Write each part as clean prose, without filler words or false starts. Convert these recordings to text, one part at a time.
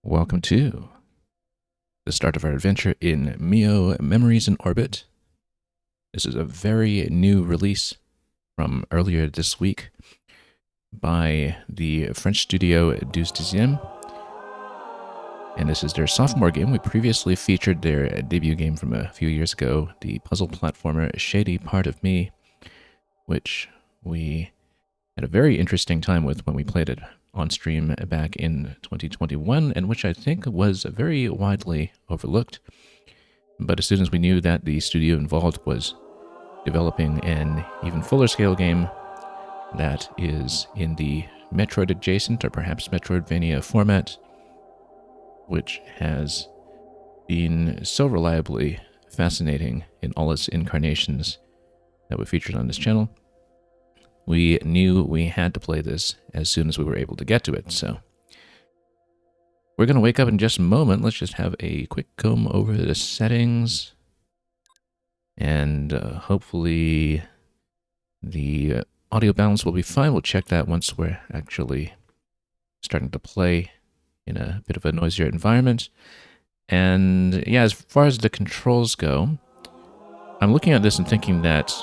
Welcome to the start of our adventure in MIO Memories in Orbit. This is a very new release from earlier this week by the French studio 12 and this is their sophomore game. We previously featured their debut game from a few years ago, the puzzle platformer Shady Part of Me, which we had a very interesting time with when we played it on stream back in 2021, and which I think was very widely overlooked. But as soon as we knew that the studio involved was developing an even fuller scale game that is in the Metroid adjacent or perhaps Metroidvania format, which has been so reliably fascinating in all its incarnations that we featured on this channel, we knew we had to play this as soon as we were able to get to it. So we're going to wake up in just a moment. Let's just have a quick comb over the settings. And hopefully the audio balance will be fine. We'll check that once we're actually starting to play in a bit of a noisier environment. And yeah, as far as the controls go, I'm looking at this and thinking that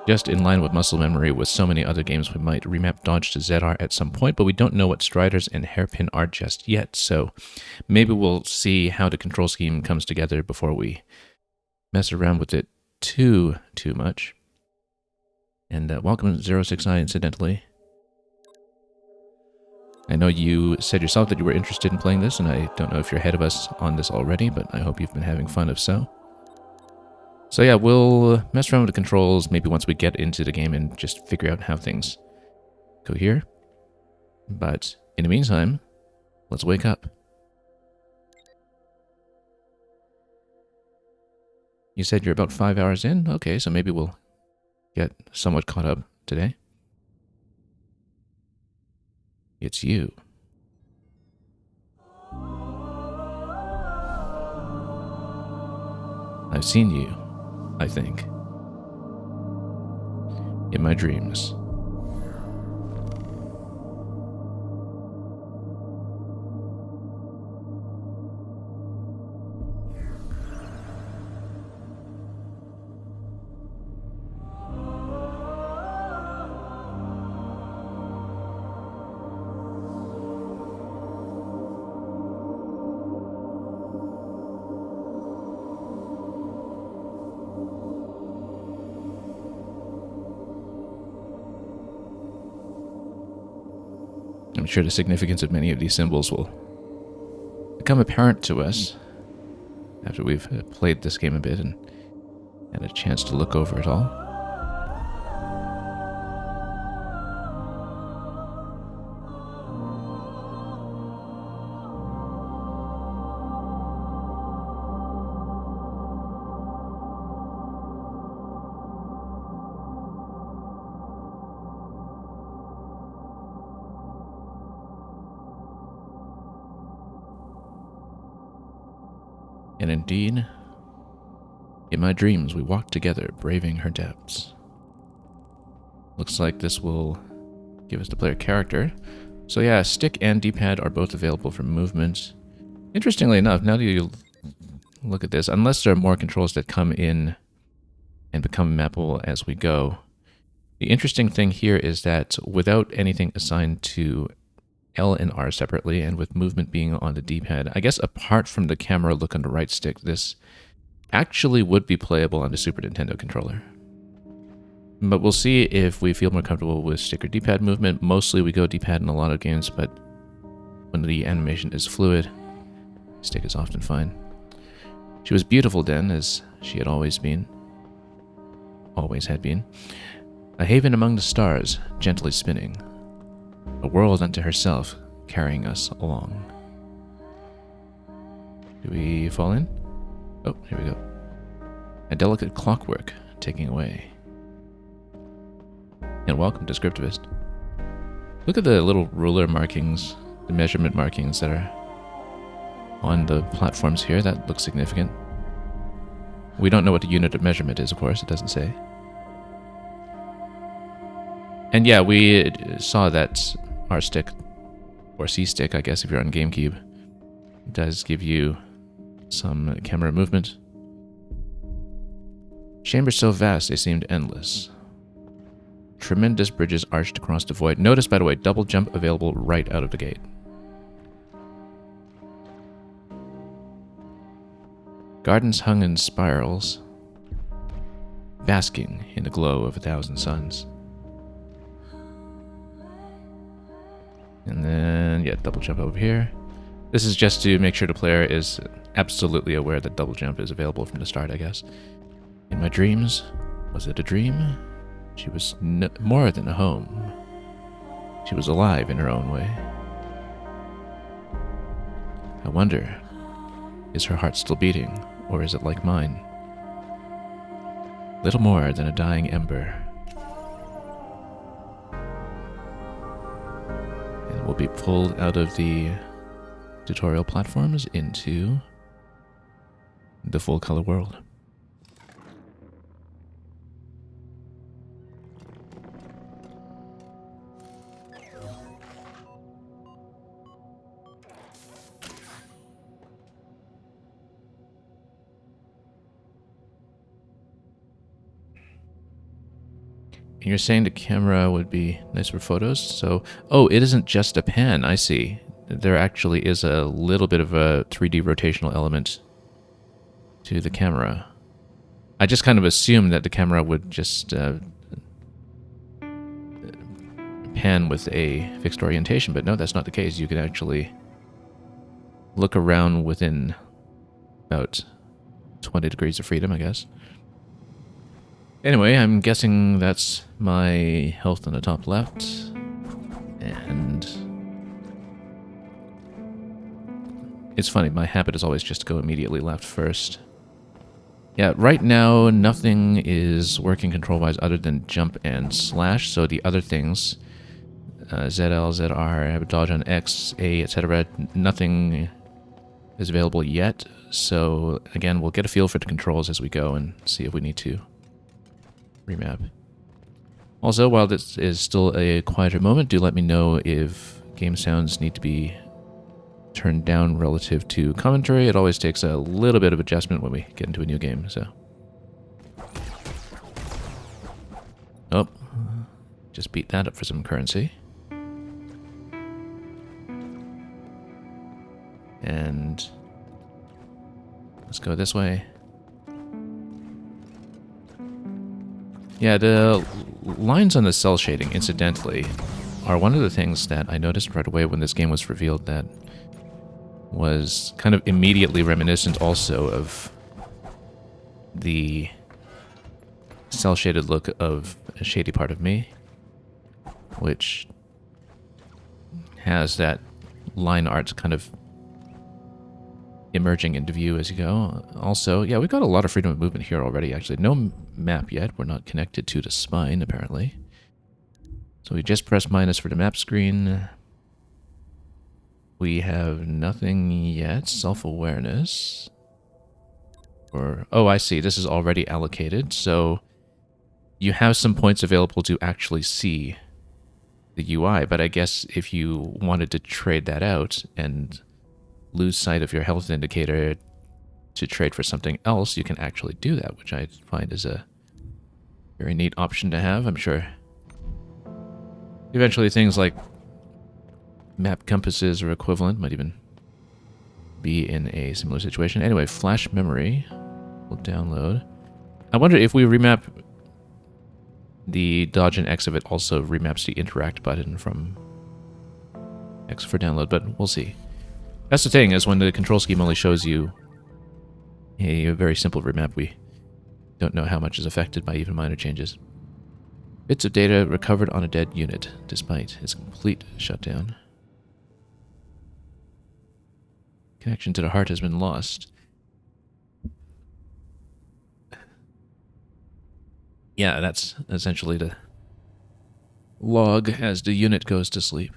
just in line with muscle memory with so many other games, we might remap dodge to ZR at some point, but we don't know what striders and hairpin are just yet, so maybe we'll see how the control scheme comes together before we mess around with it too much. And welcome 069, incidentally. I know you said yourself that you were interested in playing this, and I don't know if you're ahead of us on this already, but I hope you've been having fun if so. So yeah, we'll mess around with the controls maybe once we get into the game and just figure out how things go here. But in the meantime, let's wake up. You said you're about 5 hours in? Okay, so maybe we'll get somewhat caught up today. It's you. I've seen you, I think, in my dreams. I'm sure the significance of many of these symbols will become apparent to us after we've played this game a bit and had a chance to look over it all. And indeed, in my dreams, we walked together, braving her depths. Looks like this will give us the player character. So yeah, stick and D-pad are both available for movement. Interestingly enough, now that you look at this, unless there are more controls that come in and become mappable as we go, the interesting thing here is that without anything assigned to L and R separately, and with movement being on the D-pad, I guess apart from the camera look on the right stick, this actually would be playable on the Super Nintendo controller. But we'll see if we feel more comfortable with stick or D-pad movement. Mostly we go D-pad in a lot of games, but when the animation is fluid, stick is often fine. She was beautiful then, as she had always been. Always had been. A haven among the stars, gently spinning. A world unto herself, carrying us along. Do we fall in? Oh, here we go. A delicate clockwork taking away. And welcome, Descriptivist. Look at the little ruler markings, the measurement markings that are on the platforms here. That looks significant. We don't know what the unit of measurement is, of course. It doesn't say. And yeah, we saw that R stick, or C stick, I guess, if you're on GameCube, It does give you some camera movement. Chambers so vast they seemed endless. Tremendous bridges arched across the void. Notice, by the way, double jump available right out of the gate. Gardens hung in spirals, basking in the glow of 1,000 suns. And then, yeah, double jump over here. This is just to make sure the player is absolutely aware that double jump is available from the start, I guess. In my dreams, was it a dream? She was more than a home. She was alive in her own way. I wonder, is her heart still beating, or is it like mine? Little more than a dying ember. And we'll be pulled out of the tutorial platforms into the full color world. And you're saying the camera would be nice for photos, so... Oh, it isn't just a pan, I see. There actually is a little bit of a 3D rotational element to the camera. I just kind of assumed that the camera would just pan with a fixed orientation, but no, that's not the case. You can actually look around within about 20 degrees of freedom, I guess. Anyway, I'm guessing that's my health on the top left. And it's funny, my habit is always just to go immediately left first. Yeah, right now nothing is working control-wise other than jump and slash, so the other things, ZL, ZR, dodge on X, A, etc., nothing is available yet. So again, we'll get a feel for the controls as we go and see if we need to remap. Also, while this is still a quieter moment, do let me know if game sounds need to be turned down relative to commentary. It always takes a little bit of adjustment when we get into a new game, so... Oh, just beat that up for some currency. And let's go this way. Yeah, the lines on the cell shading, incidentally, are one of the things that I noticed right away when this game was revealed that was kind of immediately reminiscent also of the cell-shaded look of A Shady Part of Me, which has that line art kind of emerging into view as you go. Also, yeah, we've got a lot of freedom of movement here already, actually. No map yet. We're not connected to the spine, apparently. So we just press minus for the map screen. We have nothing yet. Self-awareness. Or, oh, I see. This is already allocated. So you have some points available to actually see the UI, but I guess if you wanted to trade that out and lose sight of your health indicator to trade for something else, you can actually do that, which I find is a very neat option to have. I'm sure eventually things like map compasses or equivalent might even be in a similar situation. Anyway, flash memory will download. I wonder if we remap the dodge and X of it also remaps the interact button from X for download, but we'll see. That's the thing, is when the control scheme only shows you a very simple remap, we don't know how much is affected by even minor changes. Bits of data recovered on a dead unit, despite its complete shutdown. Connection to the heart has been lost. Yeah, that's essentially the log as the unit goes to sleep.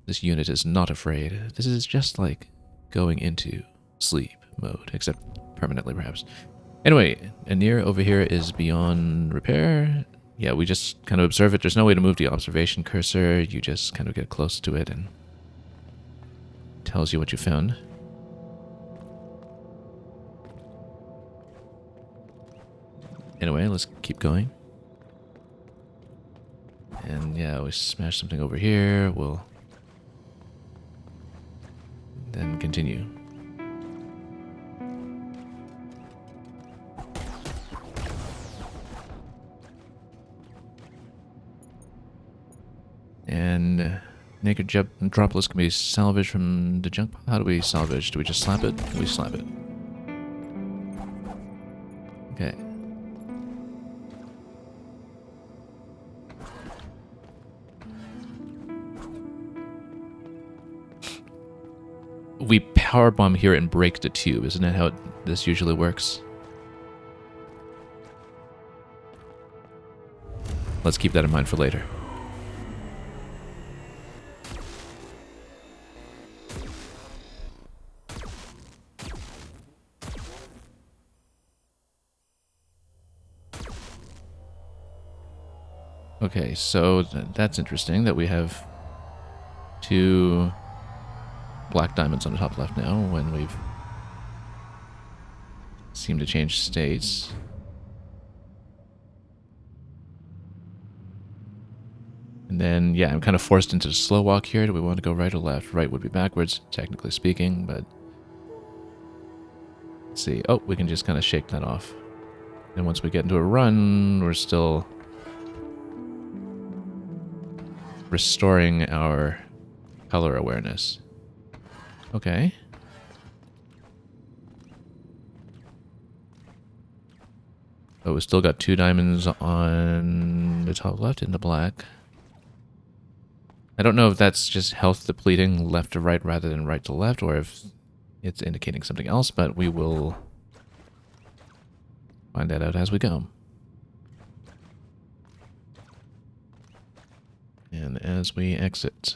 This unit is not afraid. This is just like going into sleep mode, except permanently, perhaps. Anyway, Anir over here is beyond repair. Yeah, we just kind of observe it. There's no way to move the observation cursor. You just kind of get close to it and it tells you what you found. Anyway, let's keep going. And yeah, we smash something over here. We'll then continue. And naked droplets can be salvaged from the junk pile. How do we salvage? Do we just slap it? We slap it. Okay. We powerbomb here and break the tube. Isn't that how this usually works? Let's keep that in mind for later. Okay, so that's interesting that we have 2 black diamonds on the top left now when we've seemed to change states. And then, yeah, I'm kind of forced into the slow walk here. Do we want to go right or left? Right would be backwards, technically speaking, but... Let's see. Oh, we can just kind of shake that off. And once we get into a run, we're still restoring our color awareness. Okay. Oh, we still got 2 diamonds on the top left in the black. I don't know if that's just health depleting left to right rather than right to left, or if it's indicating something else, but we will find that out as we go. And as we exit.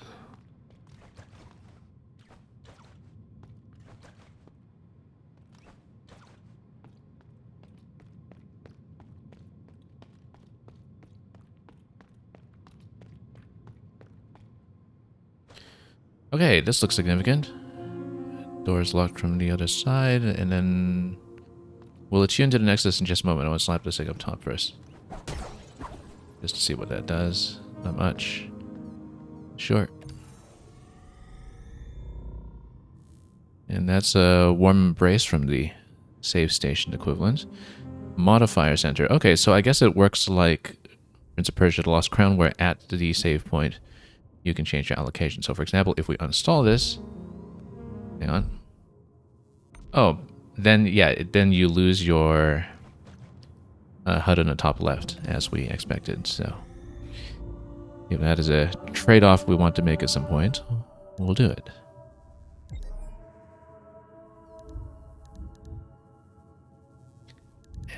Okay, this looks significant. Door is locked from the other side, and then we'll attune to the Nexus in just a moment. I want to slap this thing up top first. Just to see what that does. Not much. Sure. And that's a warm embrace from the save station equivalent. Modifier center. Okay, so I guess it works like Prince of Persia: The Lost Crown, where at the save point you can change your allocation. So for example, if we uninstall this, hang on. Oh, then yeah, then you lose your HUD on the top left, as we expected. So if that is a trade-off we want to make at some point, we'll do it.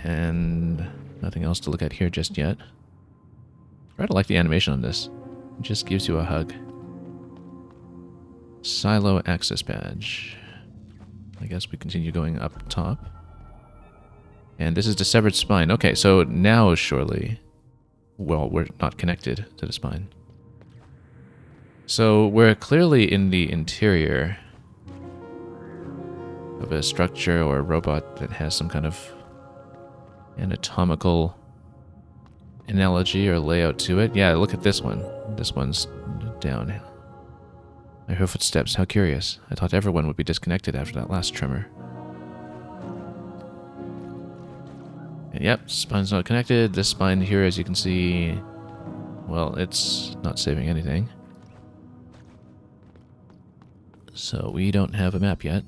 And nothing else to look at here just yet. I rather like the animation on this. It just gives you a hug. Silo access badge. I guess we continue going up top. And this is the severed spine. Okay, so now surely... Well, we're not connected to the spine. So we're clearly in the interior of a structure or a robot that has some kind of anatomical analogy or layout to it. Yeah, look at this one. This one's down. I heard footsteps. How curious. I thought everyone would be disconnected after that last tremor. And yep, spine's not connected. This spine here, as you can see, well, it's not saving anything. So we don't have a map yet.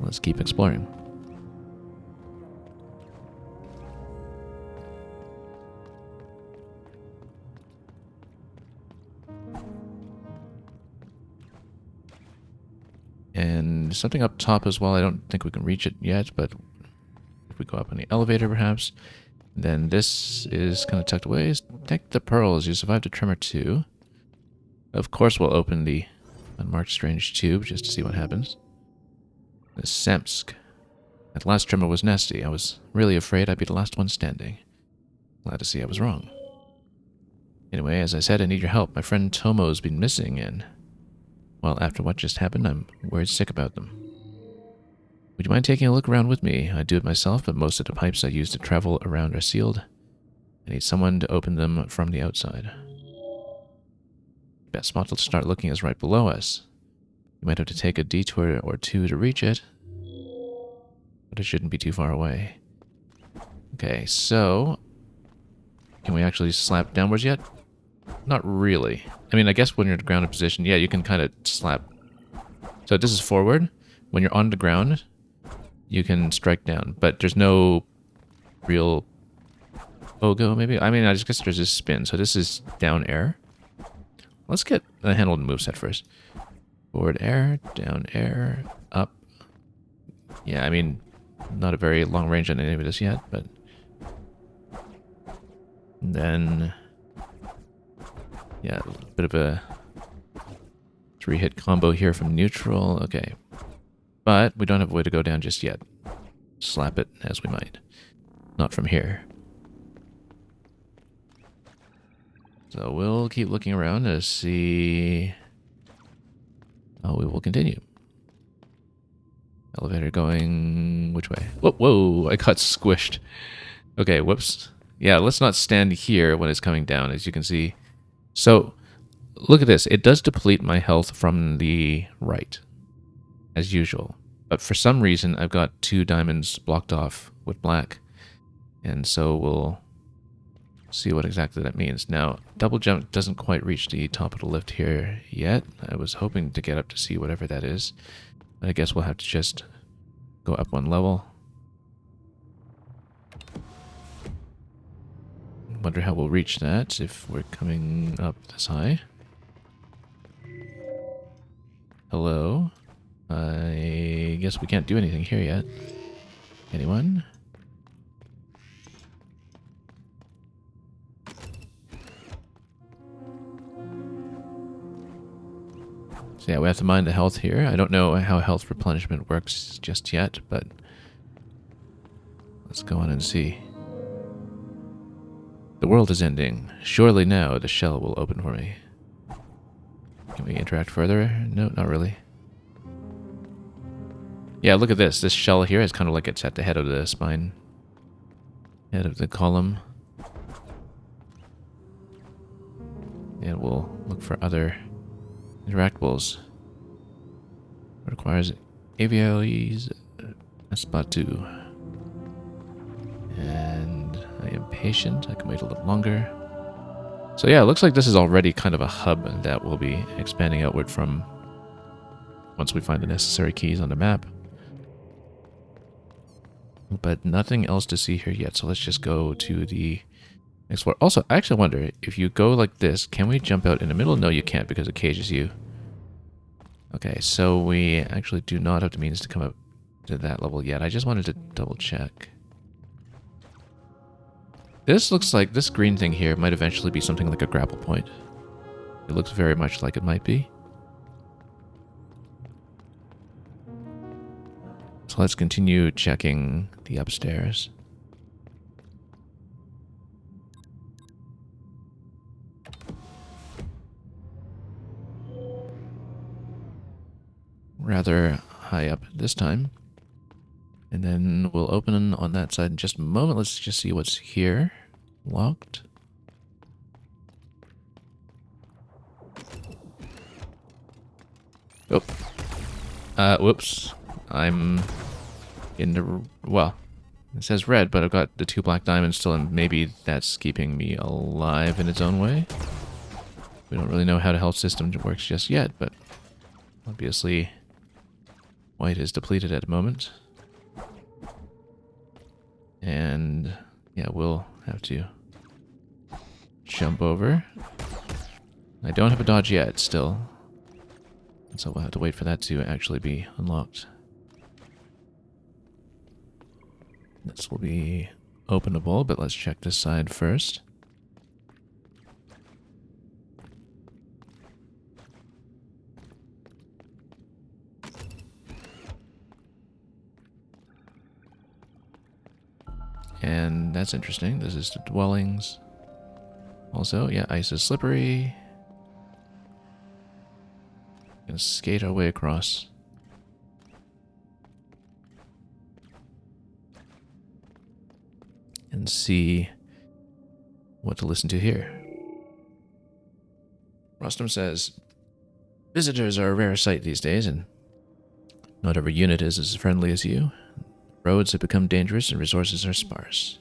Let's keep exploring. And something up top as well. I don't think we can reach it yet, but if we go up on the elevator perhaps. Then this is kind of tucked away. Take the pearls. You survived a tremor too. Of course we'll open the unmarked strange tube just to see what happens. The Semsk. That last tremor was nasty. I was really afraid I'd be the last one standing. Glad to see I was wrong. Anyway, as I said, I need your help. My friend Tomo's been missing, and... well, after what just happened, I'm worried sick about them. Would you mind taking a look around with me? I do it myself, but most of the pipes I use to travel around are sealed. I need someone to open them from the outside. Best spot to start looking is right below us. You might have to take a detour or two to reach it, but it shouldn't be too far away. Okay, so can we actually slap downwards yet? Not really. I mean, I guess when you're in a grounded position, yeah, you can kind of slap. So this is forward. When you're on the ground, you can strike down, but there's no real pogo, maybe? I mean, I just guess there's this spin, so this is down air. Let's get a handle and moveset first. Forward air, down air, up. Yeah, I mean, not a very long range on any of this yet, but... And then... Yeah, a bit of a 3-hit combo here from neutral. Okay. But we don't have a way to go down just yet. Slap it as we might. Not from here. So we'll keep looking around to see how we will continue. Elevator going which way? Whoa, whoa, I got squished. Okay, whoops. Yeah, let's not stand here when it's coming down, as you can see. So, look at this. It does deplete my health from the right, as usual. But for some reason, I've got 2 diamonds blocked off with black. And so we'll see what exactly that means. Now, double jump doesn't quite reach the top of the lift here yet. I was hoping to get up to see whatever that is. I guess we'll have to just go up 1 level. Wonder how we'll reach that if we're coming up this high. Hello? I guess we can't do anything here yet. Anyone? So yeah, we have to mine the health here. I don't know how health replenishment works just yet, but let's go on and see. The world is ending. Surely now the shell will open for me. Can we interact further? No, not really. Yeah, look at this. This shell here is kind of like it's at the head of the spine. Head of the column. And we'll look for other interactables. It requires aviaries Espatu. And I am patient. I can wait a little longer. So yeah, it looks like this is already kind of a hub that we'll be expanding outward from once we find the necessary keys on the map. But nothing else to see here yet, so let's just go to the explore. Also, I actually wonder, if you go like this, can we jump out in the middle? No, you can't because it cages you. Okay, so we actually do not have the means to come up to that level yet. I just wanted to double check. This looks like, this green thing here might eventually be something like a grapple point. It looks very much like it might be. So let's continue checking the upstairs. Rather high up this time. And then we'll open on that side in just a moment. Let's just see what's here. Locked. Oh. Whoops. I'm in the... Well, it says red, but I've got the 2 black diamonds still, and maybe that's keeping me alive in its own way. We don't really know how the health system works just yet, but obviously white is depleted at the moment. And yeah, we'll have to jump over. I don't have a dodge yet, still. So we'll have to wait for that to actually be unlocked. This will be openable, but let's check this side first. And that's interesting. This is the dwellings. Also, yeah, ice is slippery. Gonna skate our way across. and see what to listen to here. Rostam says, visitors are a rare sight these days, and not every unit is as friendly as you. Roads have become dangerous and resources are sparse.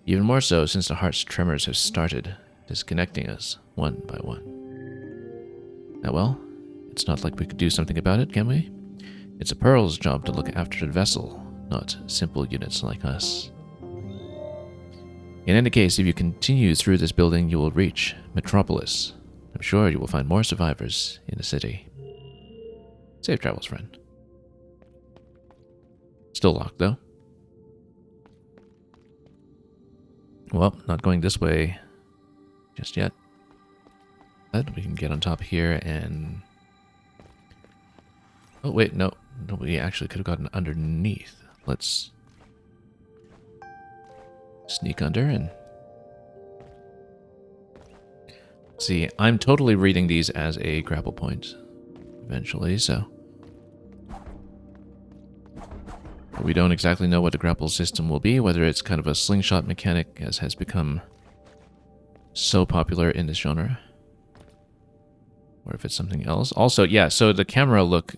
Even more so since the heart's tremors have started, disconnecting us one by one. Now well, it's not like we could do something about it, can we? It's a Pearl's job to look after the vessel, not simple units like us. In any case, if you continue through this building, you will reach Metropolis. I'm sure you will find more survivors in the city. Safe travels, friend. Still locked, though. Well, not going this way just yet. But we can get on top here and... Oh, wait, no. No, we actually could have gotten underneath. Let's sneak under and... See, I'm totally reading these as a grapple point eventually, so... But we don't exactly know what the grapple system will be, whether it's kind of a slingshot mechanic, as has become so popular in this genre, or if it's something else. Also, yeah, so the camera look,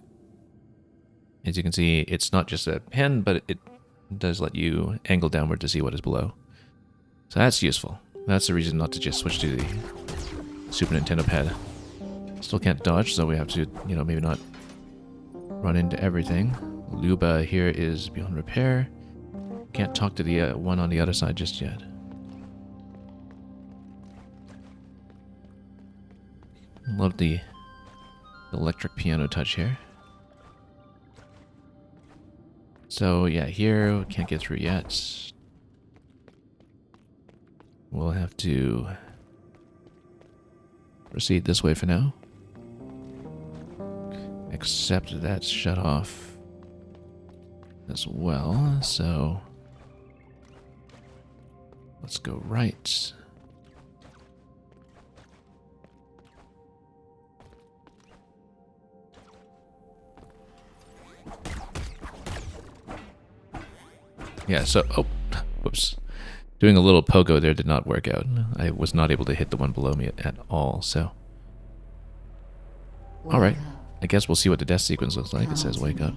as you can see, it's not just a pen, but it does let you angle downward to see what is below. So that's useful. That's the reason not to just switch to the Super Nintendo pad. Still can't dodge, so we have to, you know, maybe not run into everything. Luba here is beyond repair. Can't talk to the one on the other side just yet. Love the electric piano touch here. So yeah, here we can't get through yet. We'll have to proceed this way for now. Except that's shut off as well, so let's go right. Yeah, so, oh, whoops. Doing a little pogo there did not work out. I was not able to hit the one below me at all, so. Alright, I guess we'll see what the death sequence looks like. It says wake up.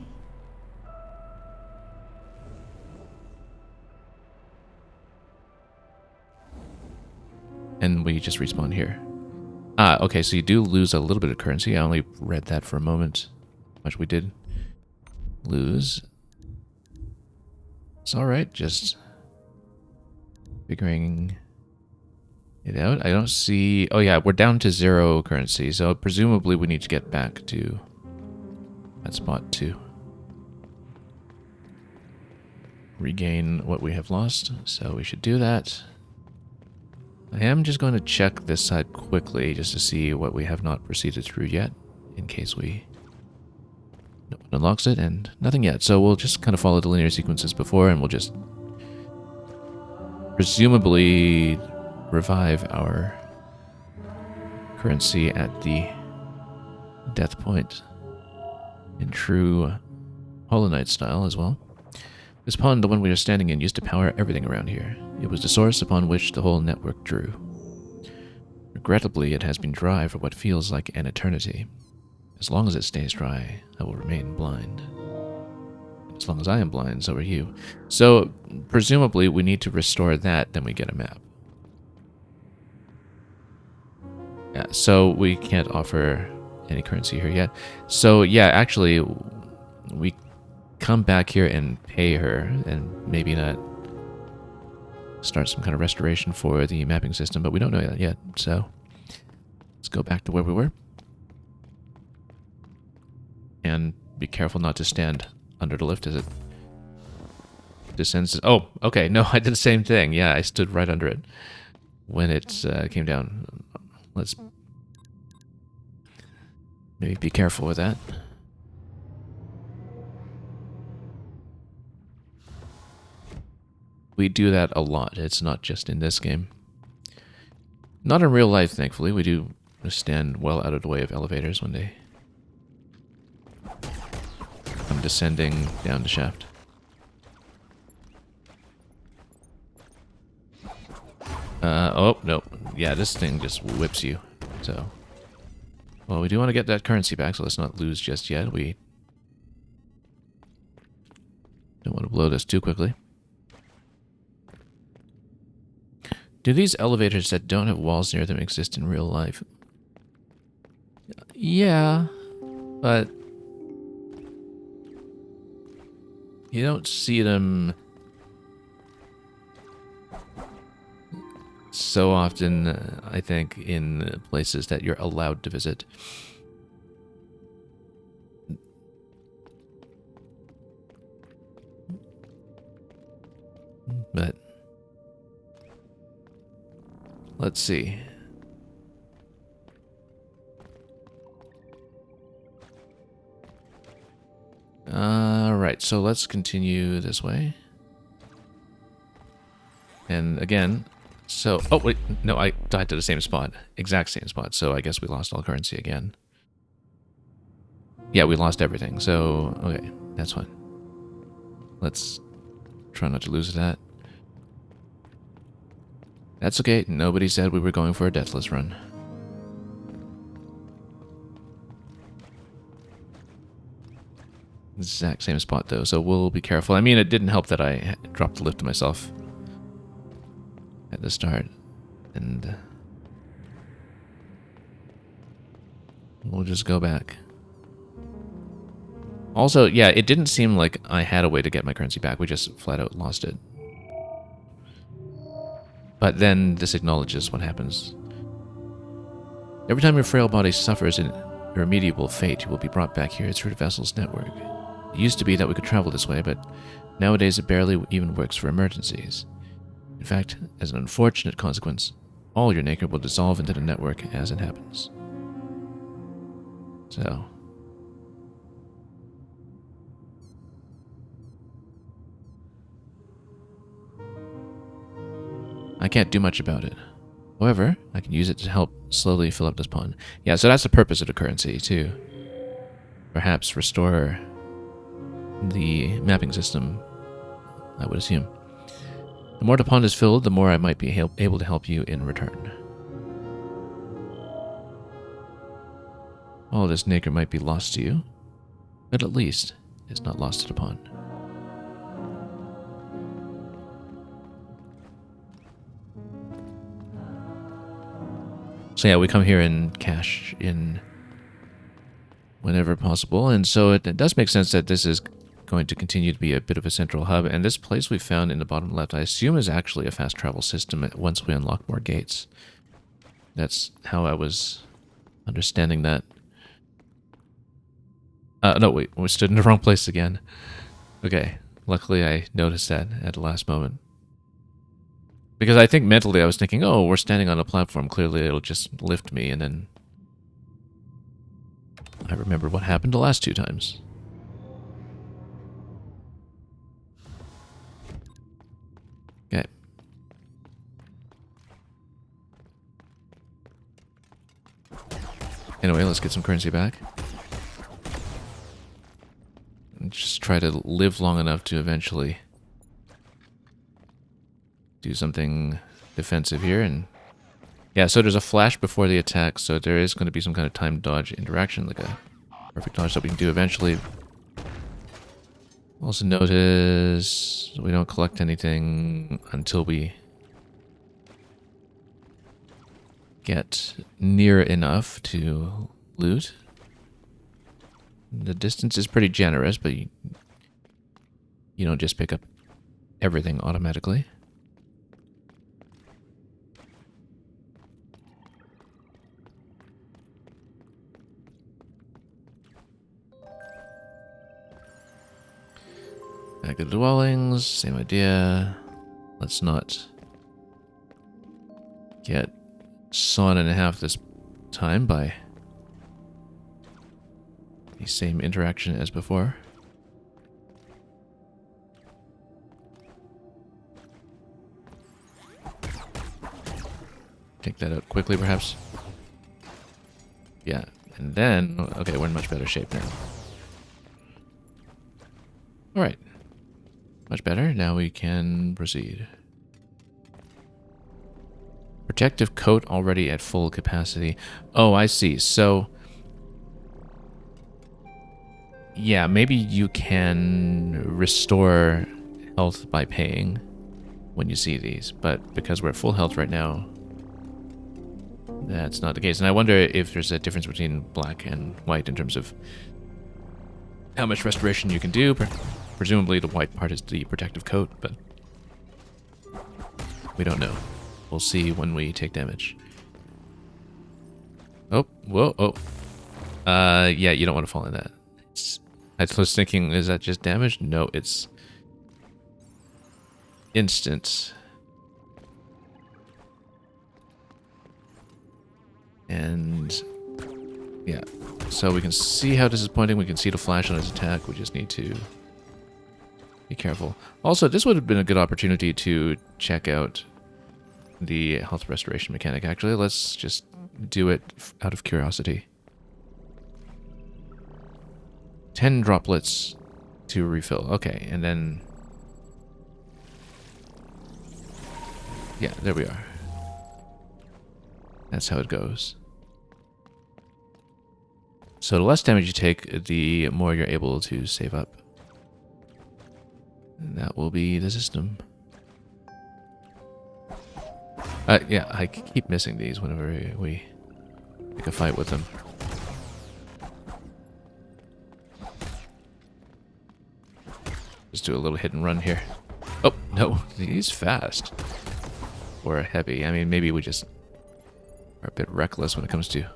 And we just respawn here. Ah, okay, so you do lose a little bit of currency. I only read that for a moment. How much we did lose. It's alright, just figuring it out. I don't see... Oh yeah, we're down to 0 currency, so presumably we need to get back to that spot to regain what we have lost. So we should do that. I am just going to check this side quickly just to see what we have not proceeded through yet, in case no one unlocks it, and nothing yet. So we'll just kind of follow the linear sequences before, and we'll just presumably revive our currency at the death point in true Hollow Knight style as well. This pond, the one we are standing in, used to power everything around here. It was the source upon which the whole network drew. Regrettably, it has been dry for what feels like an eternity. As long as it stays dry, I will remain blind. As long as I am blind, so are you. So, presumably, we need to restore that, then we get a map. Yeah, so we can't offer any currency here yet. So, yeah, actually, we come back here and pay her, and maybe not start some kind of restoration for the mapping system, but we don't know that yet, so let's go back to where we were. And be careful not to stand under the lift as it descends. Oh, okay, no, I did the same thing. Yeah, I stood right under it when it came down. Let's maybe be careful with that. We do that a lot. It's not just in this game. Not in real life, thankfully. We do stand well out of the way of elevators when they come descending down the shaft. Oh, no. Yeah, this thing just whips you. So, well, we do want to get that currency back, so let's not lose just yet. We don't want to blow this too quickly. Do these elevators that don't have walls near them exist in real life? Yeah, but you don't see them so often, I think, in places that you're allowed to visit. But let's see. Right, so let's continue this way. And again, so... Oh, wait, no, I died to the same spot. Exact same spot, so I guess we lost all currency again. Yeah, we lost everything, so... Okay, that's fine. Let's try not to lose that. That's okay, nobody said we were going for a deathless run. Exact same spot, though, so we'll be careful. I mean, it didn't help that I dropped the lift to myself at the start, and we'll just go back. Also, yeah, it didn't seem like I had a way to get my currency back. We just flat out lost it. But then this acknowledges what happens. Every time your frail body suffers an irremediable fate, you will be brought back here through the vessel's network. It used to be that we could travel this way, but nowadays it barely even works for emergencies. In fact, as an unfortunate consequence, all your naked will dissolve into the network as it happens. So... I can't do much about it. However, I can use it to help slowly fill up this pond. Yeah, so that's the purpose of the currency, too. Perhaps restore the mapping system, I would assume. The more the pond is filled, the more I might be able to help you in return. All this nacre might be lost to you, but at least it's not lost to the pond. So yeah, we come here and cash in whenever possible, and so it does make sense that this is going to continue to be a bit of a central hub, and this place we found in the bottom left, I assume is actually a fast travel system once we unlock more gates. That's how I was understanding that. No, wait, we stood in the wrong place again. Okay, luckily I noticed that at the last moment. Because I think mentally I was thinking, oh, we're standing on a platform, clearly it'll just lift me, and then I remember what happened the last two times. Okay. Anyway, let's get some currency back. And just try to live long enough to eventually do something defensive here. And yeah, so there's a flash before the attack, so there is going to be some kind of time dodge interaction, like a perfect dodge that we can do eventually. Also notice we don't collect anything until we get near enough to loot. The distance is pretty generous, but you don't just pick up everything automatically. Back to the dwellings, same idea. Let's not get sawn in half this time by the same interaction as before. Take that out quickly, perhaps. Yeah, and then... Okay, we're in much better shape now. Alright. Much better. Now we can proceed. Protective coat already at full capacity. Oh, I see. So, yeah, maybe you can restore health by paying when you see these, but because we're at full health right now, that's not the case. And I wonder if there's a difference between black and white in terms of how much restoration you can do. Presumably the white part is the protective coat, but we don't know. We'll see when we take damage. Oh, whoa, oh. Yeah, you don't want to fall in that. I was thinking, is that just damage? No, it's instant. And yeah, so we can see how disappointing. We can see the flash on his attack. We just need to be careful. Also, this would have been a good opportunity to check out the health restoration mechanic. Actually, let's just do it out of curiosity. 10 droplets to refill. Okay, and then... yeah, there we are. That's how it goes. So the less damage you take, the more you're able to save up. And that will be the system. Yeah, I keep missing these whenever we pick a fight with them. Just do a little hit and run here. Oh, no, he's fast. Or heavy. I mean, maybe we just are a bit reckless when it comes to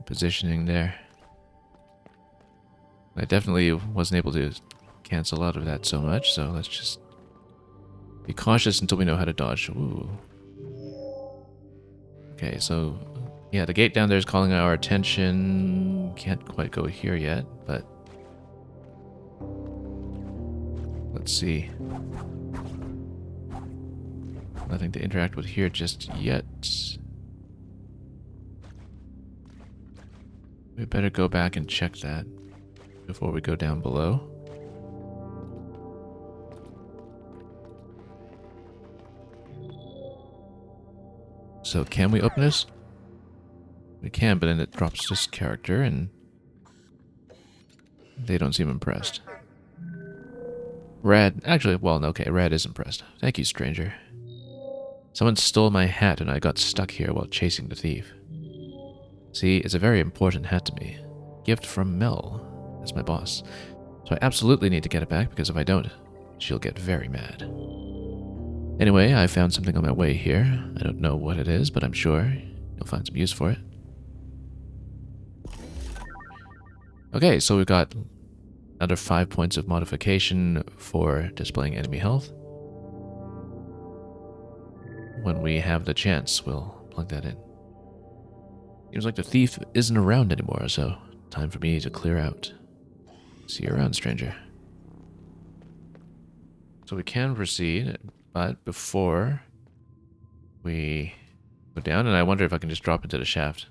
positioning there. I definitely wasn't able to cancel out of that so much, so let's just be cautious until we know how to dodge. Ooh. Okay, so yeah, the gate down there is calling our attention. Can't quite go here yet, but let's see. Nothing to interact with here just yet. We better go back and check that before we go down below. So can we open this? We can, but then it drops this character and they don't seem impressed. Rad, actually, well, okay, Rad is impressed. Thank you, stranger. Someone stole my hat and I got stuck here while chasing the thief. See, it's a very important hat to me. Gift from Mel. That's my boss. So I absolutely need to get it back, because if I don't, she'll get very mad. Anyway, I found something on my way here. I don't know what it is, but I'm sure you'll find some use for it. Okay, so we've got another 5 points of modification for displaying enemy health. When we have the chance, we'll plug that in. Seems like the thief isn't around anymore, so time for me to clear out. See you around, stranger. So we can proceed, but before we go down, and I wonder if I can just drop into the shaft.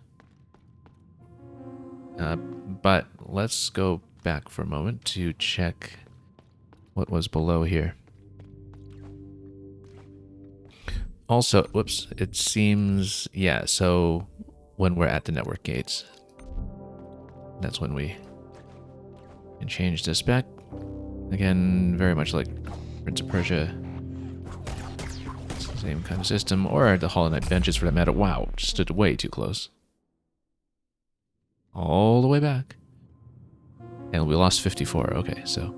But let's go back for a moment to check what was below here. Also, whoops, it seems, yeah, so when we're at the network gates, that's when we can change the spec. Again, very much like Prince of Persia. Same kind of system, or the Hollow Knight benches for that matter. Wow, stood way too close. All the way back. And we lost 54, okay, so.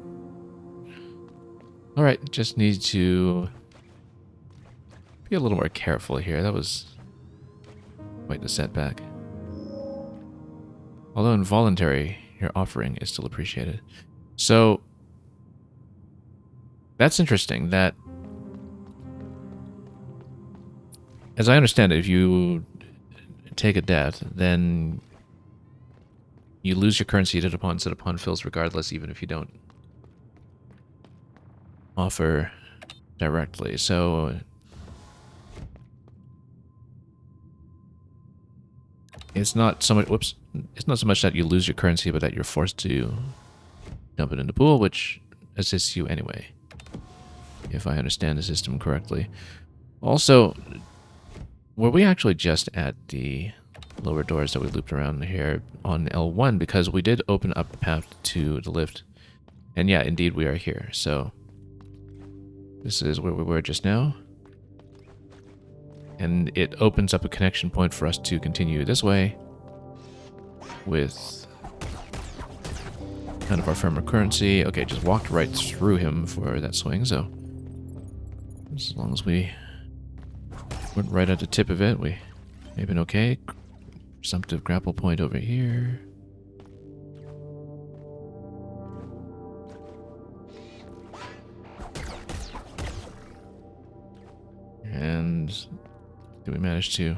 Alright, just need to be a little more careful here. That was quite the setback. Although involuntary, your offering is still appreciated. So, that's interesting that, as I understand it, if you take a death, then you lose your currency that upon set upon fills regardless, even if you don't offer directly. So it's not so much, whoops, it's not so much that you lose your currency, but that you're forced to dump it in the pool, which assists you anyway, if I understand the system correctly. Also, were we actually just at the lower doors that we looped around here on L1? Because we did open up the path to the lift. And yeah, indeed we are here. So this is where we were just now. And it opens up a connection point for us to continue this way with kind of our firmer currency. Okay, just walked right through him for that swing, so as long as we went right at the tip of it, we may have been okay. Presumptive grapple point over here. And did we manage to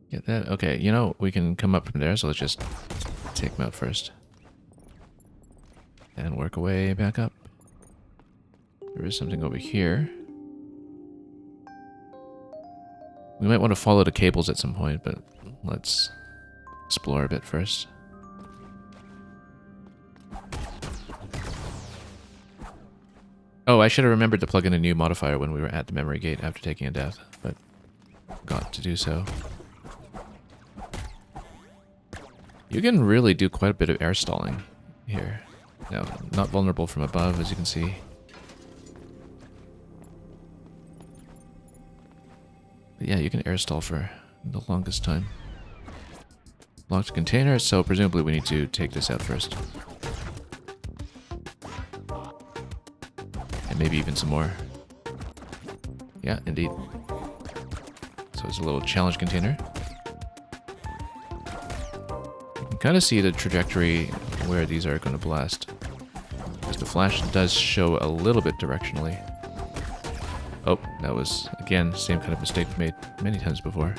get that? Okay, you know, we can come up from there, so let's just take him out first. And work our way back up. There is something over here. We might want to follow the cables at some point, but let's explore a bit first. Oh, I should have remembered to plug in a new modifier when we were at the memory gate after taking a death, but forgot to do so. You can really do quite a bit of air stalling here. Now, not vulnerable from above, as you can see. But yeah, you can air stall for the longest time. Locked container, so presumably we need to take this out first. And maybe even some more. Yeah, indeed. So it's a little challenge container. You can kind of see the trajectory where these are going to blast. Because the flash does show a little bit directionally. Oh, that was, again, same kind of mistake we made many times before.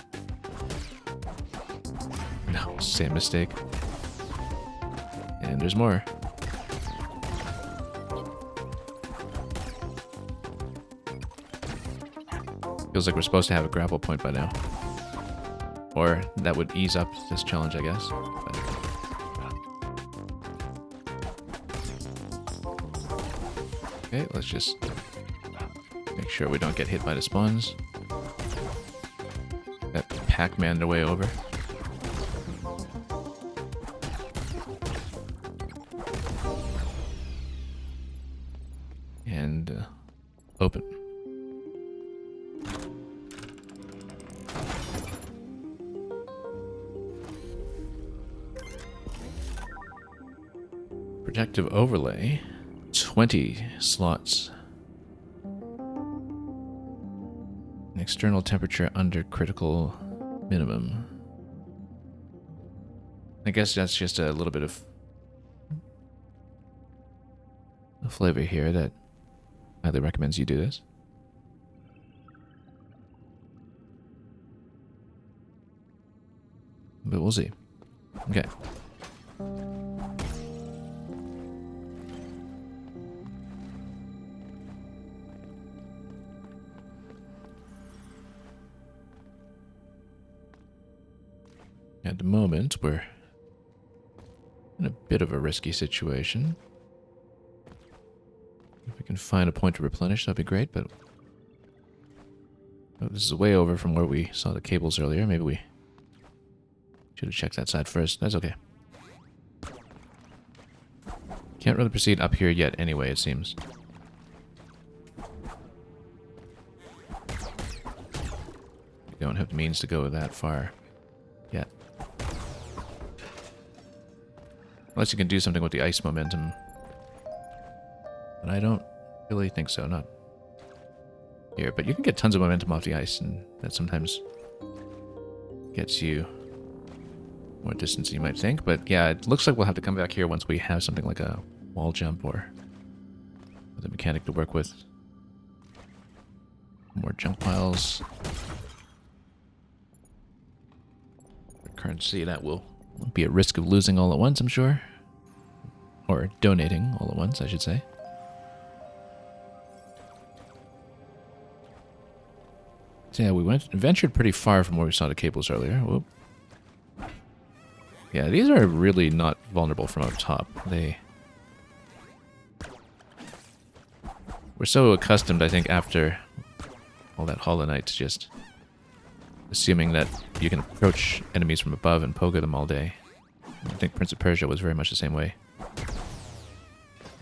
No, same mistake. And there's more. Feels like we're supposed to have a grapple point by now. Or that would ease up this challenge, I guess. But okay, let's just make sure we don't get hit by the spawns. That Pac-Man their way over. And open. Projective overlay. 20 slots. An external temperature under critical minimum. I guess that's just a little bit of a flavor here that highly recommends you do this. But we'll see. Okay. At the moment, we're in a bit of a risky situation. If we can find a point to replenish, that'd be great, but oh, this is way over from where we saw the cables earlier. Maybe we should have checked that side first. That's okay. Can't really proceed up here yet anyway, it seems. We don't have the means to go that far yet. Unless you can do something with the ice momentum. But I don't really think so, not here. But you can get tons of momentum off the ice, and that sometimes gets you more distance than you might think. But yeah, it looks like we'll have to come back here once we have something like a wall jump or the mechanic to work with. More junk piles. Currency that will be at risk of losing all at once, I'm sure. Or donating all at once, I should say. So yeah, we ventured pretty far from where we saw the cables earlier. Whoop. Yeah, these are really not vulnerable from up top. They We're so accustomed, I think, after all that Hollow Knight to just assuming that you can approach enemies from above and poke at them all day. I think Prince of Persia was very much the same way.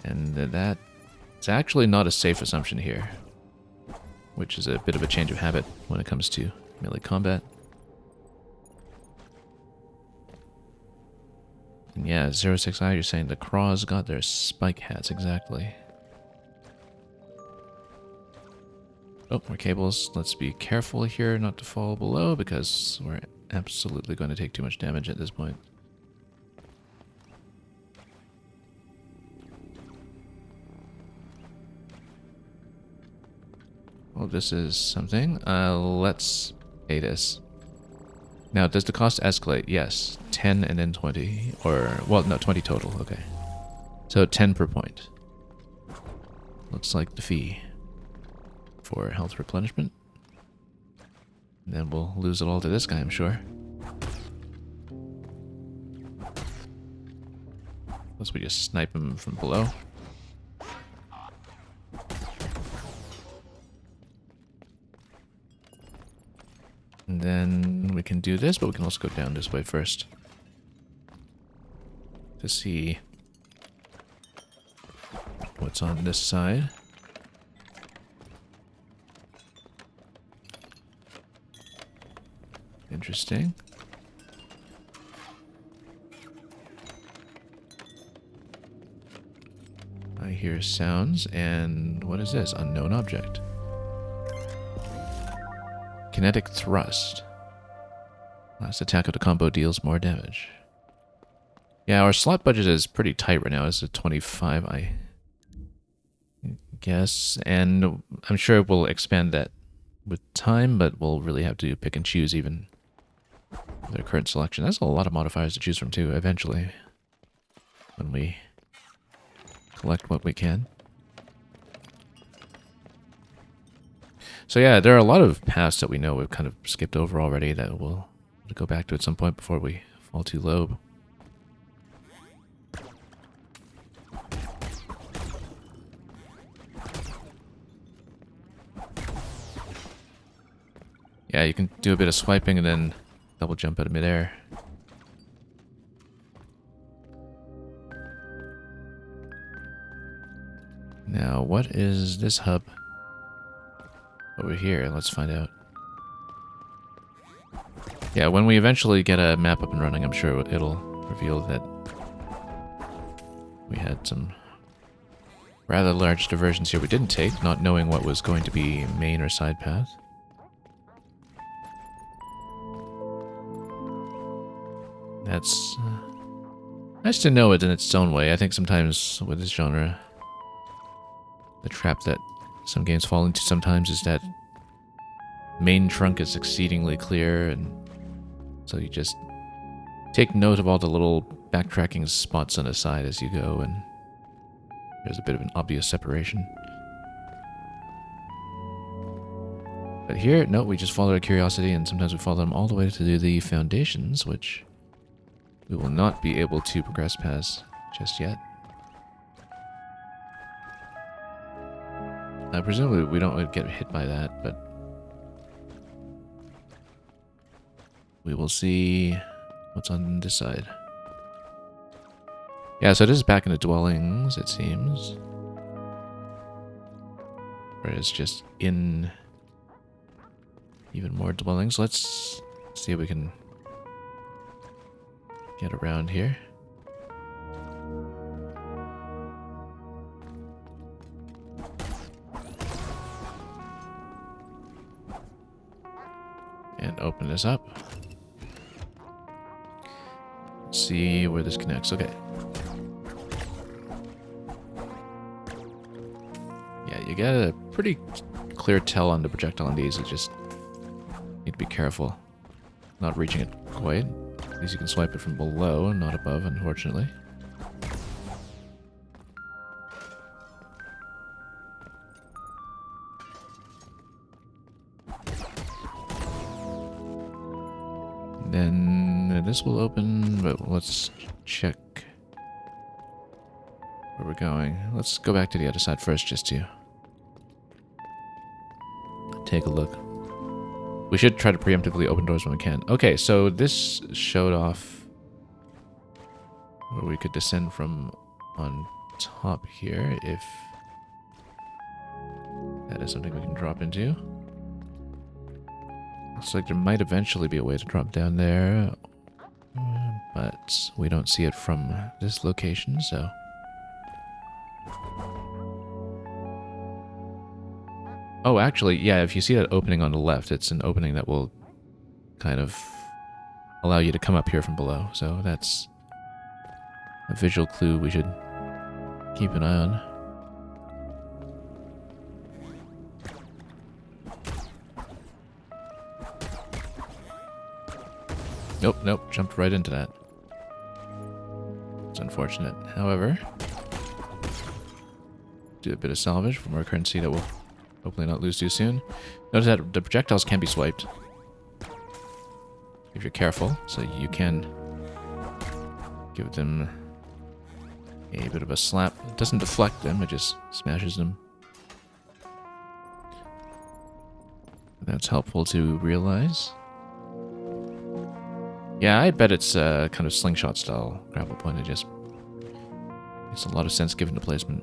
And that's actually not a safe assumption here, which is a bit of a change of habit when it comes to melee combat. And yeah, 06I, you're saying the Craws got their spike hats, exactly. Oh, more cables. Let's be careful here not to fall below, because we're absolutely going to take too much damage at this point. Well, this is something. Let's pay this. Now, does the cost escalate? Yes. 10 and then 20. Or, well, no, 20 total. Okay. So 10 per point. Looks like the fee for health replenishment. And then we'll lose it all to this guy, I'm sure. Unless we just snipe him from below. And then we can do this, but we can also go down this way first. To see what's on this side. Interesting. I hear sounds, and what is this? Unknown object. Kinetic thrust. Last attack of the combo deals more damage. Yeah, our slot budget is pretty tight right now. It's a 25, I guess. And I'm sure we'll expand that with time, but we'll really have to pick and choose even their current selection. That's a lot of modifiers to choose from too, eventually. When we collect what we can. So yeah, there are a lot of paths that we know we've kind of skipped over already that we'll go back to at some point before we fall too low. Yeah, you can do a bit of swiping and then double jump out of midair. Now, what is this hub? Over here, let's find out. Yeah, when we eventually get a map up and running, I'm sure it'll reveal that we had some rather large diversions here we didn't take, not knowing what was going to be main or side path. That's nice to know it in its own way. I think sometimes with this genre, the trap that some games fall into sometimes is that main trunk is exceedingly clear, and so you just take note of all the little backtracking spots on the side as you go, and there's a bit of an obvious separation. But here, no, we just follow our curiosity, and sometimes we follow them all the way to the foundations, which we will not be able to progress past just yet. Presumably we don't get hit by that, but we will see what's on this side. Yeah, so this is back in the dwellings, it seems. Or it's just in even more dwellings. Let's see if we can get around here. And open this up. Let's see where this connects. Okay. Yeah, you get a pretty clear tell on the projectile on these. You just need to be careful. Not reaching it quite. At least you can swipe it from below, not above, unfortunately. Then this will open, but let's check where we're going. Let's go back to the other side first just to take a look. We should try to preemptively open doors when we can. Okay, so this showed off where we could descend from on top here if that is something we can drop into. Looks like there might eventually be a way to drop down there, but we don't see it from this location, so... Oh, actually, yeah, if you see that opening on the left, it's an opening that will kind of allow you to come up here from below. So that's a visual clue we should keep an eye on. Nope, jumped right into that. It's unfortunate. However, do a bit of salvage for more currency that will hopefully not lose too soon. Notice that the projectiles can be swiped if you're careful, so you can give them a bit of a slap. It doesn't deflect them, it just smashes them. That's helpful to realize. Yeah, I bet it's a kind of slingshot style grapple point. It just makes a lot of sense given the placement.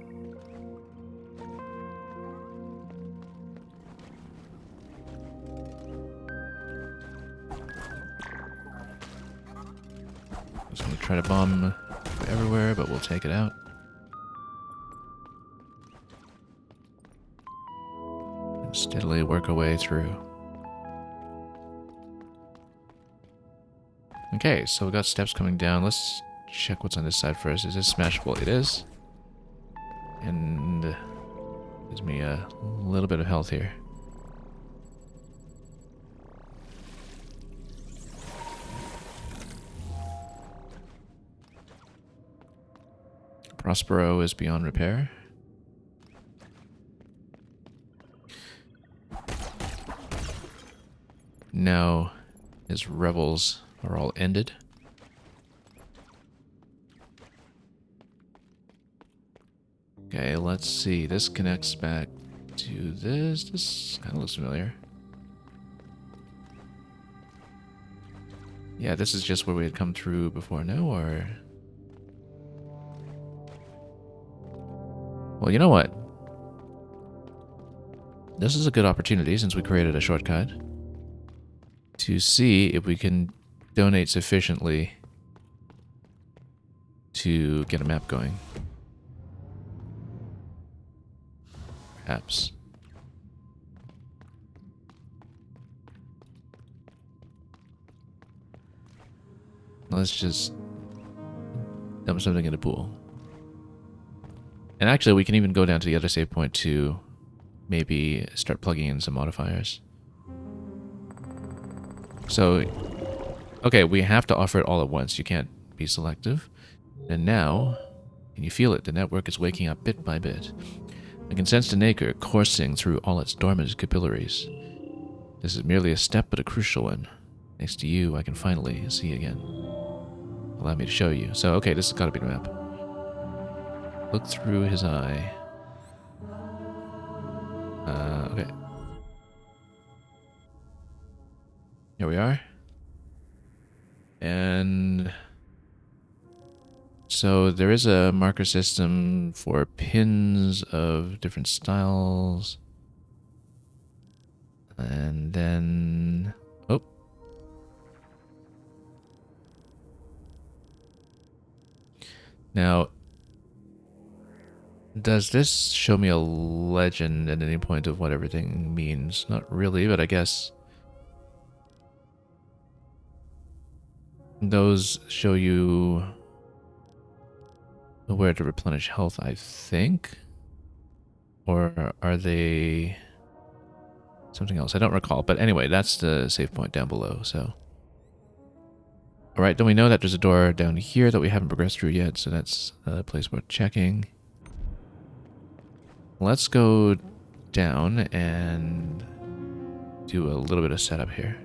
Just gonna try to bomb everywhere, but we'll take it out. And steadily work our way through. Okay, so we got steps coming down. Let's check what's on this side first. Is this smashable? It is. And gives me a little bit of health here. Prospero is beyond repair. Now his revels are all ended. Okay, let's see. This connects back to this. This kind of looks familiar. Yeah, this is just where we had come through before, no? Or... Well, you know what? This is a good opportunity, since we created a shortcut, to see if we can donate sufficiently to get a map going. Perhaps. Let's just dump something in the pool. And actually, we can even go down to the other save point to maybe start plugging in some modifiers. So, okay, we have to offer it all at once. You can't be selective. And now, can you feel it? The network is waking up bit by bit. I can sense the nacre coursing through all its dormant capillaries. This is merely a step, but a crucial one. Next to you, I can finally see again. Allow me to show you. So, okay, this has got to be the map. Look through his eye. Okay. Here we are. And so there is a marker system for pins of different styles. And then... Oh. Now, does this show me a legend at any point of what everything means? Not really, but I guess those show you where to replenish health, I think. Or are they something else? I don't recall. But anyway, that's the save point down below, so. Alright, then we know that there's a door down here that we haven't progressed through yet, so that's a place worth checking. Let's go down and do a little bit of setup here.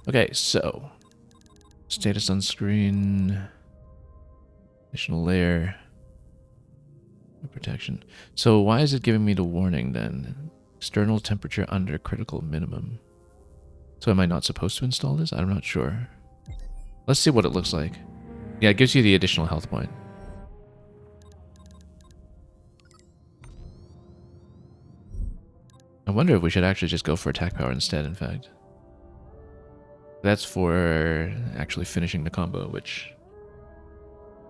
Okay, so status on screen Additional layer of protection. So why is it giving me the warning then? External temperature under critical minimum. So am I not supposed to install this? I'm not sure. Let's see what it looks like. Yeah, it gives you the additional health point. I wonder if we should actually just go for attack power instead, in fact. That's for actually finishing the combo, which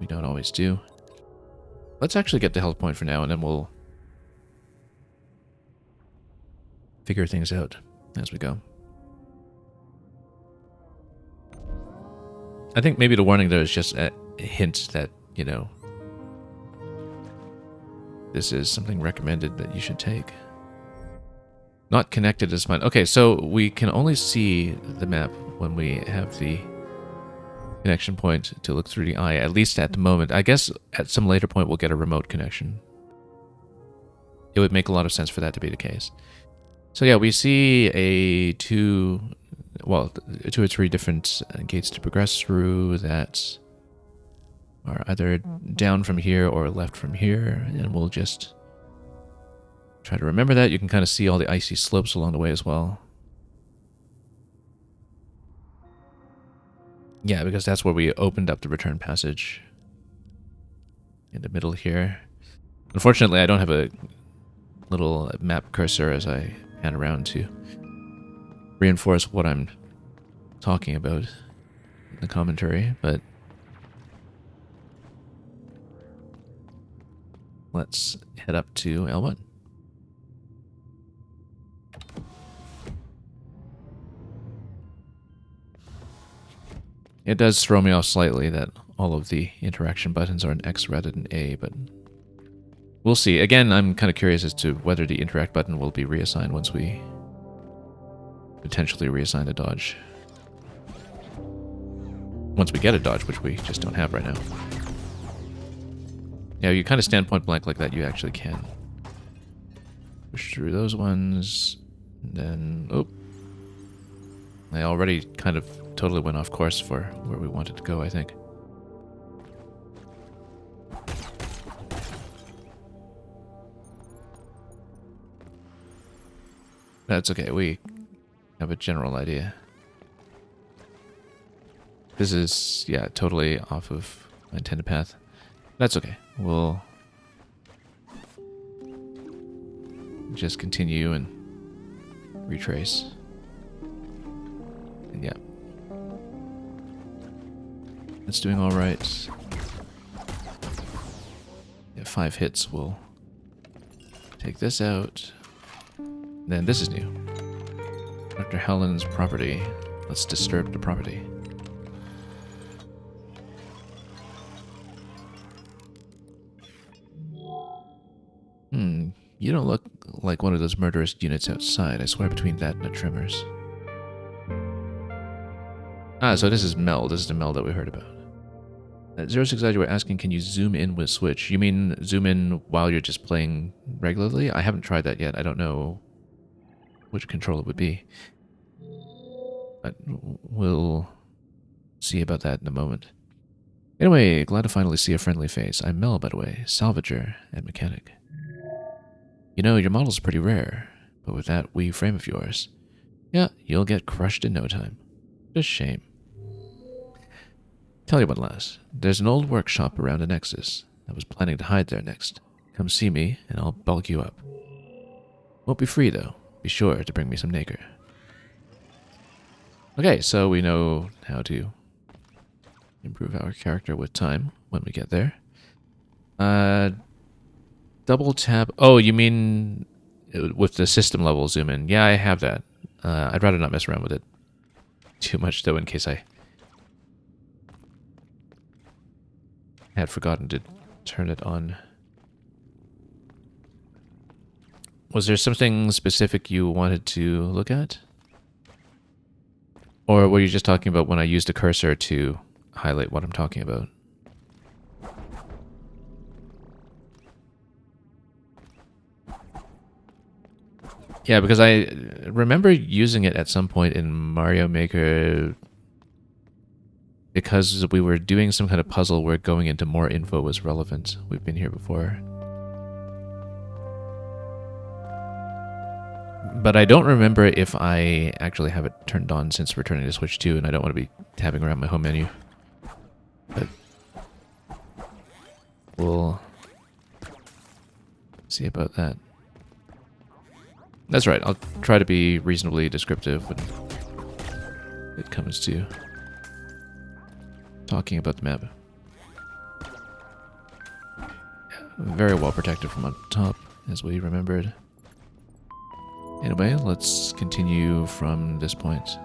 we don't always do. Let's actually get the health point for now, and then we'll figure things out as we go. I think maybe the warning there is just a hint that, you know, this is something recommended that you should take. Not connected is fine. Okay, so we can only see the map when we have the connection point to look through the eye, at least at the moment. I guess at some later point we'll get a remote connection. It would make a lot of sense for that to be the case. So yeah, we see two or three different gates to progress through that are either down from here or left from here, and we'll just try to remember that. You can kind of see all the icy slopes along the way as well. Yeah, because that's where we opened up the return passage. In the middle here. Unfortunately, I don't have a little map cursor as I pan around to reinforce what I'm talking about in the commentary, but let's head up to L1. It does throw me off slightly that all of the interaction buttons are an X rather than A, but we'll see. Again, I'm kind of curious as to whether the interact button will be reassigned once we potentially reassign a dodge. Once we get a dodge, which we just don't have right now. Yeah, you kind of stand point blank like that, you actually can. Push through those ones, and then, oh. I already kind of totally went off course for where we wanted to go, I think. That's okay, we have a general idea. This is, yeah, totally off of my intended path. That's okay. We'll just continue and retrace. And yeah. It's doing alright. Yeah, 5 hits will take this out. Then this is new. Dr. Helen's property. Let's disturb the property. You don't look like one of those murderous units outside. I swear between that and the Tremors. Ah, so this is Mel. This is the Mel that we heard about. 06, you were asking, can you zoom in with Switch? You mean zoom in while you're just playing regularly? I haven't tried that yet. I don't know which control it would be. But we'll see about that in a moment. Anyway, glad to finally see a friendly face. I'm Mel, by the way, salvager and mechanic. You know, your model's pretty rare, but with that wee frame of yours, yeah, you'll get crushed in no time. Just shame. Tell you what, lass, there's an old workshop around a Nexus. I was planning to hide there next. Come see me, and I'll bulk you up. Won't be free, though. Be sure to bring me some nacre. Okay, so we know how to improve our character with time when we get there. Double tap. Oh, you mean with the system level zoom in? Yeah, I have that. I'd rather not mess around with it too much, though, in case I had forgotten to turn it on. Was there something specific you wanted to look at? Or were you just talking about when I used a cursor to highlight what I'm talking about? Yeah, because I remember using it at some point in Mario Maker because we were doing some kind of puzzle where going into more info was relevant. We've been here before. But I don't remember if I actually have it turned on since we're turning to Switch 2, and I don't want to be tabbing around my home menu. But we'll see about that. That's right, I'll try to be reasonably descriptive when it comes to talking about the map. Very well protected from up top, as we remembered. Anyway, let's continue from this point.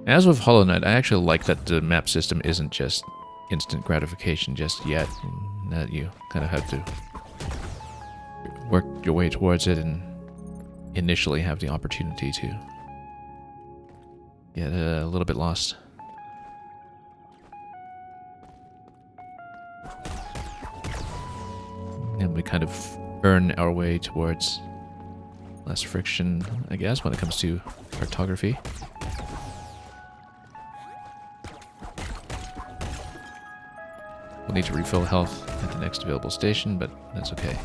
As with Hollow Knight, I actually like that the map system isn't just instant gratification just yet, and that you kind of have to work your way towards it and initially have the opportunity to get a little bit lost. And we kind of earn our way towards less friction, I guess, when it comes to cartography. We'll need to refill health at the next available station, but that's okay.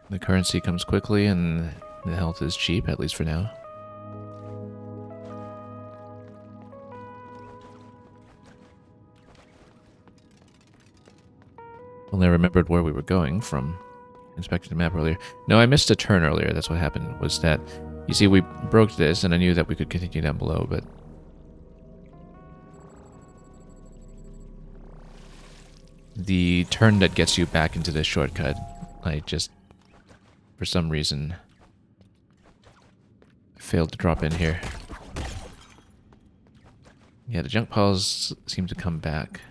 The currency comes quickly and the health is cheap, at least for now. Only I remembered where we were going from inspecting the map earlier. No, I missed a turn earlier. That's what happened, was that, you see, we broke this and I knew that we could continue down below, but the turn that gets you back into this shortcut, I just, for some reason, failed to drop in here. Yeah, the junk piles seem to come back.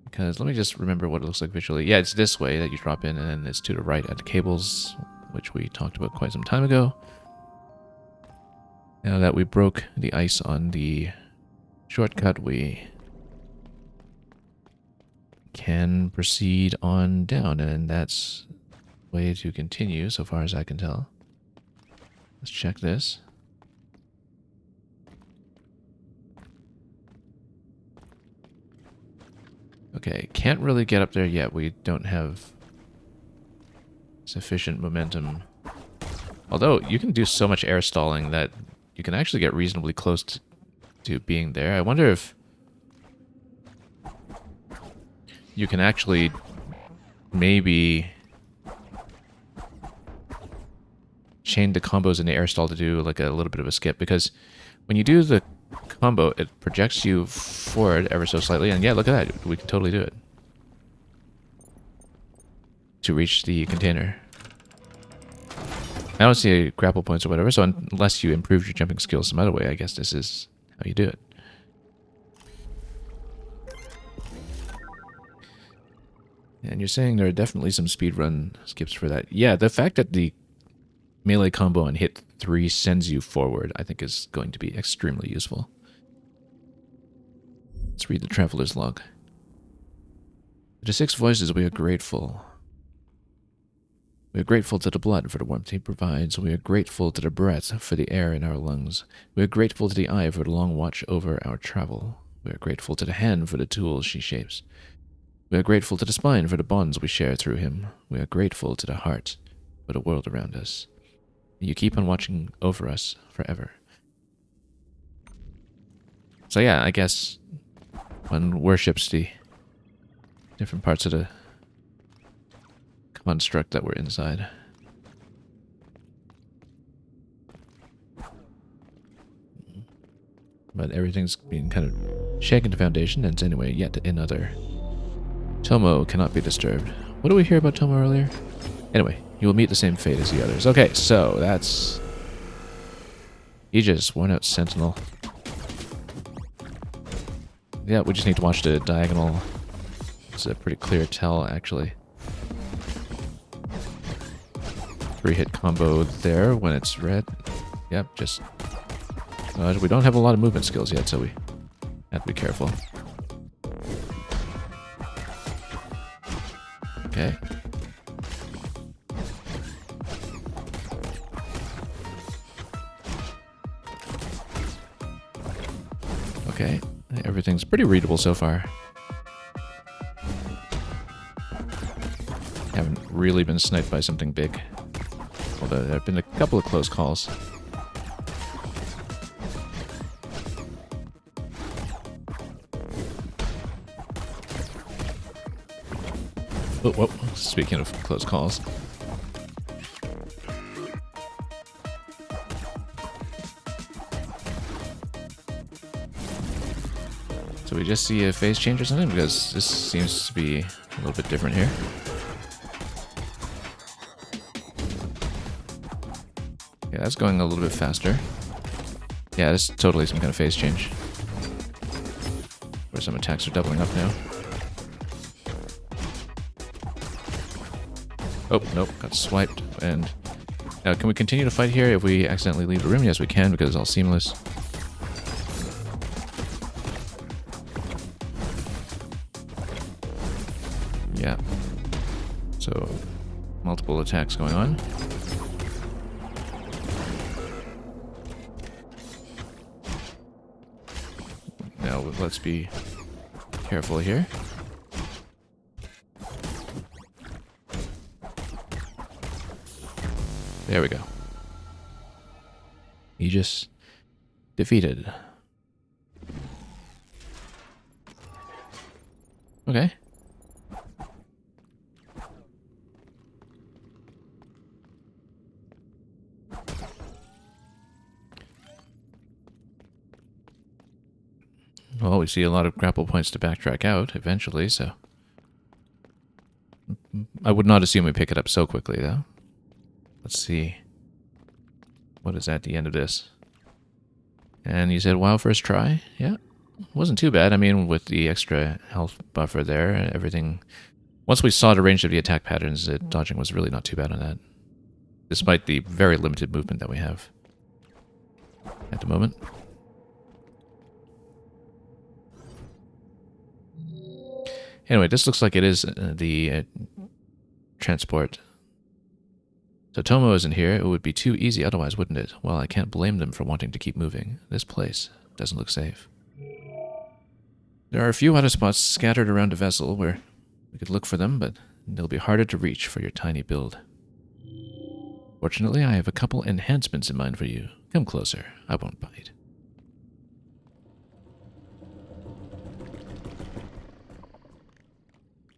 Because, let me just remember what it looks like visually. Yeah, it's this way that you drop in, and then it's to the right at the cables, which we talked about quite some time ago. Now that we broke the ice on the shortcut, we can proceed on down, and that's the way to continue, so far as I can tell. Let's check this. Okay, can't really get up there yet. We don't have sufficient momentum. Although, you can do so much air stalling that you can actually get reasonably close to being there. I wonder if you can actually maybe chain the combos in the air stall to do like a little bit of a skip, because when you do the combo, it projects you forward ever so slightly, and yeah, look at that, we can totally do it to reach the container. I don't see any grapple points or whatever, so unless you improve your jumping skills some other way, I guess this is how you do it. And you're saying there are definitely some speedrun skips for that. Yeah, the fact that the melee combo on hit 3 sends you forward, I think, is going to be extremely useful. Let's read the Traveler's Log. To the 6 voices, we are grateful. We are grateful to the blood for the warmth he provides. We are grateful to the breath for the air in our lungs. We are grateful to the eye for the long watch over our travel. We are grateful to the hand for the tools she shapes. We are grateful to the spine for the bonds we share through him. We are grateful to the heart for the world around us. You keep on watching over us forever. So yeah, I guess one worships the different parts of the construct that we're inside. But everything's being kind of shaken to foundation, and it's anyway yet another. Tomo cannot be disturbed. What did we hear about Tomo earlier? Anyway, you will meet the same fate as the others. Okay, so that's Aegis, worn out sentinel. Yeah, we just need to watch the diagonal. It's a pretty clear tell, actually. 3-hit combo there when it's red. Yep, just We don't have a lot of movement skills yet, so we have to be careful. Okay. Okay, everything's pretty readable so far. Haven't really been sniped by something big. Although there have been a couple of close calls. Oh, whoa. Speaking of close calls. So we just see a phase change or something? Because this seems to be a little bit different here. Yeah, that's going a little bit faster. Yeah, this is totally some kind of phase change. Where some attacks are doubling up now. Oh, nope, got swiped. And now, can we continue to fight here if we accidentally leave the room? Yes, we can, because it's all seamless. Yeah. So, multiple attacks going on. Now, let's be careful here. There we go. Aegis defeated. Okay. Well, we see a lot of grapple points to backtrack out eventually, so... I would not assume we pick it up so quickly, though. Let's see. What is at the end of this? And you said, wow, first try? Yeah. Wasn't too bad. I mean, with the extra health buffer there, everything... Once we saw the range of the attack patterns, dodging was really not too bad on that. Despite the very limited movement that we have at the moment. Anyway, this looks like it is the transport. So Tomo isn't here. It would be too easy otherwise, wouldn't it? Well, I can't blame them for wanting to keep moving. This place doesn't look safe. There are a few other spots scattered around the vessel where we could look for them, but they'll be harder to reach for your tiny build. Fortunately, I have a couple enhancements in mind for you. Come closer. I won't bite.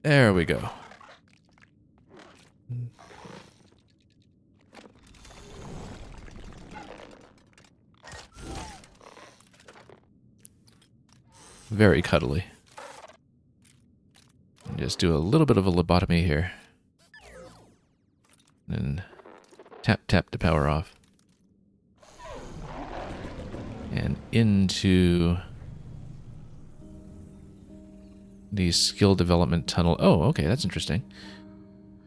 There we go. Very cuddly. And just do a little bit of a lobotomy here. And tap the power off. And into the skill development tunnel. Oh, okay, that's interesting.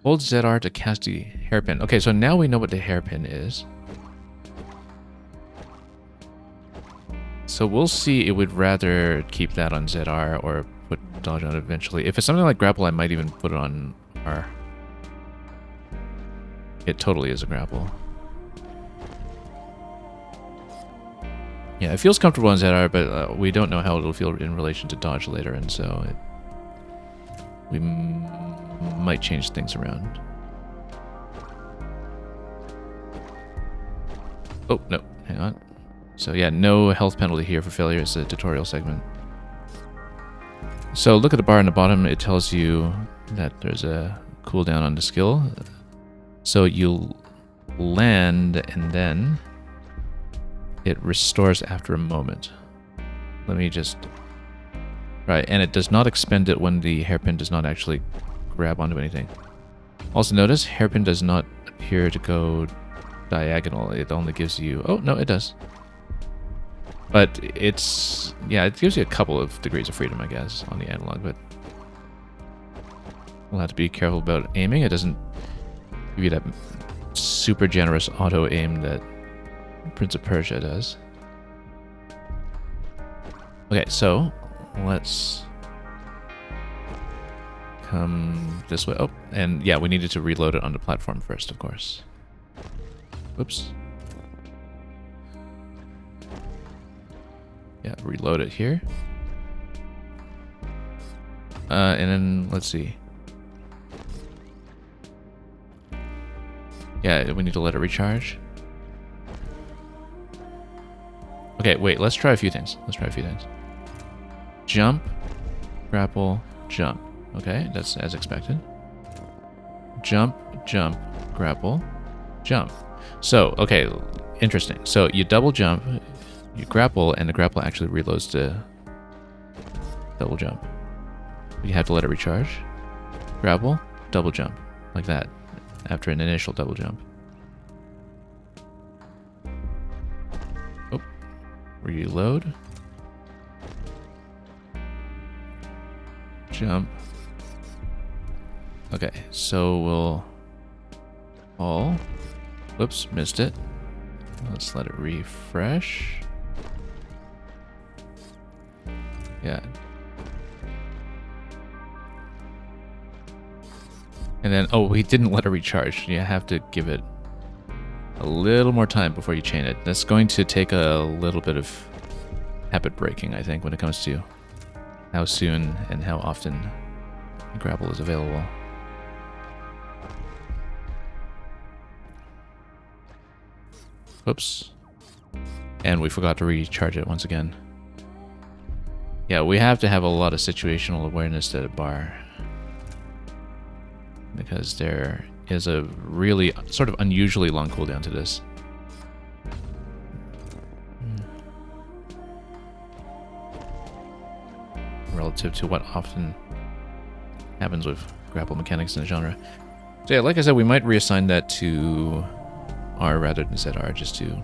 Hold ZR to cast the hairpin. Okay, so now we know what the hairpin is. So we'll see. It would rather keep that on ZR or put dodge on it eventually. If it's something like grapple, I might even put it on R. It totally is a grapple. Yeah, it feels comfortable on ZR, but we don't know how it'll feel in relation to dodge later, and so we might change things around. Oh, no, hang on. So yeah, no health penalty here for failure. It's a tutorial segment. So look at the bar on the bottom. It tells you that there's a cooldown on the skill. So you land and then it restores after a moment. Let me just... Right, and it does not expend it when the hairpin does not actually grab onto anything. Also notice, hairpin does not appear to go diagonal. It only gives you... Oh, no, it does. But it's... Yeah, it gives you a couple of degrees of freedom, I guess, on the analog, but... We'll have to be careful about aiming. It doesn't give you that super generous auto-aim that Prince of Persia does. Okay, so let's come this way. Oh, and yeah, we needed to reload it on the platform first, of course. Whoops. Yeah, reload it here. And then, let's see. Yeah, we need to let it recharge. Okay, wait, let's try a few things. Jump, grapple, jump. Okay, that's as expected. Jump, jump, grapple, jump. So, okay, interesting. So you double jump, you grapple, and the grapple actually reloads the double jump. You have to let it recharge. Grapple, double jump, like that, after an initial double jump. Oh, reload. Jump. Okay, so we'll fall. Whoops, missed it. Let's let it refresh. Yeah. And then, oh, we didn't let it recharge. You have to give it a little more time before you chain it. That's going to take a little bit of habit breaking, I think, when it comes to how soon and how often grapple is available. Whoops. And we forgot to recharge it once again. Yeah, we have to have a lot of situational awareness at a bar, because there is a really sort of unusually long cooldown to this. Relative to what often happens with grapple mechanics in the genre. So yeah, like I said, we might reassign that to R rather than ZR, just to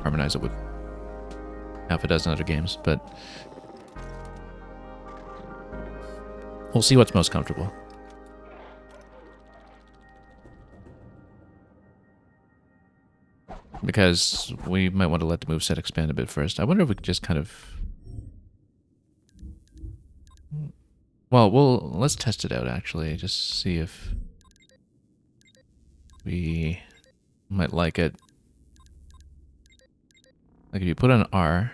harmonize it with half a dozen other games, but we'll see what's most comfortable. Because we might want to let the moveset expand a bit first. I wonder if we could just kind of... Well, let's test it out, actually. Just see if we might like it. Like if you put on R...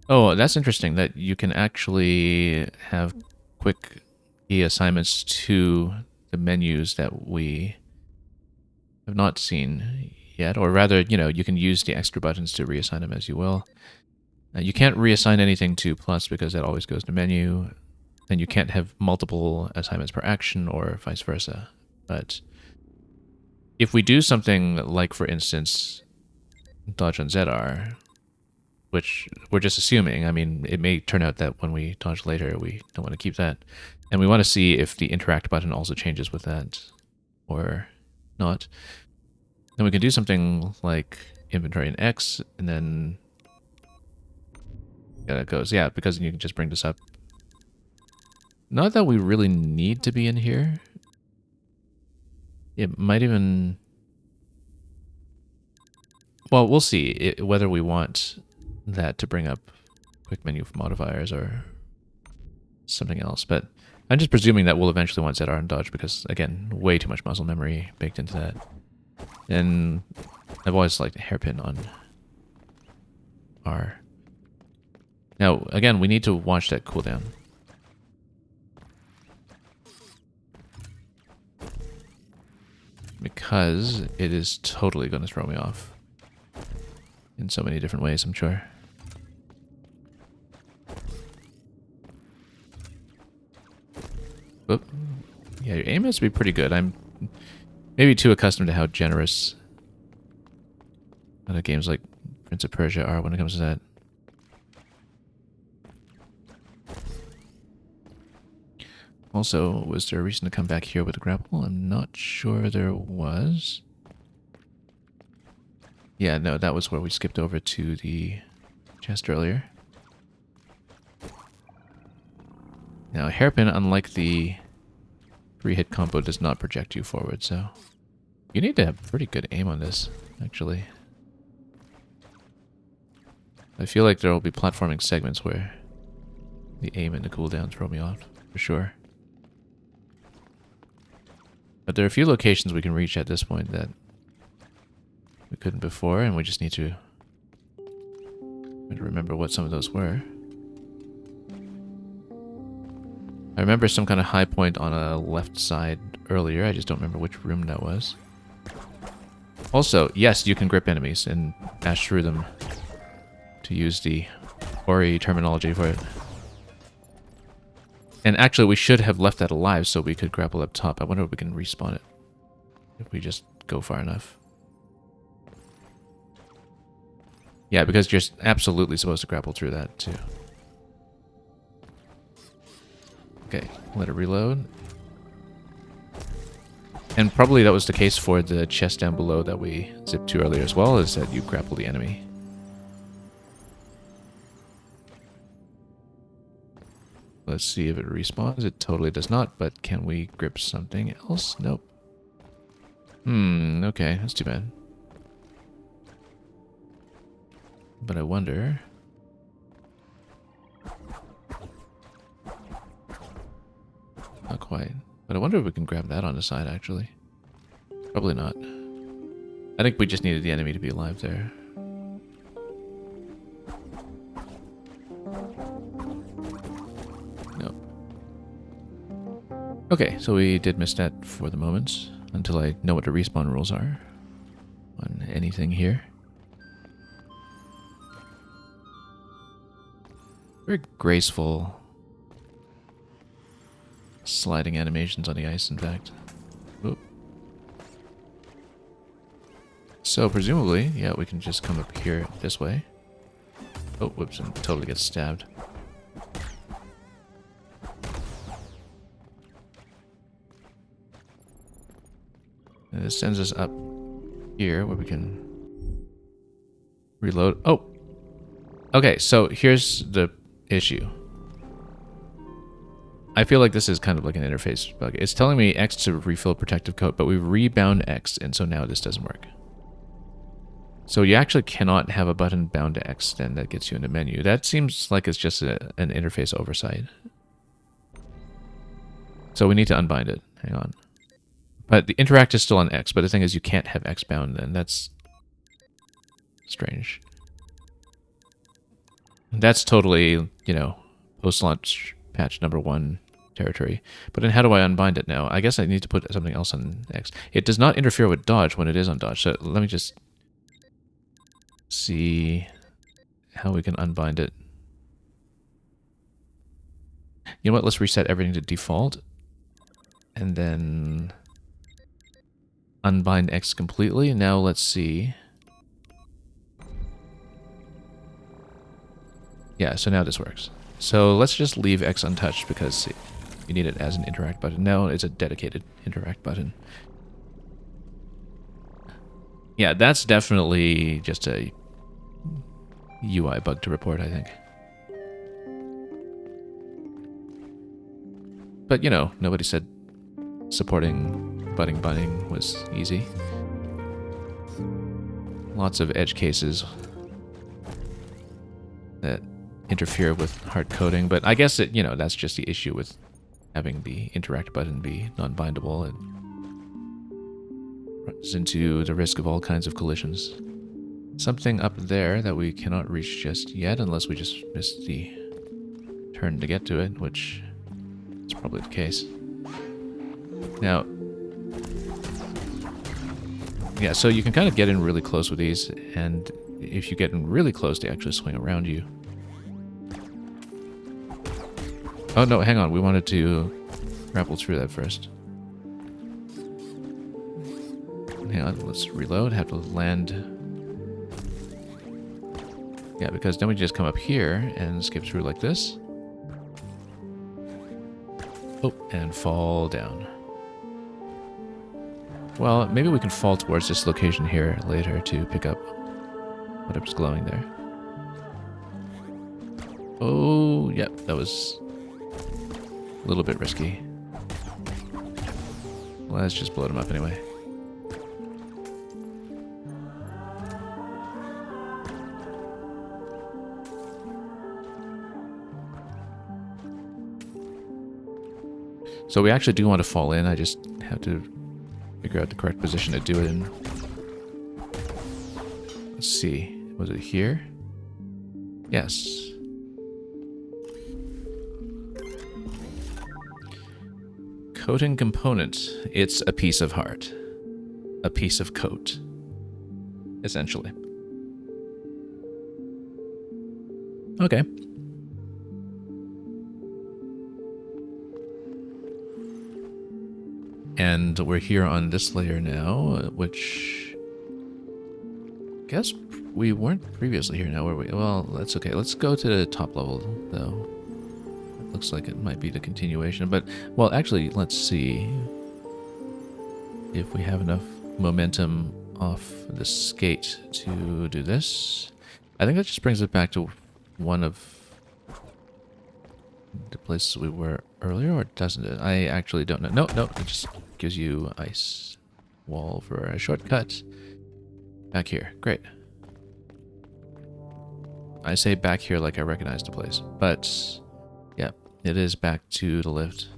Oh, that's interesting, that you can actually have quick key assignments to the menus that we have not seen yet. Or rather, you know, you can use the extra buttons to reassign them as you will. You can't reassign anything to plus because that always goes to menu. And you can't have multiple assignments per action or vice versa. But if we do something like, for instance, dodge on ZR, which we're just assuming, I mean, it may turn out that when we dodge later, we don't want to keep that. And we want to see if the interact button also changes with that or not. Then we can do something like inventory in X, and then yeah, it goes. Yeah, because you can just bring this up. Not that we really need to be in here. It might even... Well, we'll see whether we want that to bring up quick menu modifiers or something else. But I'm just presuming that we'll eventually want ZR and dodge because, again, way too much muscle memory baked into that. And I've always liked hairpin on R. Now, again, we need to watch that cooldown. Because it is totally going to throw me off. In so many different ways, I'm sure. Oop. Yeah, your aim has to be pretty good. I'm maybe too accustomed to how generous other games like Prince of Persia are when it comes to that. Also, was there a reason to come back here with a grapple? I'm not sure there was. Yeah, no, that was where we skipped over to the chest earlier. Now, hairpin, unlike the 3-hit combo, does not project you forward, so you need to have pretty good aim on this, actually. I feel like there will be platforming segments where the aim and the cooldown throw me off, for sure. But there are a few locations we can reach at this point that we couldn't before, and we just need to remember what some of those were. I remember some kind of high point on a left side earlier. I just don't remember which room that was. Also, yes, you can grip enemies and bash through them, to use the Ori terminology for it. And actually, we should have left that alive so we could grapple up top. I wonder if we can respawn it if we just go far enough. Yeah, because you're absolutely supposed to grapple through that too. Okay, let it reload. And probably that was the case for the chest down below that we zipped to earlier as well, is that you grapple the enemy. Let's see if it respawns. It totally does not, but can we grip something else? Nope. Okay, that's too bad. But I wonder... Not quite. But I wonder if we can grab that on the side, actually. Probably not. I think we just needed the enemy to be alive there. Nope. Okay, so we did miss that for the moment, until I know what the respawn rules are on anything here. Very graceful sliding animations on the ice, in fact. Oop. So presumably, yeah, we can just come up here this way. Oh, whoops, and totally get stabbed. And this sends us up here where we can reload. Oh! Okay, so here's the issue. I feel like this is kind of like an interface bug. It's telling me X to refill protective coat, but we rebound X, and so now this doesn't work. So you actually cannot have a button bound to X, then that gets you in the menu. That seems like it's just an interface oversight. So we need to unbind it. Hang on. But the interact is still on X, but the thing is you can't have X bound then. That's strange. That's totally, you know, post-launch patch number 1 territory. But then how do I unbind it now? I guess I need to put something else on X. It does not interfere with dodge when it is on dodge. So let me just see how we can unbind it. You know what? Let's reset everything to default. And then unbind X completely. Now let's see. Yeah, so now this works. So let's just leave X untouched because you need it as an interact button. Now it's a dedicated interact button. Yeah, that's definitely just a UI bug to report, I think. But, you know, nobody said supporting butting was easy. Lots of edge cases that interfere with hard coding, but I guess it, you know, that's just the issue with having the interact button be non-bindable. It runs into the risk of all kinds of collisions. Something up there that we cannot reach just yet unless we just missed the turn to get to it, which is probably the case. Now, yeah, so you can kind of get in really close with these, and if you get in really close, they actually swing around you. Oh no, hang on, we wanted to grapple through that first. Hang on, let's reload, have to land. Yeah, because then we just come up here and skip through like this. Oh, and fall down. Well, maybe we can fall towards this location here later to pick up whatever's glowing there. Oh, yep, that was a little bit risky. Let's just blow them up anyway. So we actually do want to fall in. I just have to figure out the correct position to do it in. Let's see. Was it here? Yes. Coating component. It's a piece of heart. A piece of coat. Essentially. Okay. And we're here on this layer now, which I guess we weren't previously here now, were we? Well, that's okay. Let's go to the top level, though. It looks like it might be the continuation, but, well, actually, let's see if we have enough momentum off the skate to do this. I think that just brings it back to one of the places we were earlier, or doesn't it? I actually don't know. No, it just gives you ice wall for a shortcut. Back here. Great. I say back here like I recognize the place. But, yeah, it is back to the lift.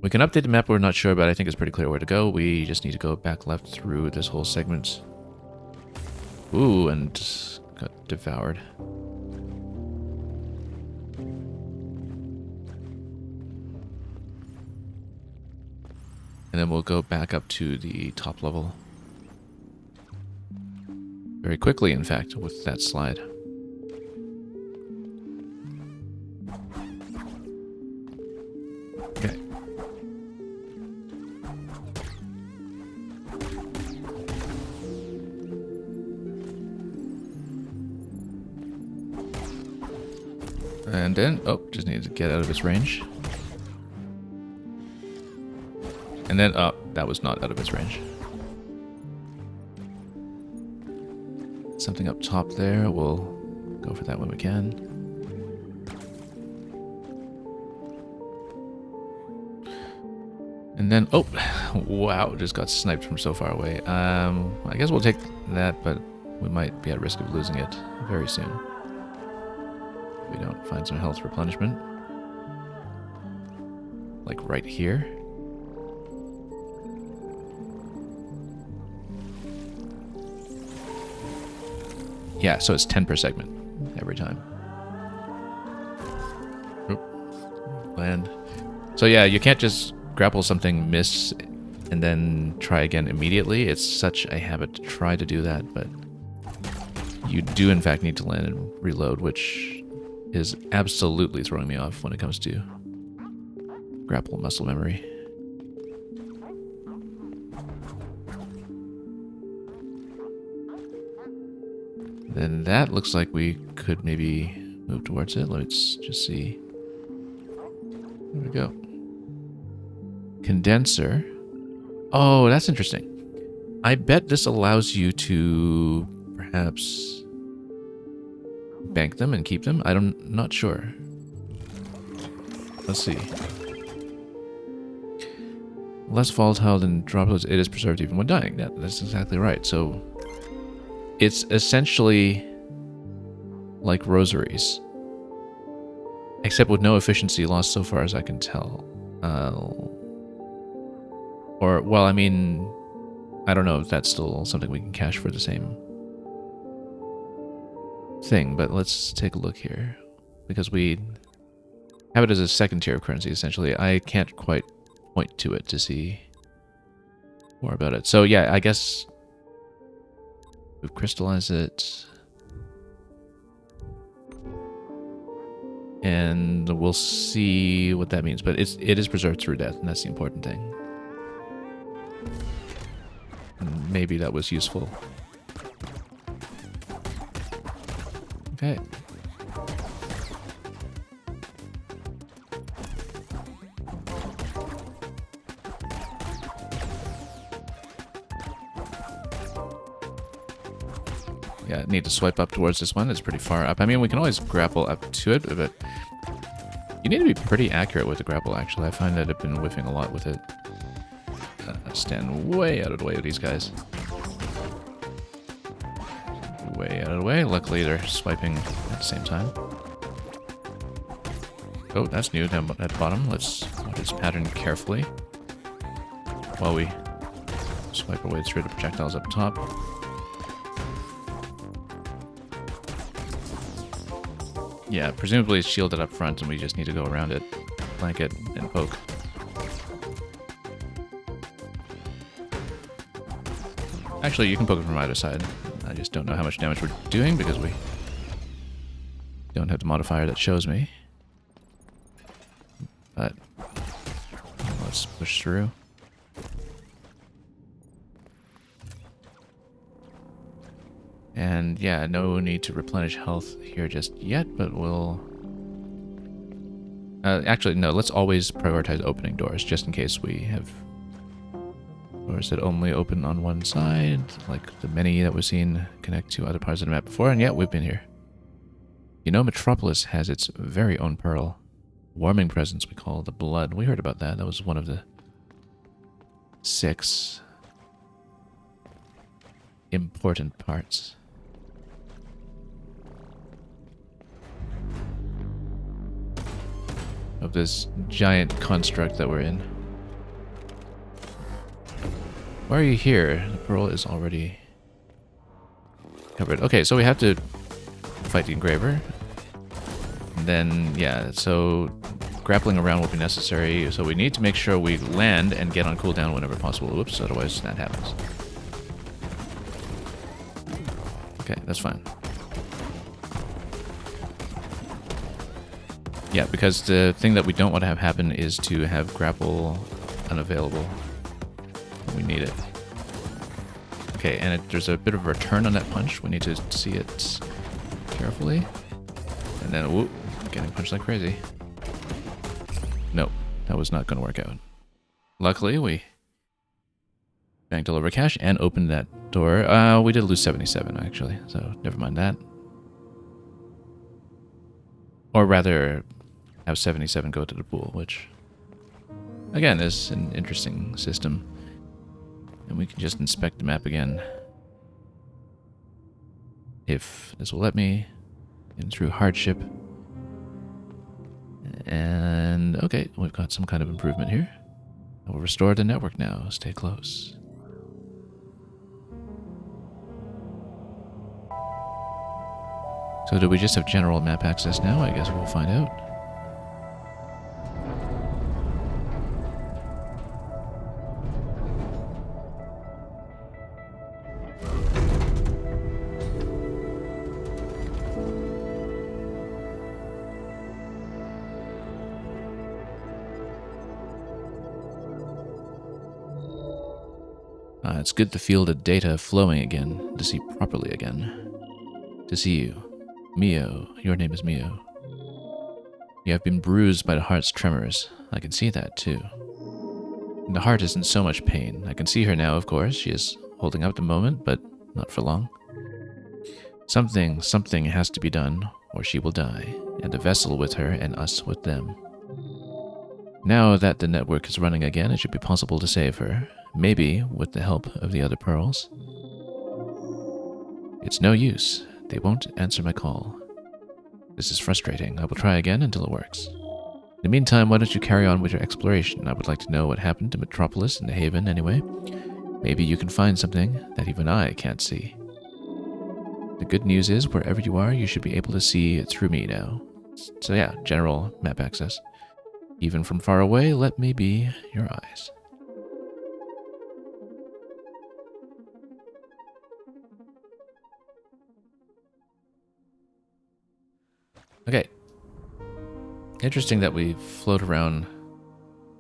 We can update the map, we're not sure, but I think it's pretty clear where to go. We just need to go back left through this whole segment. Ooh, and got devoured. And then we'll go back up to the top level. Very quickly, in fact, with that slide. Okay. And then, oh, just need to get out of his range. And then, oh, that was not out of its range. Something up top there. We'll go for that when we can. And then, oh, wow, just got sniped from so far away. I guess we'll take that, but we might be at risk of losing it very soon. If we don't find some health replenishment. Like right here. Yeah, so it's 10 per segment every time. Oop. Land. So yeah, you can't just grapple something, miss, and then try again immediately. It's such a habit to try to do that, but you do in fact need to land and reload, which is absolutely throwing me off when it comes to grapple muscle memory. Then that looks like we could maybe move towards it. Let's just see. There we go. Condenser. Oh, that's interesting. I bet this allows you to perhaps bank them and keep them. I'm not sure. Let's see. Less volatile than droplets. It is preserved even when dying. That's exactly right. So it's essentially like rosaries, except with no efficiency lost so far as I can tell. Or, well, I mean, I don't know if that's still something we can cache for the same thing, but let's take a look here. Because we have it as a second tier of currency, essentially. I can't quite point to it to see more about it. So yeah, I guess we've crystallized it. And we'll see what that means. But it is preserved through death, and that's the important thing. And maybe that was useful. Okay. Yeah, need to swipe up towards this one. It's pretty far up. I mean, we can always grapple up to it, but you need to be pretty accurate with the grapple, actually. I find that I've been whiffing a lot with it. Stand way out of the way of these guys. Way out of the way. Luckily, they're swiping at the same time. Oh, that's new down at the bottom. Let's watch its pattern carefully while we swipe our way through the projectiles up top. Yeah, presumably it's shielded up front and we just need to go around it, flank it, and poke. Actually, you can poke it from either side. I just don't know how much damage we're doing because we don't have the modifier that shows me. But let's push through. And yeah, no need to replenish health here just yet, but we'll... actually, no, let's always prioritize opening doors, just in case we have doors that only open on one side, like the many that we've seen connect to other parts of the map before, and yeah, we've been here. You know, Metropolis has its very own pearl. Warming presence we call the blood. We heard about that. That was one of the 6 important parts. Of this giant construct that we're in. Why are you here? The pearl is already covered. Okay, so we have to fight the engraver. And then, yeah, so grappling around will be necessary. So we need to make sure we land and get on cooldown whenever possible. Whoops, otherwise that happens. Okay, that's fine. Yeah, because the thing that we don't want to have happen is to have grapple unavailable when we need it. Okay, and there's a bit of a return on that punch. We need to see it carefully. And then, whoop, getting punched like crazy. Nope, that was not going to work out. Luckily, we banked all over cash and opened that door. We did lose 77, actually, so never mind that. Or rather, have 77 go to the pool, which, again, is an interesting system. And we can just inspect the map again. If this will let me. In through hardship. And, okay, we've got some kind of improvement here. We'll restore the network now. Stay close. So do we just have general map access now? I guess we'll find out. It's good to feel the data flowing again, to see properly again. To see you. MIO. Your name is MIO. You have been bruised by the heart's tremors. I can see that, too. The heart is in so much pain. I can see her now, of course. She is holding up the moment, but not for long. Something has to be done, or she will die, and the vessel with her and us with them. Now that the network is running again, it should be possible to save her. Maybe with the help of the other pearls. It's no use. They won't answer my call. This is frustrating. I will try again until it works. In the meantime, why don't you carry on with your exploration? I would like to know what happened to Metropolis and the Haven anyway. Maybe you can find something that even I can't see. The good news is, wherever you are, you should be able to see through me now. So yeah, general map access. Even from far away, let me be your eyes. Okay. Interesting that we float around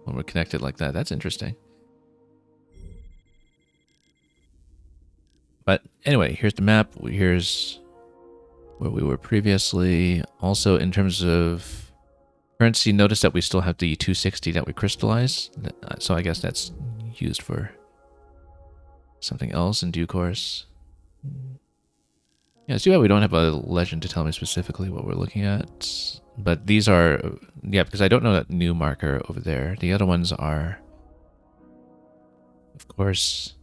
when we're connected like that. That's interesting. But anyway, here's the map. Here's where we were previously. Also, in terms of currency, notice that we still have the 260 that we crystallized. So I guess that's used for something else in due course. Yeah, see why we don't have a legend to tell me specifically what we're looking at. But these are, yeah, because I don't know that new marker over there. The other ones are, of course,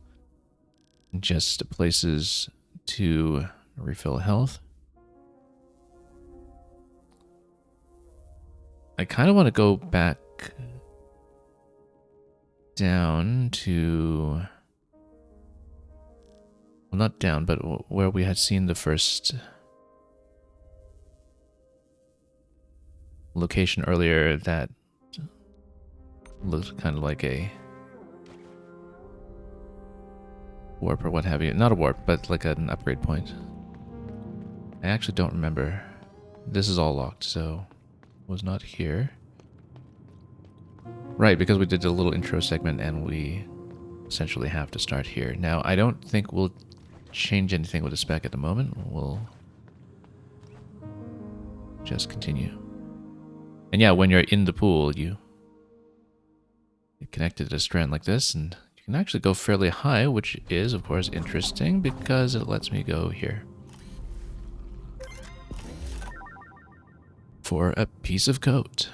just places to refill health. I kind of want to go back down to... Well, not down, but where we had seen the first location earlier that looked kind of like a warp or what have you. Not a warp, but like an upgrade point. I actually don't remember. This is all locked, so it was not here. Right, because we did a little intro segment and we essentially have to start here. Now, I don't think we'll change anything with the spec at the moment. We'll just continue. And yeah, when you're in the pool, you connect to a strand like this, and you can actually go fairly high, which is, of course, interesting because it lets me go here. For a piece of coat.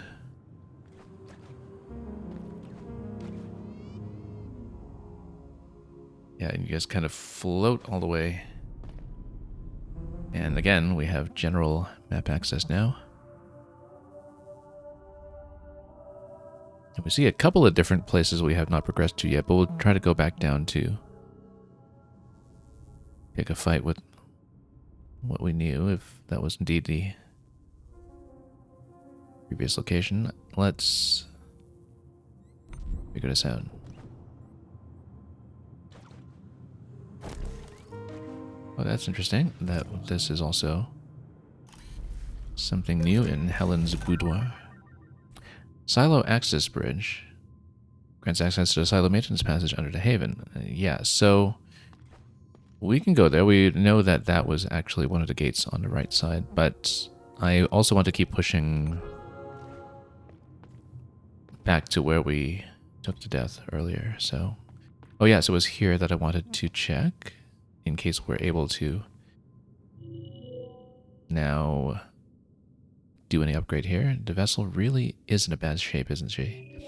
Yeah, and you just kind of float all the way. And again, we have general map access now. And we see a couple of different places we have not progressed to yet, but we'll try to go back down to pick a fight with what we knew, if that was indeed the previous location. Let's figure this out. Oh, that's interesting. That this is also something new in Helen's boudoir. Silo access bridge grants access to the silo maintenance passage under the haven. Yeah, so we can go there. We know that that was actually one of the gates on the right side, but I also want to keep pushing back to where we took to death earlier. So, oh yeah, so it was here that I wanted to check in case we're able to now do any upgrade here. The vessel really is in a bad shape, isn't she?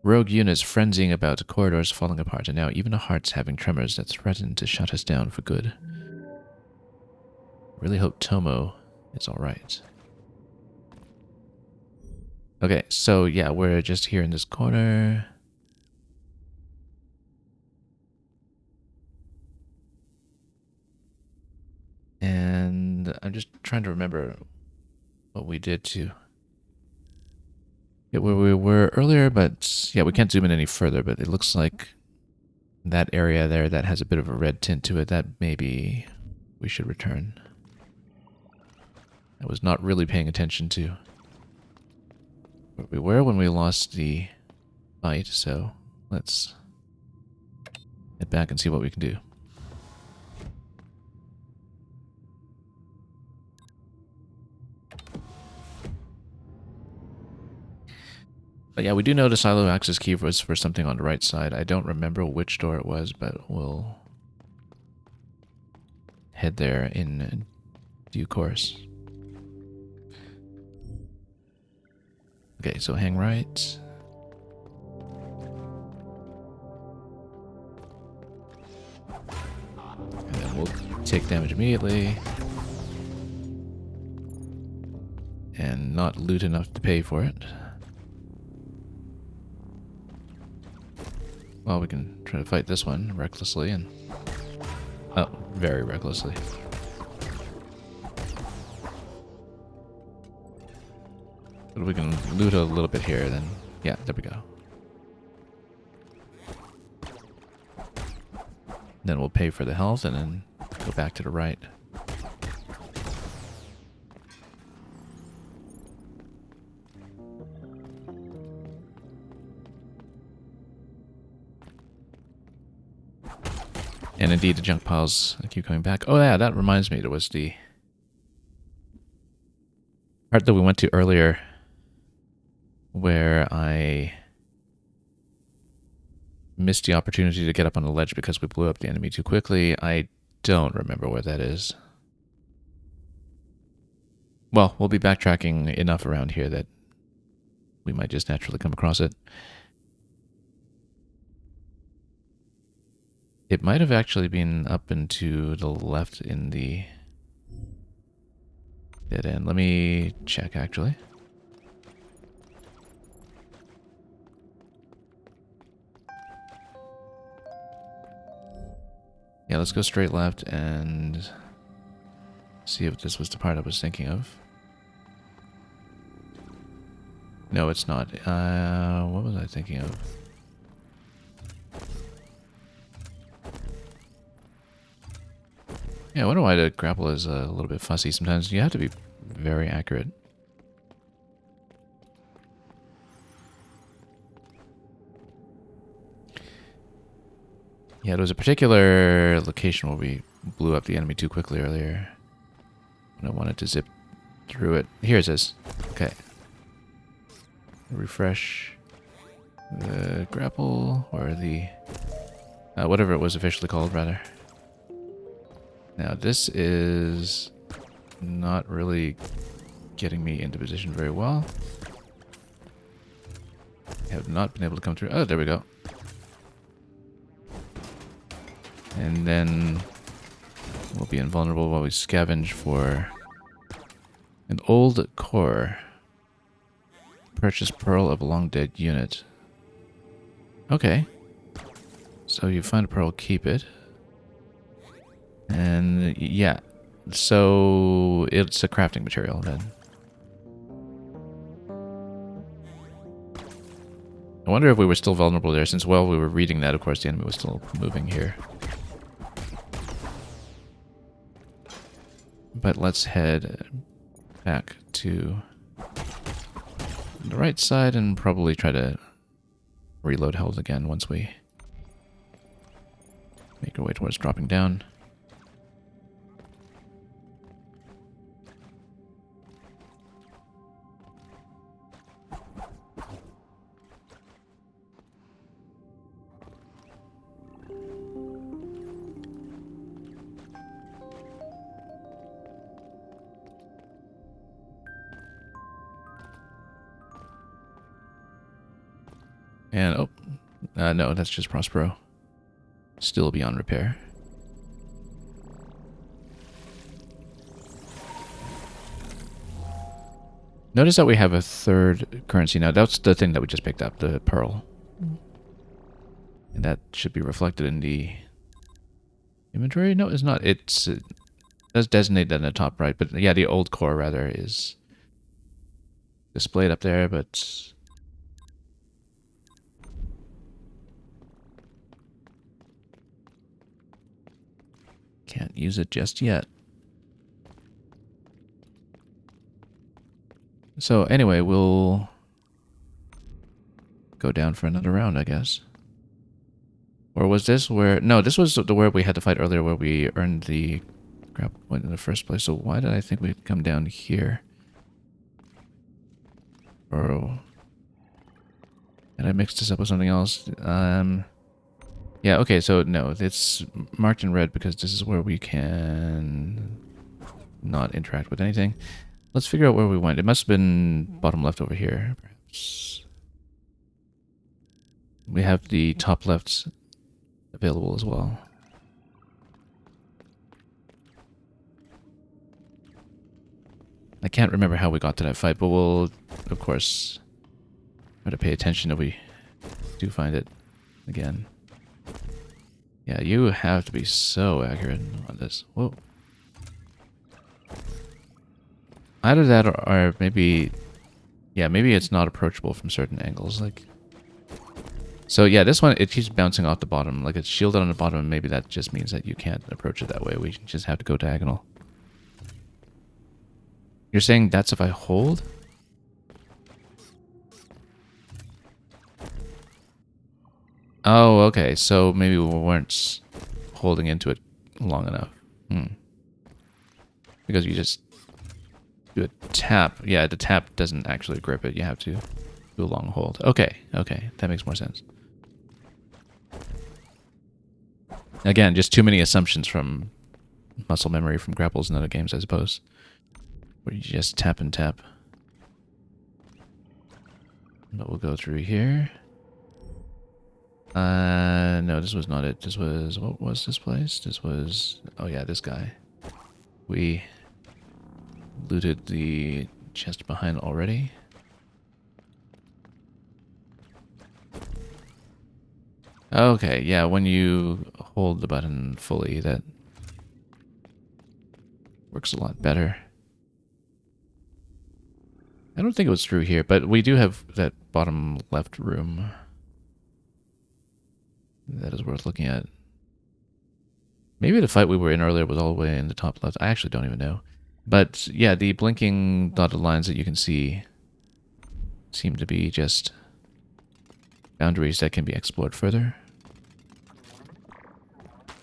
Rogue units frenzying about, corridors falling apart, and now even the heart's having tremors that threaten to shut us down for good. Really hope Tomo is alright. Okay, so yeah, we're just here in this corner. And I'm just trying to remember what we did to get where we were earlier, but yeah, we can't zoom in any further, but it looks like that area there that has a bit of a red tint to it, that maybe we should return. I was not really paying attention to where we were when we lost the fight, so let's head back and see what we can do. But yeah, we do know the silo access key was for something on the right side. I don't remember which door it was, but we'll head there in due course. Okay, so hang right. And then we'll take damage immediately. And not loot enough to pay for it. Well, we can try to fight this one recklessly and... Oh, very recklessly. But we can loot a little bit here, then... Yeah, there we go. Then we'll pay for the health and then go back to the right. And indeed, the junk piles keep coming back. Oh yeah, that reminds me, there was the part that we went to earlier where I missed the opportunity to get up on the ledge because we blew up the enemy too quickly. I don't remember where that is. Well, we'll be backtracking enough around here that we might just naturally come across it. It might have actually been up and to the left in the dead end. Let me check, actually. Yeah, let's go straight left and see if this was the part I was thinking of. No, it's not. What was I thinking of? Yeah, I wonder why the grapple is a little bit fussy. Sometimes you have to be very accurate. Yeah, there was a particular location where we blew up the enemy too quickly earlier. And I wanted to zip through it. Here it is. Okay. Refresh the grapple, or the... whatever it was officially called, rather. Now, this is not really getting me into position very well. I have not been able to come through. Oh, there we go. And then we'll be invulnerable while we scavenge for an old core. Purchase pearl of a long dead unit. Okay. So you find a pearl, keep it. And yeah. So it's a crafting material then. I wonder if we were still vulnerable there, since while we were reading that, of course, the enemy was still moving here. But let's head back to the right side and probably try to reload health again once we make our way towards dropping down. And, oh, no, that's just Prospero. Still beyond repair. Notice that we have a third currency now. That's the thing that we just picked up, the pearl. And that should be reflected in the inventory? No, it's not. It does designate that in the top right. But yeah, the old core, rather, is displayed up there, but... can't use it just yet. So anyway, we'll go down for another round, I guess. Or was this where... no, this was the where we had to fight earlier, where we earned the grapple point in the first place. So why did I think we'd come down here? Or... and I mixed this up with something else. Yeah, okay, so no, it's marked in red because this is where we can not interact with anything. Let's figure out where we went. It must have been bottom left over here, perhaps. We have the top left available as well. I can't remember how we got to that fight, but we'll, of course, try to pay attention if we do find it again. Yeah, you have to be so accurate on this. Whoa. Either that or maybe... yeah, maybe it's not approachable from certain angles. Like, so yeah, this one, it keeps bouncing off the bottom. Like, it's shielded on the bottom, and maybe that just means that you can't approach it that way. We just have to go diagonal. You're saying that's if I hold? Oh, okay. So maybe we weren't holding into it long enough. Because you just do a tap. Yeah, the tap doesn't actually grip it. You have to do a long hold. Okay, okay. That makes more sense. Again, just too many assumptions from muscle memory from grapples in other games, I suppose. Where you just tap and tap. But we'll go through here. No, this was not it. This was... what was this place? This was... oh yeah, this guy. We looted the chest behind already. Okay, yeah, when you hold the button fully, that works a lot better. I don't think it was through here, but we do have that bottom left room. That is worth looking at. Maybe the fight we were in earlier was all the way in the top left. I actually don't even know. But yeah, the blinking dotted lines that you can see seem to be just boundaries that can be explored further.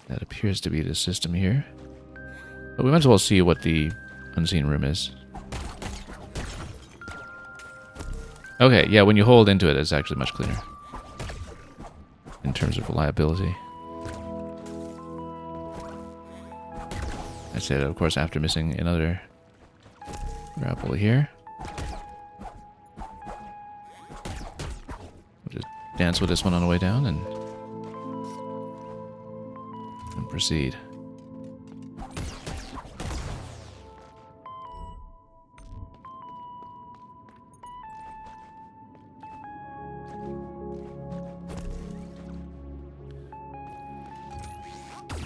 That appears to be the system here. But we might as well see what the unseen room is. Okay, yeah, when you hold into it, it's actually much cleaner. In terms of reliability. I say that, of course, after missing another grapple here. We'll just dance with this one on the way down and proceed.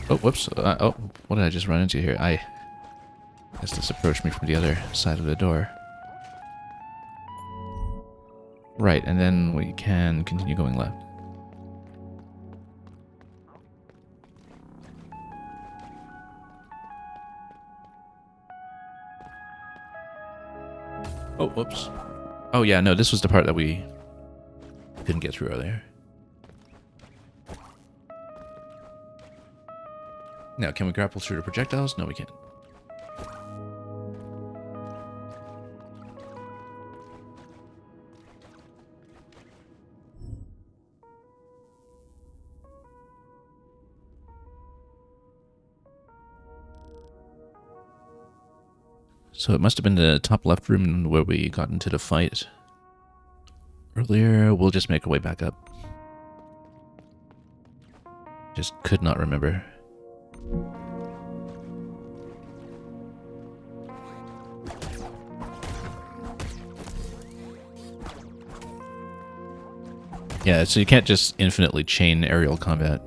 Oh, whoops. Oh, what did I just run into here? I guess this approached me from the other side of the door. Right, and then we can continue going left. Oh, whoops. Oh, yeah, no, this was the part that we couldn't get through earlier. Now, can we grapple through the projectiles? No, we can't. So it must have been the top left room where we got into the fight earlier. We'll just make our way back up. Just could not remember. Yeah, so you can't just infinitely chain aerial combat.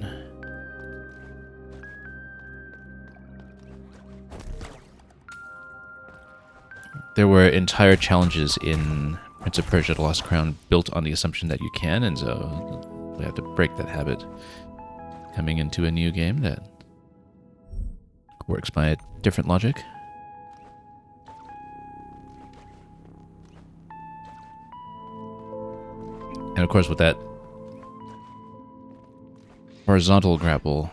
There were entire challenges in Prince of Persia: The Lost Crown built on the assumption that you can, and so we have to break that habit coming into a new game that works by a different logic. And of course with that horizontal grapple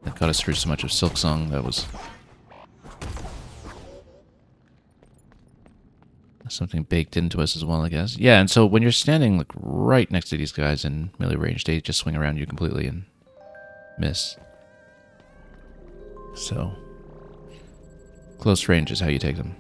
that got us through so much of Silksong, that was something baked into us as well, I guess. Yeah, and so when you're standing like right next to these guys in melee range, they just swing around you completely and miss. So close range is how you take them.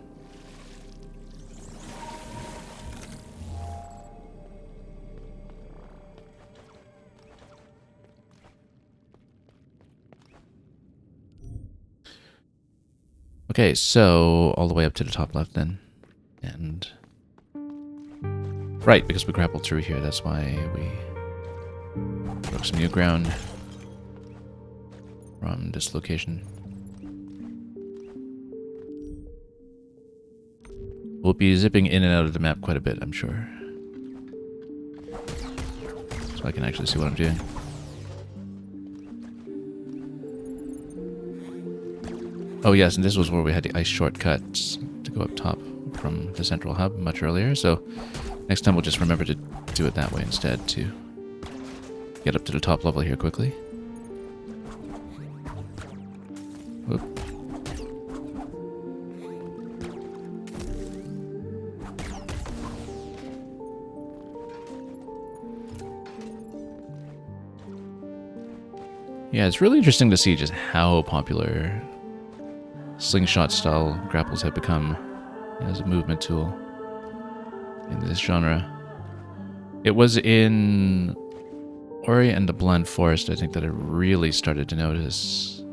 Okay, so all the way up to the top left then. And right, because we grappled through here, that's why we broke some new ground from this location. We'll be zipping in and out of the map quite a bit, I'm sure. So I can actually see what I'm doing. Oh yes, and this was where we had the ice shortcuts to go up top from the central hub much earlier, so next time we'll just remember to do it that way instead to get up to the top level here quickly. Whoop. Yeah, it's really interesting to see just how popular slingshot style grapples have become as a movement tool in this genre. It was in Ori and the Blind Forest, I think, that I really started to notice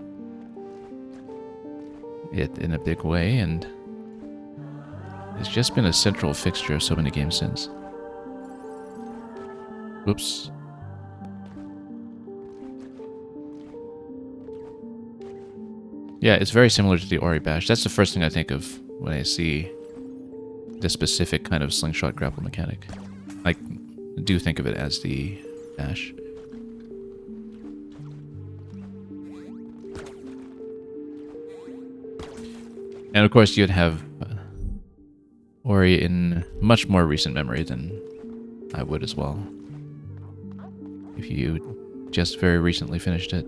it in a big way, and it's just been a central fixture of so many games since. Whoops. Yeah, it's very similar to the Ori Bash. That's the first thing I think of when I see this specific kind of slingshot grapple mechanic. I do think of it as the Bash. And of course, you'd have Ori in much more recent memory than I would as well, if you just very recently finished it.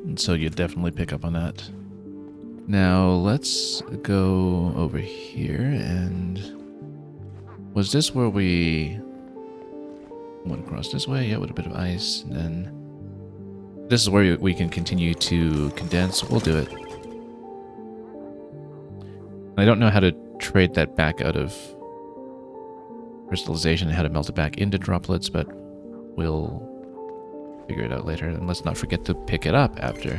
And so you'd definitely pick up on that. Now, let's go over here, and was this where we went across this way? Yeah, with a bit of ice, and then this is where we can continue to condense. We'll do it. I don't know how to trade that back out of crystallization and how to melt it back into droplets, but we'll figure it out later. And let's not forget to pick it up after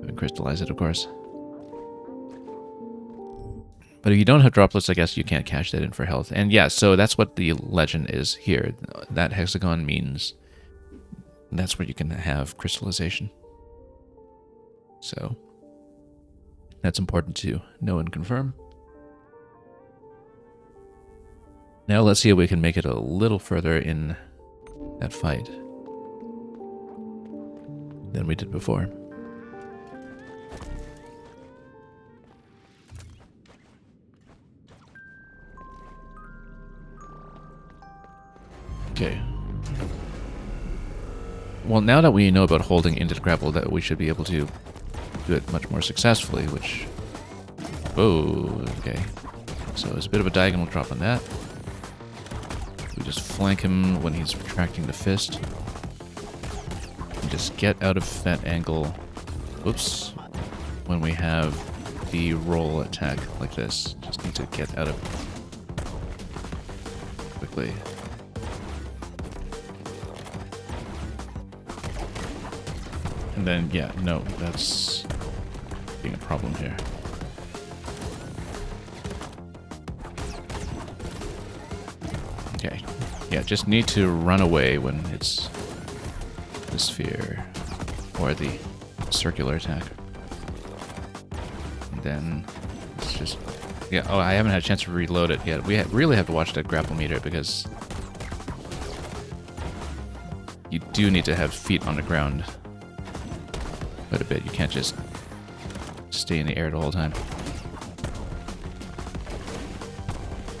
having crystallized it, of course. But if you don't have droplets, I guess you can't cash that in for health. And yeah, so that's what the legend is here. That hexagon means that's where you can have crystallization. So that's important to know and confirm. Now let's see if we can make it a little further in that fight than we did before. Okay. Well, now that we know about holding into the grapple, that we should be able to do it much more successfully, which... Oh, okay. So it's a bit of a diagonal drop on that. We just flank him when he's retracting the fist. And just get out of that angle. Oops. When we have the roll attack like this. Just need to get out of quickly. And then, yeah, no, that's being a problem here. Okay, yeah, just need to run away when it's the sphere or the circular attack. And then it's just, yeah, oh, I haven't had a chance to reload it yet. We really have to watch that grapple meter because you do need to have feet on the ground quite a bit. You can't just stay in the air the whole time.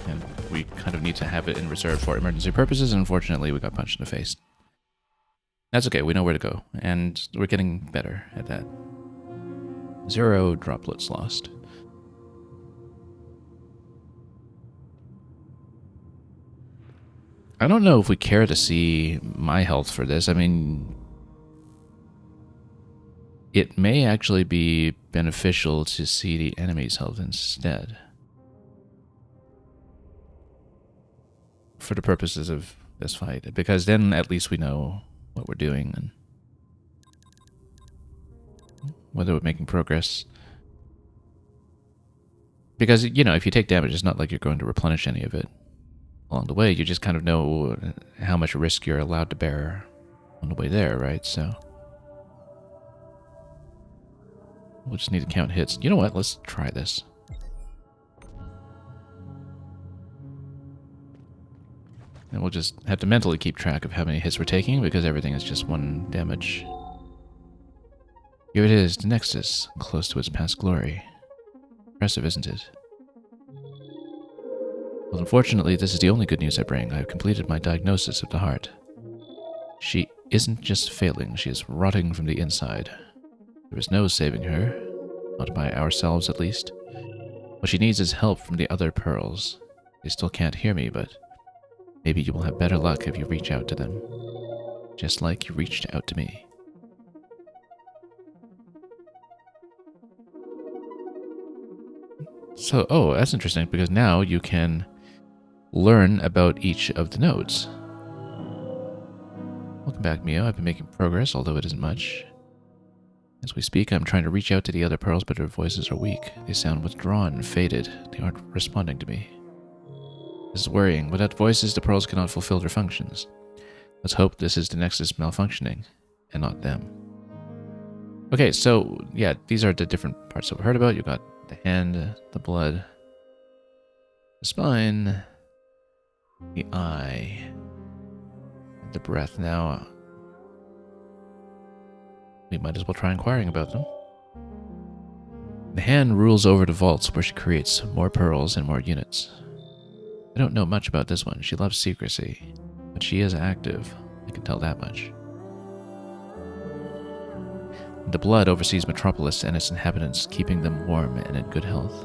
And we kind of need to have it in reserve for emergency purposes, and unfortunately we got punched in the face. That's okay, we know where to go, and we're getting better at that. 0 droplets lost. I don't know if we care to see my health for this. I mean, it may actually be beneficial to see the enemy's health instead. For the purposes of this fight. Because then at least we know what we're doing and whether we're making progress. Because, you know, if you take damage, it's not like you're going to replenish any of it along the way. You just kind of know how much risk you're allowed to bear on the way there, right? So we'll just need to count hits. You know what? Let's try this. And we'll just have to mentally keep track of how many hits we're taking because everything is just 1 damage. Here it is, the Nexus, close to its past glory. Impressive, isn't it? Well, unfortunately, this is the only good news I bring. I have completed my diagnosis of the heart. She isn't just failing, she is rotting from the inside. There is no saving her, not by ourselves at least. What she needs is help from the other pearls. They still can't hear me, but maybe you will have better luck if you reach out to them. Just like you reached out to me. So, oh, that's interesting, because now you can learn about each of the nodes. Welcome back, MIO. I've been making progress, although it isn't much. As we speak, I'm trying to reach out to the other pearls, but their voices are weak. They sound withdrawn and faded. They aren't responding to me. This is worrying. Without voices, the pearls cannot fulfill their functions. Let's hope this is the Nexus malfunctioning, and not them. Okay, so, yeah, these are the different parts that we heard about. You got the hand, the blood, the spine, the eye, and the breath. Now, we might as well try inquiring about them. The hand rules over the vaults where she creates more pearls and more units. I don't know much about this one. She loves secrecy, but she is active. I can tell that much. The blood oversees Metropolis and its inhabitants, keeping them warm and in good health.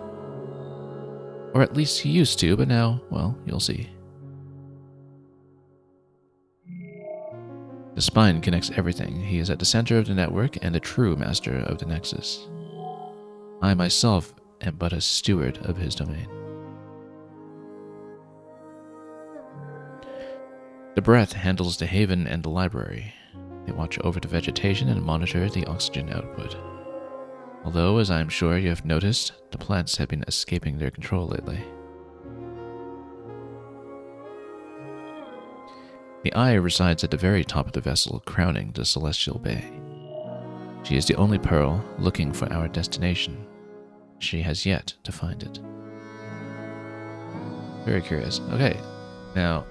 Or at least he used to, but now, well, you'll see. The spine connects everything. He is at the center of the network and a true master of the Nexus. I myself am but a steward of his domain. The breath handles the haven and the library. They watch over the vegetation and monitor the oxygen output. Although, as I am sure you have noticed, the plants have been escaping their control lately. The eye resides at the very top of the vessel, crowning the celestial bay. She is the only pearl looking for our destination. She has yet to find it. Very curious. Okay, now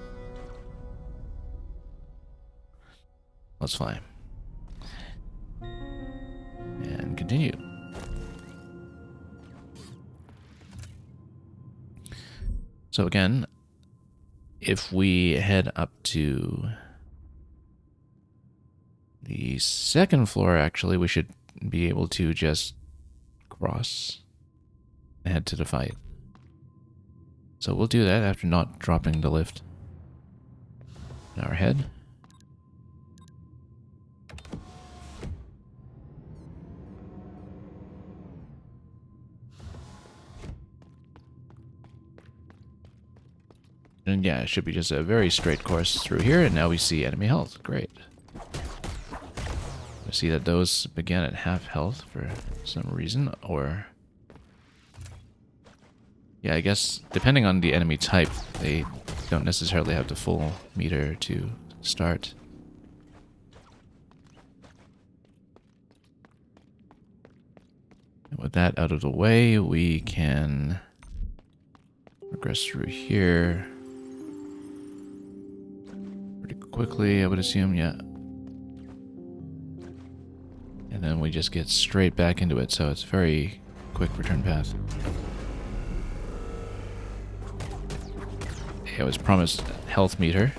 let's fly. And continue. So again, if we head up to the second floor, actually, we should be able to just cross and head to the fight. So we'll do that after not dropping the lift in our head. And yeah, it should be just a very straight course through here, and now we see enemy health. Great. We see that those began at half health for some reason, or... yeah, I guess depending on the enemy type, they don't necessarily have the full meter to start. And with that out of the way, we can progress through here pretty quickly, I would assume, yeah. And then we just get straight back into it, so it's a very quick return path. I was promised health meter.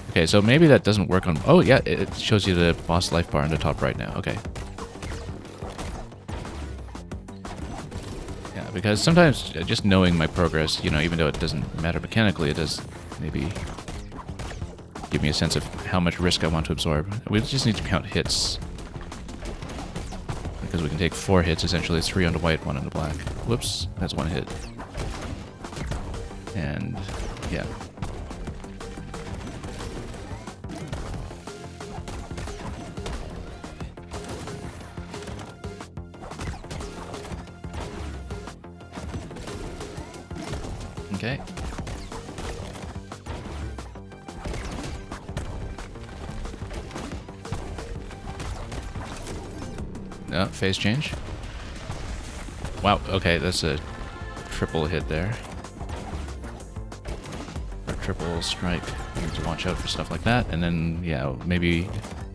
Okay, so maybe that doesn't work on... oh, yeah, it shows you the boss life bar on the top right now. Okay. Yeah, because sometimes just knowing my progress, you know, even though it doesn't matter mechanically, it does maybe give me a sense of how much risk I want to absorb. We just need to count hits. Because we can take 4 hits, essentially. 3 on the white, 1 on the black. Whoops, that's 1 hit. And... yeah. Okay. No, phase change. Wow, okay, that's a triple hit there. Triple strike. You need to watch out for stuff like that. And then, yeah, maybe...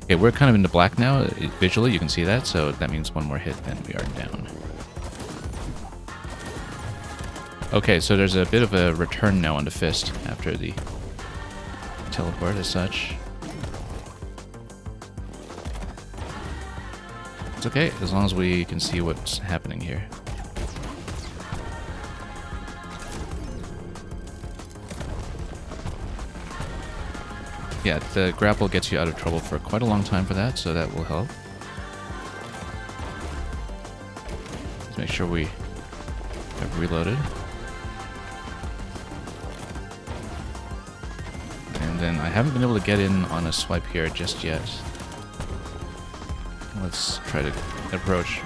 okay, we're kind of in the black now. Visually, you can see that. So that means 1 more hit, and we are down. Okay, so there's a bit of a return now on the fist after the teleport as such. It's okay, as long as we can see what's happening here. Yeah, the grapple gets you out of trouble for quite a long time for that, so that will help. Let's make sure we have reloaded. And then I haven't been able to get in on a swipe here just yet. Let's try to approach,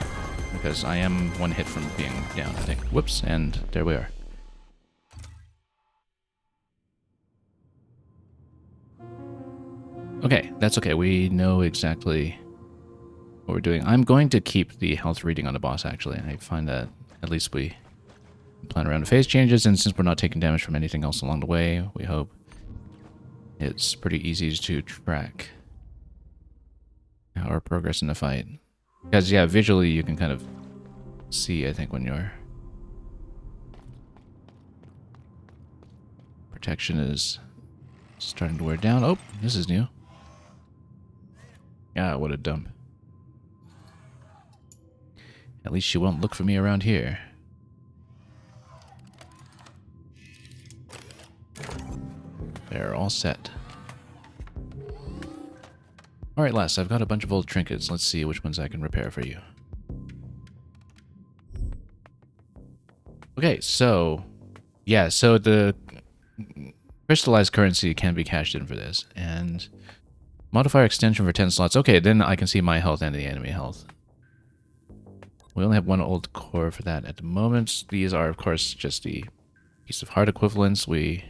because I am 1 hit from being down, I think. Whoops, and there we are. Okay, that's okay. We know exactly what we're doing. I'm going to keep the health reading on the boss, actually. I find that at least we plan around the phase changes, and since we're not taking damage from anything else along the way, we hope it's pretty easy to track our progress in the fight. Because, yeah, visually you can kind of see, I think, when your protection is starting to wear down. Oh, this is new. Ah, what a dump. At least she won't look for me around here. They're all set. Alright, Les, I've got a bunch of old trinkets. Let's see which ones I can repair for you. Okay, so... yeah, so the crystallized currency can be cashed in for this. And modifier extension for 10 slots. Okay, then I can see my health and the enemy health. We only have one old core for that at the moment. These are, of course, just the piece of heart equivalents. We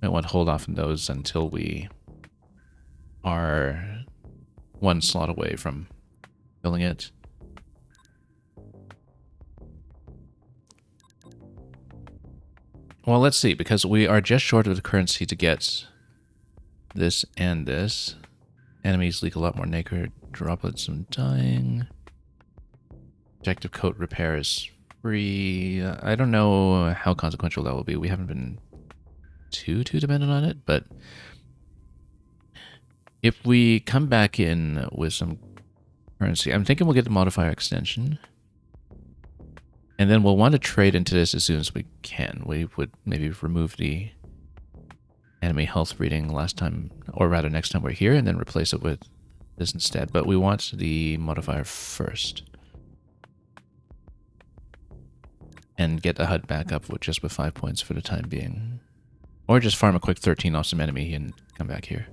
might want to hold off on those until we are one slot away from filling it. Well, let's see, because we are just short of the currency to get this and this. Enemies leak a lot more nacre droplets from dying. Objective coat repair is free. I don't know how consequential that will be. We haven't been too dependent on it, but if we come back in with some currency, I'm thinking we'll get the modifier extension. And then we'll want to trade into this as soon as we can. We would maybe remove the enemy health reading last time, or rather next time we're here, and then replace it with this instead. But we want the modifier first. And get the HUD back up with just with 5 points for the time being. Or just farm a quick 13 off some enemy and come back here.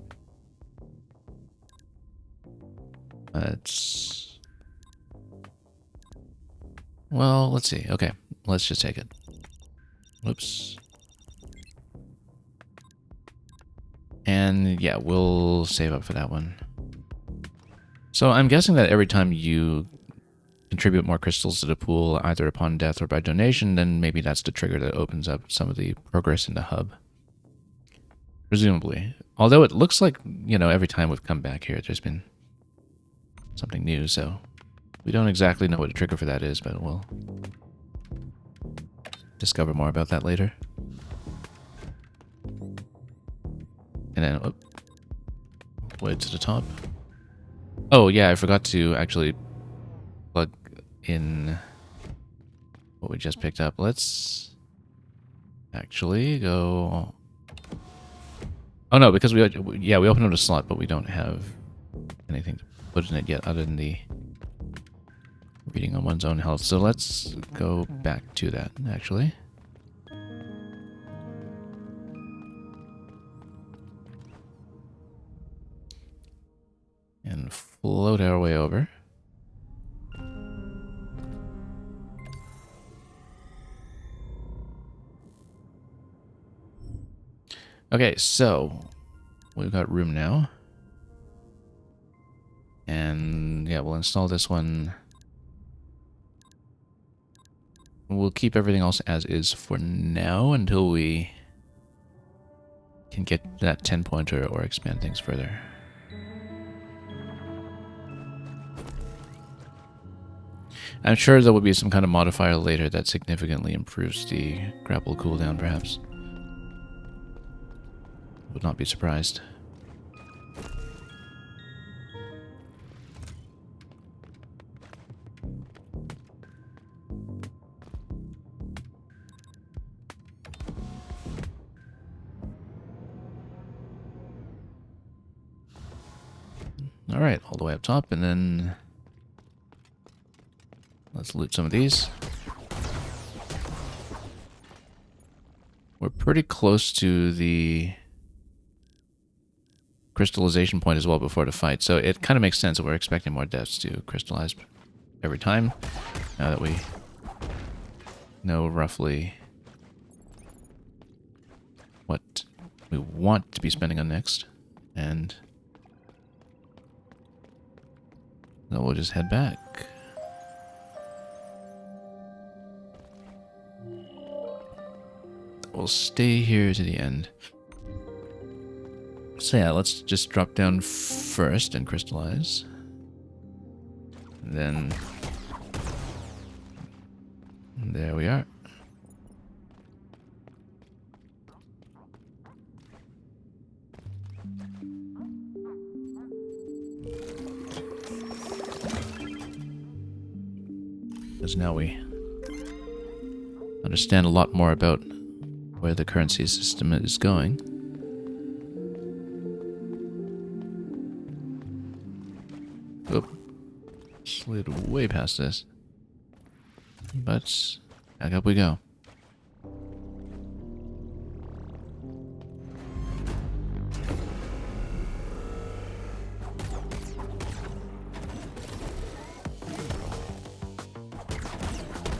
Well, let's see. Okay, let's just take it. Whoops. And yeah, we'll save up for that one. So I'm guessing that every time you contribute more crystals to the pool, either upon death or by donation, then maybe that's the trigger that opens up some of the progress in the hub. Presumably. Although it looks like, you know, every time we've come back here, there's been something new, so we don't exactly know what the trigger for that is, but we'll discover more about that later. And then, way to the top. Oh, yeah, I forgot to actually plug in what we just picked up. Let's actually go... oh, no, because we opened up a slot, but we don't have anything to put in it yet other than the reading on one's own health. So let's go back to that, actually. And float our way over. Okay, so we've got room now. And yeah, we'll install this one. We'll keep everything else as is for now until we can get that 10-pointer or expand things further. I'm sure there will be some kind of modifier later that significantly improves the grapple cooldown, perhaps. Would not be surprised. All right, all the way up top, and then let's loot some of these. We're pretty close to the crystallization point as well before the fight, so it kind of makes sense that we're expecting more deaths to crystallize every time, now that we know roughly what we want to be spending on next. And So we'll just head back. We'll stay here to the end. So yeah, let's just drop down first and crystallize. And then there we are. Because now we understand a lot more about where the currency system is going. Oop. Slid way past this. But back up we go.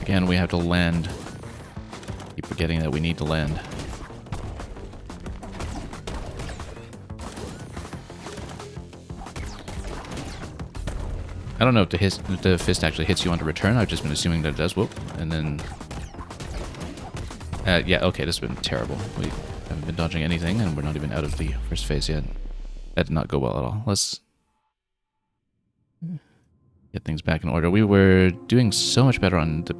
Again, we have to land. Keep forgetting that we need to land. I don't know if the fist actually hits you on the return. I've just been assuming that it does. Whoop. And then... yeah, okay, this has been terrible. We haven't been dodging anything, and we're not even out of the first phase yet. That did not go well at all. Let's get things back in order. We were doing so much better on the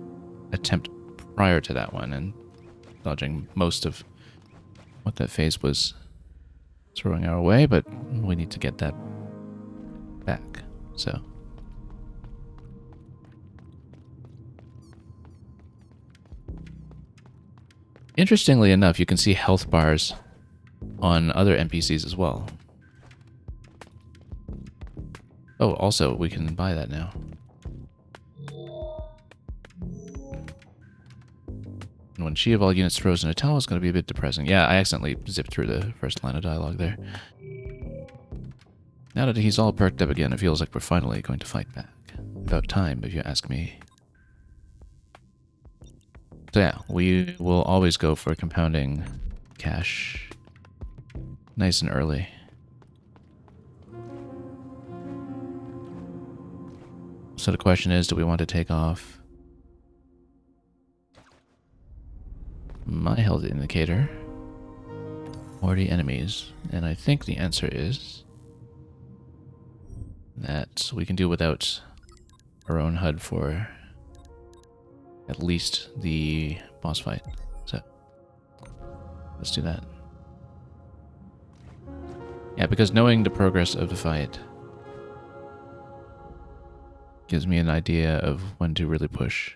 attempt prior to that one, and dodging most of what that phase was throwing our way, but we need to get that back, so... Interestingly enough, you can see health bars on other NPCs as well. Oh, also, we can buy that now. And when Chi of all units throws in a towel, it's going to be a bit depressing. Yeah, I accidentally zipped through the first line of dialogue there. Now that he's all perked up again, it feels like we're finally going to fight back. About time, if you ask me. So yeah, we will always go for compounding cash nice and early. So the question is, do we want to take off my health indicator or the enemies? And I think the answer is that we can do without our own HUD for at least the boss fight. So let's do that. Yeah, because knowing the progress of the fight gives me an idea of when to really push.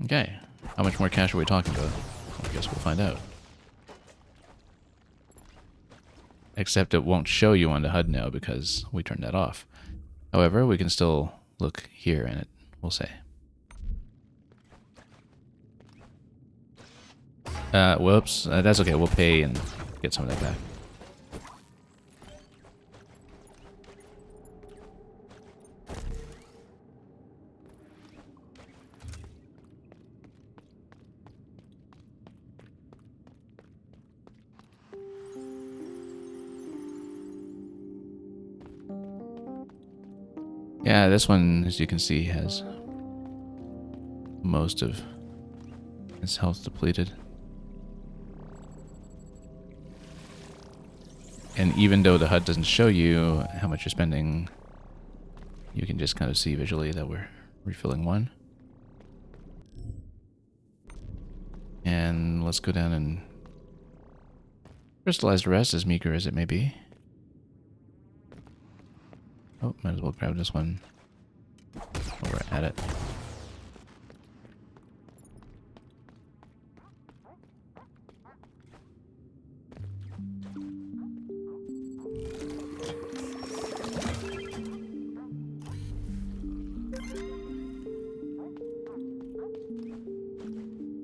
Okay, how much more cash are we talking about? I guess we'll find out. Except it won't show you on the HUD now because we turned that off. However, we can still look here and it will say. Whoops, that's okay, we'll pay and get some of that back. Yeah, this one, as you can see, has most of its health depleted. And even though the HUD doesn't show you how much you're spending, you can just kind of see visually that we're refilling one. And let's go down and crystallize the rest, as meager as it may be. Oh, might as well grab this one while we're at it.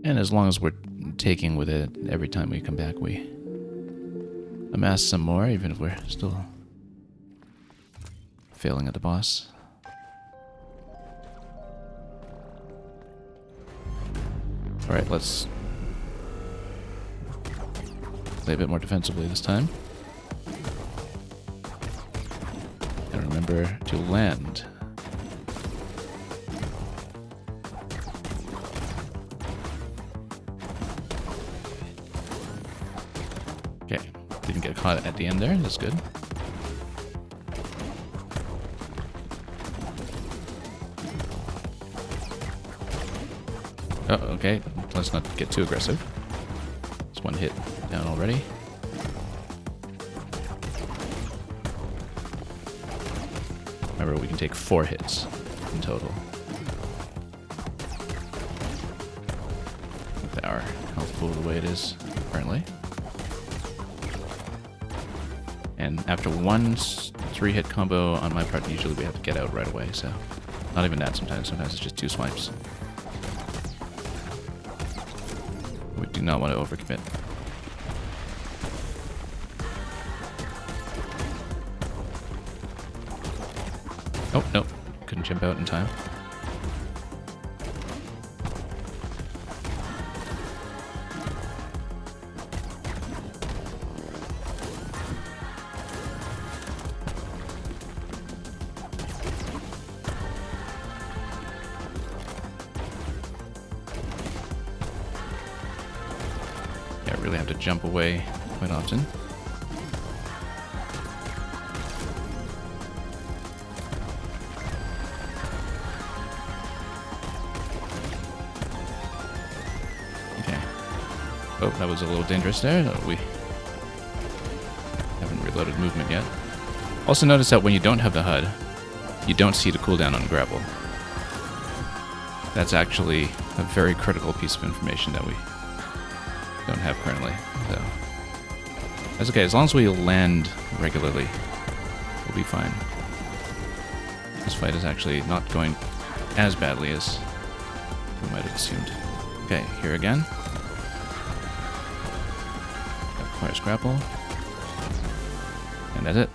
And as long as we're taking with it every time we come back, we amass some more, even if we're still failing at the boss. Alright, let's play a bit more defensively this time. And remember to land. Okay, didn't get caught at the end there, that's good. Oh, okay, let's not get too aggressive. It's one hit down already. Remember, we can take 4 hits in total. With our health pool the way it is currently. And after one 3-hit combo on my part, usually we have to get out right away, so... Not even that sometimes, sometimes it's just 2 swipes. We do not want to overcommit. Oh, no. Couldn't jump out in time. Yeah, I really have to jump away quite often. Oh, that was a little dangerous there. We haven't reloaded movement yet. Also notice that when you don't have the HUD, you don't see the cooldown on grapple. That's actually a very critical piece of information that we don't have currently. So that's okay, as long as we land regularly, we'll be fine. This fight is actually not going as badly as we might have assumed. Okay, here again. Requires grapple. And that's it.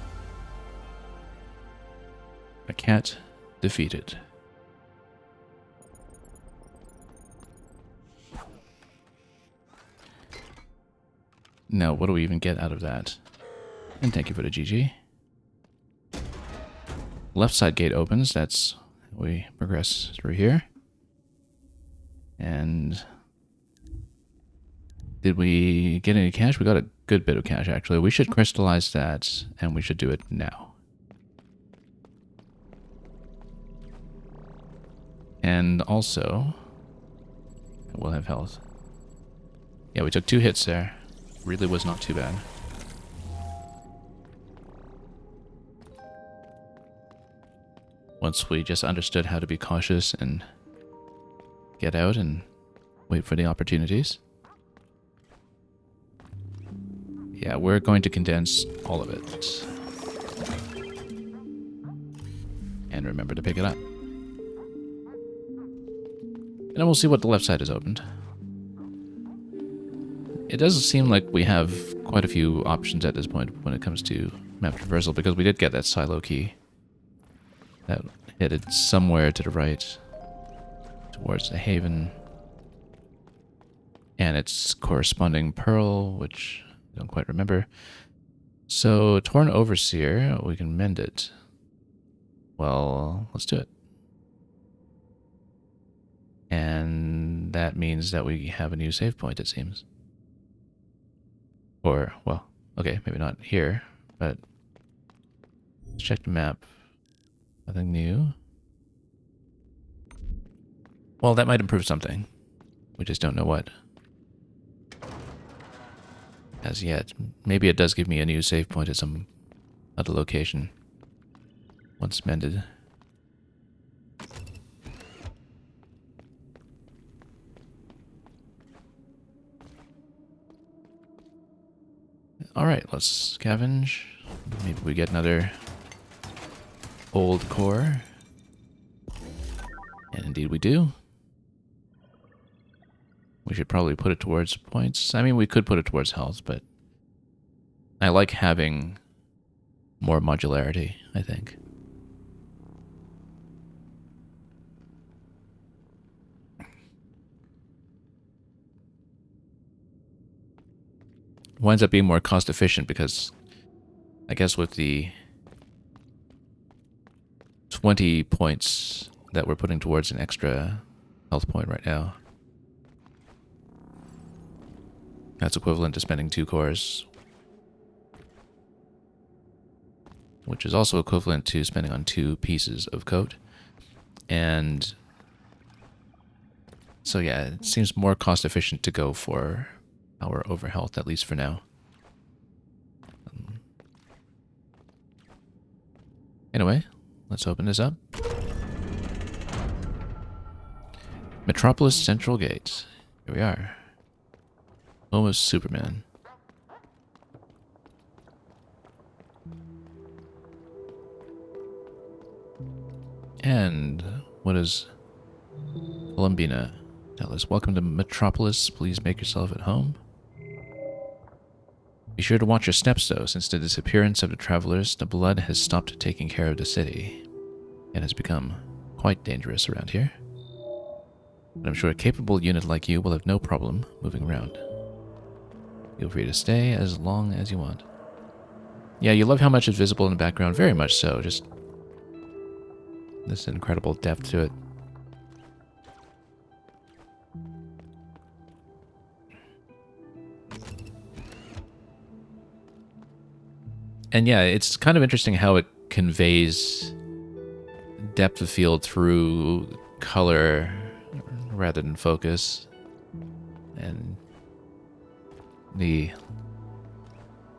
A cat defeated. Now, what do we even get out of that? And thank you for the GG. Left side gate opens. That's how we progress through here. And did we get any cash? We got a good bit of cash, actually. We should crystallize that, and we should do it now. And also, we'll have health. Yeah, we took 2 hits there. Really was not too bad. Once we just understood how to be cautious and get out and wait for the opportunities. Yeah, we're going to condense all of it. And remember to pick it up. And then we'll see what the left side is opened. It does seem like we have quite a few options at this point when it comes to map traversal, because we did get that silo key. That headed somewhere to the right, towards the haven. And its corresponding pearl, which I don't quite remember. So, Torn Overseer, we can mend it. Well, let's do it. And that means that we have a new save point, it seems. Or, well, okay, maybe not here, but let's check the map. Nothing new. Well, that might improve something. We just don't know what. As yet. Maybe it does give me a new save point at some other location. Once mended. Alright, let's scavenge. Maybe we get another old core. And indeed we do. We should probably put it towards points. I mean, we could put it towards health, but I like having more modularity, I think. It winds up being more cost efficient because I guess with the 20 points that we're putting towards an extra health point right now, that's equivalent to spending 2 cores, which is also equivalent to spending on 2 pieces of coat. And so yeah, it seems more cost efficient to go for power over health, at least for now. Anyway, let's open this up. Metropolis Central Gate. Here we are. Home of Superman. And what does Columbina tell us? Welcome to Metropolis. Please make yourself at home. Be sure to watch your steps, though. Since the disappearance of the travelers, the blood has stopped taking care of the city. It has become quite dangerous around here. But I'm sure a capable unit like you will have no problem moving around. Feel free to stay as long as you want. Yeah, you love how much is visible in the background. Very much so. Just this incredible depth to it. And yeah, it's kind of interesting how it conveys depth of field through color rather than focus. And the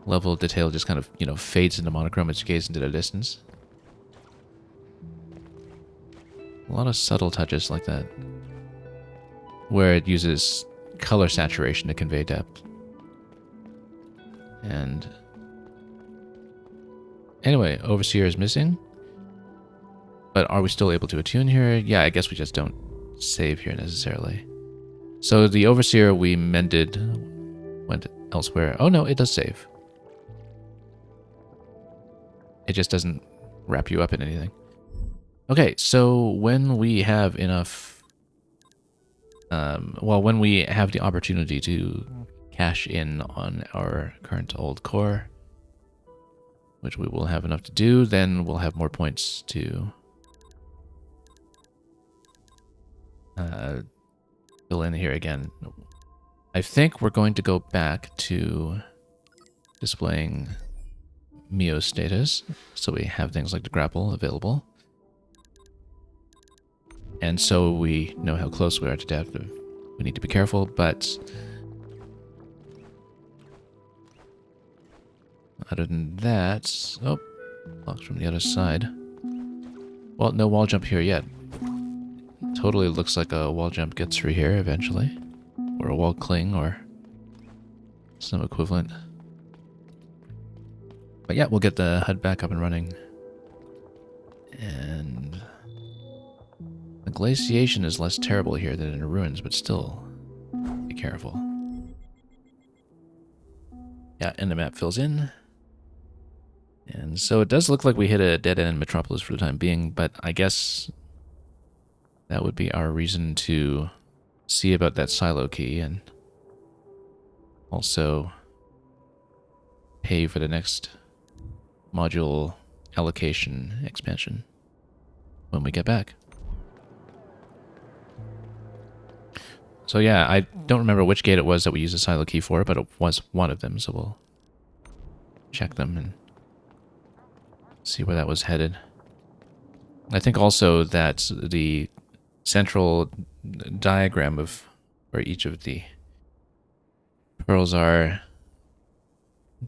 level of detail just kind of, you know, fades into monochrome as you gaze into the distance. A lot of subtle touches like that, where it uses color saturation to convey depth. And anyway, Overseer is missing. But are we still able to attune here? Yeah, I guess we just don't save here necessarily. So the Overseer we mended went elsewhere. Oh no, it does save. It just doesn't wrap you up in anything. Okay, so when we have enough... when we have the opportunity to cash in on our current old core, which we will have enough to do, then we'll have more points to fill in here again. I think we're going to go back to displaying MIO status, so we have things like the grapple available. And so we know how close we are to death. We need to be careful, but other than that... Oh, locked from the other side. Well, no wall jump here yet. Totally looks like a wall jump gets through here eventually. Or a wall cling, or some equivalent. But yeah, we'll get the HUD back up and running. And the glaciation is less terrible here than in the ruins, but still, be careful. Yeah, and the map fills in. And so it does look like we hit a dead end in Metropolis for the time being, but I guess that would be our reason to see about that silo key and also pay for the next module allocation expansion when we get back. So yeah, I don't remember which gate it was that we used the silo key for, but it was one of them, so we'll check them and see where that was headed. I think also that the central diagram of where each of the pearls are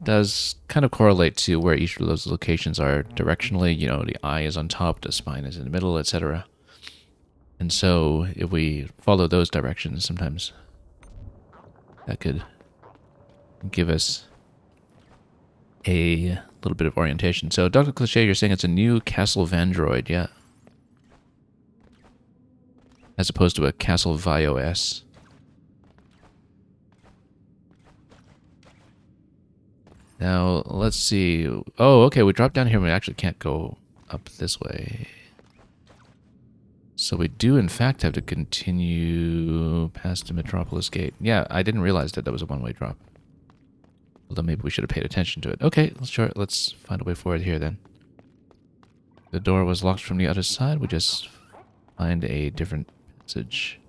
does kind of correlate to where each of those locations are directionally. You know, the eye is on top, the spine is in the middle, etc. And so if we follow those directions, sometimes that could give us a little bit of orientation. So Dr. Cliché, you're saying it's a new Castle Vandroid, yeah. As opposed to a Castle VIOS. Now, let's see. Oh, okay, we dropped down here and we actually can't go up this way. So we do, in fact, have to continue past the Metropolis Gate. Yeah, I didn't realize that was a one-way drop. Although maybe we should have paid attention to it. Okay, sure, let's find a way forward here then. The door was locked from the other side. We just find a different passage.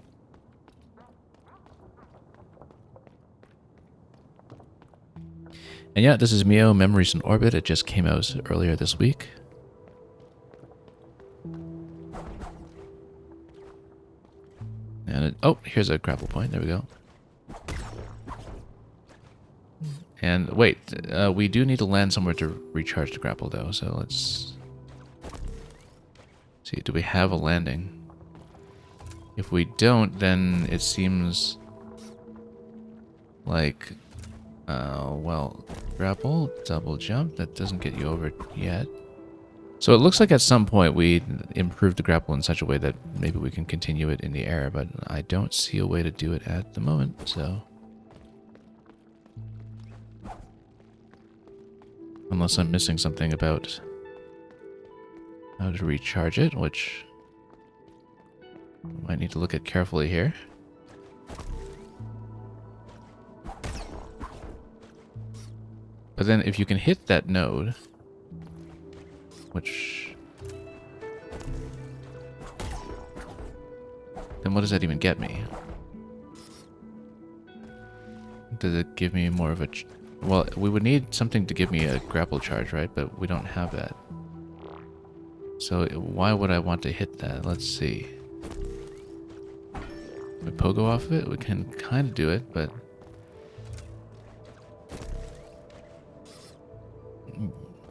And yeah, this is MIO Memories in Orbit. It just came out earlier this week. And oh, here's a grapple point. There we go. And wait, we do need to land somewhere to recharge the grapple though, so let's see. Do we have a landing? If we don't, then it seems like, well, grapple, double jump, that doesn't get you over yet. So it looks like at some point we improved the grapple in such a way that maybe we can continue it in the air, but I don't see a way to do it at the moment, so... Unless I'm missing something about how to recharge it, which I might need to look at carefully here. But then if you can hit that node, which... then what does that even get me? Does it give me more of a... well, we would need something to give me a grapple charge, right? But we don't have that. So why would I want to hit that? Let's see. Can we pogo off of it? We can kind of do it, but...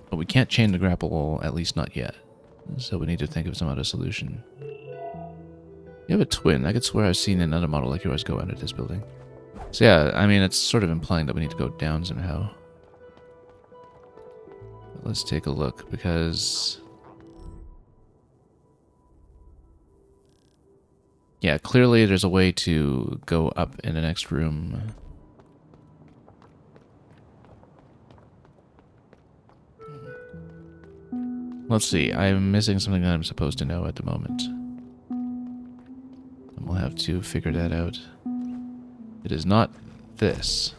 but we can't chain the grapple, at least not yet. So we need to think of some other solution. You have a twin. I could swear I've seen another model like yours go under this building. So yeah, I mean, it's sort of implying that we need to go down somehow. Let's take a look, because... yeah, clearly there's a way to go up in the next room. Let's see, I'm missing something that I'm supposed to know at the moment. And we'll have to figure that out. It is not this,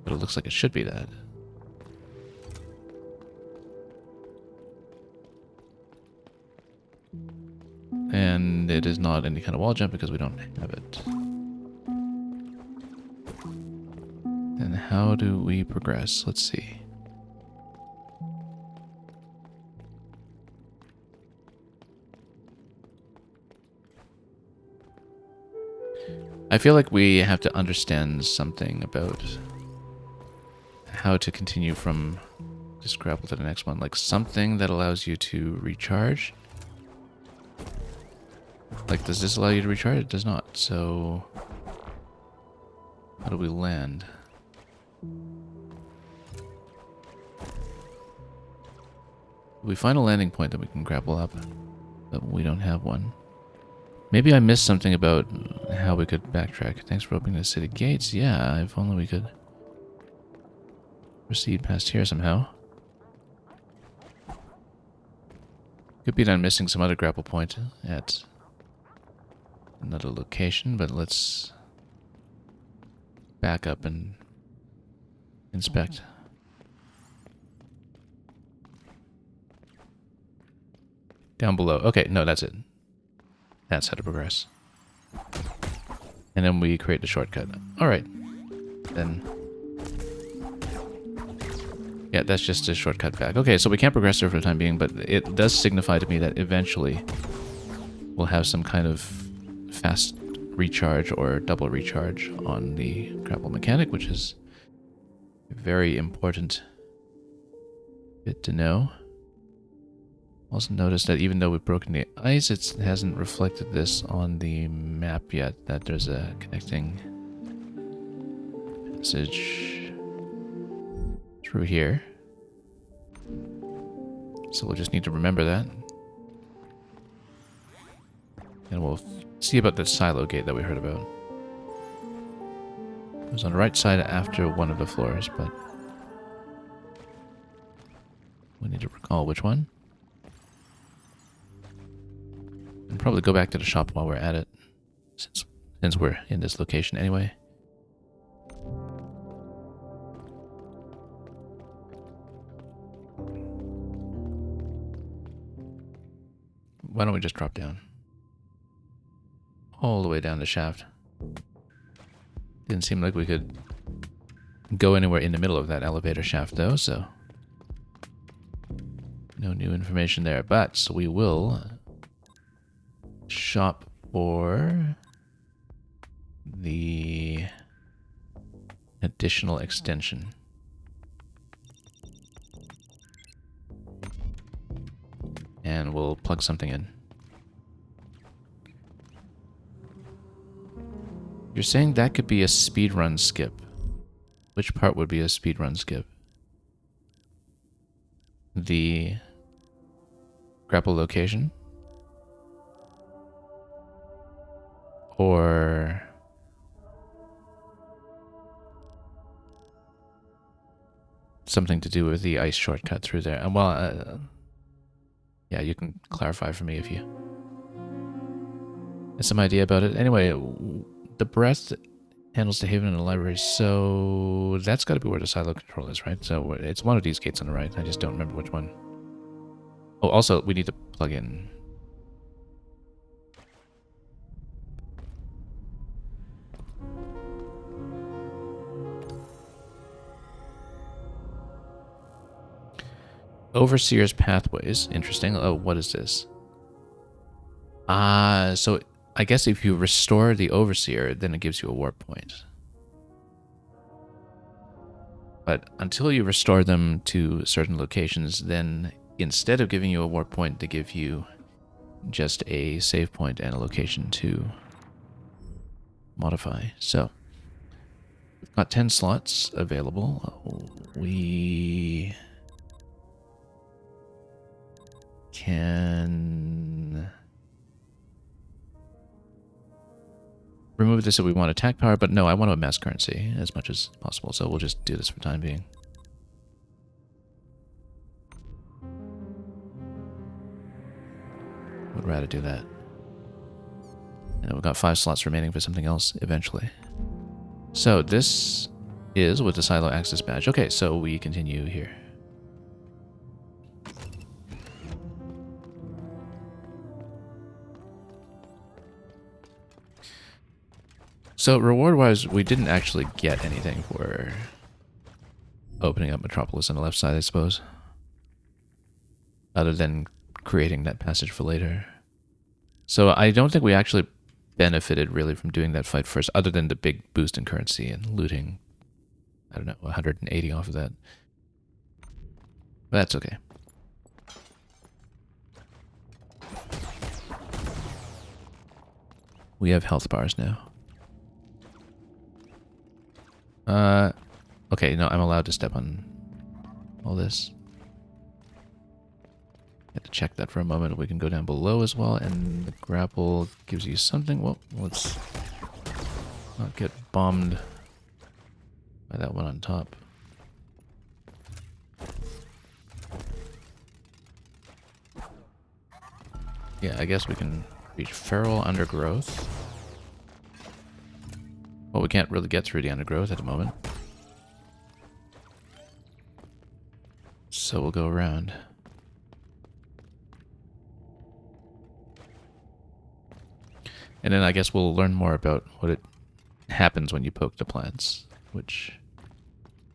but it looks like it should be that. And it is not any kind of wall jump because we don't have it. And how do we progress? Let's see. I feel like we have to understand something about how to continue from this grapple to the next one. Like something that allows you to recharge. Like, does this allow you to recharge? It does not. So, how do we land? We find a landing point that we can grapple up, but we don't have one. Maybe I missed something about how we could backtrack. Thanks for opening the city gates. Yeah, if only we could proceed past here somehow. Could be that I'm missing some other grapple point at another location, but let's back up and inspect. Down below. Okay, no, that's it. That's how to progress. And then we create the shortcut. Alright. Then... yeah, that's just a shortcut back. Okay, so we can't progress there for the time being, but it does signify to me that eventually we'll have some kind of fast recharge or double recharge on the grapple mechanic, which is a very important bit to know. Also notice that even though we've broken the ice, it hasn't reflected this on the map yet, that there's a connecting passage through here. So we'll just need to remember that. And we'll see about that silo gate that we heard about. It was on the right side after one of the floors, but We need to recall which one. And probably go back to the shop while we're at it, since we're in this location anyway. Why don't we just drop down? All the way down the shaft. Didn't seem like we could go anywhere in the middle of that elevator shaft though, so no new information there. But so we will shop for the additional extension. And we'll plug something in. You're saying that could be a speedrun skip. Which part would be a speedrun skip? The grapple location? Or something to do with the ice shortcut through there? Well, yeah, you can clarify for me if you have some idea about it. Anyway, the breath handles the haven in the library, so that's got to be where the silo control is, right? So it's one of these gates on the right. I just don't remember which one. Oh, also, we need to plug in. Overseer's Pathways. Interesting. Oh, what is this? So I guess if you restore the Overseer, then it gives you a warp point. But until you restore them to certain locations, then instead of giving you a warp point, they give you just a save point and a location to modify. So we've got 10 slots available. We can remove this if we want attack power, but no, I want to amass currency as much as possible, so we'll just do this for time being. Would rather do that. And we've got 5 slots remaining for something else eventually. So this is with the silo access badge. Okay, so we continue here. So reward-wise, we didn't actually get anything for opening up Metropolis on the left side, I suppose. Other than creating that passage for later. So I don't think we actually benefited really from doing that fight first, other than the big boost in currency and looting, I don't know, 180 off of that. But that's okay. We have health bars now. Okay, no, I'm allowed to step on all this. Have to check that for a moment. We can go down below as well, and the grapple gives you something. Well, let's not get bombed by that one on top. Yeah, I guess we can reach feral undergrowth. Well, we can't really get through the undergrowth at the moment. So we'll go around. And then I guess we'll learn more about what it happens when you poke the plants, which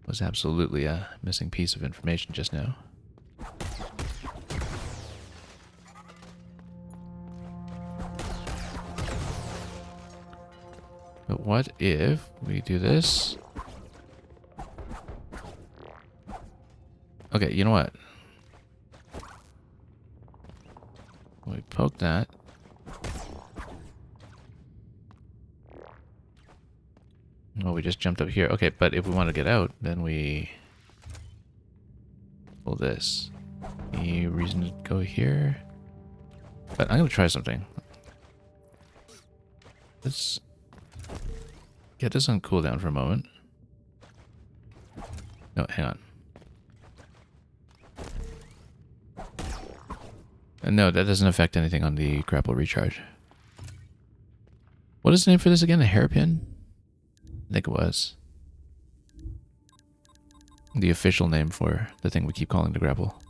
was absolutely a missing piece of information just now. But what if we do this? Okay, you know what? We poke that. Oh, we just jumped up here. Okay, but if we want to get out, then we pull this. Any reason to go here? But I'm going to try something. Let's get this on cooldown for a moment. No, hang on. And no, that doesn't affect anything on the grapple recharge. What is the name for this again? A hairpin? I think it was. The official name for the thing we keep calling the grapple.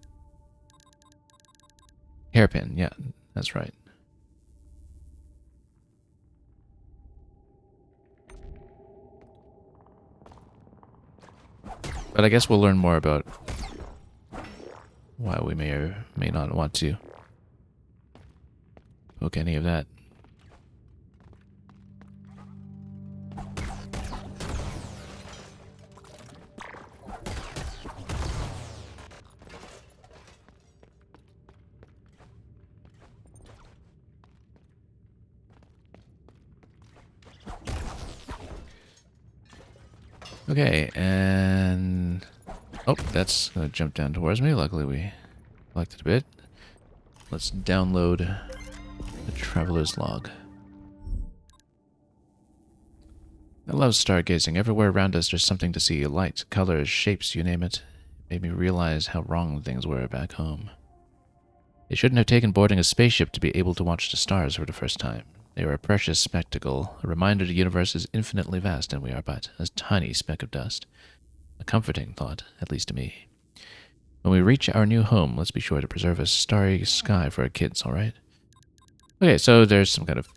Hairpin, yeah, that's right. But I guess we'll learn more about why we may or may not want to hook any of that. Okay, and... oh, that's going to jump down towards me. Luckily we collected a bit. Let's download the Traveler's Log. I love stargazing. Everywhere around us there's something to see. Light, colors, shapes, you name it. It made me realize how wrong things were back home. They shouldn't have taken boarding a spaceship to be able to watch the stars for the first time. They were a precious spectacle, a reminder the universe is infinitely vast and we are but a tiny speck of dust. A comforting thought, at least to me. When we reach our new home, let's be sure to preserve a starry sky for our kids, alright? Okay, so there's some kind of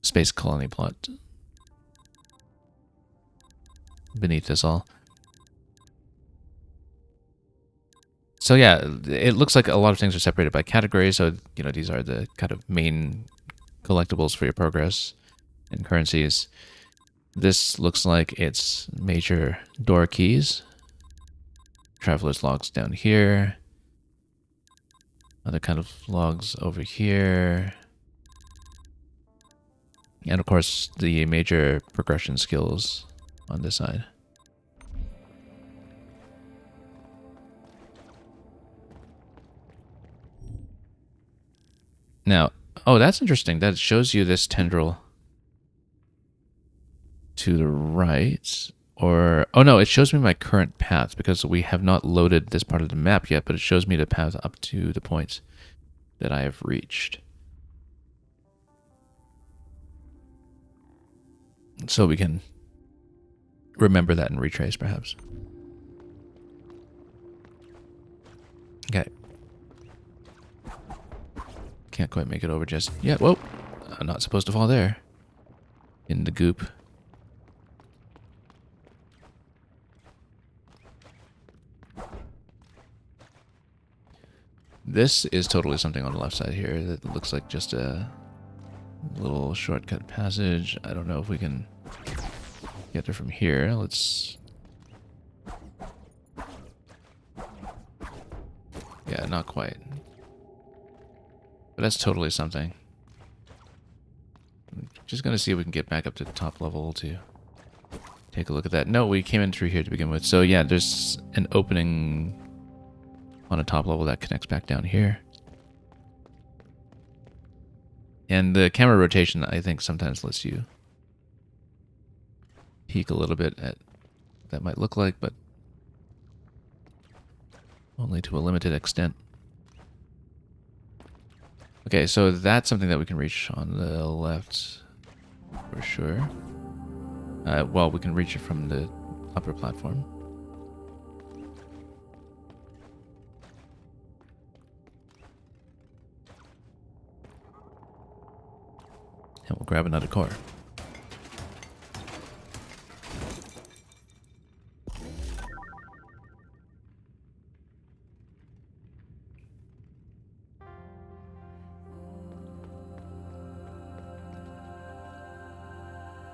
space colony plot beneath this all. So yeah, it looks like a lot of things are separated by categories, so, you know, these are the kind of main collectibles for your progress and currencies. This looks like it's major door keys. Traveler's logs down here. Other kind of logs over here. And of course, the major progression skills on this side. Now, oh, that's interesting. That shows you this tendril to the right. Or, oh no, it shows me my current path because we have not loaded this part of the map yet, but it shows me the path up to the points that I have reached. So we can remember that and retrace, perhaps. Okay. Can't quite make it over just yet. Whoa! I'm not supposed to fall there. In the goop. This is totally something on the left side here that looks like just a little shortcut passage. I don't know if we can get there from here. Let's... yeah, not quite. But that's totally something. I'm just going to see if we can get back up to the top level to take a look at that. No, we came in through here to begin with. So yeah, there's an opening on a top level that connects back down here. And the camera rotation, I think, sometimes lets you peek a little bit at what that might look like, but only to a limited extent. Okay, so that's something that we can reach on the left for sure. Well, we can reach it from the upper platform. And we'll grab another core.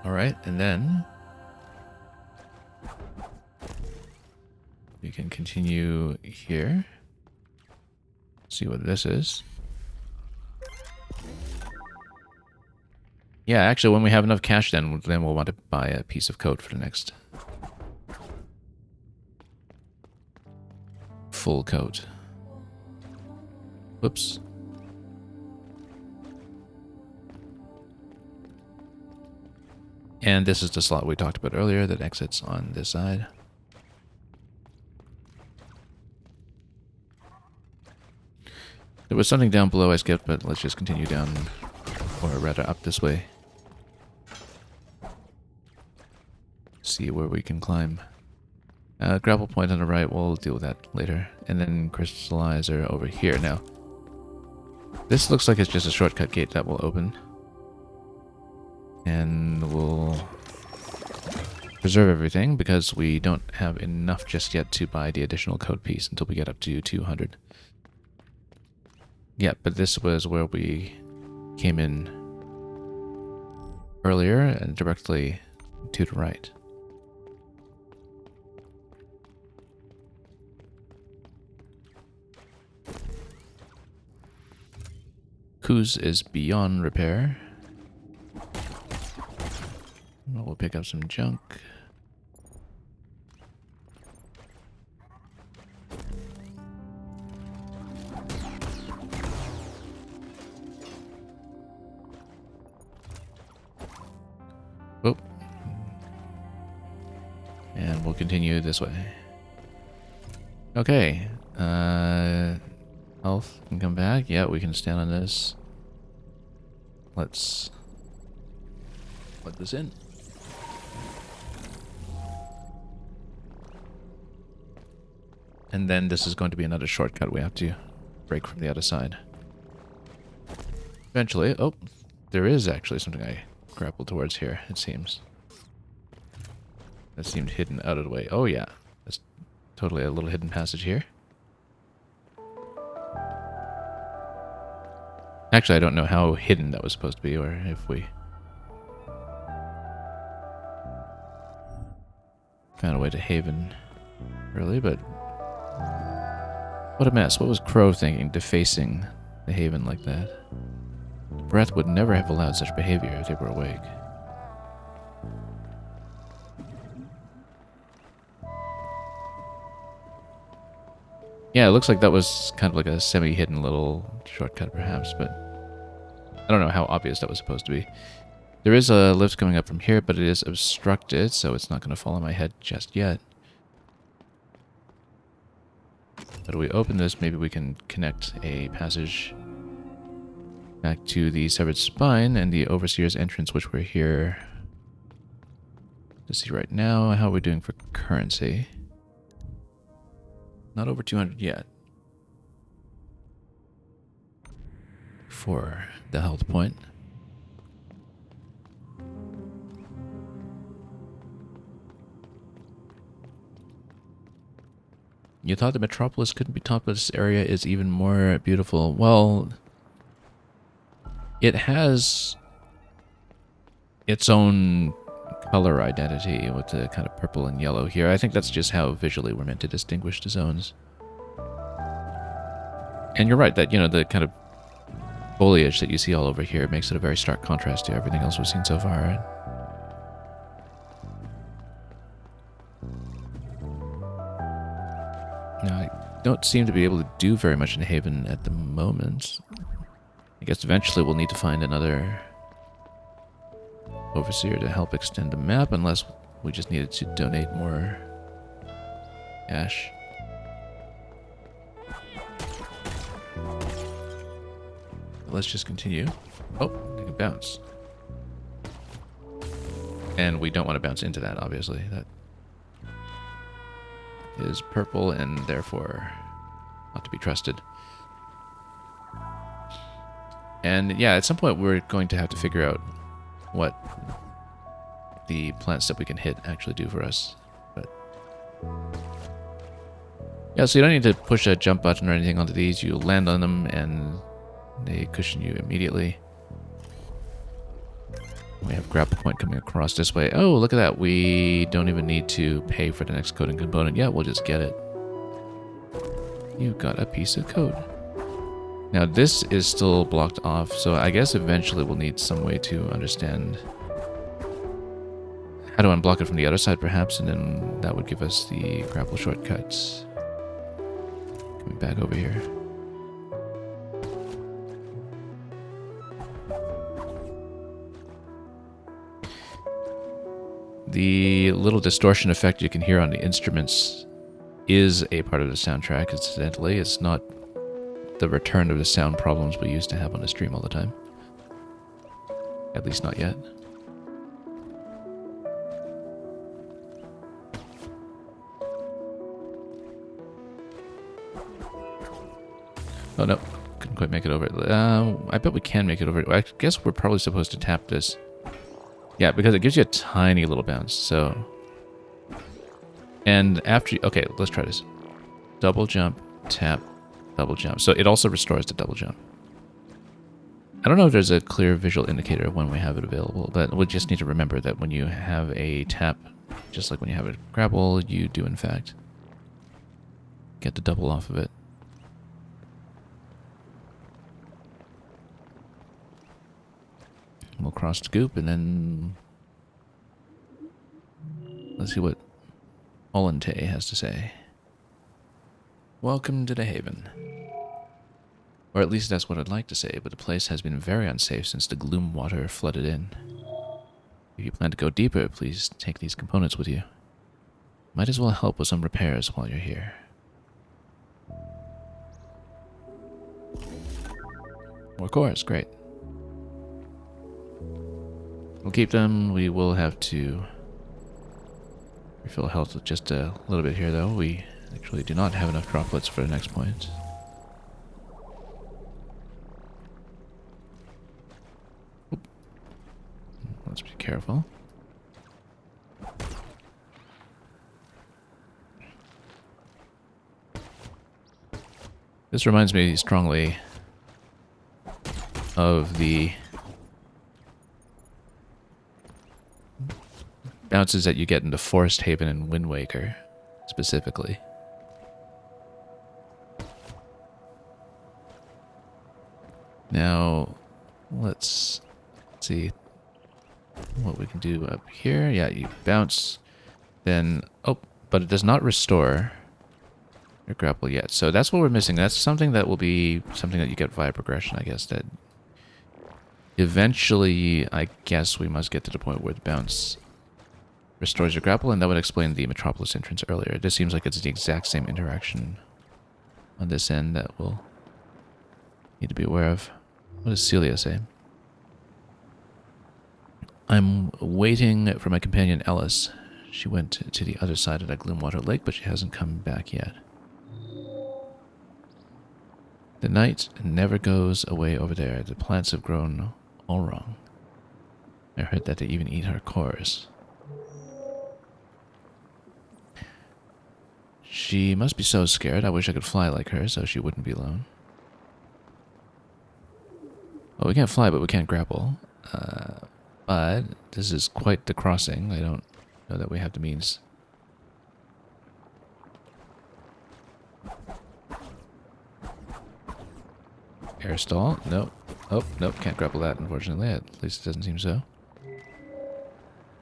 Alright, and then we can continue here. See what this is. Yeah, actually, when we have enough cash, then we'll want to buy a piece of coat for the next full coat. Whoops. And this is the slot we talked about earlier that exits on this side. There was something down below I skipped, but let's just continue down, or rather up this way. See where we can climb. Grapple point on the right, we'll deal with that later. And then crystallizer over here. Now, this looks like it's just a shortcut gate that will open. And we'll preserve everything because we don't have enough just yet to buy the additional code piece until we get up to 200. Yeah, but this was where we came in earlier and directly to the right. Kuz is beyond repair. We'll pick up some junk. Oh. And we'll continue this way. Okay. Health can come back. Yeah, we can stand on this. Let's plug this in. And then this is going to be another shortcut we have to break from the other side. Eventually, oh, there is actually something I grappled towards here, it seems. That seemed hidden out of the way. Oh yeah, that's totally a little hidden passage here. Actually, I don't know how hidden that was supposed to be, or if we found a way to Haven early, but what a mess. What was Crow thinking, defacing the Haven like that? Breath would never have allowed such behavior if they were awake. Yeah, it looks like that was kind of like a semi-hidden little shortcut, perhaps, but I don't know how obvious that was supposed to be. There is a lift coming up from here, but it is obstructed, so it's not going to fall on my head just yet. But if we open this, maybe we can connect a passage back to the Severed Spine and the Overseer's entrance, which we're here to see right now. How are we doing for currency? Not over 200 yet. For the health point. You thought the metropolis couldn't be topped, but this area is even more beautiful. Well, it has its own color identity with the kind of purple and yellow here. I think that's just how visually we're meant to distinguish the zones. And you're right that, you know, the kind of foliage that you see all over here makes it a very stark contrast to everything else we've seen so far, right? Now, I don't seem to be able to do very much in Haven at the moment. I guess eventually we'll need to find another Overseer to help extend the map, unless we just needed to donate more cash. Let's just continue. Oh, they can bounce. And we don't want to bounce into that, obviously. That is purple and therefore not to be trusted. And yeah, at some point we're going to have to figure out what the plants that we can hit actually do for us. But yeah, so you don't need to push a jump button or anything onto these. You land on them and they cushion you immediately. We have grapple point coming across this way. Oh, look at that. We don't even need to pay for the next coding component. Yeah, we'll just get it. You've got a piece of code. Now this is still blocked off, so I guess eventually we'll need some way to understand how to unblock it from the other side perhaps, and then that would give us the grapple shortcuts. Coming back over here. The little distortion effect you can hear on the instruments is a part of the soundtrack, incidentally. It's not the return of the sound problems we used to have on the stream all the time. At least not yet. Oh no, couldn't quite make it over. I bet we can make it over. I guess we're probably supposed to tap this. Yeah, because it gives you a tiny little bounce, so... And after you... Okay, let's try this. Double jump, tap, double jump. So it also restores the double jump. I don't know if there's a clear visual indicator of when we have it available, but we just need to remember that when you have a tap, just like when you have a grapple, you do in fact get the double off of it. We'll cross the goop and then let's see what Olente has to say. Welcome to the Haven. Or at least that's what I'd like to say, but the place has been very unsafe since the gloom water flooded in. If you plan to go deeper, please take these components with you. Might as well help with some repairs while you're here. More cores, great. We'll keep them. We will have to refill health with just a little bit here, though. We actually do not have enough droplets for the next point. Oop. Let's be careful. This reminds me strongly of the bounces that you get into Forest Haven and Wind Waker, specifically. Now, let's see what we can do up here. Yeah, you bounce, then... Oh, but it does not restore your grapple yet. So that's what we're missing. That's something that will be something that you get via progression, I guess, that eventually, I guess we must get to the point where the bounce restores your grapple, and that would explain the Metropolis entrance earlier. It just seems like it's the exact same interaction on this end that we'll need to be aware of. What does Celia say? I'm waiting for my companion Ellis. She went to the other side of that Gloomwater Lake, but she hasn't come back yet. The night never goes away over there. The plants have grown all wrong. I heard that they even eat our cores. She must be so scared. I wish I could fly like her so she wouldn't be alone. Well, we can't fly, but we can't grapple. But this is quite the crossing. I don't know that we have the means. Air stall? Nope. Oh, nope, can't grapple that, unfortunately. At least it doesn't seem so.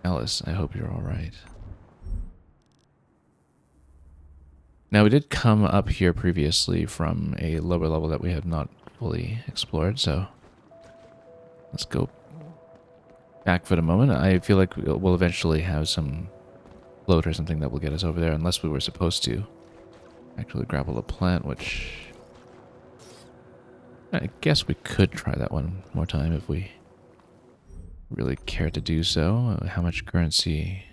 Alice, I hope you're alright. Now, we did come up here previously from a lower level that we have not fully explored, so let's go back for the moment. I feel like we'll eventually have some float or something that will get us over there, unless we were supposed to actually grapple a plant, which I guess we could try that one more time if we really care to do so. How much currency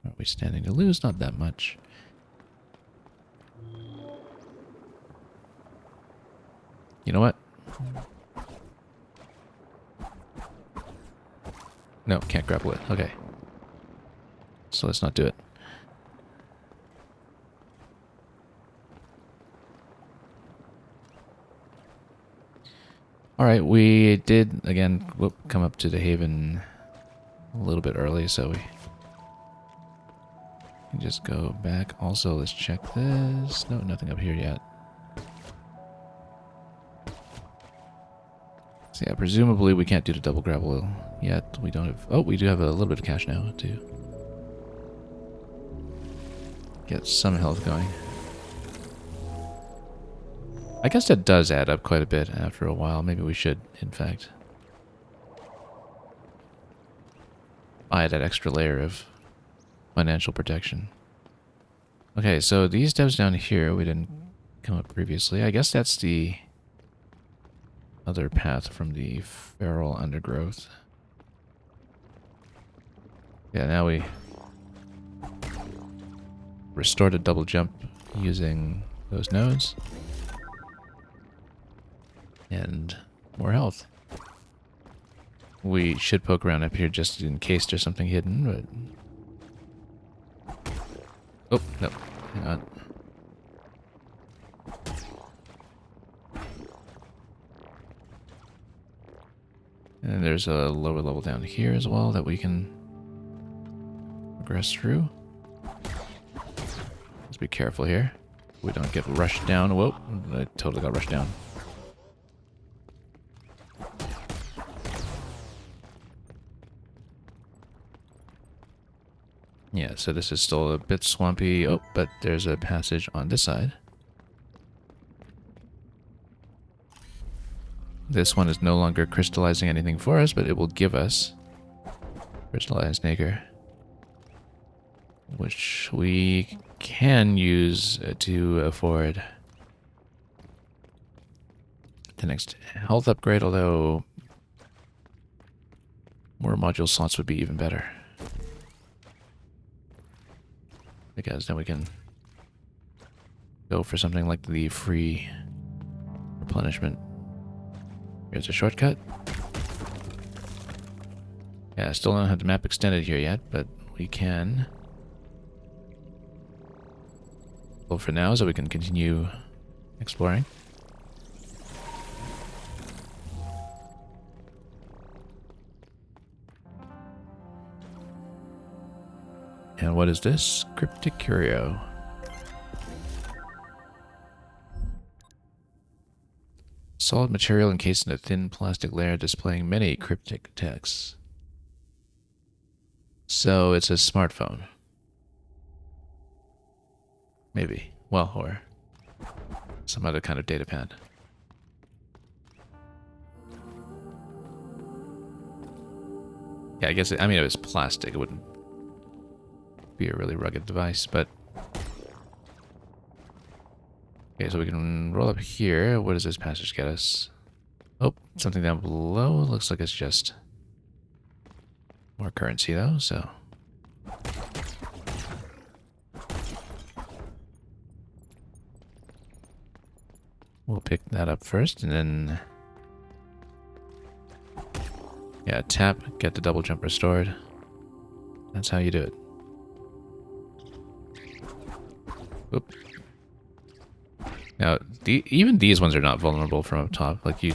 are we standing to lose? Not that much. You know what? No, can't grapple it. Okay. So let's not do it. Alright, we did, again, come up to the Haven a little bit early, so we can just go back. Also, let's check this. No, nothing up here yet. So yeah, presumably we can't do the double grapple yet. We don't have... Oh, we do have a little bit of cash now to get some health going. I guess that does add up quite a bit after a while. Maybe we should, in fact, buy that extra layer of financial protection. Okay, so these devs down here, we didn't come up previously. I guess that's the other path from the feral undergrowth. Yeah, now we restored a double jump using those nodes. And more health. We should poke around up here just in case there's something hidden, but... Oh, no. Hang on. And there's a lower level down here as well that we can progress through. Let's be careful here. We don't get rushed down. Whoa, I totally got rushed down. Yeah, so this is still a bit swampy. Oh, but there's a passage on this side. This one is no longer crystallizing anything for us, but it will give us crystallized nacre, which we can use to afford the next health upgrade, although more module slots would be even better. Because then we can go for something like the free replenishment. Here's a shortcut. Yeah, I still don't have the map extended here yet, but we can. Well, for now, so we can continue exploring. And what is this? Cryptic Curio. Solid material encased in a thin plastic layer displaying many cryptic texts. So it's a smartphone. Maybe. Well, or some other kind of data pad. Yeah, I guess I mean, it was plastic. It wouldn't be a really rugged device, but... Okay, so we can roll up here. What does this passage get us? Oh, something down below. Looks like it's just more currency, though, so... We'll pick that up first, and then... Yeah, tap, get the double jump restored. That's how you do it. Oop. Now, even these ones are not vulnerable from up top. Like, you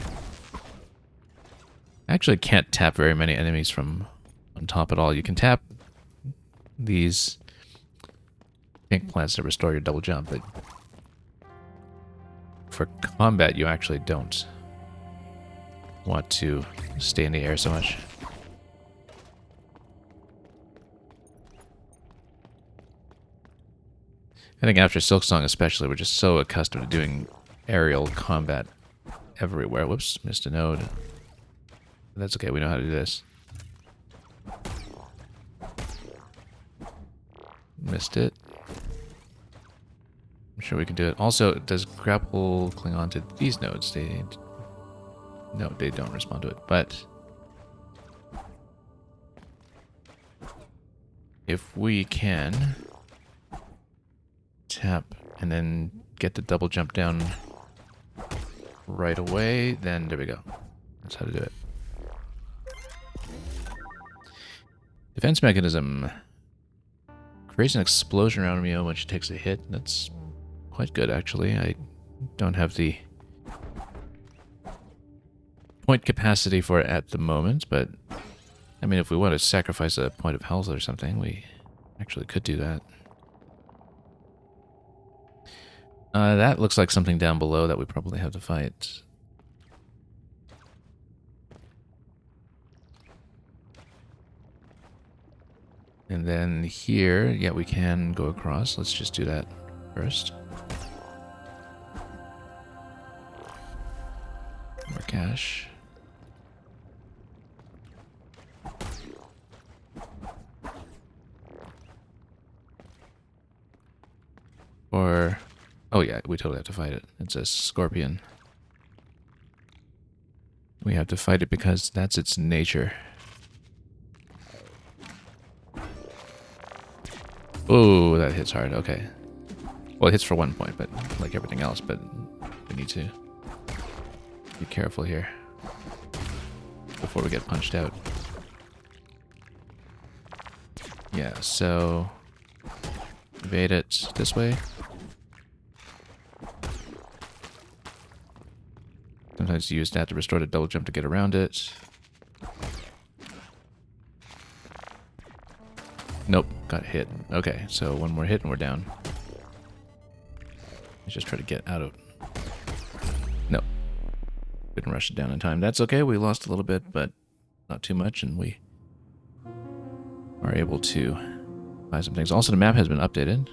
actually can't tap very many enemies from on top at all. You can tap these pink plants to restore your double jump, but for combat, you actually don't want to stay in the air so much. I think after Silksong especially, we're just so accustomed to doing aerial combat everywhere. Whoops, missed a node. That's okay, we know how to do this. Missed it. I'm sure we can do it. Also, does grapple cling on to these nodes? No, they don't respond to it, but... if we can... tap and then get the double jump down right away, then there we go. That's how to do it. Defense mechanism. Creates an explosion around MIO when she takes a hit. That's quite good, actually. I don't have the point capacity for it at the moment, but I mean, if we want to sacrifice a point of health or something, we actually could do that. That looks like something down below that we probably have to fight. And then here, yeah, we can go across. Let's just do that first. More cash. Or... oh yeah, we totally have to fight it. It's a scorpion. We have to fight it because that's its nature. Oh, that hits hard. Okay. Well, it hits for 1 point, but like everything else, but we need to be careful here before we get punched out. Yeah, so evade it this way. Sometimes you use that to restore the double jump to get around it. Nope, got hit. Okay, so one more hit and we're down. Let's just try to get out of... Nope. Didn't rush it down in time. That's okay, we lost a little bit, but not too much, and we are able to buy some things. Also, the map has been updated.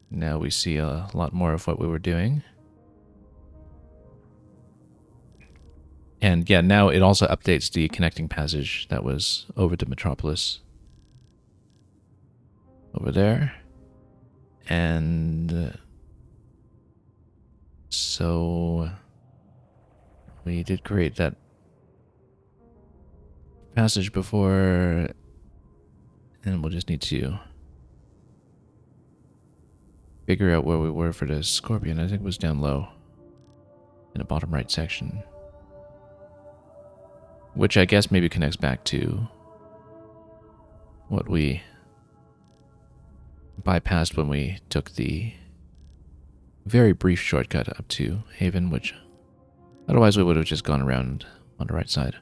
Now we see a lot more of what we were doing. And yeah, now it also updates the connecting passage that was over to Metropolis. Over there. And so we did create that passage before, and we'll just need to figure out where we were for the Scorpion. I think it was down low in the bottom right section. Which I guess maybe connects back to what we bypassed when we took the very brief shortcut up to Haven, which otherwise we would have just gone around on the right side.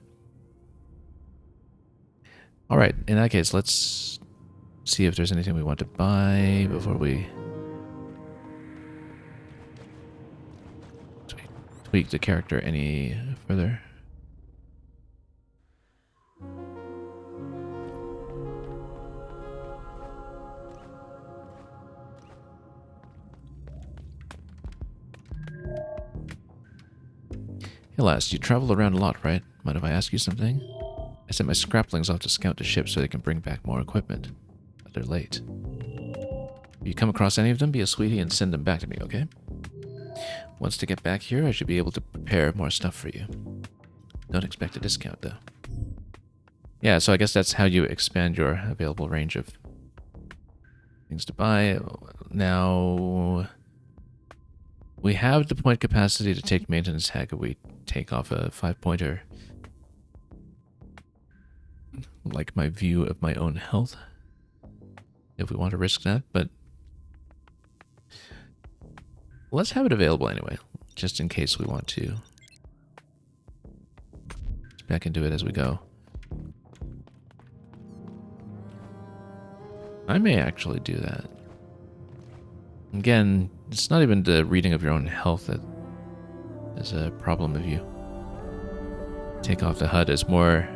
Alright, in that case, let's see if there's anything we want to buy before we tweak the character any further. Hey lass, you travel around a lot, right? Mind if I ask you something? I sent my scraplings off to scout the ship so they can bring back more equipment. But they're late. If you come across any of them, be a sweetie and send them back to me, okay? Once to get back here, I should be able to prepare more stuff for you. Don't expect a discount, though. Yeah, so I guess that's how you expand your available range of things to buy. Now, we have the point capacity to take maintenance hack if we take off a 5-pointer. Like my view of my own health, if we want to risk that, but let's have it available anyway, just in case we want to. Let's back into it as we go. I may actually do that. Again, it's not even the reading of your own health that is a problem if you take off the HUD. It's more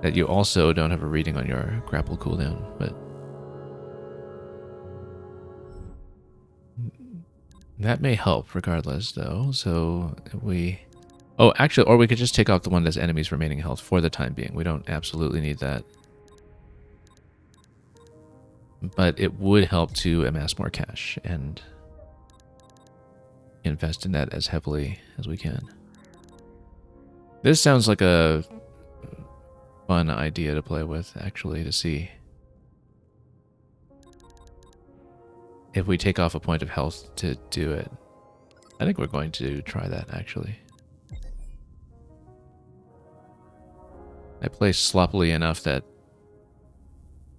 that you also don't have a reading on your grapple cooldown, but that may help regardless, though. So if we... Oh, actually, or we could just take off the one that's enemies remaining health for the time being. We don't absolutely need that. But it would help to amass more cash and invest in that as heavily as we can. This sounds like a fun idea to play with, actually, to see if we take off a point of health to do it. I think we're going to try that, actually. I play sloppily enough that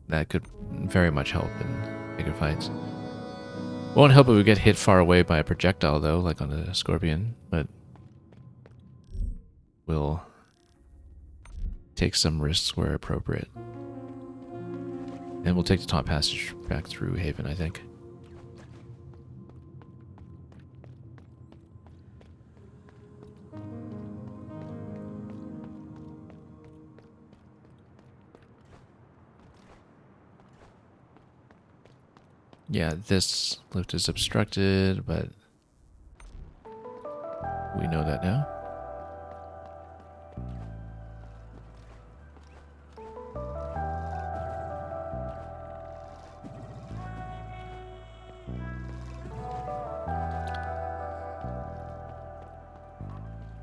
that could very much help in bigger fights. Won't help if we get hit far away by a projectile, though, like on the Scorpion, but we'll take some risks where appropriate. And we'll take the top passage back through Haven, I think. Yeah, this lift is obstructed, but we know that now.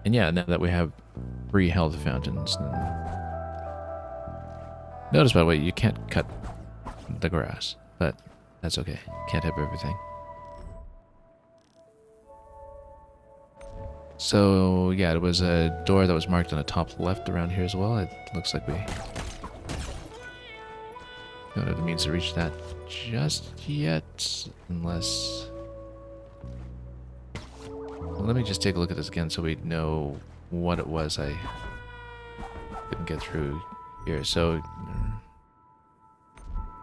And yeah, now that we have 3 health fountains, then... Notice, by the way, you can't cut the grass, but that's okay. Can't have everything. So, yeah, there was a door that was marked on the top left around here as well. It looks like we don't have the means to reach that just yet, unless... Well, let me just take a look at this again so we know what it was I couldn't get through here. So,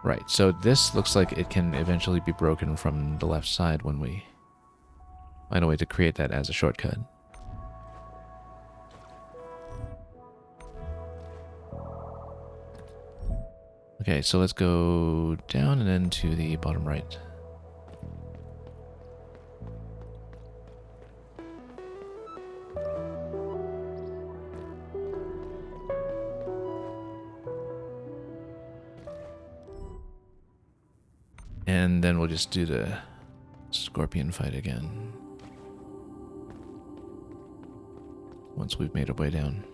right, so this looks like it can eventually be broken from the left side when we find a way to create that as a shortcut. Okay, so let's go down and then to the bottom right. And then we'll just do the scorpion fight again. Once we've made our way down.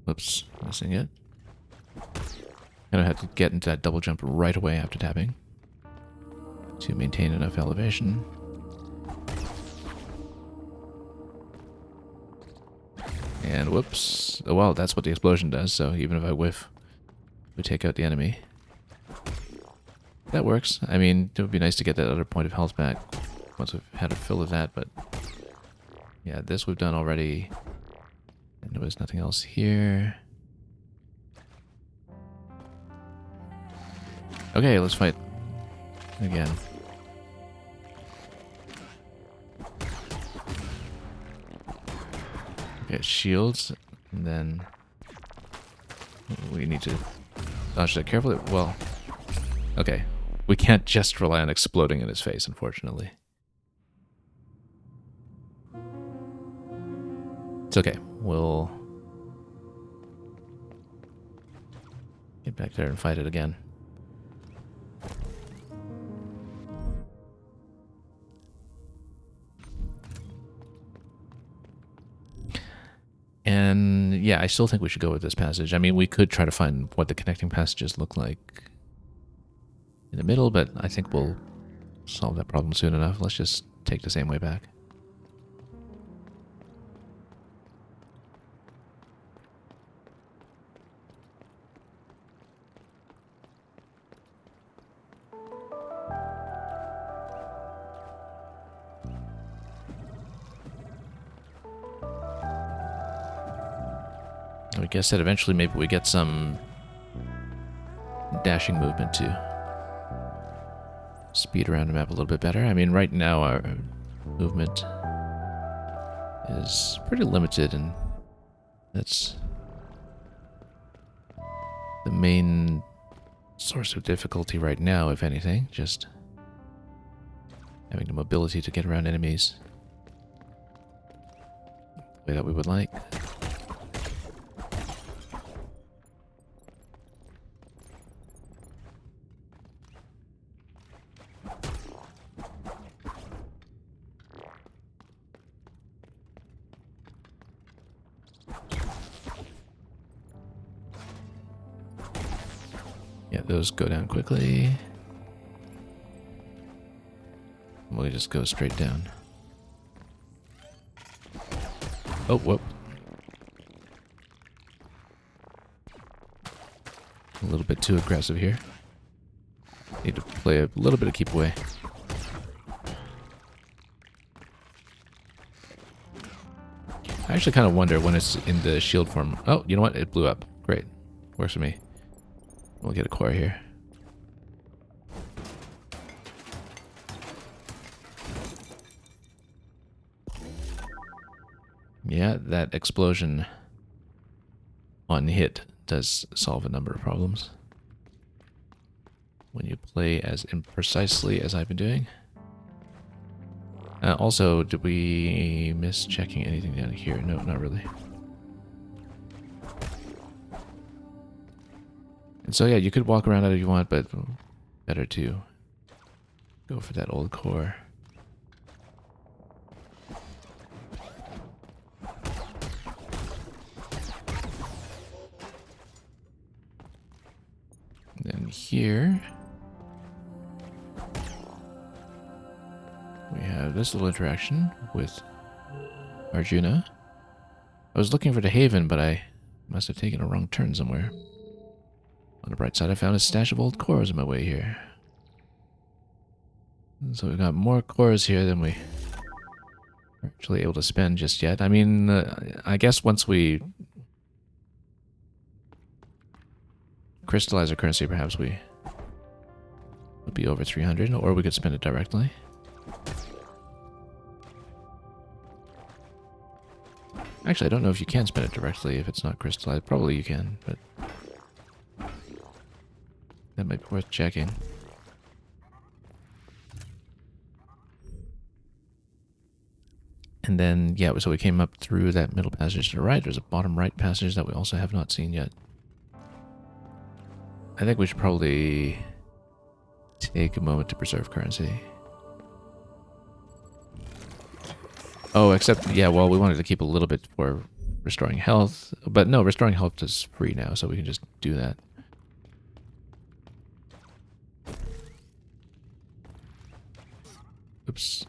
Whoops, missing it. Gonna have to get into that double jump right away after tapping to maintain enough elevation. And whoops. Oh well, that's what the explosion does, so even if I whiff, we take out the enemy. That works. I mean, it would be nice to get that other point of health back once we've had a fill of that, but yeah, this we've done already. And there was nothing else here. Okay, let's fight again. Okay, shields, and then we need to dodge that carefully. Well, okay, we can't just rely on exploding in his face, unfortunately. It's okay. We'll get back there and fight it again. And yeah, I still think we should go with this passage. I mean, we could try to find what the connecting passages look like in the middle, but I think we'll solve that problem soon enough. Let's just take the same way back. I guess that eventually maybe we get some dashing movement to speed around the map a little bit better. I mean, right now our movement is pretty limited, and that's the main source of difficulty right now, if anything. Just having the mobility to get around enemies the way that we would like. Yeah, those go down quickly. We'll just go straight down. Oh, whoop. A little bit too aggressive here. Need to play a little bit of keep away. I actually kind of wonder when it's in the shield form. Oh, you know what? It blew up. Great. Works for me. We'll get a core here. Yeah, that explosion on hit does solve a number of problems when you play as imprecisely as I've been doing. Also, did we miss checking anything down here? No, not really. And so yeah, you could walk around it if you want, but better to go for that old core. And then here we have this little interaction with Arjuna. I was looking for the Haven, but I must have taken a wrong turn somewhere. On the bright side, I found a stash of old cores on my way here. So we've got more cores here than we are actually able to spend just yet. I mean, I guess once we crystallize our currency, perhaps we would be over 300, or we could spend it directly. Actually, I don't know if you can spend it directly if it's not crystallized. Probably you can, but that might be worth checking. And then, yeah, so we came up through that middle passage to the right. There's a bottom right passage that we also have not seen yet. I think we should probably take a moment to preserve currency. Oh, except, yeah, well, we wanted to keep a little bit for restoring health. But no, restoring health is free now, so we can just do that. Oops.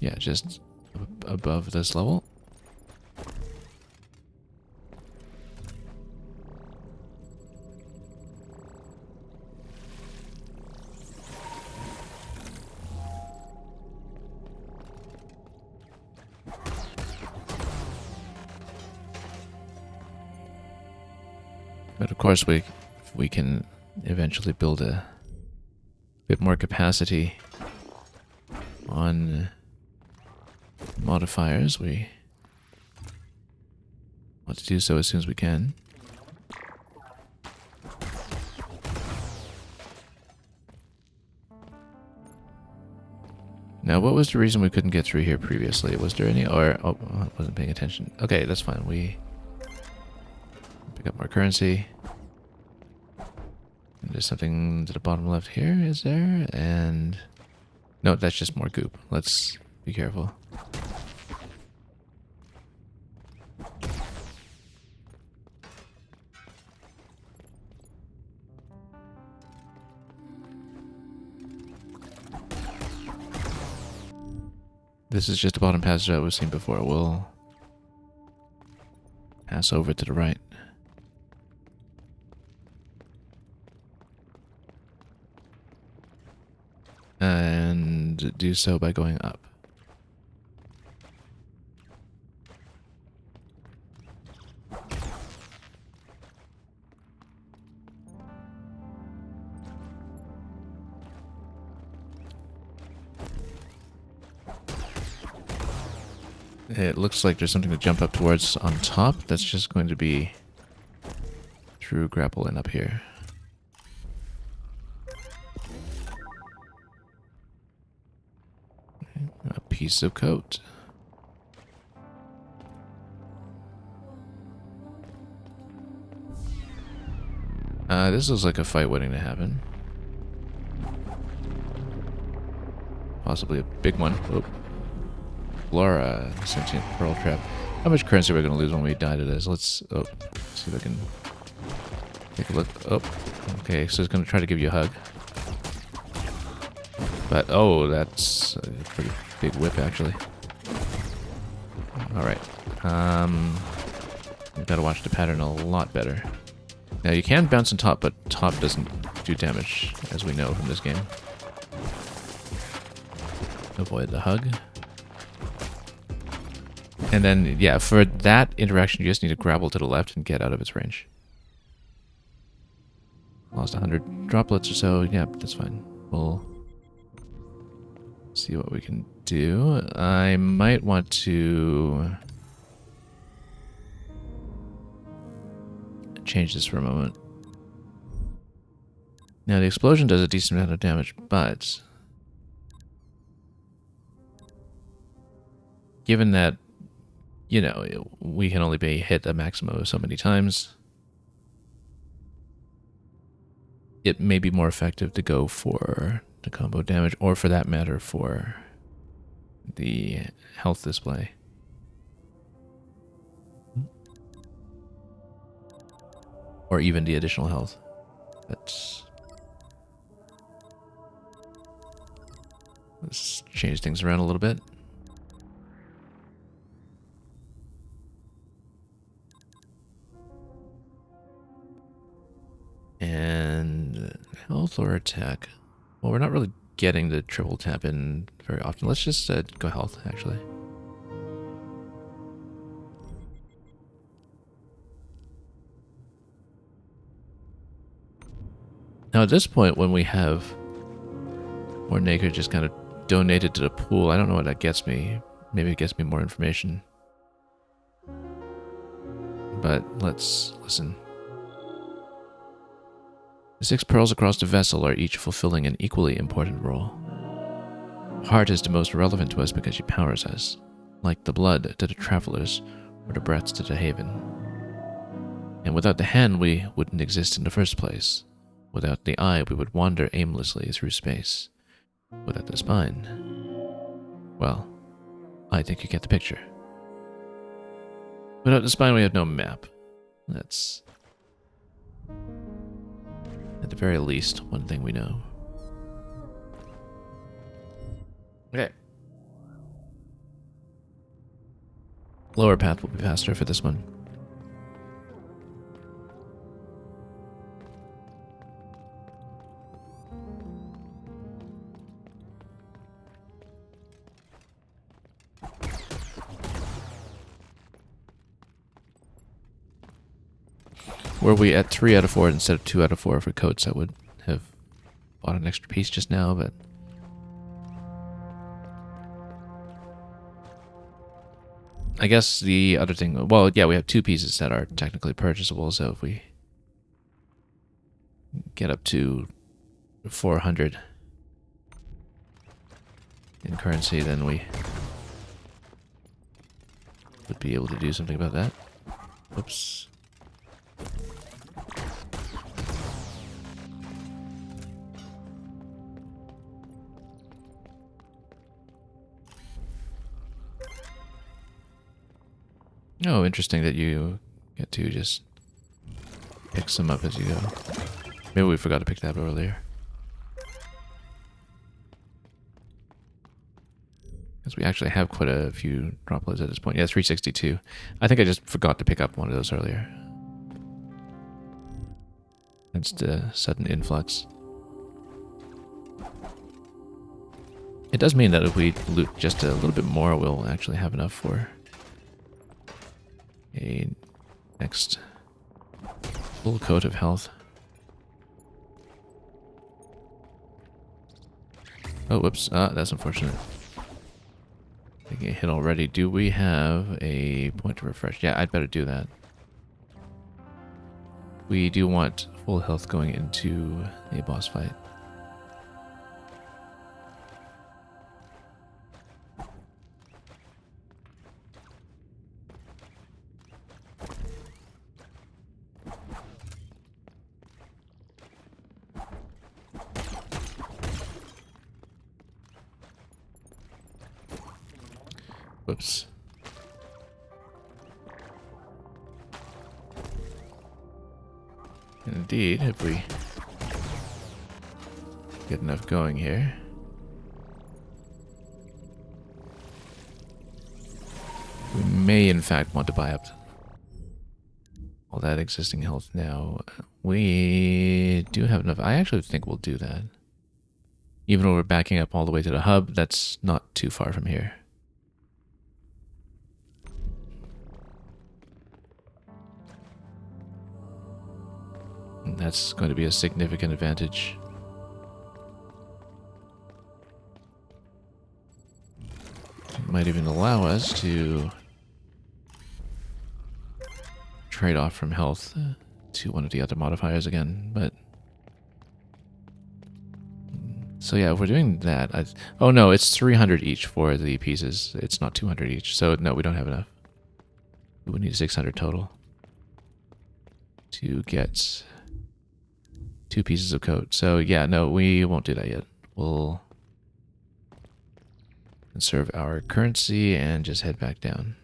Yeah, just above this level. But of course, if we can eventually build a bit more capacity on modifiers, we want to do so as soon as we can. Now, what was the reason we couldn't get through here previously? Was there any, or, oh, I wasn't paying attention. Okay, that's fine. We pick up more currency. And there's something to the bottom left here, is there? And no, that's just more goop. Let's be careful. This is just a bottom passage that we've seen before. We'll pass over to the right. And do so by going up. It looks like there's something to jump up towards on top. That's just going to be through grapple and up here. A piece of coat. This looks like a fight waiting to happen. Possibly a big one. Oh. Laura, sentient pearl trap. How much currency are we going to lose when we die to this? Let's see if I can take a look. Oh, okay, so it's going to try to give you a hug. But, oh, that's a pretty big whip, actually. Alright. We've got to watch the pattern a lot better. Now, you can bounce on top, but top doesn't do damage, as we know from this game. Avoid the hug. And then, yeah, for that interaction, you just need to grapple to the left and get out of its range. Lost 100 droplets or so. Yeah, that's fine. We'll see what we can do. I might want to change this for a moment. Now, the explosion does a decent amount of damage, but given that, you know, we can only be hit a maximum of so many times, it may be more effective to go for the combo damage, or for that matter, for the health display. Or even the additional health. Let's change things around a little bit. And health or attack? Well, we're not really getting the triple tap in very often. Let's just go health, actually. Now, at this point, when we have more Naked just kind of donated to the pool, I don't know what that gets me. Maybe it gets me more information. But let's listen. The 6 pearls across the vessel are each fulfilling an equally important role. Heart is the most relevant to us because she powers us, like the blood to the travelers or the breaths to the haven. And without the hand, we wouldn't exist in the first place. Without the eye, we would wander aimlessly through space. Without the spine, well, I think you get the picture. Without the spine, we have no map. That's, at the very least, one thing we know. Okay. Lower path will be faster for this one. Were we at 3 out of 4 instead of 2 out of 4 for coats, I would have bought an extra piece just now, but... I guess the other thing... Well, yeah, we have 2 pieces that are technically purchasable, so if we get up to 400 in currency, then we would be able to do something about that. Whoops. Oh, interesting that you get to just pick some up as you go. Maybe we forgot to pick that up earlier. Because we actually have quite a few droplets at this point. Yeah, 362. I think I just forgot to pick up one of those earlier. That's the sudden influx. It does mean that if we loot just a little bit more, we'll actually have enough for a next full coat of health. Oh, whoops. That's unfortunate. Taking a hit already. Do we have a point to refresh? Yeah, I'd better do that. We do want full health going into a boss fight. Whoops. Indeed, if we get enough going here. We may, in fact, want to buy up all that existing health now. We do have enough. I actually think we'll do that. Even though we're backing up all the way to the hub, that's not too far from here. And that's going to be a significant advantage. It might even allow us to trade off from health to one of the other modifiers again, but So yeah, if we're doing that, oh no, it's 300 each for the pieces. It's not 200 each. So no, we don't have enough. We would need 600 total to get 2 pieces of coat. So yeah, no, we won't do that yet. We'll conserve our currency and just head back down.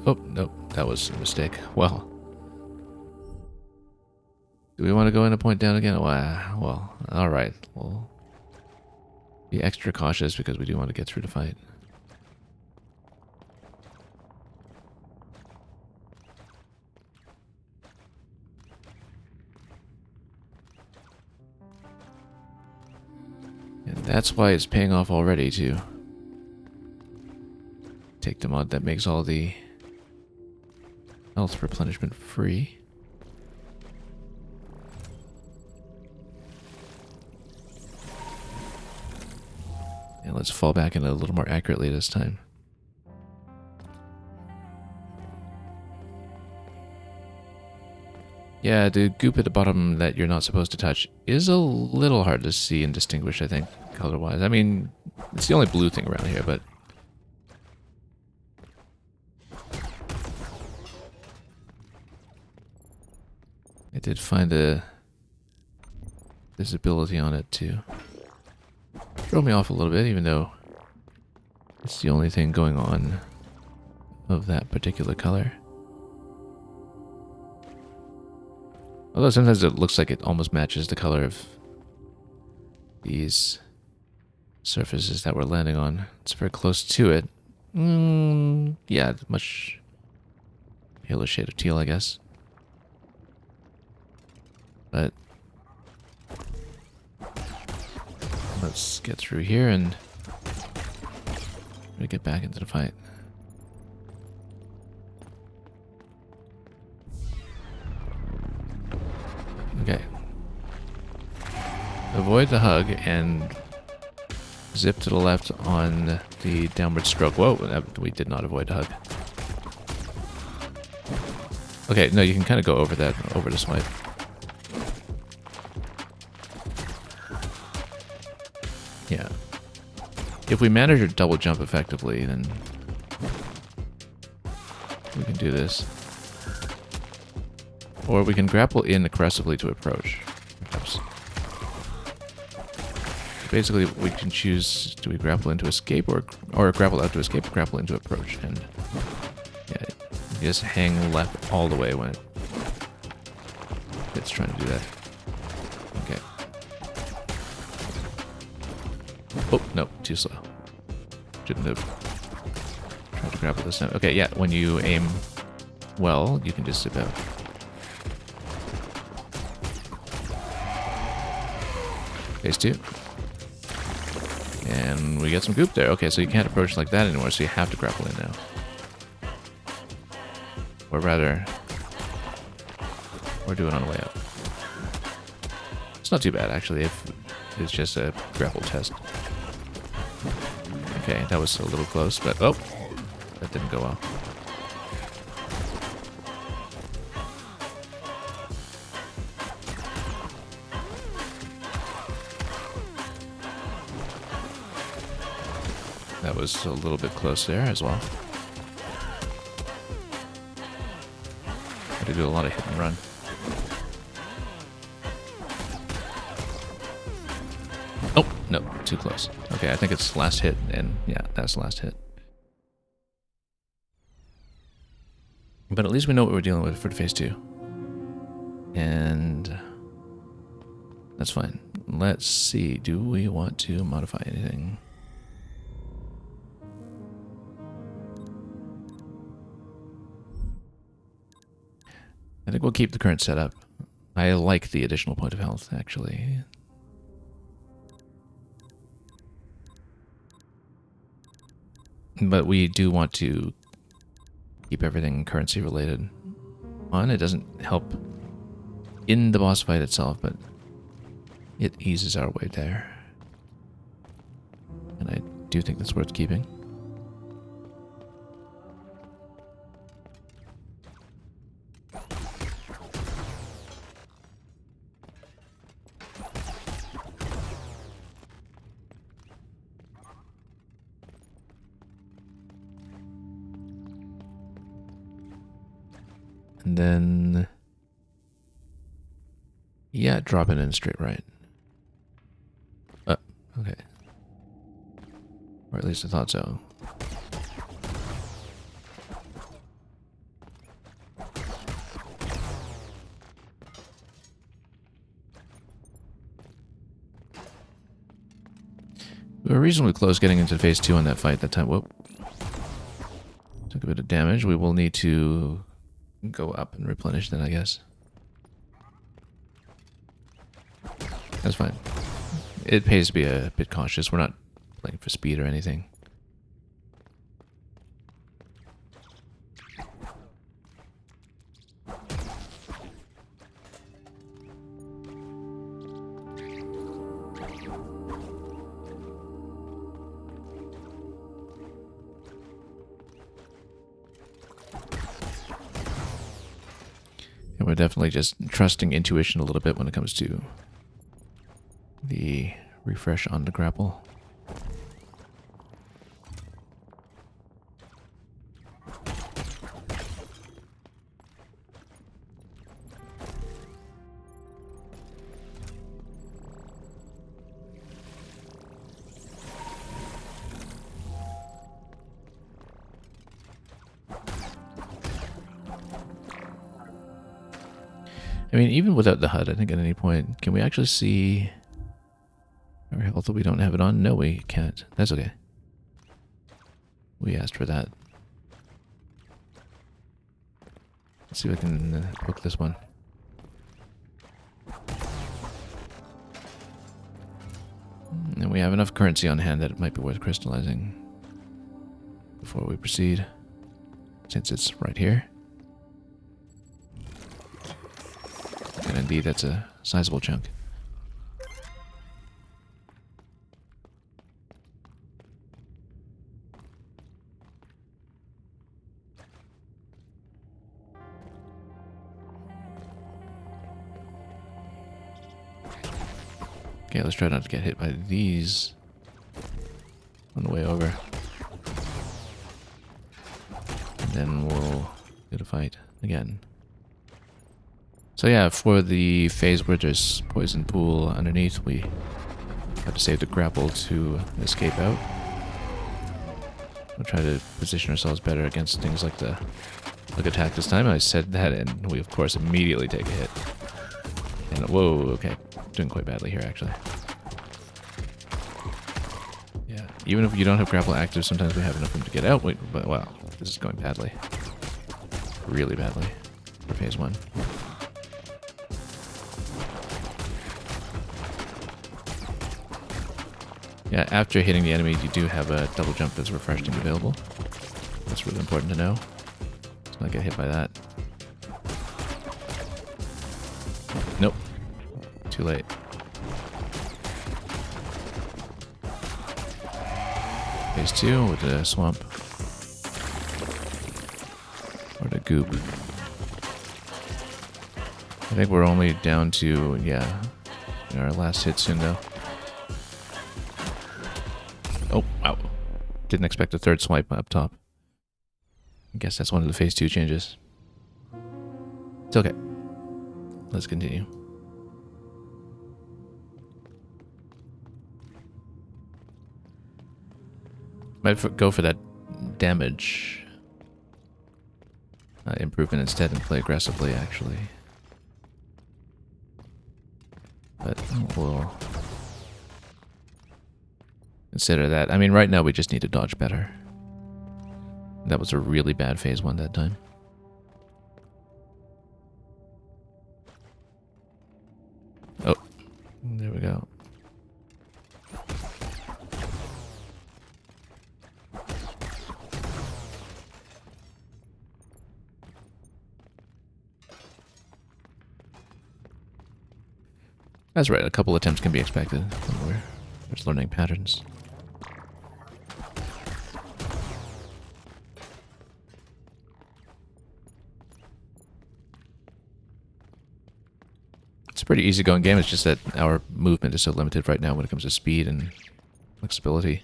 Oh, nope, that was a mistake. Well, do we want to go in and point down again? Well, all right. We'll be extra cautious because we do want to get through the fight. And that's why it's paying off already, too. Take the mod that makes all the health replenishment free. And let's fall back in a little more accurately this time. Yeah, the goop at the bottom that you're not supposed to touch is a little hard to see and distinguish, I think, color-wise. I mean, it's the only blue thing around here, but... I did find a visibility on it to throw me off a little bit, even though it's the only thing going on of that particular color. Although sometimes it looks like it almost matches the color of these surfaces that we're landing on. It's very close to it. Yeah, much paler shade of teal, I guess. But let's get through here and get back into the fight. Okay. Avoid the hug and zip to the left on the downward stroke. Whoa, we did not avoid the hug. Okay, no, you can kind of go over that, over the swipe. Yeah. If we manage to double jump effectively, then we can do this. Or we can grapple in aggressively to approach. Perhaps. Basically, we can choose, do we grapple into escape or grapple out to escape, or grapple into approach. And yeah, you just hang left all the way when it's trying to do that. Okay. Oh, no, too slow. Shouldn't have tried to grapple this time. Okay, yeah, when you aim well, you can just zip out. Phase 2. And we get some goop there. Okay, so you can't approach like that anymore, so you have to grapple in now. Or rather, we're doing on the way up. It's not too bad, actually, if it's just a grapple test. Okay, that was a little close, but oh, that didn't go well. That was a little bit close there as well. Had to do a lot of hit and run. Oh, no, too close. Okay, I think it's last hit, and yeah, that's the last hit. But at least we know what we're dealing with for phase 2. And that's fine. Let's see, do we want to modify anything? I think we'll keep the current setup. I like the additional point of health, actually. But we do want to keep everything currency related on. It doesn't help in the boss fight itself, but it eases our way there. And I do think that's worth keeping. And then... yeah, drop it in straight right. Okay. Or at least I thought so. We were reasonably close getting into phase 2 on that fight that time. Whoop. Took a bit of damage. We will need to go up and replenish that, I guess. That's fine. It pays to be a bit cautious. We're not playing for speed or anything. And we're definitely just trusting intuition a little bit when it comes to the refresh on the grapple. I mean, even without the HUD, I think at any point, can we actually see our health? We don't have it on? No, we can't. That's okay. We asked for that. Let's see if I can poke this one. And we have enough currency on hand that it might be worth crystallizing before we proceed, since it's right here. And indeed, that's a sizable chunk. Okay, let's try not to get hit by these on the way over. And then we'll get a fight again. So yeah, for the phase where there's poison pool underneath, we have to save the grapple to escape out. We'll try to position ourselves better against things like the attack this time. I said that, and we of course immediately take a hit. And whoa, okay, doing quite badly here actually. Yeah, even if you don't have grapple active, sometimes we have enough room to get out. Wait, but wow, this is going badly, really badly for phase 1. Yeah, after hitting the enemy, you do have a double jump that's refreshing available. That's really important to know. Let's not get hit by that. Nope. Too late. Phase 2 with the swamp. Or the goop. I think we're only down to, yeah, our last hit soon though. Oh, wow. Didn't expect a third swipe up top. I guess that's one of the phase 2 changes. It's okay. Let's continue. Might go for that damage improvement instead and play aggressively, actually. But we'll consider that. I mean, right now we just need to dodge better. That was a really bad phase 1 that time. Oh, there we go. That's right, a couple attempts can be expected when we're just learning patterns. It's a pretty easygoing game, it's just that our movement is so limited right now when it comes to speed and flexibility.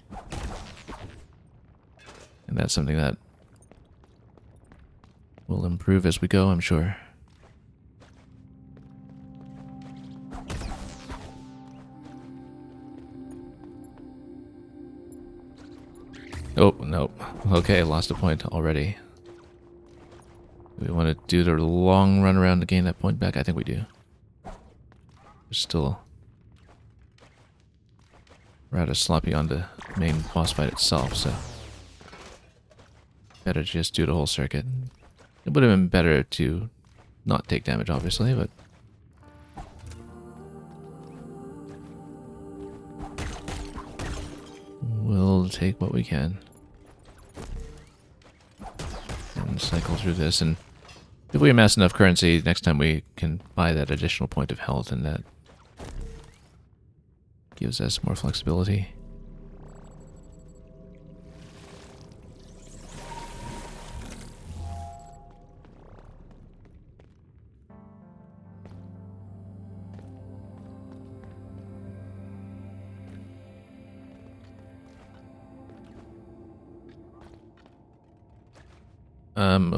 And that's something that will improve as we go, I'm sure. Oh, no. Okay, lost a point already. Do we want to do the long run around to gain that point back? I think we do. We're still rather sloppy on the main boss fight itself, so better just do the whole circuit. It would have been better to not take damage, obviously, but we'll take what we can and cycle through this. And if we amass enough currency, next time we can buy that additional point of health, and that gives us more flexibility.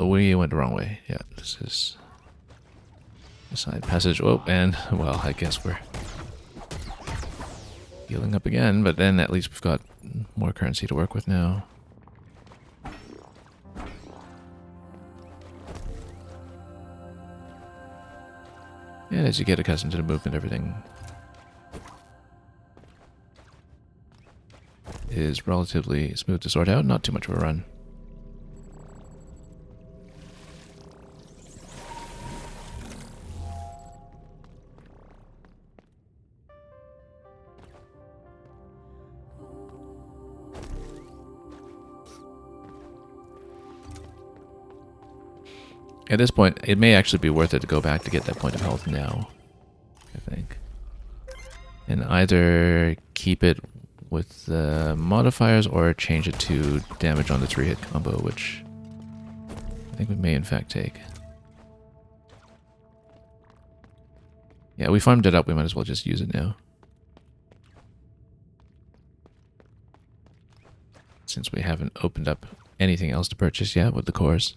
We went the wrong way. Yeah, this is a side passage. Oh, and, well, I guess we're healing up again, but then at least we've got more currency to work with now. And as you get accustomed to the movement, everything is relatively smooth to sort out. Not too much of a run. At this point, it may actually be worth it to go back to get that point of health now, I think. And either keep it with the modifiers or change it to damage on the 3-hit combo, which I think we may in fact take. Yeah, we farmed it up, we might as well just use it now. Since we haven't opened up anything else to purchase yet with the cores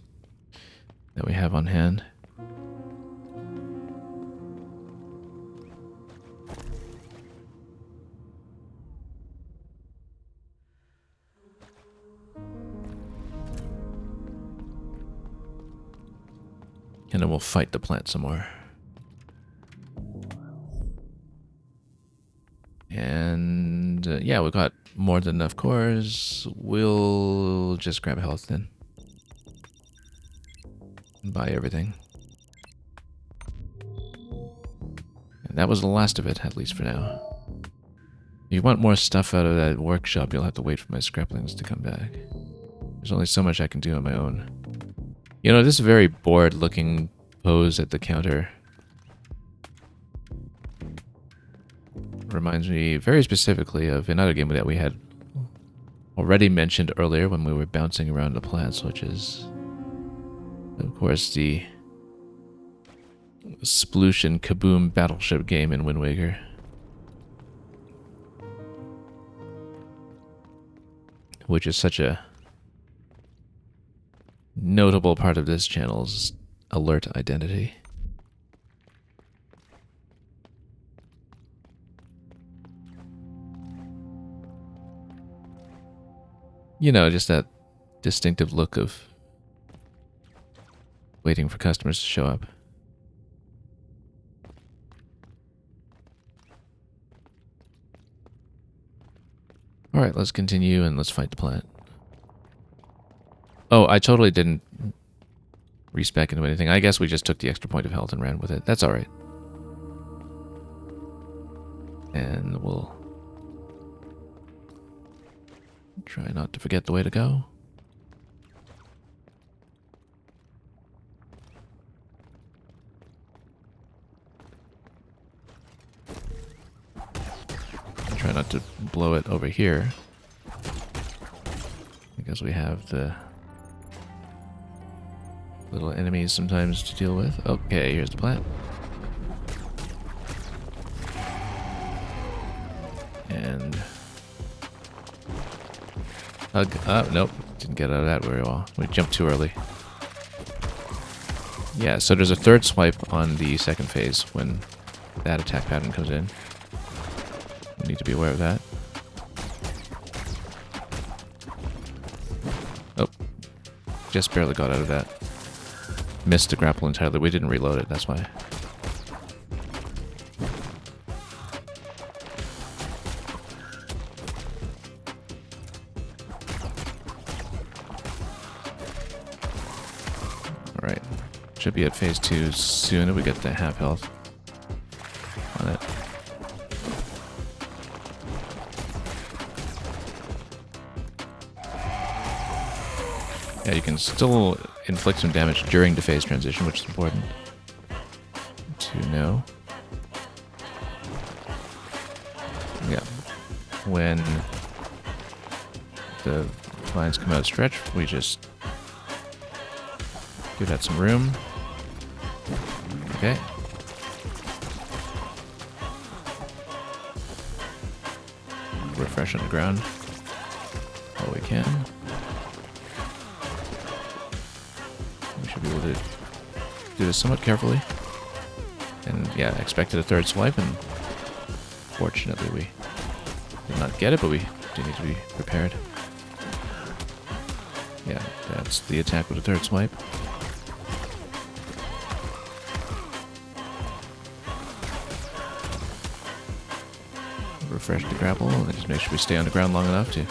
that we have on hand. And then we'll fight the plant some more. And yeah, we've got more than enough cores. We'll just grab health then. And buy everything. And that was the last of it, at least for now. If you want more stuff out of that workshop, you'll have to wait for my scraplings to come back. There's only so much I can do on my own. You know, this very bored looking pose at the counter reminds me very specifically of another game that we had already mentioned earlier when we were bouncing around the plants, which is, of course, the Splooshin' Kaboom battleship game in Wind Waker. Which is such a notable part of this channel's alert identity. You know, just that distinctive look of waiting for customers to show up. Alright, let's continue and let's fight the plant. Oh, I totally didn't respec into anything. I guess we just took the extra point of health and ran with it. That's alright. And we'll try not to forget the way to go. Try not to blow it over here, because we have the little enemies sometimes to deal with. Okay, here's the plant. And hug. Oh, nope, didn't get out of that very well. We jumped too early. Yeah, so there's a third swipe on the second phase when that attack pattern comes in. We need to be aware of that. Oh, just barely got out of that. Missed the grapple entirely. We didn't reload it, that's why. Alright. Should be at phase 2 soon if we get the half health on it. Yeah, you can still inflict some damage during the phase transition, which is important to know. Yeah. When the lines come out stretch, we just give that some room. Okay. Refresh on the ground all we can. We should be able to do this somewhat carefully. And yeah, expected a third swipe, and fortunately we did not get it, but we do need to be prepared. Yeah, that's the attack with a third swipe. Refresh the grapple, and just make sure we stay on the ground long enough to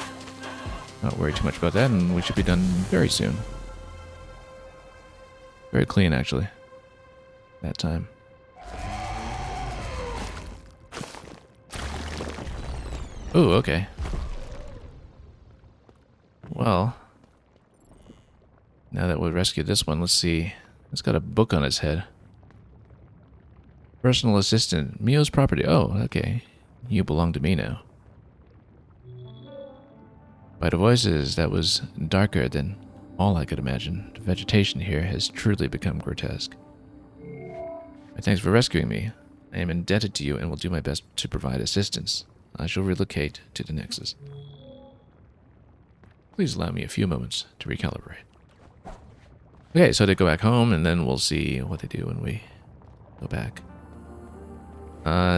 not worry too much about that, and we should be done very soon. Very clean, actually, that time. Ooh, okay. Well, now that we've rescued this one, let's see. It's got a book on its head. Personal assistant, MIO's property. Oh, okay. You belong to me now. By the voices, that was darker than all I could imagine. The vegetation here has truly become grotesque. My thanks for rescuing me. I am indebted to you and will do my best to provide assistance. I shall relocate to the Nexus. Please allow me a few moments to recalibrate. Okay, so they go back home, and then we'll see what they do when we go back.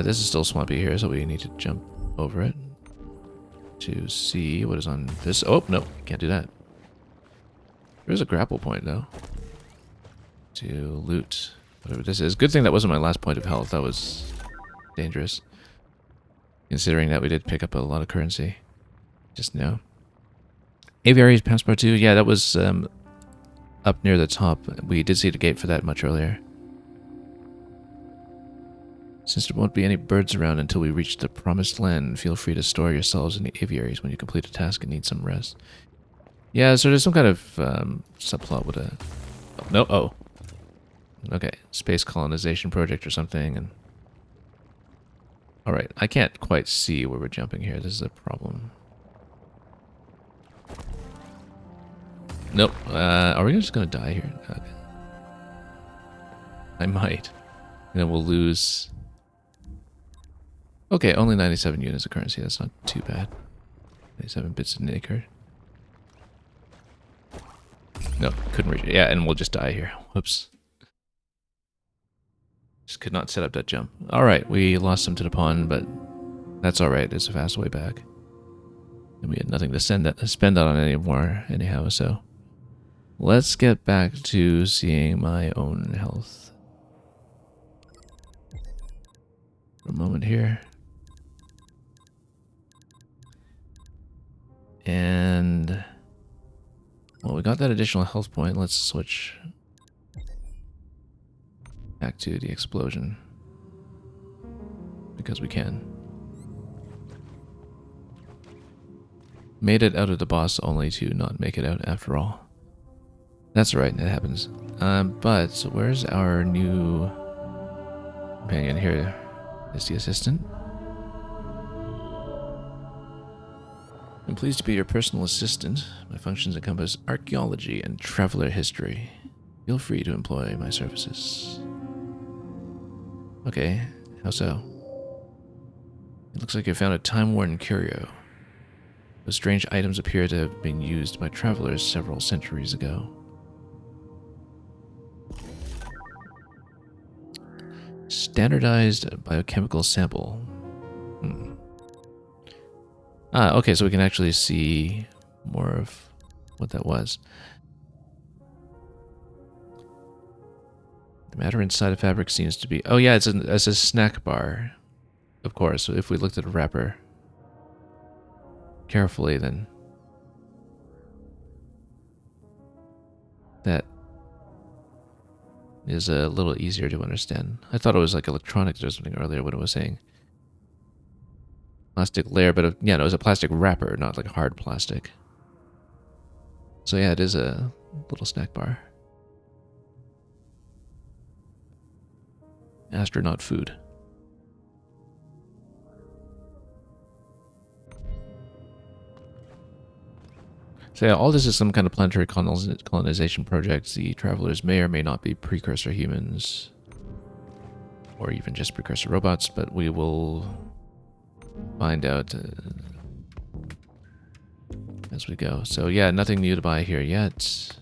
This is still swampy here, so we need to jump over it to see what is on this. Oh, no, can't do that. There's a grapple point, though, to loot whatever this is. Good thing that wasn't my last point of health. That was dangerous, considering that we did pick up a lot of currency just now. Aviary's Passport 2, yeah, that was up near the top. We did see the gate for that much earlier. Since there won't be any birds around until we reach the promised land, feel free to store yourselves in the aviaries when you complete a task and need some rest. Yeah, so there's some kind of subplot with a... Oh, no, oh. Okay, space colonization project or something, and... Alright, I can't quite see where we're jumping here. This is a problem. Nope. Are we just gonna die here? Okay. I might. And then we'll lose... Okay, only 97 units of currency. That's not too bad. 97 bits of nigger. No, couldn't reach it. Yeah, and we'll just die here. Whoops. Just could not set up that jump. Alright, we lost some to the pond, but that's alright. It's a fast way back. And we had nothing to spend that on anymore, anyhow, so... Let's get back to seeing my own health. For a moment here. And... Well, we got that additional health point. Let's switch back to the explosion. Because we can. Made it out of the boss only to not make it out after all. That's right, it happens. But where's our new companion here? Is the assistant? I'm pleased to be your personal assistant. My functions encompass archaeology and traveler history. Feel free to employ my services. Okay, how so? It looks like you found a time-worn curio. Those strange items appear to have been used by travelers several centuries ago. Standardized biochemical sample. Ah, okay, so we can actually see more of what that was. The matter inside the fabric seems to be... Oh yeah, it's a snack bar. Of course, so if we looked at a wrapper carefully, then that is a little easier to understand. I thought it was like electronics or something earlier when it was saying plastic layer, but yeah, no, it was a plastic wrapper, not like hard plastic. So yeah, it is a little snack bar. Astronaut food. So yeah, all this is some kind of planetary colonization project. The travelers may or may not be precursor humans, or even just precursor robots, but we will find out as we go. So yeah, nothing new to buy here yet.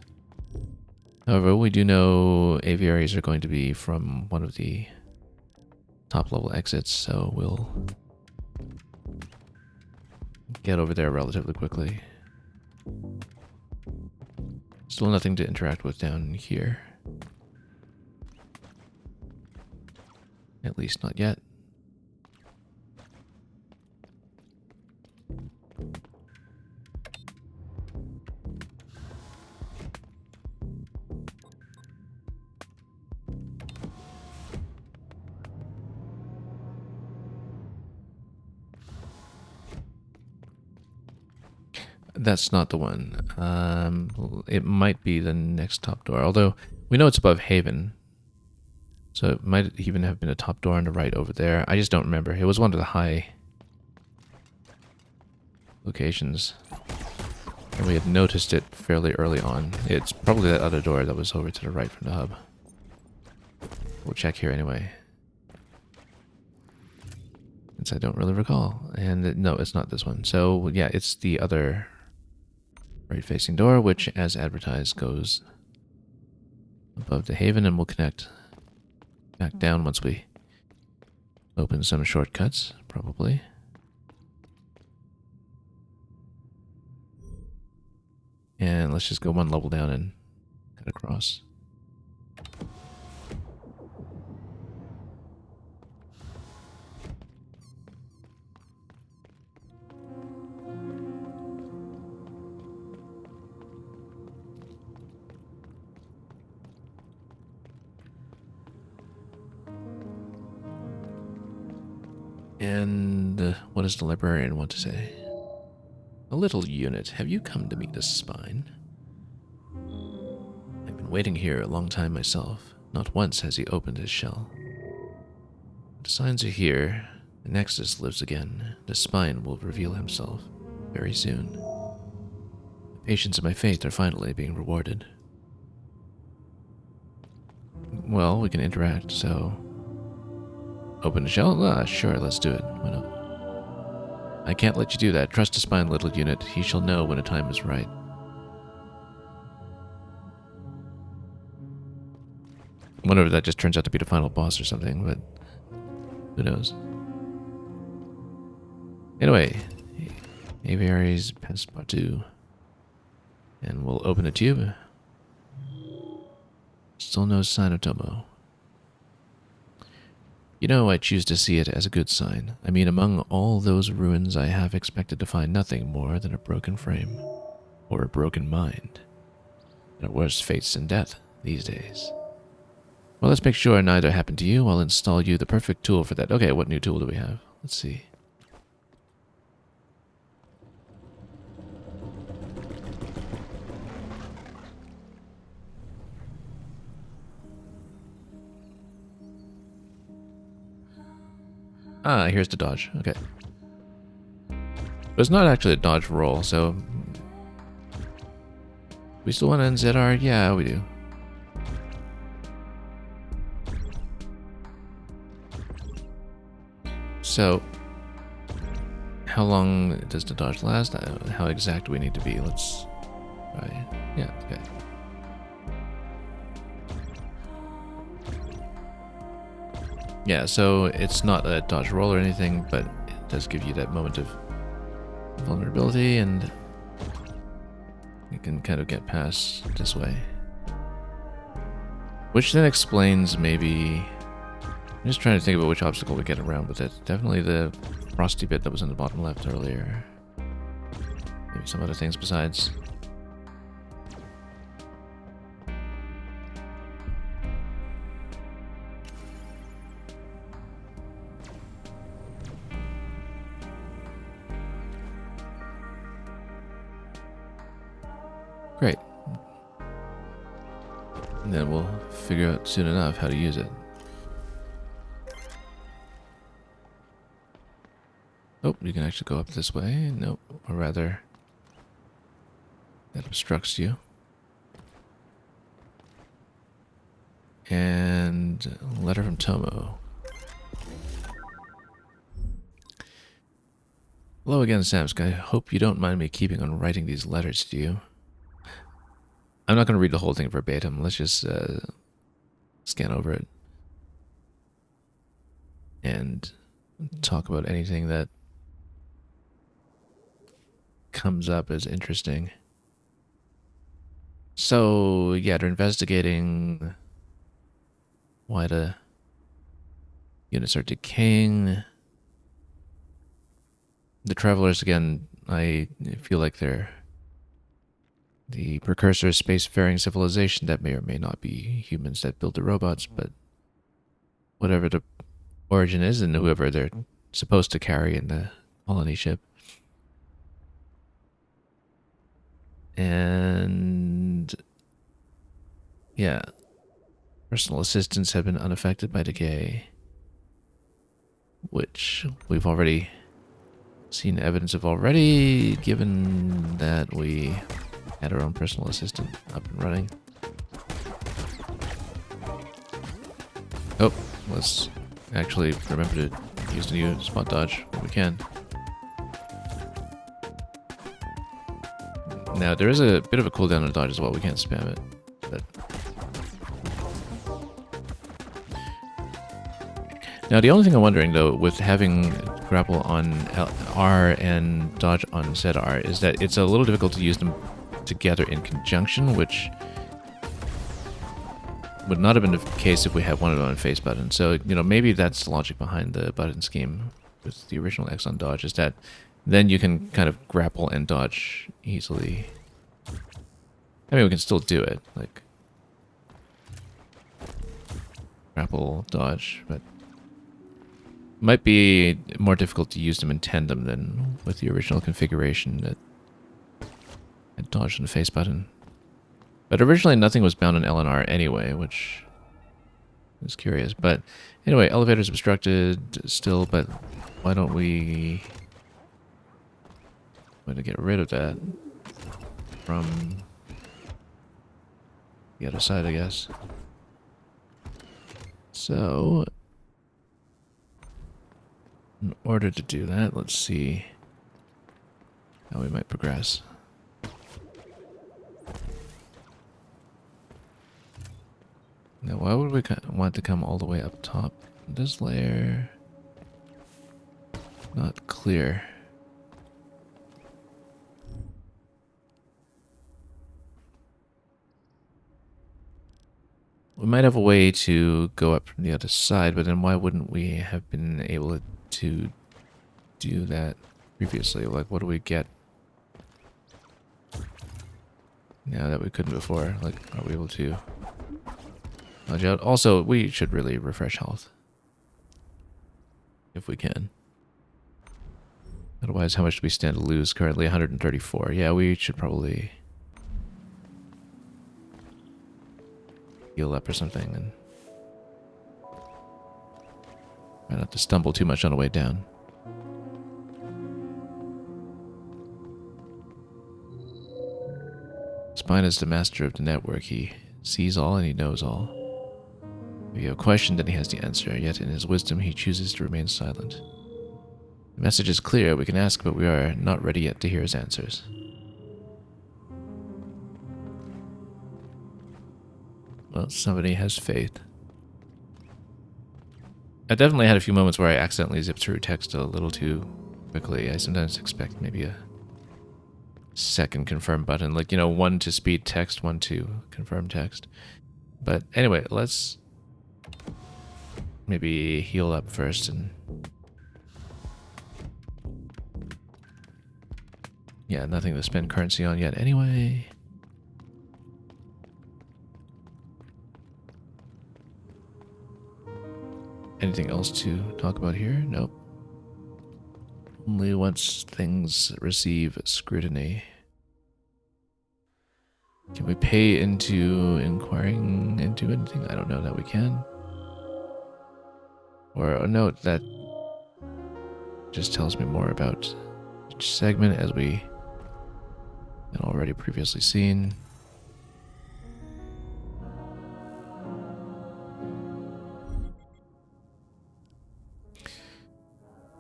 However, we do know aviaries are going to be from one of the top level exits, so we'll get over there relatively quickly. Still nothing to interact with down here. At least not yet. That's not the one. It might be the next top door, although we know it's above Haven. So it might even have been a top door on the right over there. I just don't remember. It was one of the high locations. And we had noticed it fairly early on. It's probably that other door that was over to the right from the hub. We'll check here anyway. Since I don't really recall. And no, it's not this one. So yeah, it's the other right-facing door, which, as advertised, goes above the Haven and will connect back down once we open some shortcuts, probably. And let's just go one level down and cut across. And what does the librarian want to say? A little unit, have you come to meet the spine? I've been waiting here a long time myself. Not once has he opened his shell. The signs are here. The Nexus lives again. The spine will reveal himself very soon. The patience of my faith are finally being rewarded. Well, we can interact, so... Open the shell? Ah, sure, let's do it. Why not? I can't let you do that. Trust the spine, little unit. He shall know when the time is right. I wonder if that just turns out to be the final boss or something, but who knows. Anyway, aviaries, passepartout. And we'll open the tube. Still no sign of Tomo. You know, I choose to see it as a good sign. I mean, among all those ruins, I have expected to find nothing more than a broken frame. Or a broken mind. There are worse fates than death these days. Well, let's make sure neither happened to you. I'll install you the perfect tool for that. Okay, what new tool do we have? Let's see. Ah, here's the dodge. Okay. But it's not actually a dodge roll, so... We still want to NZR? Yeah, we do. So... How long does the dodge last? How exact do we need to be? Let's... try. Yeah, okay. Yeah, so it's not a dodge roll or anything, but it does give you that moment of vulnerability, and you can kind of get past this way. Which then explains maybe... I'm just trying to think about which obstacle we get around with it. Definitely the frosty bit that was in the bottom left earlier. Maybe some other things besides. Great. And then we'll figure out soon enough how to use it. Oh, you can actually go up this way. Nope. Or rather, that obstructs you. And a letter from Tomo. Hello again, Samsk. I hope you don't mind me keeping on writing these letters to you. I'm not going to read the whole thing verbatim. Let's just scan over it and talk about anything that comes up as interesting. So, yeah, they're investigating why the units are decaying. The travelers, again, I feel like they're the precursor spacefaring civilization that may or may not be humans that build the robots, but whatever the origin is and whoever they're supposed to carry in the colony ship. And yeah, personal assistants have been unaffected by decay, which we've already seen evidence of already, given that we had our own personal assistant up and running. Oh, let's actually remember to use the new spot dodge when we can. Now, there is a bit of a cooldown on dodge as well. We can't spam it, but... Now, the only thing I'm wondering, though, with having grapple on R and dodge on ZR is that it's a little difficult to use them together in conjunction, which would not have been the case if we had one of them on face button. So, you know, maybe that's the logic behind the button scheme with the original X on dodge, is that then you can kind of grapple and dodge easily. I mean, we can still do it, like grapple, dodge, but might be more difficult to use them in tandem than with the original configuration that had dodge on the face button. But originally nothing was bound on L and R anyway, which is curious. But anyway, elevator's obstructed still, but why don't we... I'm going to get rid of that from the other side, I guess. So, in order to do that, let's see how we might progress. Now, why would we want to come all the way up top? This layer... not clear. We might have a way to go up from the other side, but then why wouldn't we have been able to do that previously? Like, what do we get now that we couldn't before? Like, are we able to dodge out? Also, we should really refresh health if we can. Otherwise, how much do we stand to lose? Currently 134. Yeah, we should probably heal up or something and try not to stumble too much on the way down. Spine is the master of the network. He sees all and he knows all. If you have a question, then he has the answer, yet in his wisdom he chooses to remain silent. The message is clear, we can ask, but we are not ready yet to hear his answers. Well, somebody has faith. I definitely had a few moments where I accidentally zipped through text a little too quickly. I sometimes expect maybe a second confirm button, like, you know, one to speed text, one to confirm text. But anyway, let's maybe heal up first and... Yeah, nothing to spend currency on yet anyway. Anything else to talk about here? Nope. Only once things receive scrutiny. Can we pay into inquiring into anything? I don't know that we can. Or a note that just tells me more about each segment as we had already previously seen.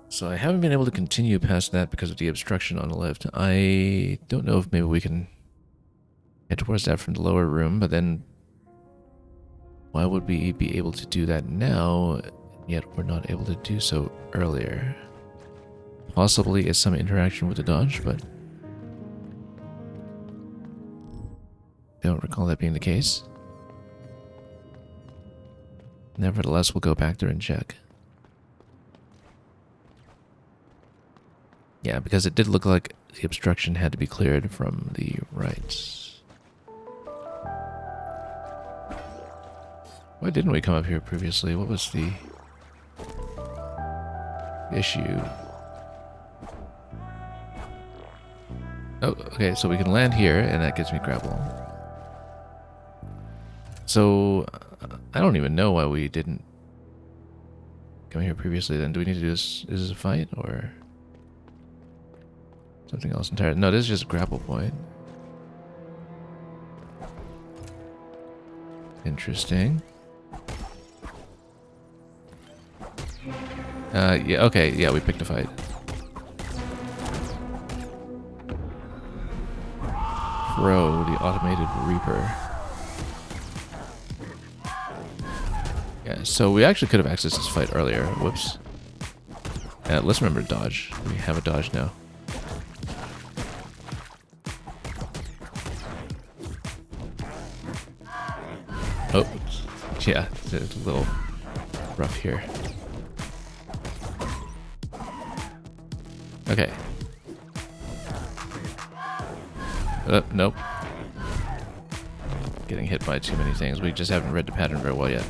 So I haven't been able to continue past that because of the obstruction on the lift. I don't know if maybe we can head towards that from the lower room, but then why would we be able to do that now, yet we're not able to do so earlier? Possibly it's some interaction with the dodge, but I don't recall that being the case. Nevertheless, we'll go back there and check. Yeah, because it did look like the obstruction had to be cleared from the right. Why didn't we come up here previously? What was the issue? Oh, okay, so we can land here, and that gives me grapple. So, I don't even know why we didn't come here previously then. Do we need to do this? Is this a fight, or something else entirely? No, this is just a grapple point. Interesting. Yeah, okay, yeah, we picked a fight. Crow, the automated reaper. Yeah, so we actually could have accessed this fight earlier. Whoops. Let's remember to dodge. We have a dodge now. Oh, yeah, it's a little rough here. Okay. Nope. Getting hit by too many things. We just haven't read the pattern very well yet.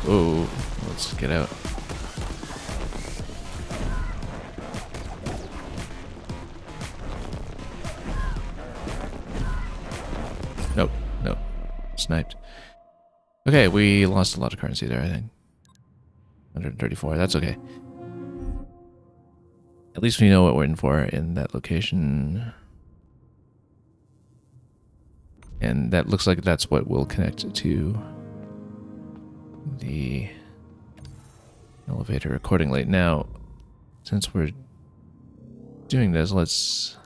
Oh, let's get out. Nope, nope. Sniped. Okay, we lost a lot of currency there, I think. 134, that's okay. At least we know what we're in for in that location. And that looks like that's what will connect to the elevator accordingly. Now, since we're doing this, let's,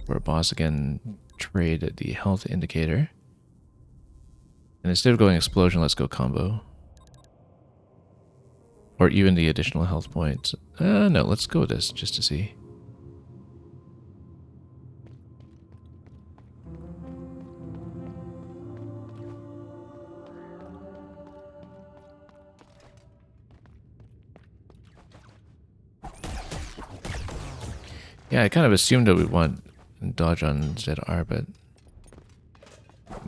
for a boss again, trade the health indicator. And instead of going explosion, let's go combo. Or even the additional health points. No, let's go with this just to see. Yeah, I kind of assumed that we'd want dodge on ZR, but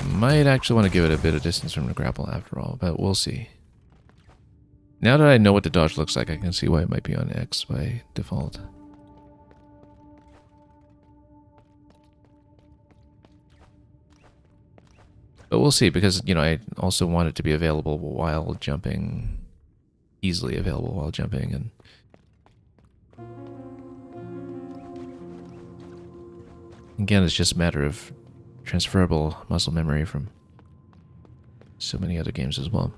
might actually want to give it a bit of distance from the grapple after all, but we'll see. Now that I know what the dodge looks like, I can see why it might be on X by default. But we'll see, because, you know, I also want it to be available while jumping. Easily available while jumping, and again, it's just a matter of transferable muscle memory from so many other games as well.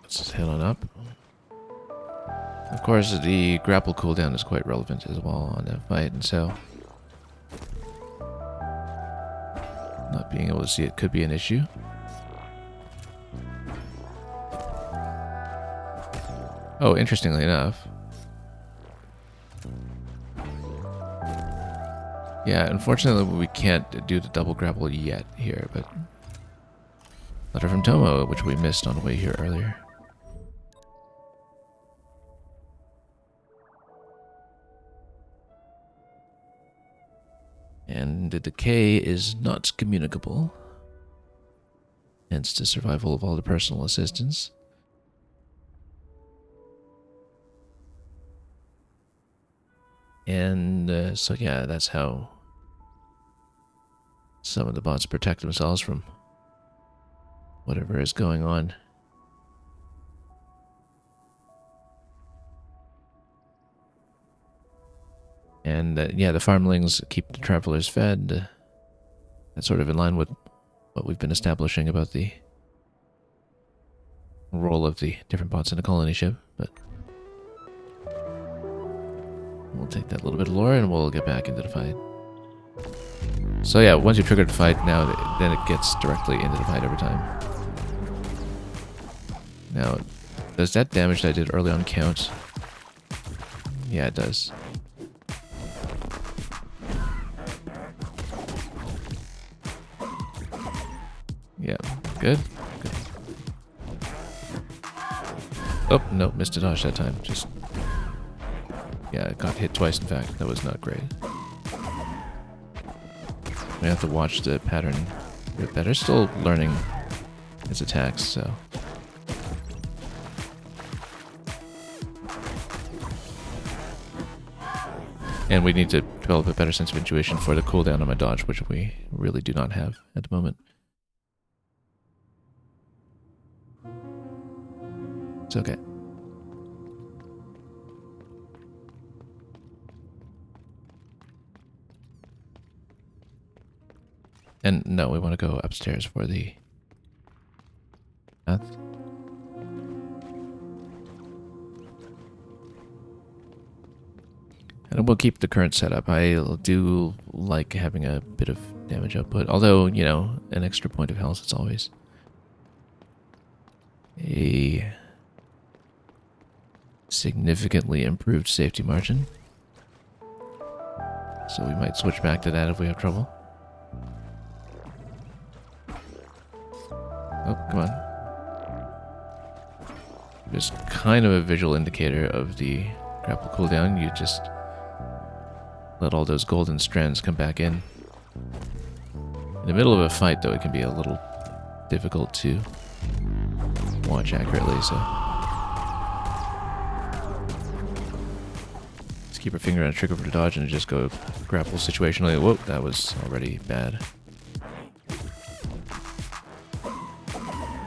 Let's just head on up. Of course, the grapple cooldown is quite relevant as well on that fight, and so not being able to see it could be an issue. Oh, interestingly enough. Yeah, unfortunately we can't do the double grapple yet here, but letter from Tomo, which we missed on the way here earlier. And the decay is not communicable, hence the survival of all the personal assistants. And so yeah, that's how some of the bots protect themselves from whatever is going on. And yeah, the farmlings keep the travelers fed. That's sort of in line with what we've been establishing about the role of the different bots in a colony ship. But we'll take that little bit of lore and we'll get back into the fight. So yeah, once you trigger the fight, now then it gets directly into the fight every time. Now, does that damage that I did early on count? Yeah, it does. Yeah, good. Good. Oh, no, missed a dodge that time. Just, yeah, it got hit twice, in fact. That was not great. We have to watch the pattern a bit better. Still learning his attacks, so. And we need to develop a better sense of intuition for the cooldown on my dodge, which we really do not have at the moment. It's okay. And no, we want to go upstairs for the path. And we'll keep the current setup. I do like having a bit of damage output. Although, you know, an extra point of health is always a significantly improved safety margin. So we might switch back to that if we have trouble. Oh, come on. Just kind of a visual indicator of the grapple cooldown. You just let all those golden strands come back in. In the middle of a fight, though, it can be a little difficult to watch accurately, so just keep your finger on the trigger for the dodge and just go grapple situationally. Whoa, that was already bad.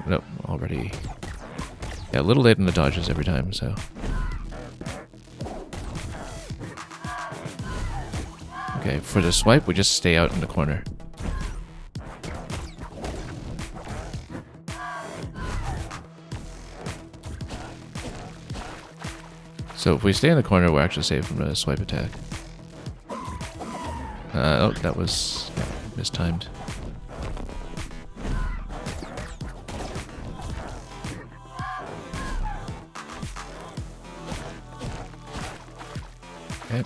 Nope, already. Yeah, a little late in the dodges every time, so. Okay, for the swipe, we just stay out in the corner. So if we stay in the corner, we're actually safe from a swipe attack. Oh, that was mistimed. Okay.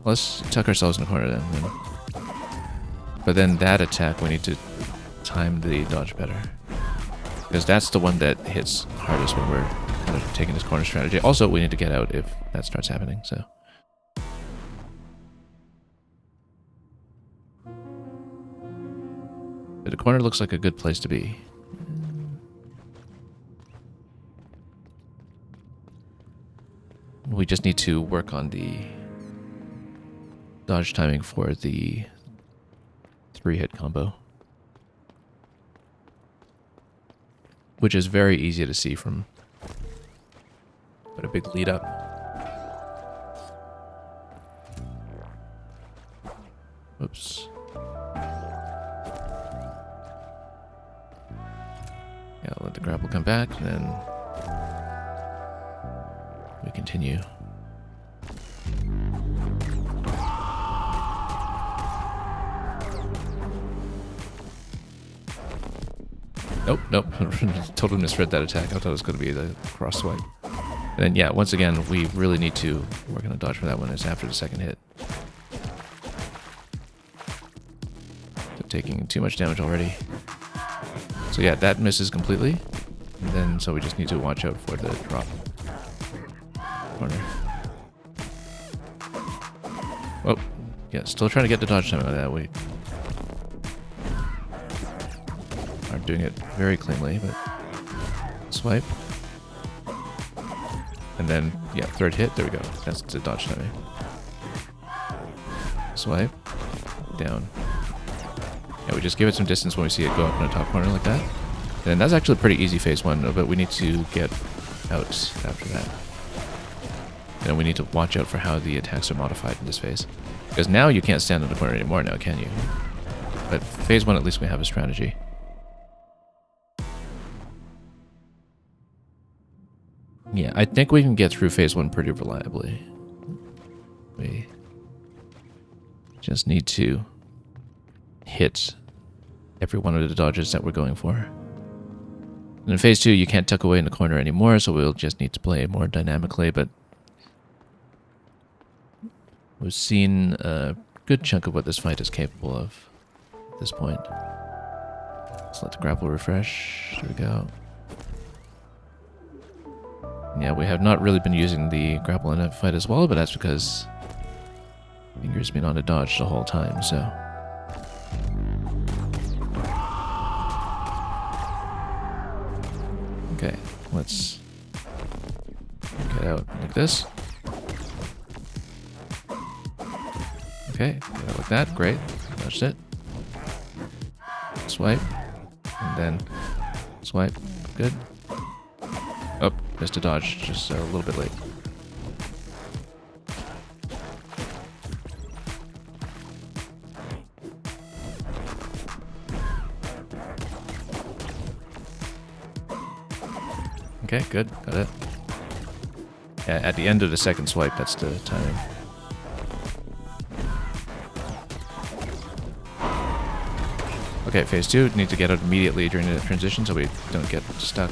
Let's tuck ourselves in the corner then. But then that attack, we need to time the dodge better. Because that's the one that hits hardest when we're kind of taking this corner strategy. Also, we need to get out if that starts happening, so. But the corner looks like a good place to be. We just need to work on the dodge timing for the 3-hit combo. Which is very easy to see from a big lead up. Oops. Yeah, the grapple come back, and then we continue. Nope, nope. Totally misread that attack. I thought it was going to be the cross swipe. And then, yeah, once again, we really need to work on a dodge for that one. It's after the second hit. So taking too much damage already. So yeah, that misses completely. And then, so we just need to watch out for the drop corner. Oh, yeah, still trying to get the dodge timing on that. We aren't doing it very cleanly, but swipe. And then, yeah, third hit, there we go. That's the dodge timing. Swipe. Down. Yeah, we just give it some distance when we see it go up in the top corner like that. And that's actually a pretty easy phase one, but we need to get out after that. And we need to watch out for how the attacks are modified in this phase. Because now you can't stand in the corner anymore now, can you? But phase one, at least we have a strategy. Yeah, I think we can get through phase one pretty reliably. We just need to hit every one of the dodges that we're going for. And in phase two, you can't tuck away in the corner anymore, so we'll just need to play more dynamically, but we've seen a good chunk of what this fight is capable of at this point. Let's let the grapple refresh. There we go. Yeah, we have not really been using the grapple in that fight as well, but that's because Finger's been on a dodge the whole time, so. Okay, let's get out like this. Okay, get out like that, great. Touched it. Swipe. And then swipe. Good. Oh, missed a dodge, just a little bit late. Okay, good, got it. Yeah, at the end of the second swipe, that's the timing. Okay, phase two, need to get out immediately during the transition so we don't get stuck.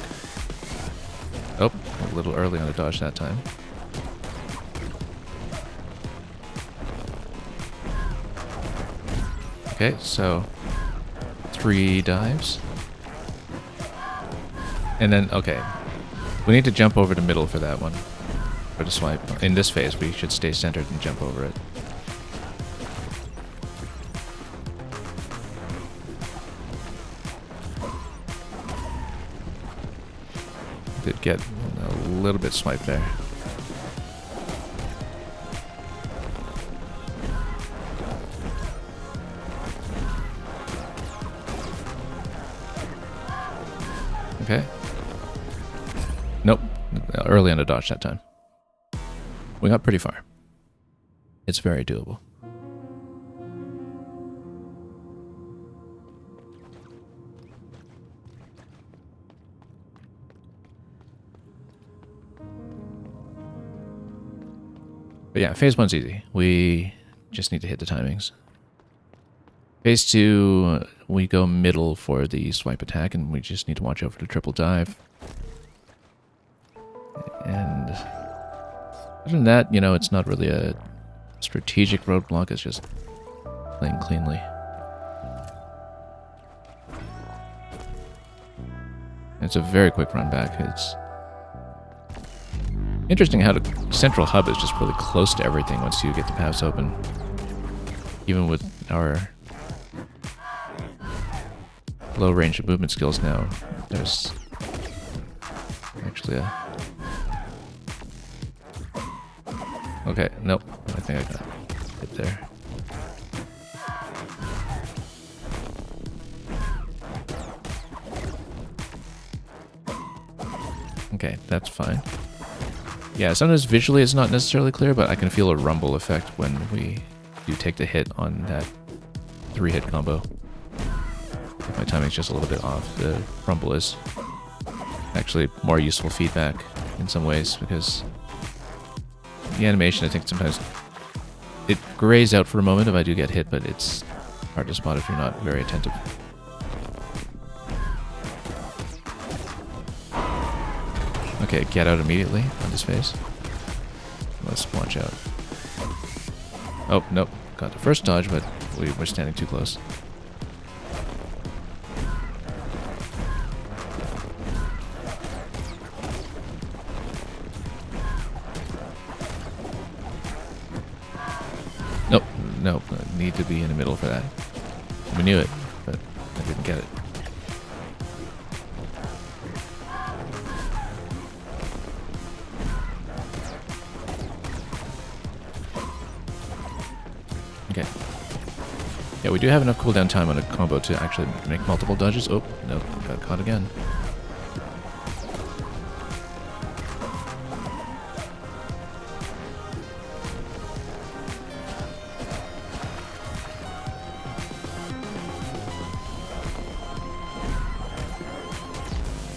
Oh, a little early on the dodge that time. Okay, so 3 dives. And then, okay, we need to jump over the middle for that one, for the swipe. In this phase, we should stay centered and jump over it. Did get a little bit swiped there. Okay. Nope. Early on the dodge that time. We got pretty far. It's very doable. But yeah, phase one's easy. We just need to hit the timings. Phase two, we go middle for the swipe attack, and we just need to watch out for the triple dive. And other than that, you know, it's not really a strategic roadblock, it's just playing cleanly. It's a very quick run back. It's interesting how the central hub is just really close to everything once you get the paths open. Even with our low range of movement skills now, there's actually a... Okay, nope. I think I got hit there. Okay, that's fine. Yeah, sometimes visually it's not necessarily clear, but I can feel a rumble effect when we do take the hit on that 3-hit combo. If my timing's just a little bit off, the rumble is. Actually, more useful feedback in some ways, because the animation, I think sometimes it grays out for a moment if I do get hit, but it's hard to spot if you're not very attentive. Okay, get out immediately on his face. Let's watch out. Oh, nope. Got the first dodge, but we were standing too close. Nope, nope. I need to be in the middle for that. We knew it, but I didn't get it. Okay. Yeah, we do have enough cooldown time on a combo to actually make multiple dodges. Oh, no, got caught again.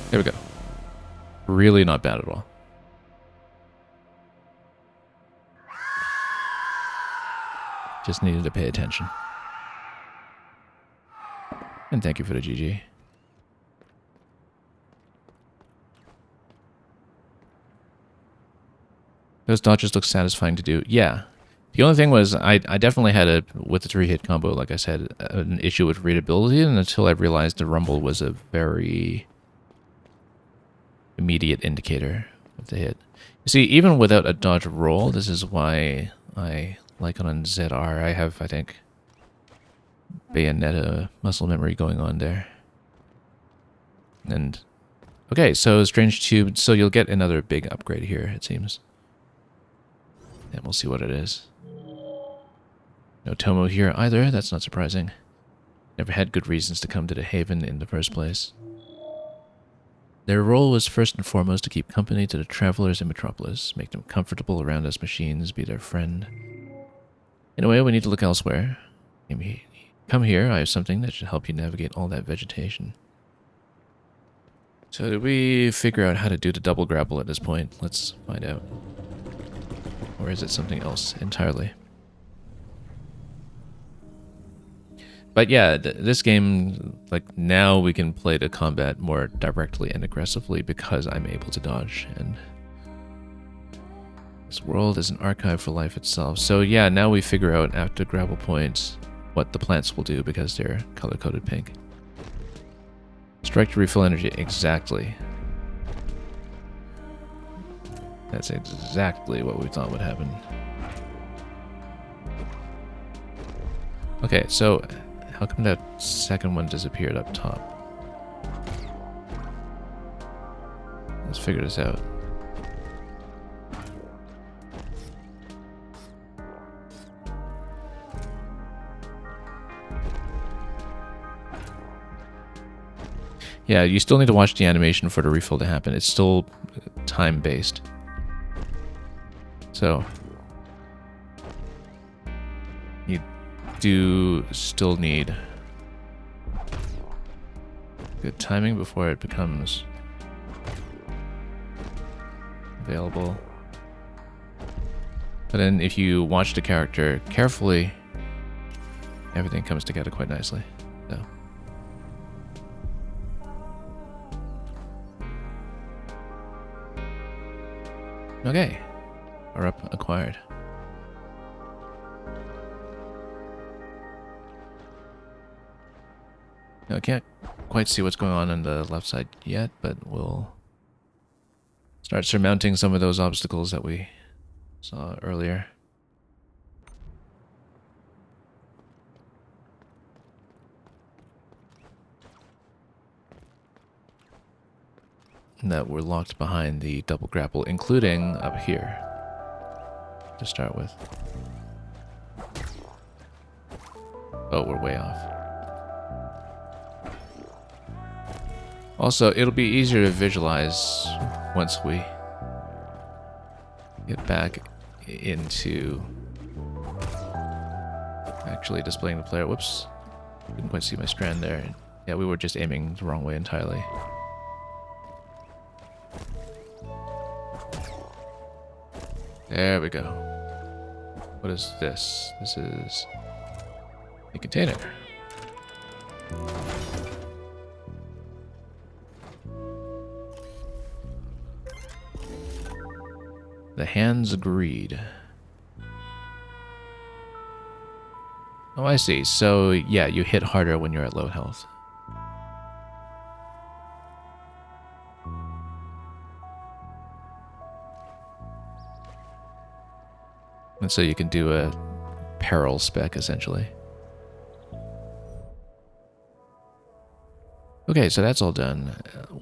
There we go. Really not bad at all. Just needed to pay attention. And thank you for the GG. Those dodges look satisfying to do. Yeah. The only thing was, I definitely had with the 3-hit combo, like I said, an issue with readability, and until I realized the rumble was a very immediate indicator of the hit. You see, even without a dodge roll, this is why I like on ZR, I have, I think, Bayonetta muscle memory going on there. And, okay, so Strange Tube, so you'll get another big upgrade here, it seems. And we'll see what it is. No Tomo here either, that's not surprising. Never had good reasons to come to the Haven in the first place. Their role was first and foremost to keep company to the travelers in Metropolis, make them comfortable around us machines, be their friend. In a way, we need to look elsewhere. Come here, I have something that should help you navigate all that vegetation. So did we figure out how to do the double grapple at this point? Let's find out. Or is it something else entirely? But yeah, this game, like, now we can play the combat more directly and aggressively because I'm able to dodge, and this world is an archive for life itself. So yeah, now we figure out after grapple points what the plants will do because they're color-coded pink. Strike to refill energy, exactly. That's exactly what we thought would happen. Okay, so how come that second one disappeared up top? Let's figure this out. Yeah, you still need to watch the animation for the refill to happen. It's still time-based. So you do still need good timing before it becomes available. But then if you watch the character carefully, everything comes together quite nicely. So okay, power up acquired. Now, I can't quite see what's going on the left side yet, but we'll start surmounting some of those obstacles that we saw earlier. That were locked behind the double grapple, including up here to start with. Oh, we're way off. Also, it'll be easier to visualize once we get back into actually displaying the player. Whoops. Didn't quite see my strand there. Yeah, we were just aiming the wrong way entirely. There we go. What is this? This is a container. The hands agreed. Oh, I see. So, yeah, you hit harder when you're at low health. And so you can do a peril spec, essentially. Okay, so that's all done.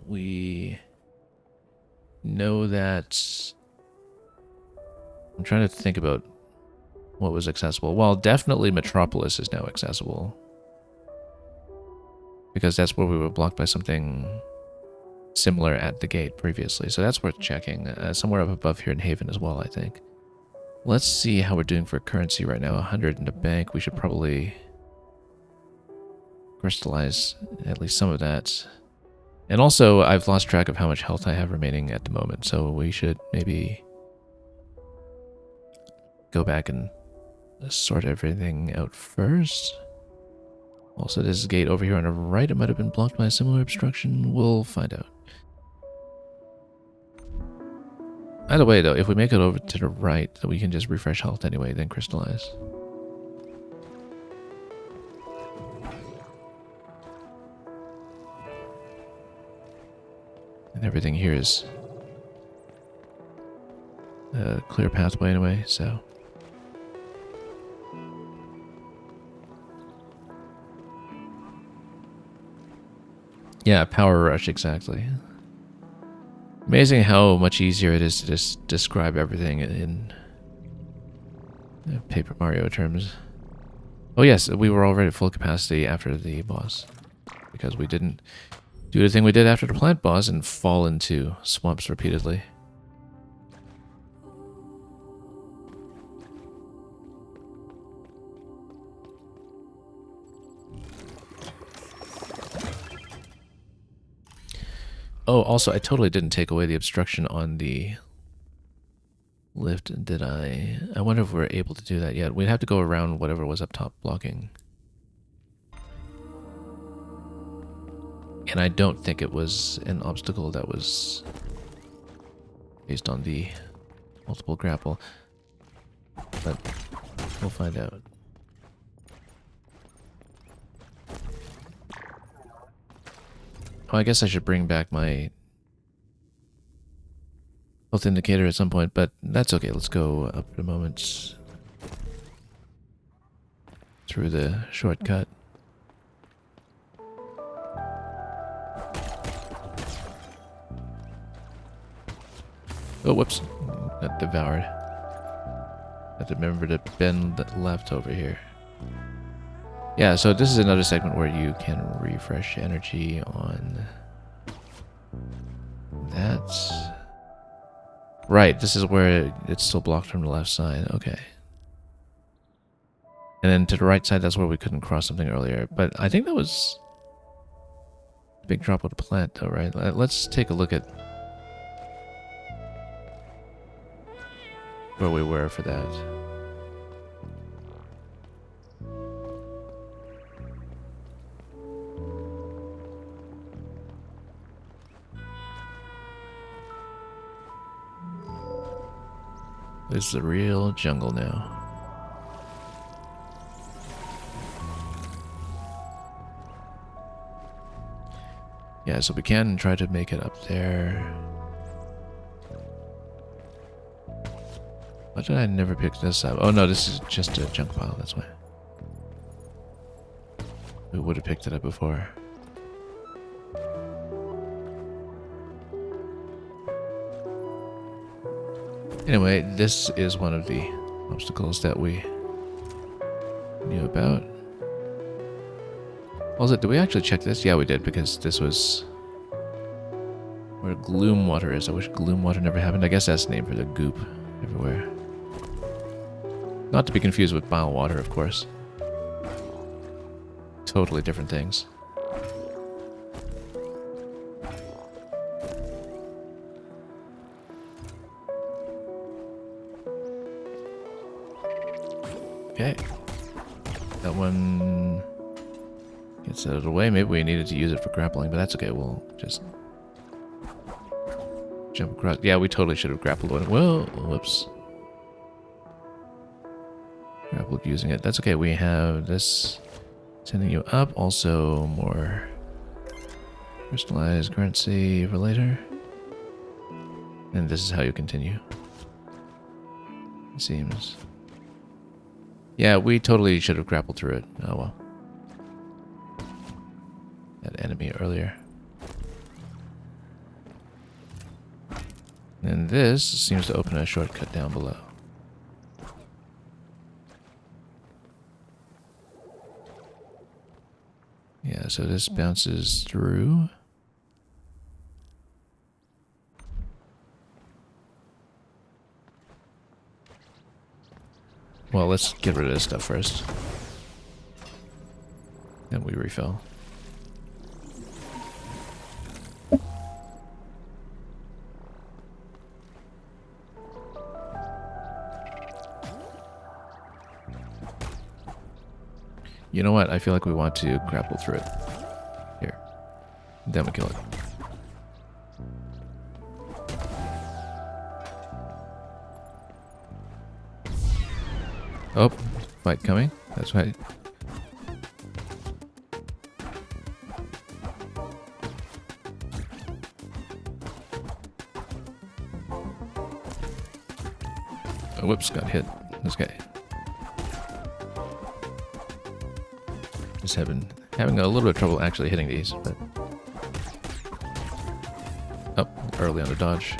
We know that... I'm trying to think about what was accessible. Well, definitely Metropolis is now accessible. Because that's where we were blocked by something similar at the gate previously. So that's worth checking. Somewhere up above here in Haven as well, I think. Let's see how we're doing for currency right now. 100 in the bank. We should probably crystallize at least some of that. And also, I've lost track of how much health I have remaining at the moment. So we should maybe go back and sort everything out first. Also, this gate over here on the right, it might have been blocked by a similar obstruction. We'll find out. Either way, though, if we make it over to the right, then we can just refresh health anyway, then crystallize. And everything here is a clear pathway anyway, so... Yeah, power rush, exactly. Amazing how much easier it is to just describe everything in Paper Mario terms. Oh yes, we were already at full capacity after the boss. Because we didn't do the thing we did after the plant boss and fall into swamps repeatedly. Oh, also, I totally didn't take away the obstruction on the lift, did I? I wonder if we're able to do that yet. We'd have to go around whatever was up top blocking. And I don't think it was an obstacle that was based on the multiple grapple. But we'll find out. Oh, I guess I should bring back my health indicator at some point, but that's okay. Let's go up in a moment through the shortcut. Oh, whoops. Got devoured. Have to remember to bend left over here. Yeah, so this is another segment where you can refresh energy on that. Right, this is where it's still blocked from the left side. Okay. And then to the right side, that's where we couldn't cross something earlier. But I think that was a big drop with a plant, though, right? Let's take a look at where we were for that. This is the real jungle now. Yeah, so we can try to make it up there. Why did I never pick this up? Oh no, this is just a junk pile, that's why. We would have picked it up before. Anyway, this is one of the obstacles that we knew about. Also, did we actually check this? Yeah, we did, because this was where gloom water is. I wish gloom water never happened. I guess that's the name for the goop everywhere. Not to be confused with bile water, of course. Totally different things. Okay. That one gets out of the way. Maybe we needed to use it for grappling, but that's okay. We'll just jump across. Yeah, we totally should have grappled one. Whoa, whoops. Grappled using it. That's okay. We have this sending you up. Also more crystallized currency for later. And this is how you continue. It seems. Yeah, we totally should have grappled through it. Oh well. That enemy earlier. And this seems to open a shortcut down below. Yeah, so this bounces through. Well, let's get rid of this stuff first. Then we refill. You know what? I feel like we want to grapple through it. Here. Then we kill it. Oh, fight coming. That's right. Oh, whoops, got hit. This guy. Just having a little bit of trouble actually hitting these, but oh, early on the dodge.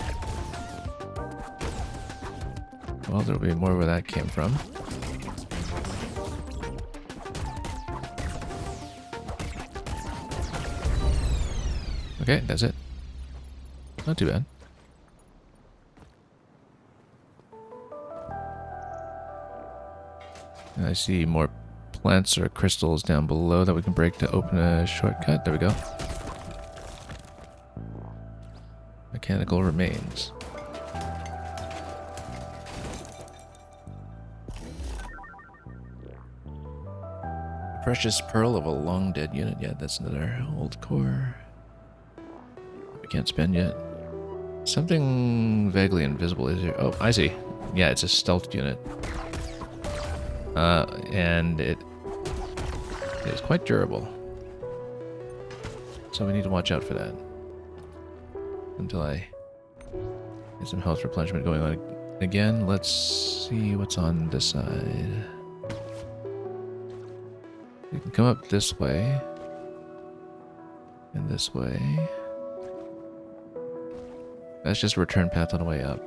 Well, there'll be more where that came from. Okay, that's it. Not too bad. And I see more plants or crystals down below that we can break to open a shortcut. There we go. Mechanical remains. Precious pearl of a long dead unit. Yeah, that's another old core. We can't spend yet. Something vaguely invisible is here. Oh, I see. Yeah, it's a stealth unit. And it is quite durable. So we need to watch out for that. Until I get some health replenishment going on again. Let's see what's on this side. You can come up this way. And this way. That's just a return path on the way up.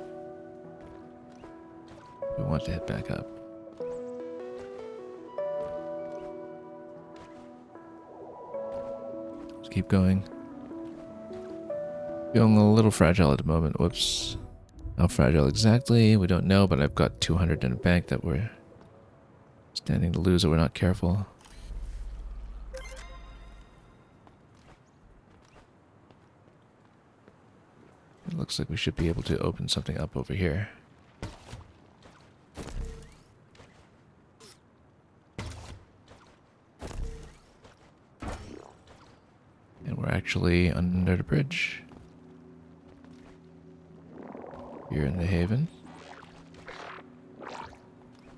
We want to head back up. Let's keep going. Feeling a little fragile at the moment. Whoops. How fragile exactly? We don't know, but I've got 200 in the bank that we're standing to lose if we're not careful. It looks like we should be able to open something up over here. And we're actually under the bridge. Here in the haven.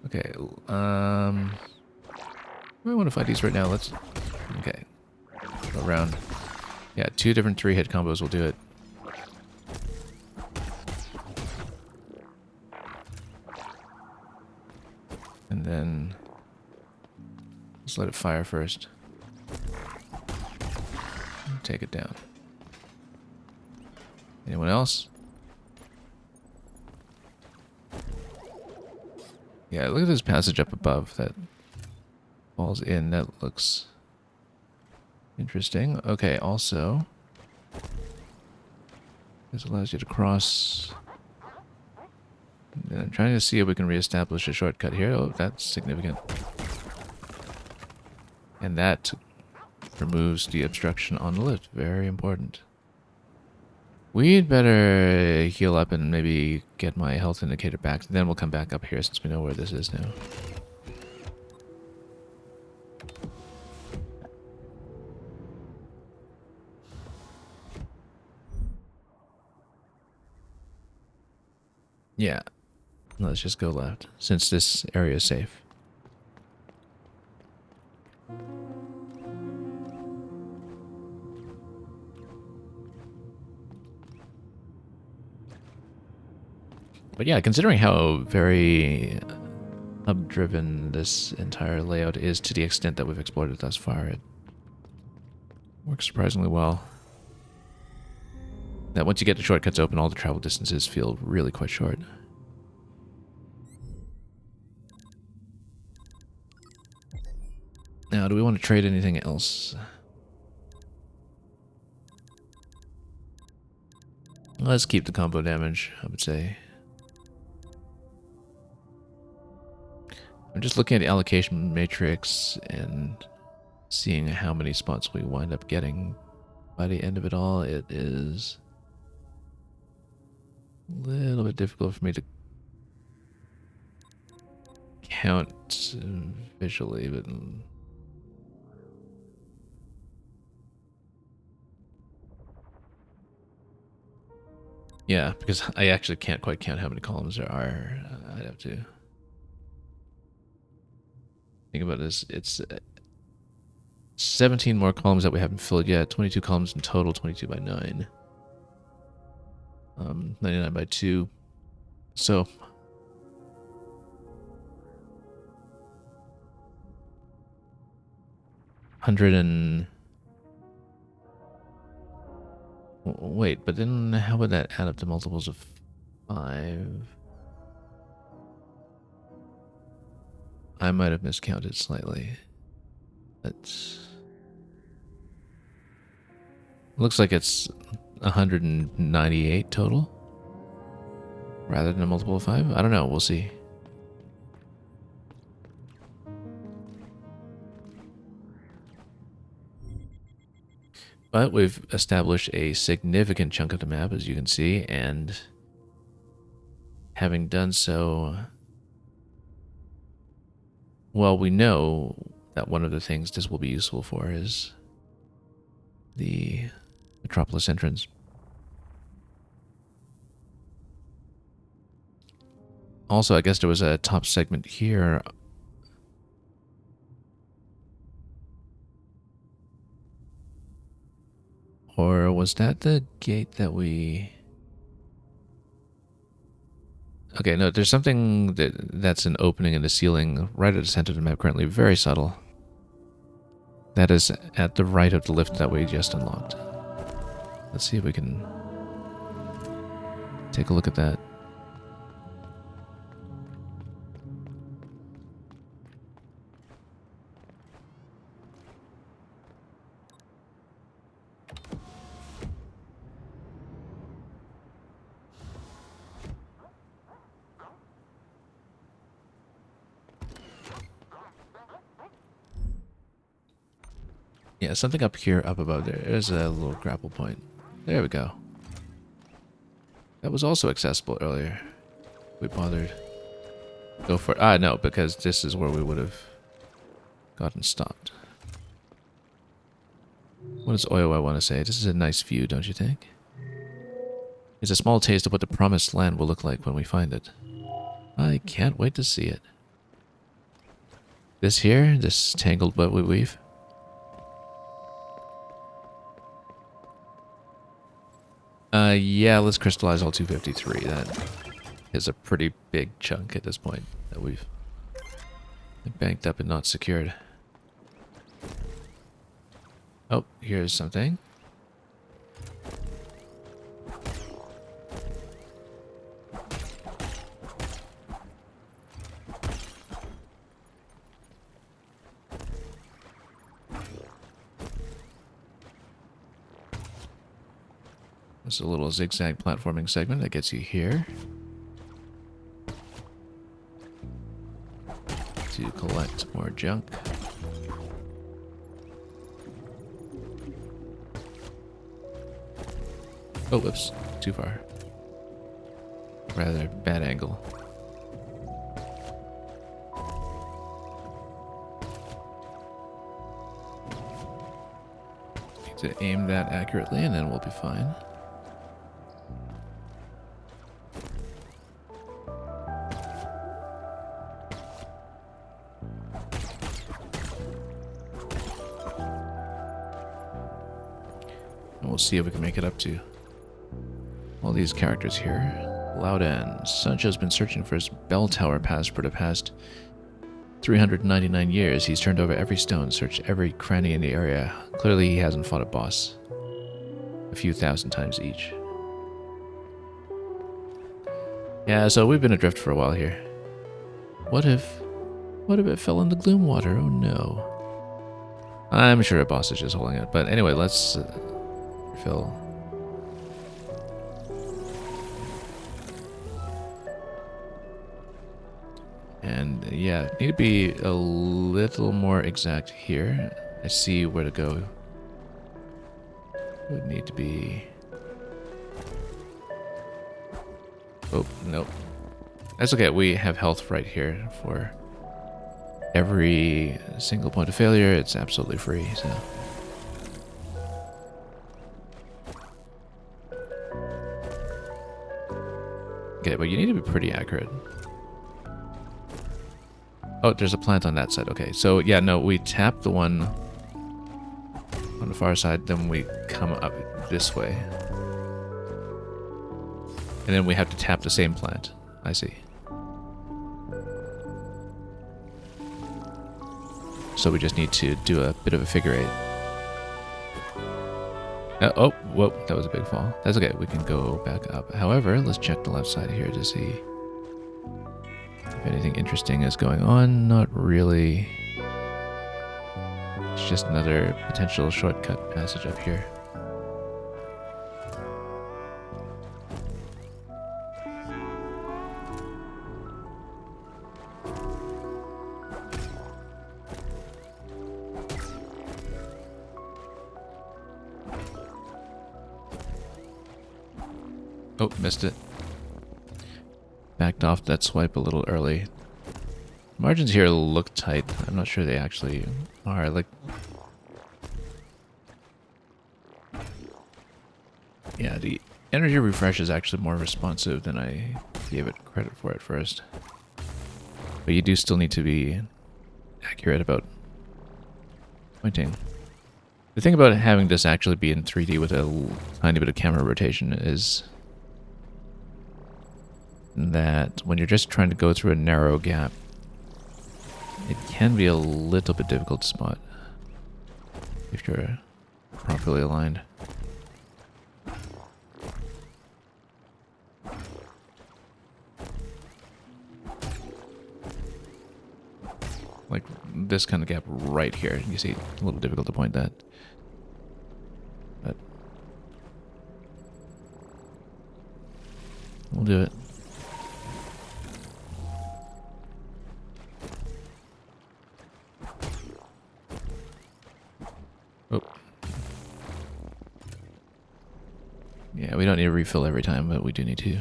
Okay, we want to fight these right now. Let's... Okay. Go around. Yeah, 2 different 3-hit combos will do it. And then... Let's let it fire first. Take it down. Anyone else? Yeah, look at this passage up above that falls in. That looks interesting. Okay, also, this allows you to cross. And I'm trying to see if we can reestablish a shortcut here. Oh, that's significant. And that removes the obstruction on the lift. Very important. We'd better heal up and maybe get my health indicator back. Then we'll come back up here since we know where this is now. Yeah, let's just go left, since this area is safe. But yeah, considering how very hub-driven this entire layout is to the extent that we've explored it thus far, it works surprisingly well. That once you get the shortcuts open, all the travel distances feel really quite short. Now, do we want to trade anything else? Let's keep the combo damage, I would say. I'm just looking at the allocation matrix and seeing how many spots we wind up getting. By the end of it all, it is a little bit difficult for me to count visually, but yeah, because I actually can't quite count how many columns there are. I'd have to think about this. It's 17 more columns that we haven't filled yet. 22 columns in total, 22 by 9. 99 by 2. So 100 and... Wait, but then how would that add up to multiples of 5? I might have miscounted slightly. That's... Looks like it's 198 total, rather than a multiple of 5. I don't know, we'll see. But we've established a significant chunk of the map, as you can see, and having done so, well, we know that one of the things this will be useful for is the Metropolis entrance. Also, I guess there was a top segment here. Or was that the gate that we... Okay, no, there's something that's an opening in the ceiling right at the center of the map currently, very subtle. That is at the right of the lift that we just unlocked. Let's see if we can take a look at that. Yeah, something up here, up above there. There's a little grapple point. There we go. That was also accessible earlier. We bothered. Go for it. Ah, no, because this is where we would have gotten stopped. What does Oyo want to say? This is a nice view, don't you think? It's a small taste of what the promised land will look like when we find it. I can't wait to see it. This here, this tangled web we weave. Yeah, let's crystallize all 253. That is a pretty big chunk at this point that we've banked up and not secured. Oh, here's something. There's a little zigzag platforming segment that gets you here to collect more junk. Oh, whoops. Too far. Rather bad angle. Need to aim that accurately and then we'll be fine. we'll see if we can make it up to all these characters here. Loudon. Sancho's been searching for his bell tower past for the past 399 years. He's turned over every stone, searched every cranny in the area. Clearly he hasn't fought a boss a few thousand times each. Yeah, so we've been adrift for a while here. What if it fell in the gloom water? Oh no. I'm sure a boss is just holding it. But anyway, let's fill. And yeah, need to be a little more exact here. I see where to go. Would need to be... Oh, nope. That's okay, we have health right here for every single point of failure. It's absolutely free, so... Okay, but you need to be pretty accurate. Oh, there's a plant on that side. Okay, so yeah, no, we tap the one on the far side, then we come up this way. And then we have to tap the same plant. I see. So we just need to do a bit of a figure eight. Oh, whoa, that was a big fall. That's okay, we can go back up. However, let's check the left side here to see if anything interesting is going on. Not really. It's just another potential shortcut passage up here. Oh, missed it. Backed off that swipe a little early. Margins here look tight. I'm not sure they actually are. Like, yeah, the energy refresh is actually more responsive than I gave it credit for at first. But you do still need to be accurate about pointing. The thing about having this actually be in 3D with a tiny bit of camera rotation is that when you're just trying to go through a narrow gap, it can be a little bit difficult to spot if you're properly aligned. Like this kind of gap right here, you see, a little difficult to point that. But we'll do it. Oh. Yeah, we don't need to refill every time, but we do need to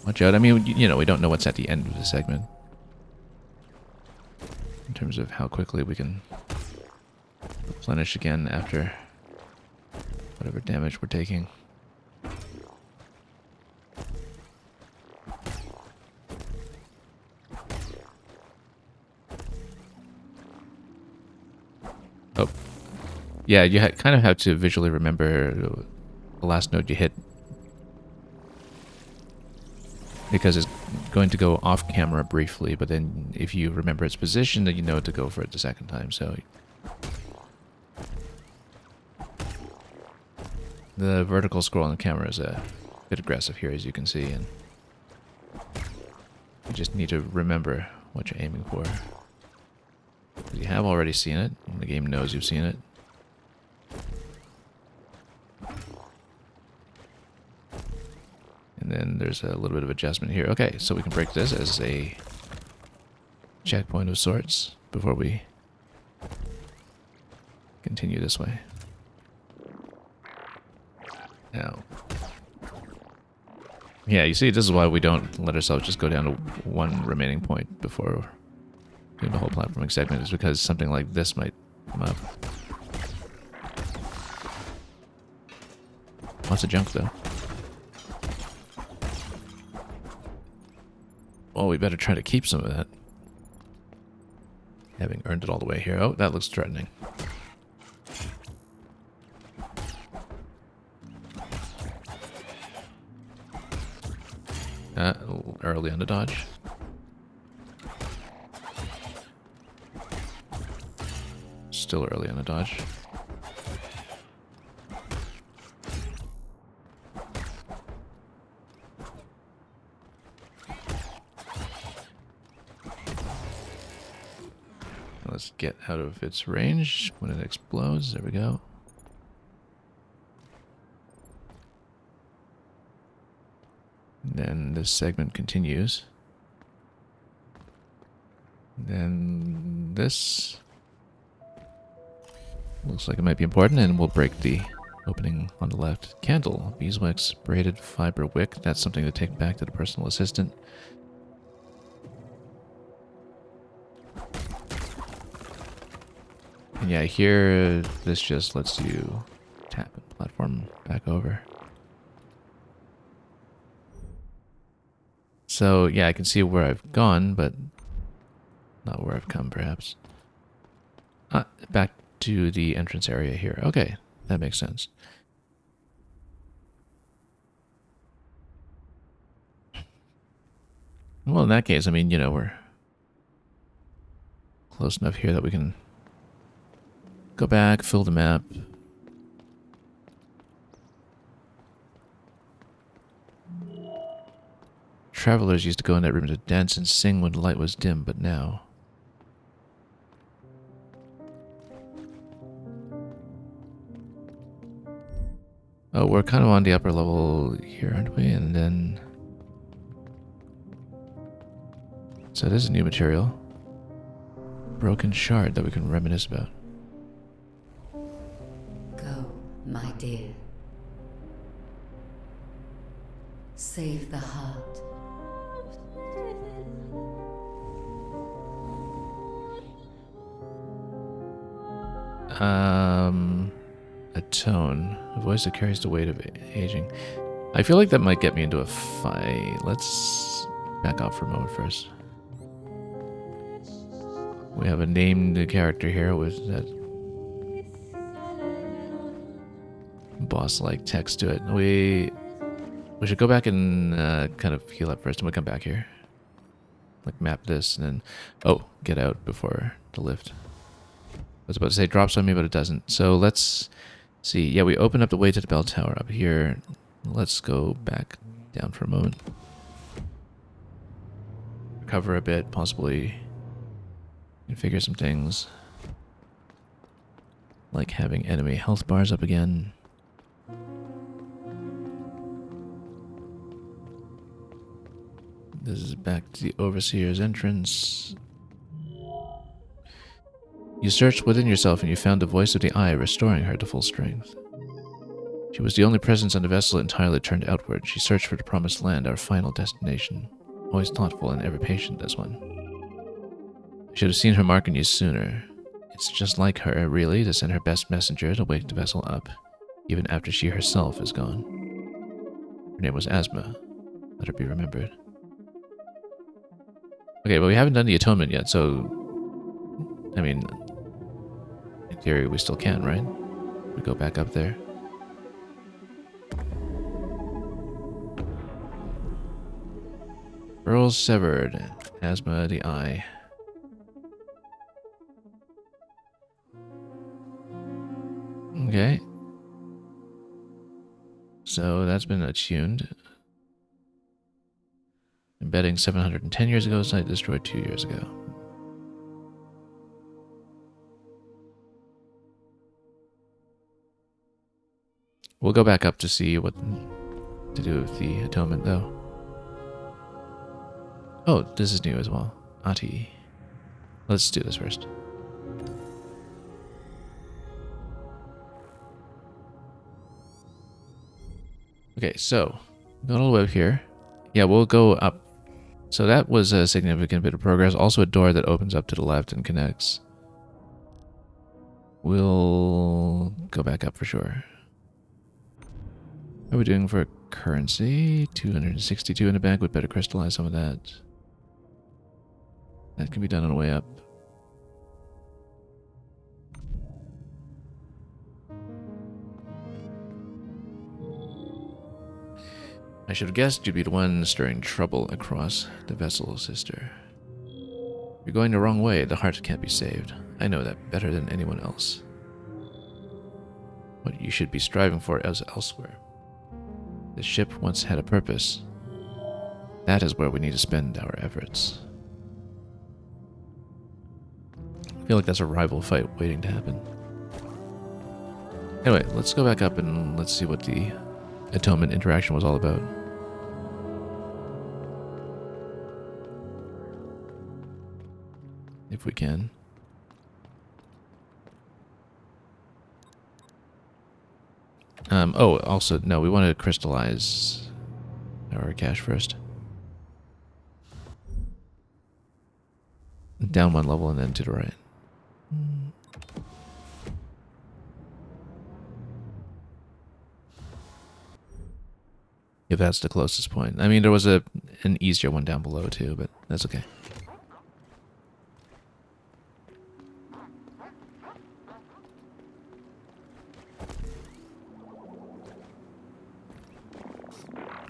watch out. I mean, you know, we don't know what's at the end of the segment in terms of how quickly we can replenish again after whatever damage we're taking. Oh. Yeah, you kind of have to visually remember the last node you hit, because it's going to go off camera briefly, but then if you remember its position, then you know to go for it the second time. So the vertical scroll on the camera is a bit aggressive here, as you can see, and you just need to remember what you're aiming for. You have already seen it, and the game knows you've seen it. And then there's a little bit of adjustment here. Okay, so we can break this as a checkpoint of sorts before we continue this way. Now, yeah, you see, this is why we don't let ourselves just go down to one remaining point before doing the whole platforming segment, is because something like this might come up. Lots of junk, though. Well, we better try to keep some of that, having earned it all the way here. Oh, that looks threatening. Early on the dodge. Still early on the dodge. Let's get out of its range when it explodes. There we go. And then this segment continues. Then this looks like it might be important, and we'll break the opening on the left. Candle, beeswax, braided fiber wick. That's something to take back to the personal assistant. And yeah, here this just lets you tap and platform back over. So yeah, I can see where I've gone, but not where I've come, perhaps. Back to the entrance area here. Okay, that makes sense. Well, in that case, I mean, you know, we're close enough here that we can go back, fill the map. Travelers used to go in that room to dance and sing when the light was dim, but now... Oh, we're kind of on the upper level here, aren't we? And then... So this is new material. Broken shard that we can reminisce about. Go, my dear. Save the heart. A tone. A voice that carries the weight of aging. I feel like that might get me into a fight. Let's back off for a moment first. We have a named character here with that boss-like text to it. We should go back and kind of heal up first, and we'll come back here. Like map this, and then get out before the lift. I was about to say drops on me, but it doesn't. So let's see. Yeah, we open up the way to the bell tower up here. Let's go back down for a moment. Recover a bit, possibly configure some things. Like having enemy health bars up again. This is back to the Overseer's entrance. You searched within yourself and you found the voice of the Eye restoring her to full strength. She was the only presence on the vessel entirely turned outward. She searched for the promised land, our final destination. Always thoughtful and ever patient, this one. I should have seen her mark on you sooner. It's just like her, really, to send her best messenger to wake the vessel up, even after she herself is gone. Her name was Asma. Let her be remembered. Okay, but we haven't done the atonement yet, so... I mean... in theory, we still can, right? We go back up there. Pearls severed. Asma the Eye. Okay. So that's been attuned. Embedding 710 years ago, site destroyed 2 years ago. We'll go back up to see what to do with the atonement, though. Oh, this is new as well. Ati. Let's do this first. Okay, so going all the way up here. Yeah, we'll go up. So that was a significant bit of progress. Also a door that opens up to the left and connects. We'll go back up for sure. How are we doing for currency? 262 in the bank. Would better crystallize some of that. That can be done on the way up. I should have guessed you'd be the one stirring trouble across the vessel, sister. You're going the wrong way. The heart can't be saved. I know that better than anyone else. What you should be striving for is elsewhere. The ship once had a purpose. That is where we need to spend our efforts. I feel like that's a rival fight waiting to happen. Anyway, let's go back up and let's see what the atonement interaction was all about. If we can. Oh, also, no, we want to crystallize our cache first. Down one level and then to the right. If that's the closest point. I mean, there was an easier one down below too, but that's okay.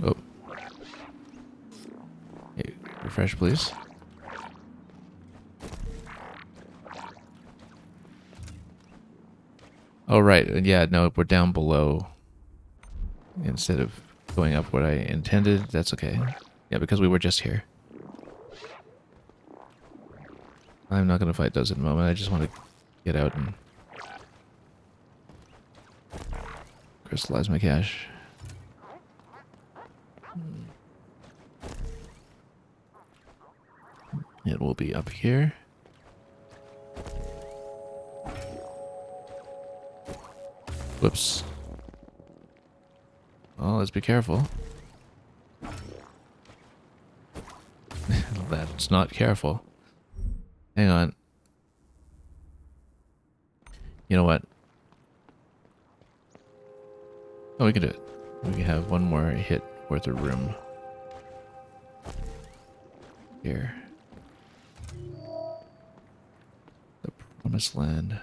Oh. Hey, refresh, please. Oh, right. Yeah, no, we're down below. Instead of going up what I intended. That's okay. Yeah, because we were just here. I'm not going to fight those at the moment. I just want to get out and crystallize my cache. It will be up here. Whoops. Oh, let's be careful. That's not careful. Hang on. You know what? Oh, we can do it. We can have one more hit worth of room. Here. The Promised Land.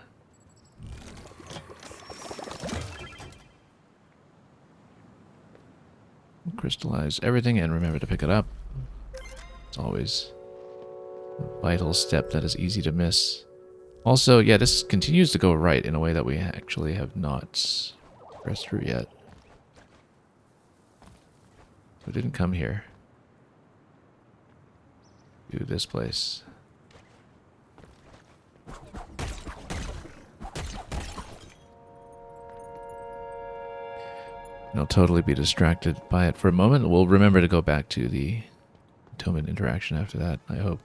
Crystallize everything and remember to pick it up. It's always a vital step that is easy to miss. Also, yeah, this continues to go right in a way that we actually have not pressed through yet. We didn't come here. To this place. And I'll totally be distracted by it for a moment. We'll remember to go back to the atonement interaction after that, I hope.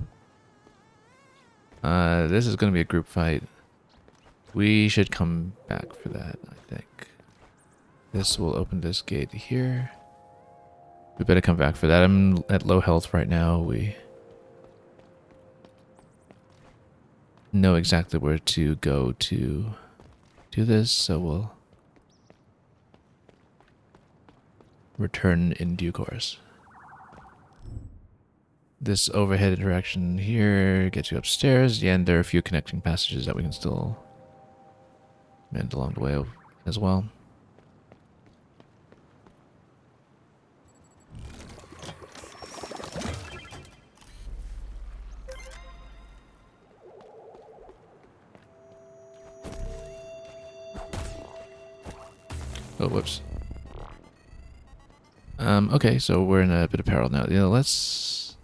This is going to be a group fight. We should come back for that, I think. This will open this gate here. We better come back for that. I'm at low health right now. We know exactly where to go to do this, so we'll return in due course. This overhead interaction here gets you upstairs. Yeah, and there are a few connecting passages that we can still mend along the way as well. Oh, whoops. Okay, so we're in a bit of peril now. Yeah, let's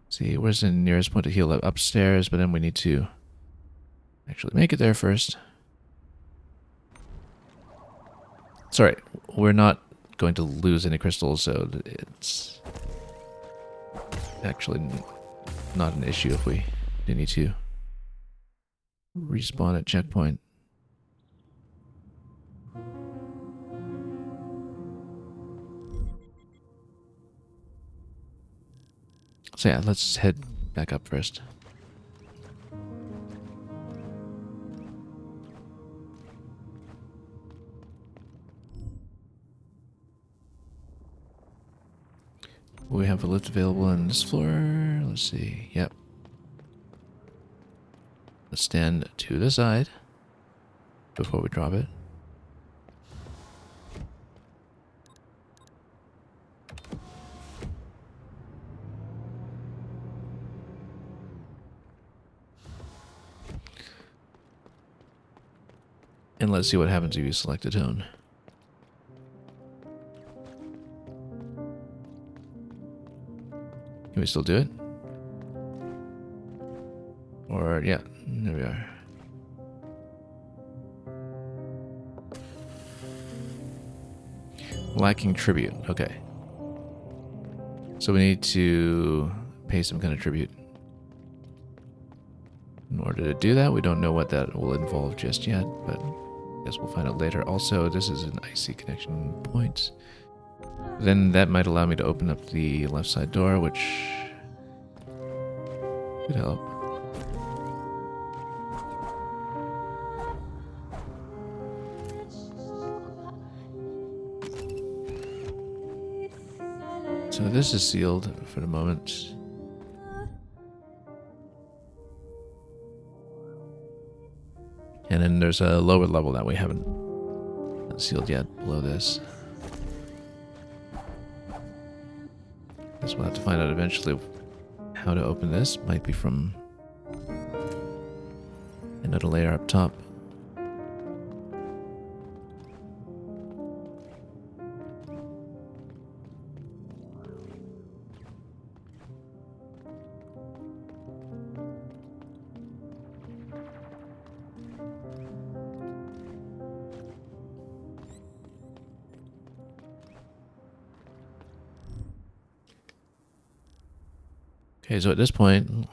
see, where's the nearest point to heal up? Upstairs, but then we need to actually make it there first. Sorry, we're not going to lose any crystals, so it's actually not an issue if we do need to respawn at checkpoint. So yeah, let's head back up first. We have a lift available on this floor. Let's see. Yep. Let's stand to the side before we drop it. And let's see what happens if you select a tone. Can we still do it? Or, yeah, there we are. Lacking tribute, okay. So we need to pay some kind of tribute. In order to do that, we don't know what that will involve just yet, but I guess we'll find out later. Also, this is an icy connection point. Then that might allow me to open up the left side door, which could help. So this is sealed for the moment. And then there's a lower level that we haven't sealed yet below this. Guess we'll have to find out eventually how to open this. Might be from another layer up top. Okay, so at this point,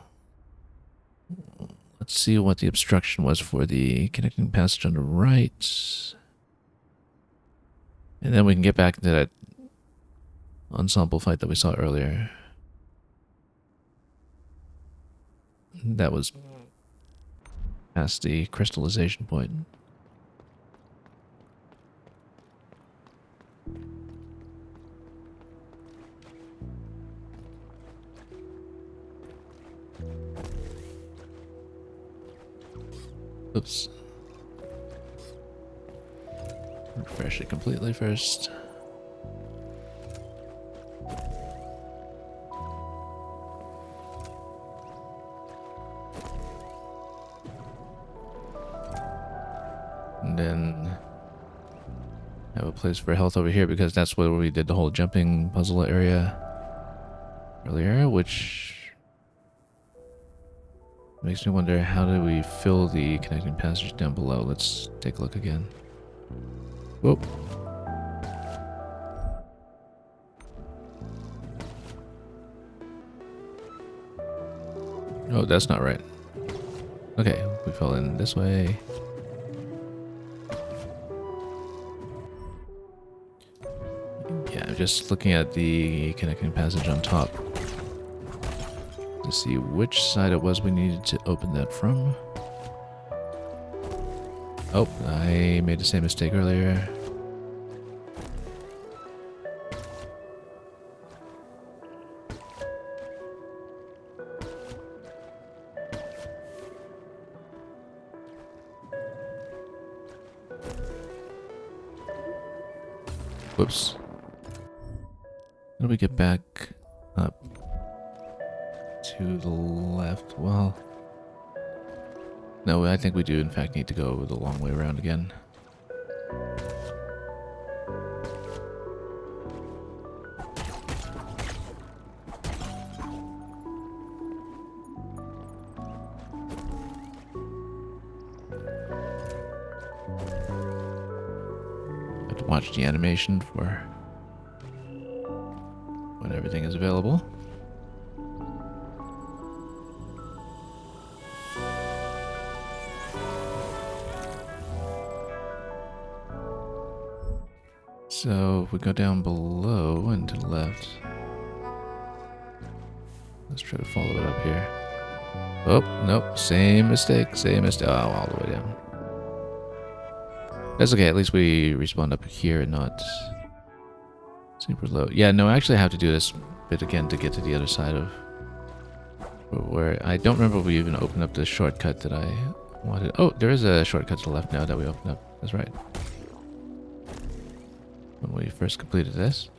let's see what the obstruction was for the connecting passage on the right. And then we can get back into that ensemble fight that we saw earlier. That was past the crystallization point. Oops. Refresh it completely first. And then have a place for health over here because that's where we did the whole jumping puzzle area earlier, which makes me wonder, how do we fill the connecting passage down below? Let's take a look again. Whoop. Oh, that's not right. Okay, we fell in this way. Yeah, I'm just looking at the connecting passage on top to see which side it was we needed to open that from. Oh, I made the same mistake earlier. Whoops. How do we get back up to the left? Well, no, I think we do in fact need to go the long way around again. Have to watch the animation for when everything is available. So if we go down below and to the left, let's try to follow it up here. Oh, nope, same mistake, same mistake. Oh, all the way down. That's okay, at least we respawned up here and not super low. Yeah, no, I actually have to do this bit again to get to the other side of where I don't remember if we even opened up the shortcut that I wanted. Oh, there is a shortcut to the left now that we opened up. That's right. When we first completed this.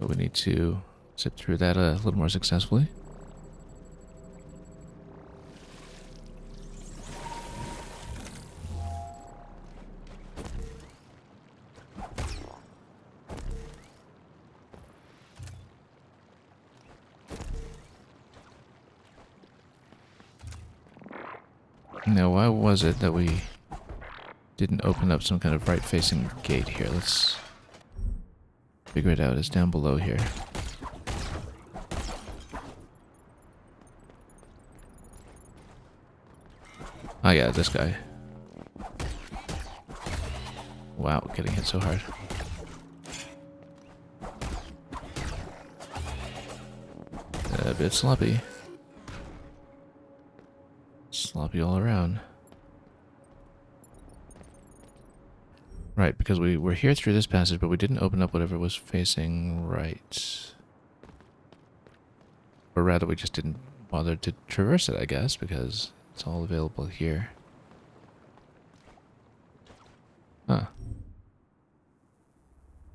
But we need to zip through that a little more successfully. Now, why was it that we didn't open up some kind of right-facing gate here? Let's figure it out. It's down below here. Oh yeah, this guy. Wow, getting hit so hard. A bit sloppy. Sloppy all around. Right, because we were here through this passage, but we didn't open up whatever was facing right. Or rather, we just didn't bother to traverse it, I guess, because it's all available here. Huh.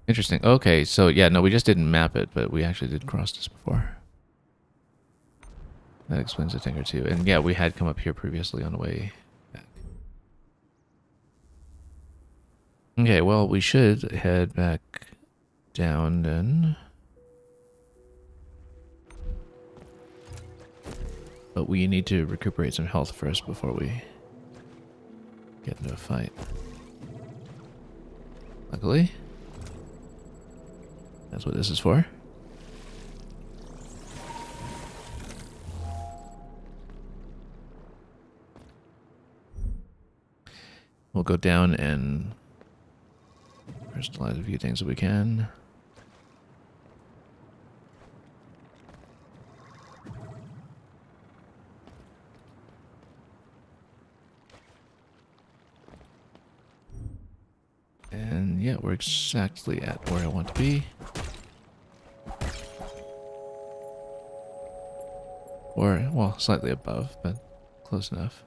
Interesting. Okay, so yeah, no, we just didn't map it, but we actually did cross this before. That explains a thing or two. And yeah, we had come up here previously on the way back. Okay, well, we should head back down then. But we need to recuperate some health first before we get into a fight. Luckily, that's what this is for. We'll go down and crystallize a few things that we can. And yeah, we're exactly at where I want to be. Or, well, slightly above, but close enough.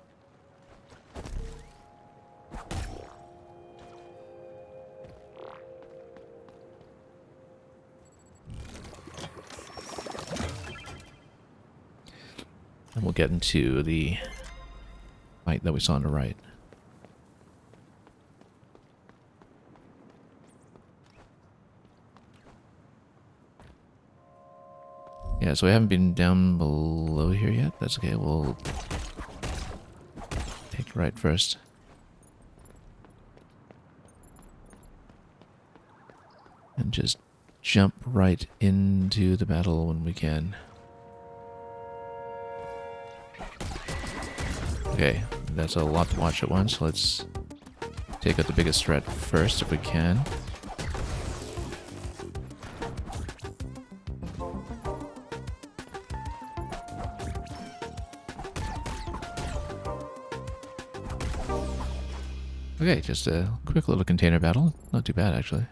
And we'll get into the fight that we saw on the right. Yeah, so we haven't been down below here yet. That's okay, we'll take right first. And just jump right into the battle when we can. Okay, that's a lot to watch at once. Let's take out the biggest threat first if we can. Okay, just a quick little container battle. Not too bad, actually.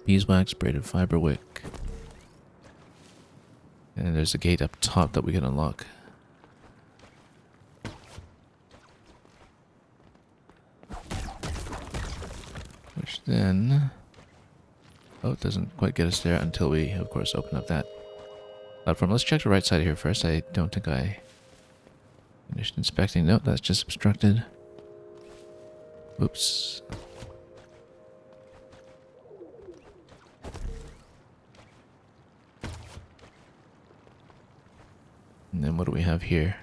Beeswax, braided fiber wick. And there's a gate up top that we can unlock. Which then... oh, it doesn't quite get us there until we, of course, open up that platform. Let's check the right side here first. I don't think I finished inspecting. Nope, that's just obstructed. Oops. And then what do we have here?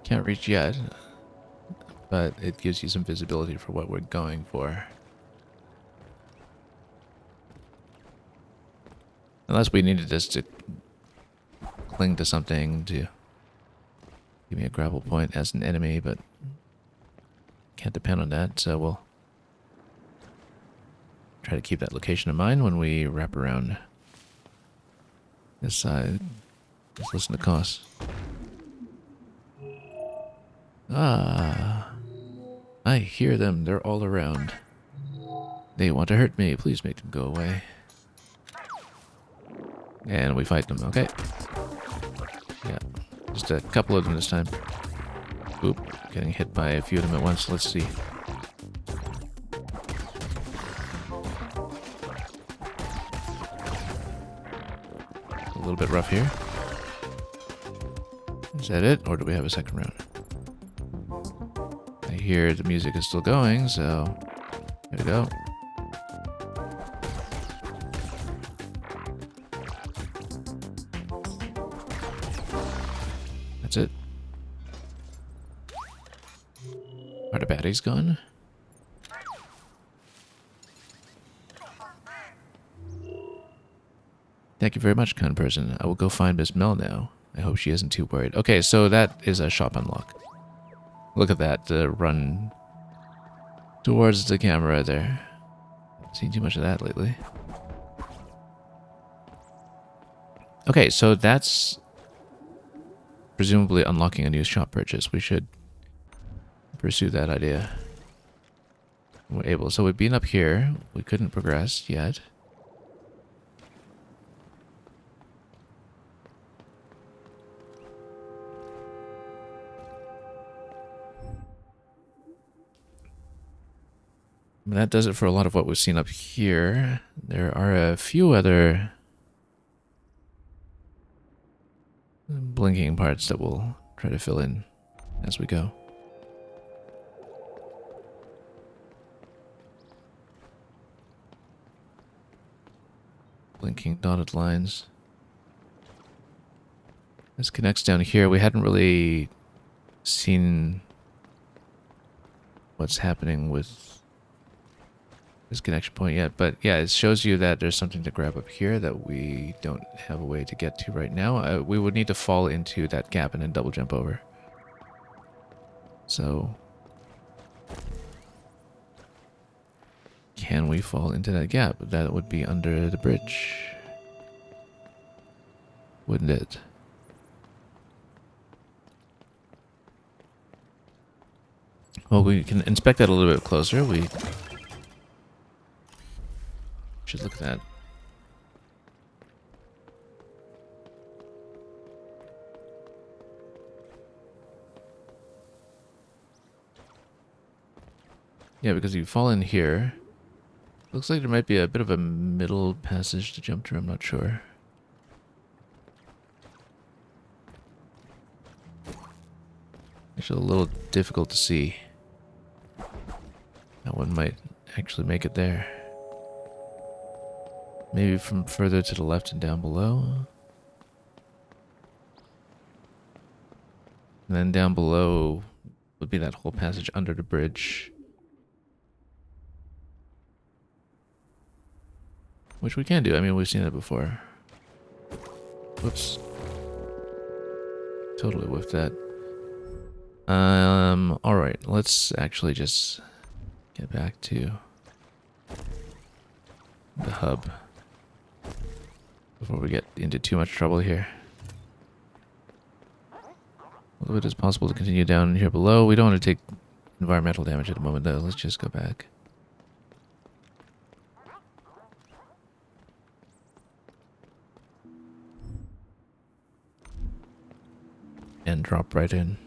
Can't reach yet, but it gives you some visibility for what we're going for. Unless we needed this to cling to something to give me a grapple point as an enemy, but can't depend on that, so we'll try to keep that location in mind when we wrap around this side. Let's listen to costs. Ah, I hear them. They're all around. They want to hurt me. Please make them go away. And we fight them. Okay. Yeah. Just a couple of them this time. Oop. Getting hit by a few of them at once. Let's see. A little bit rough here. Is that it? Or do we have a second round? I hear the music is still going, so here we go. That's it. Are the baddies gone? Thank you very much, kind person. I will go find Miss Mel now. I hope she isn't too worried. Okay, so that is a shop unlock. Look at that, run towards the camera there. Haven't seen too much of that lately. Okay, so that's presumably unlocking a new shop purchase. We should pursue that idea. We're able. So we've been up here. We couldn't progress yet. That does it for a lot of what we've seen up here. There are a few other blinking parts that we'll try to fill in as we go. Blinking dotted lines. This connects down here. We hadn't really seen what's happening with this connection point yet, but yeah, it shows you that there's something to grab up here that we don't have a way to get to right now. We would need to fall into that gap and then double jump over. So, can we fall into that gap? That would be under the bridge, wouldn't it? Well, we can inspect that a little bit closer. We should look at that. Yeah, because you fall in here. Looks like there might be a bit of a middle passage to jump through, I'm not sure. Actually a little difficult to see. That one might actually make it there. Maybe from further to the left and down below. And then down below would be that whole passage under the bridge. Which we can do. I mean, we've seen it before. Whoops. Totally whiffed that. Alright. Let's actually just get back to the hub before we get into too much trouble here. Although it is possible to continue down here below. We don't want to take environmental damage at the moment, though. Let's just go back. And drop right in.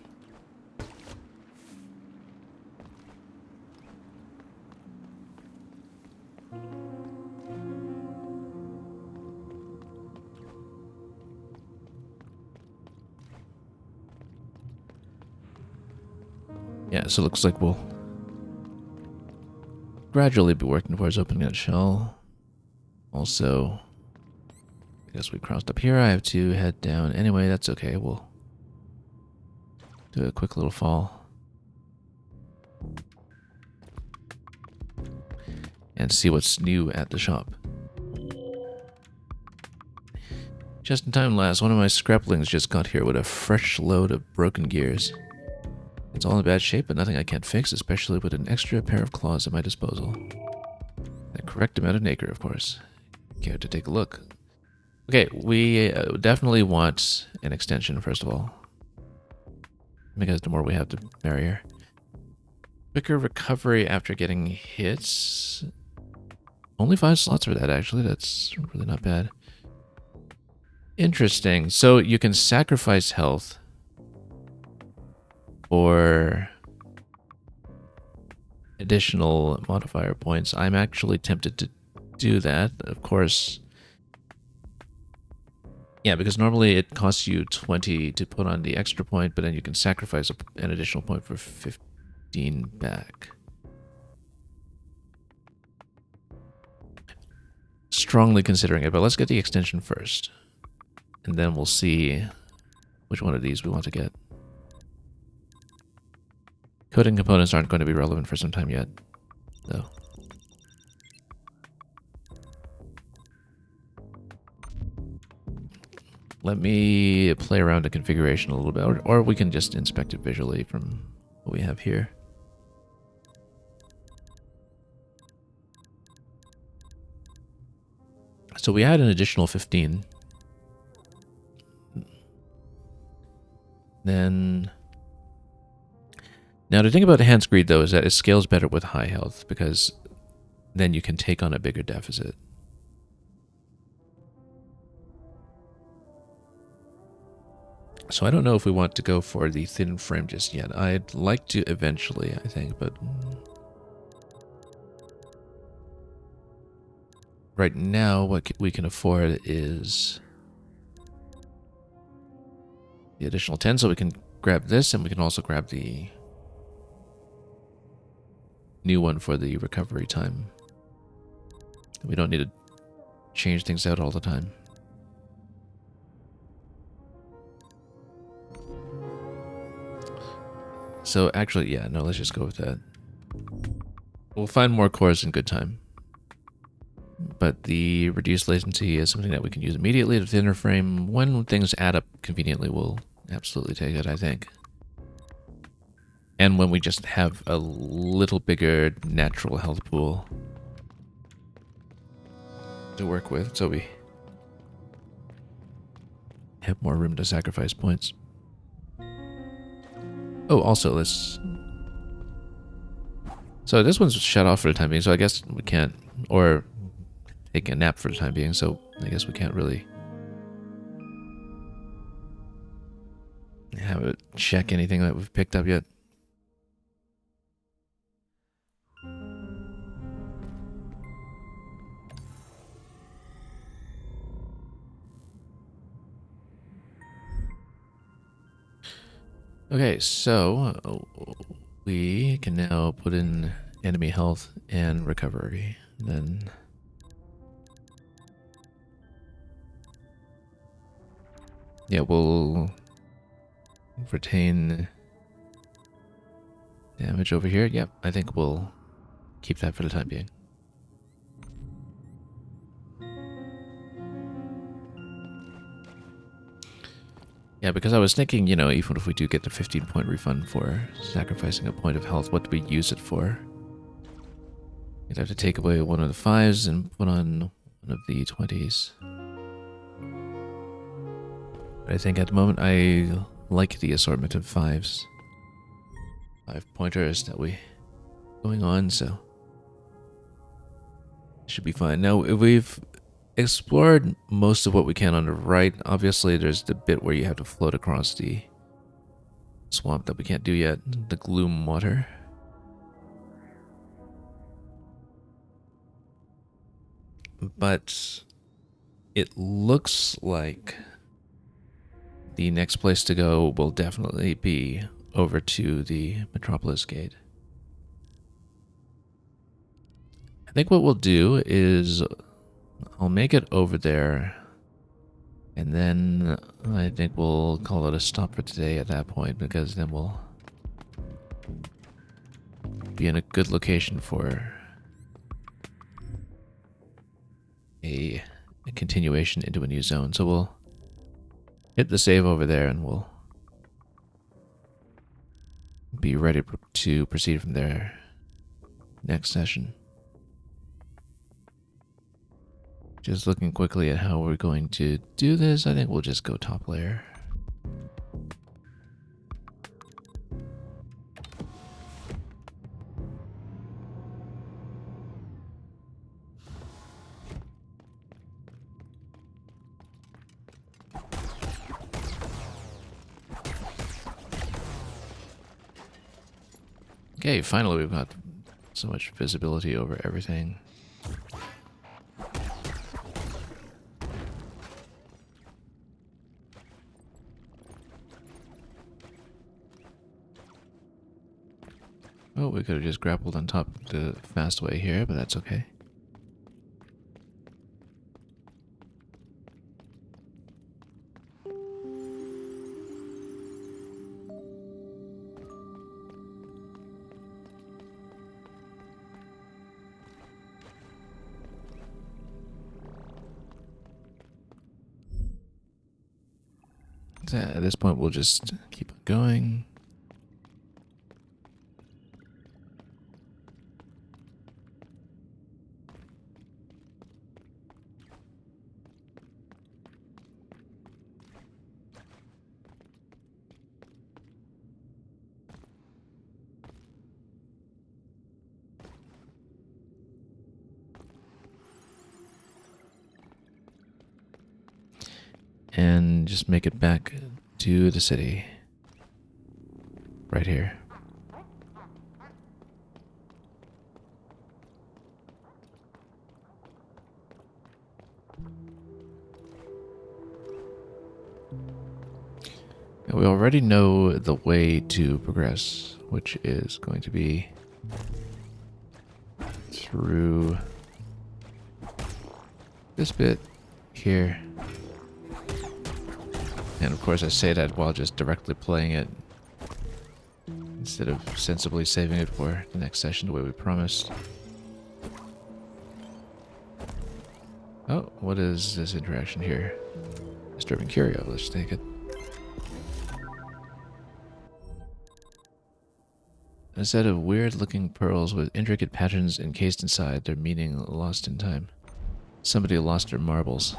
Yeah, so it looks like we'll gradually be working towards opening that shell. Also, I guess we crossed up here. I have to head down. Anyway, that's okay. We'll do a quick little fall. And see what's new at the shop. Just in time, lass. One of my scraplings just got here with a fresh load of broken gears. It's all in bad shape, but nothing I can't fix, especially with an extra pair of claws at my disposal. The correct amount of nacre, of course. Care to take a look? Okay, we definitely want an extension, first of all. Because the more we have, the merrier. Quicker recovery after getting hits. Only 5 slots for that, actually. That's really not bad. Interesting. So you can sacrifice health for additional modifier points. I'm actually tempted to do that. Of course, Yeah, because normally it costs you 20 to put on the extra point, but then you can sacrifice an additional point for 15 back. Strongly considering it, but let's get the extension first. And then we'll see which one of these we want to get. Coding components aren't going to be relevant for some time yet, though. Let me play around the configuration a little bit, or we can just inspect it visually from what we have here. So we add an additional 15. Then... Now the thing about Enhanced Greed, though, is that it scales better with high health, because then you can take on a bigger deficit. So I don't know if we want to go for the thin frame just yet. I'd like to eventually, I think, but... Right now, what we can afford is the additional 10, so we can grab this, and we can also grab the new one for the recovery time. We don't need to change things out all the time. So actually, yeah, no, let's just go with that. We'll find more cores in good time. But the reduced latency is something that we can use immediately. The thinner frame, when things add up conveniently, we'll absolutely take it, I think. And when we just have a little bigger natural health pool to work with, so we have more room to sacrifice points. Oh, also, let's... So this one's shut off for the time being, so I guess we can't... Or take a nap for the time being, so I guess we can't really have it check anything that we've picked up yet. Okay, so we can now put in enemy health and recovery. Then yeah, we'll retain damage over here. Yep, I think we'll keep that for the time being. Yeah, because I was thinking, you know, even if we do get the 15-point refund for sacrificing a point of health, what do we use it for? We'd have to take away one of the 5s and put on one of the 20s. But I think at the moment I like the assortment of 5s. 5-pointers that we going on, so should be fine. Now, we've explored most of what we can on the right. Obviously, there's the bit where you have to float across the swamp that we can't do yet, the gloom water. But it looks like the next place to go will definitely be over to the Metropolis Gate. I think what we'll do is I'll make it over there, and then I think we'll call it a stop for today at that point, because then we'll be in a good location for a continuation into a new zone. So we'll hit the save over there, and we'll be ready to proceed from there next session. Just looking quickly at how we're going to do this, I think we'll just go top layer. Okay, finally we've got so much visibility over everything. Oh, we could have just grappled on top the fast way here, but that's okay. So at this point, we'll just keep going. And just make it back to the city. Right here. And we already know the way to progress, which is going to be through this bit here. And of course I say that while just directly playing it instead of sensibly saving it for the next session the way we promised. Oh, what is this interaction here? Disturbing curio, let's take it. A set of weird looking pearls with intricate patterns encased inside, their meaning lost in time. Somebody lost their marbles.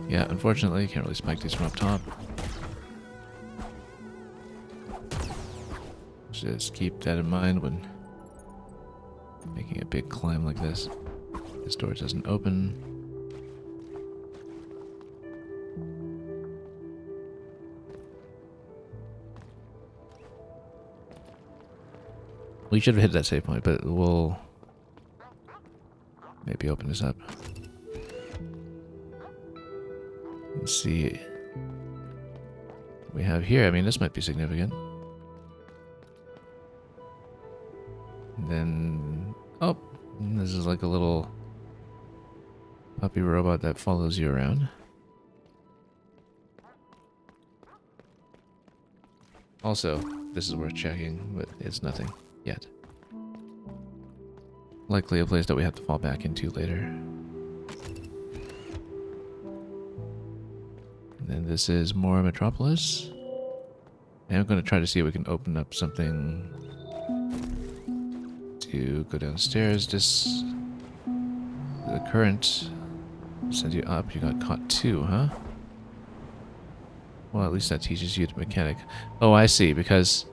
Yeah, unfortunately, you can't really spike these from up top. Just keep that in mind when making a big climb like this. This door doesn't open. We should have hit that save point, but we'll maybe open this up. Let's see what we have here. I mean, this might be significant. And then, oh, this is like a little puppy robot that follows you around. Also, this is worth checking, but it's nothing yet. Likely a place that we have to fall back into later. And then this is more Metropolis. And I'm going to try to see if we can open up something to go downstairs. This, the current sent you up. You got caught too, huh? Well, at least that teaches you the mechanic. Oh, I see, because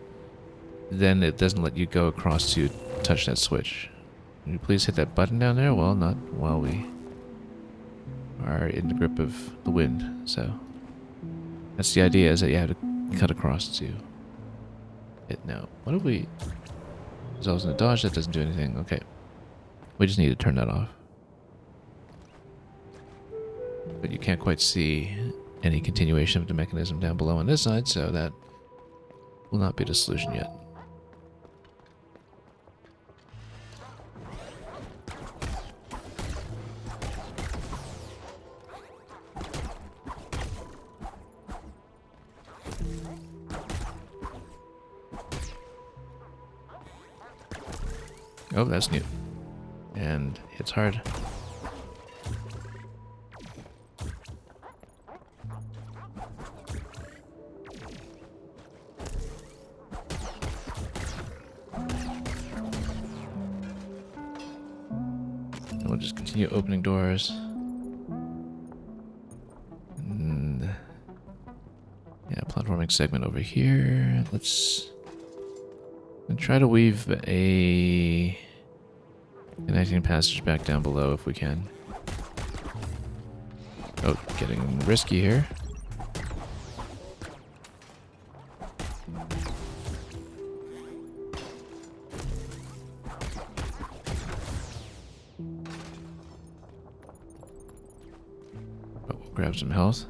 then it doesn't let you go across to touch that switch. Can you please hit that button down there? Well, not while we are in the grip of the wind, so that's the idea, is that you have to cut across to it. Now, what if we... There's always in a dodge, that doesn't do anything. Okay. We just need to turn that off. But you can't quite see any continuation of the mechanism down below on this side, so that will not be the solution yet. Oh, that's new. And it's hard. And we'll just continue opening doors. And yeah, platforming segment over here. Let's try to weave a connecting passage back down below if we can. Oh, getting risky here. Oh, we'll grab some health.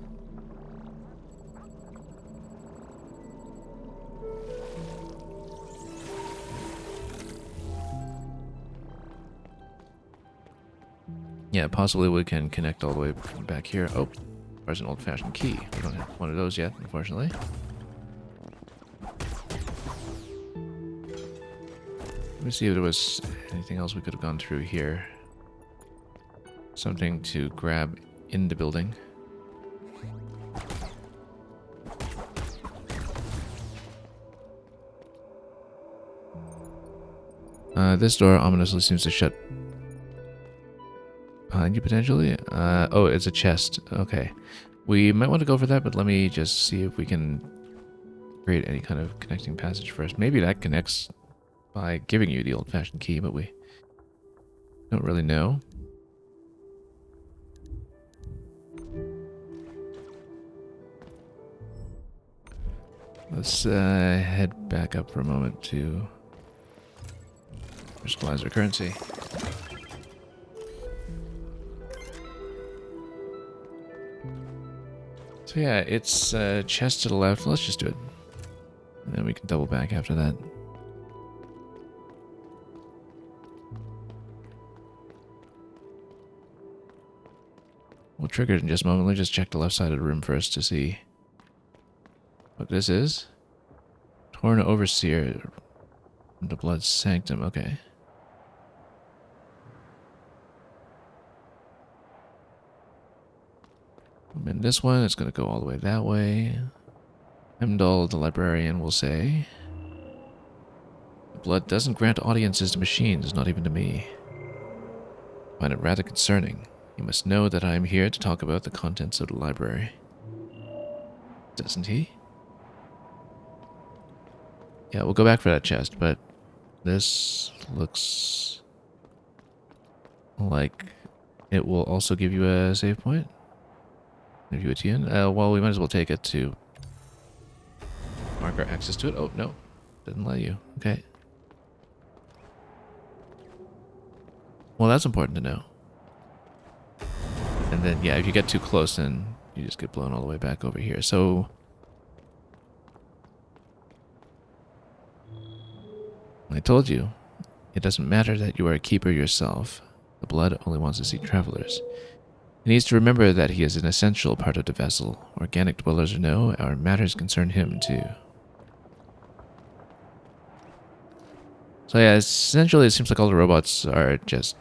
Yeah, possibly we can connect all the way from back here. Oh, there's an old-fashioned key. We don't have one of those yet, unfortunately. Let me see if there was anything else we could have gone through here. Something to grab in the building. This door ominously seems to shut behind you, potentially. Oh, it's a chest. Okay. We might want to go for that, but let me just see if we can create any kind of connecting passage first. Maybe that connects by giving you the old-fashioned key, but we don't really know. Let's head back up for a moment to crystallize our currency. So yeah, it's chest to the left. Let's just do it. And then we can double back after that. We'll trigger it in just a moment. Let's just check the left side of the room first to see what this is. Torn Overseer from the Blood Sanctum. Okay. And this one, it's going to go all the way that way. Hemdall, the librarian, will say, "The blood doesn't grant audiences to machines, not even to me. I find it rather concerning. You must know that I am here to talk about the contents of the library." Doesn't he? Yeah, we'll go back for that chest, but this looks like it will also give you a save point. Give you a TN. Well, we might as well take it to mark our access to it. Oh, no. Didn't let you. Okay. Well, that's important to know. And then, yeah, if you get too close, then you just get blown all the way back over here. So I told you, it doesn't matter that you are a keeper yourself. The blood only wants to see travelers. He needs to remember that he is an essential part of the vessel. Organic dwellers or no, our matters concern him too. So yeah, essentially it seems like all the robots are just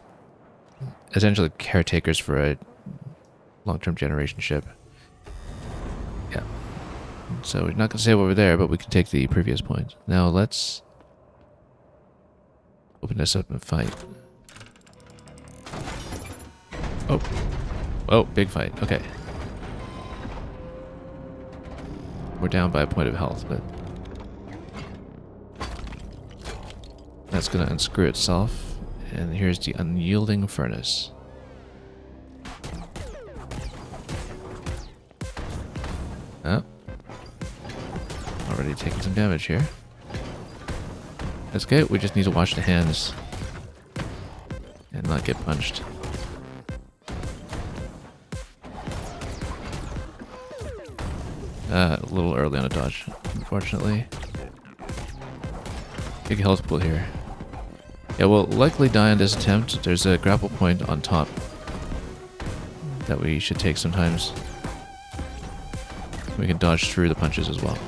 essentially caretakers for a long-term generation ship. Yeah. So we're not going to save over there, but we can take the previous point. Now let's open this up and fight. Oh. Oh, big fight. Okay. We're down by a point of health, but that's going to unscrew itself. And here's the unyielding furnace. Oh. Already taking some damage here. That's okay. We just need to wash the hands and not get punched. A little early on a dodge, unfortunately. Big health pool here. Yeah, we'll likely die on this attempt. There's a grapple point on top that we should take sometimes. We can dodge through the punches as well,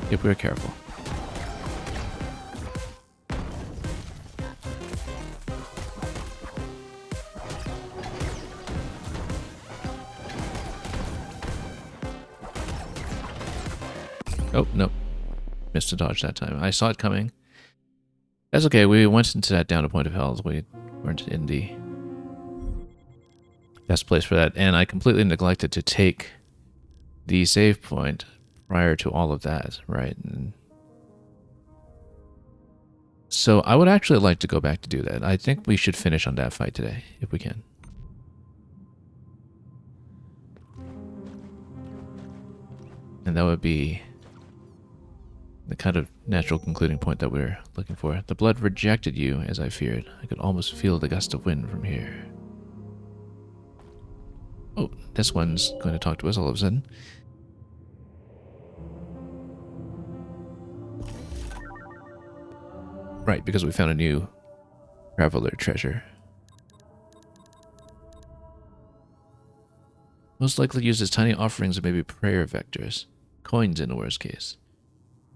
if we're careful. Oh, no. Missed a dodge that time. I saw it coming. That's okay. We went into that down a point of health. We weren't in the best place for that. And I completely neglected to take the save point prior to all of that, right? And So I would actually like to go back to do that. I think we should finish on that fight today, if we can. And that would be the kind of natural concluding point that we're looking for. The blood rejected you, as I feared. I could almost feel the gust of wind from here. Oh, this one's going to talk to us all of a sudden. Right, because we found a new traveler treasure. Most likely uses tiny offerings and maybe prayer vectors. Coins in the worst case.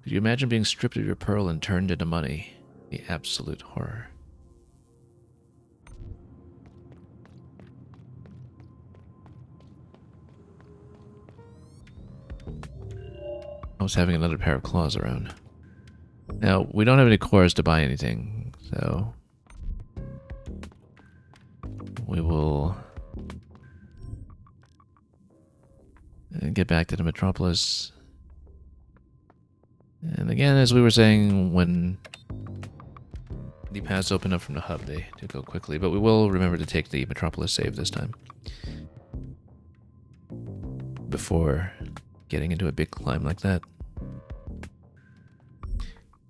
Could you imagine being stripped of your pearl and turned into money? The absolute horror. I was having another pair of claws around. Now, we don't have any cores to buy anything, so we will get back to the metropolis. And again, as we were saying, when the paths open up from the hub, they do go quickly, but we will remember to take the metropolis save this time before getting into a big climb like that.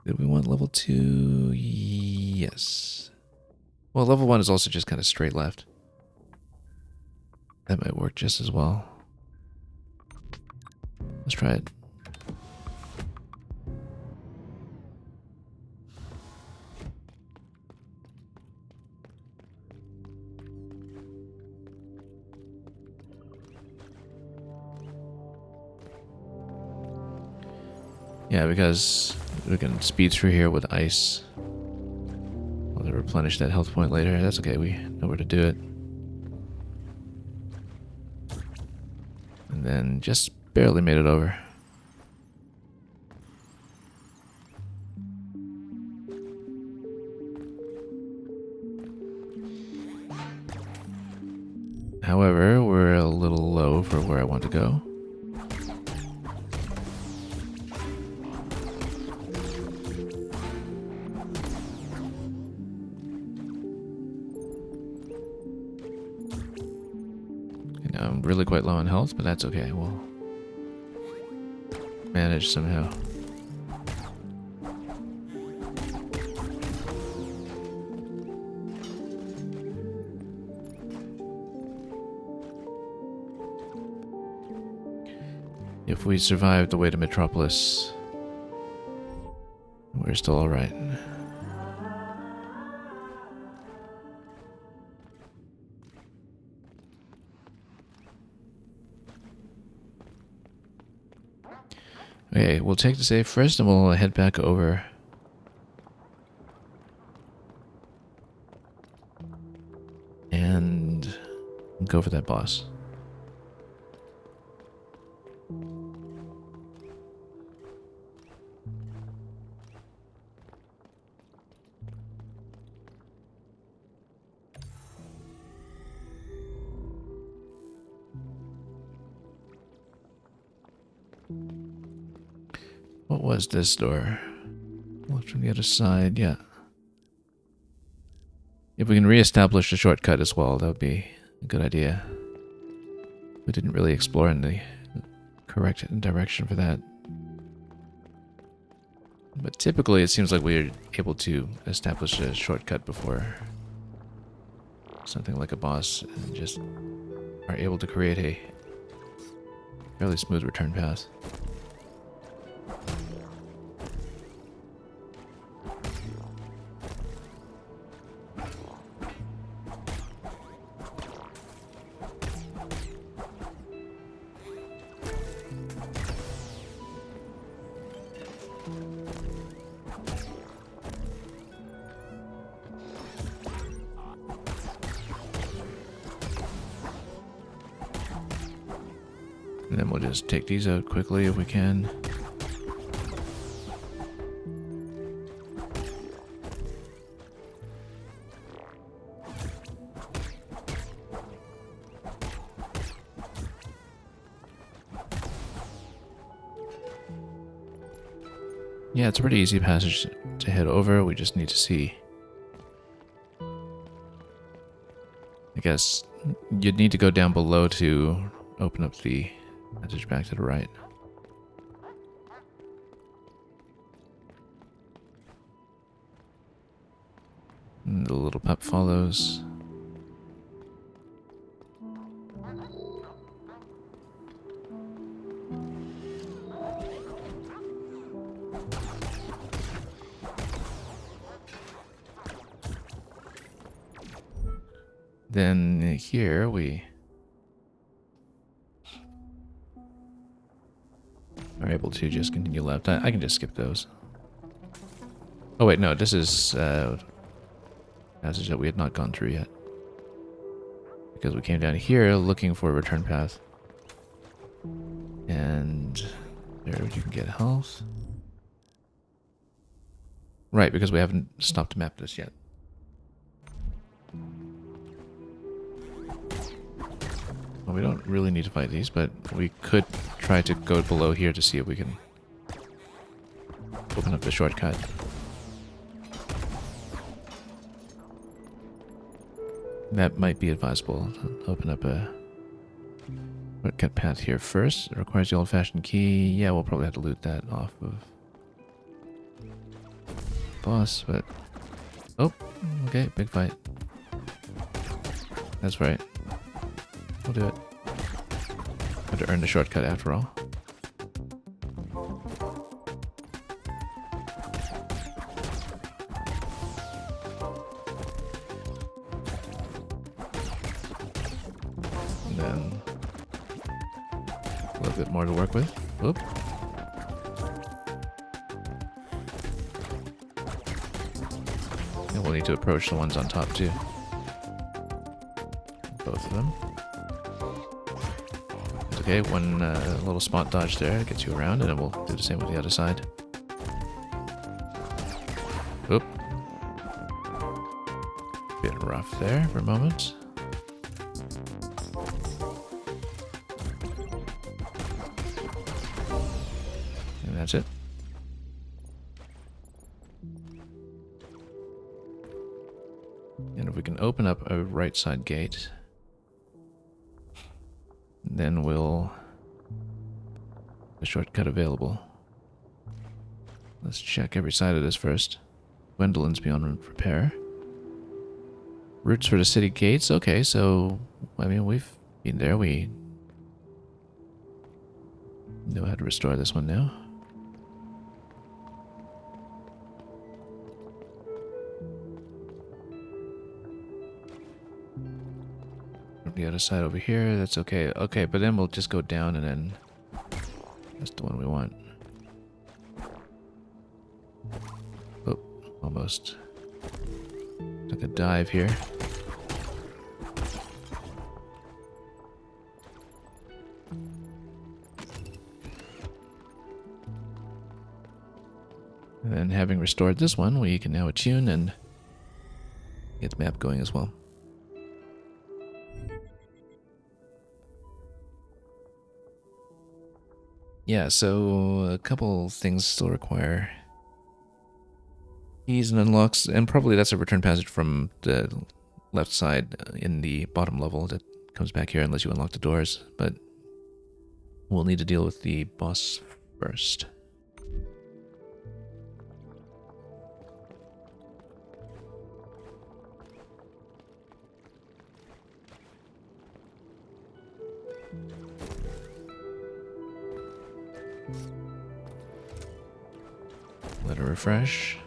Did we want level 2? Yes. Well, level 1 is also just kind of straight left. That might work just as well. Let's try it. Yeah, because we can speed through here with ice. We'll replenish that health point later. That's okay, we know where to do it. And then just barely made it over. However, we're a little low for where I want to go. I'm really quite low on health, but that's okay. We'll manage somehow. If we survive the way to Metropolis, we're still alright. Okay, we'll take the save first and we'll head back over. And go for that boss. What was this door? Look from the other side, yeah. If we can reestablish a shortcut as well, that would be a good idea. We didn't really explore in the correct direction for that. But typically it seems like we're able to establish a shortcut before something like a boss and just are able to create a fairly smooth return path. And then we'll just take these out quickly if we can. Yeah, it's a pretty easy passage to head over. We just need to see. I guess you'd need to go down below to open up the passage back to the right. And the little pup follows. Then here we are able to just continue left. I can just skip those. Oh wait, no, this is passage that we had not gone through yet. Because we came down here looking for a return path. And there you can get health. Right, because we haven't stopped to map this yet. Well, we don't really need to fight these, but we could try to go below here to see if we can open up the shortcut. That might be advisable. Open up a shortcut path here first. It requires the old-fashioned key. Yeah, we'll probably have to loot that off of boss, but... Oh, okay, big fight. That's right. We'll do it. Have to earn the shortcut after all. And then a little bit more to work with. Whoop. And we'll need to approach the ones on top too. Both of them. Okay, one little spot dodge there gets you around, and then we'll do the same with the other side. Oop. Bit rough there for a moment. And that's it. And if we can open up a right side gate, then we'll the shortcut available. Let's check every side of this first. Gwendolyn's beyond repair. Routes for the city gates. Okay, so I mean we've been there. We know how to restore this one now. The other side over here, that's okay. Okay, but then we'll just go down and then that's the one we want. Oh, almost took a dive here. And then having restored this one, we can now attune and get the map going as well. Yeah, so a couple things still require keys and unlocks, and probably that's a return passage from the left side in the bottom level that comes back here unless you unlock the doors, but we'll need to deal with the boss first. Let it refresh.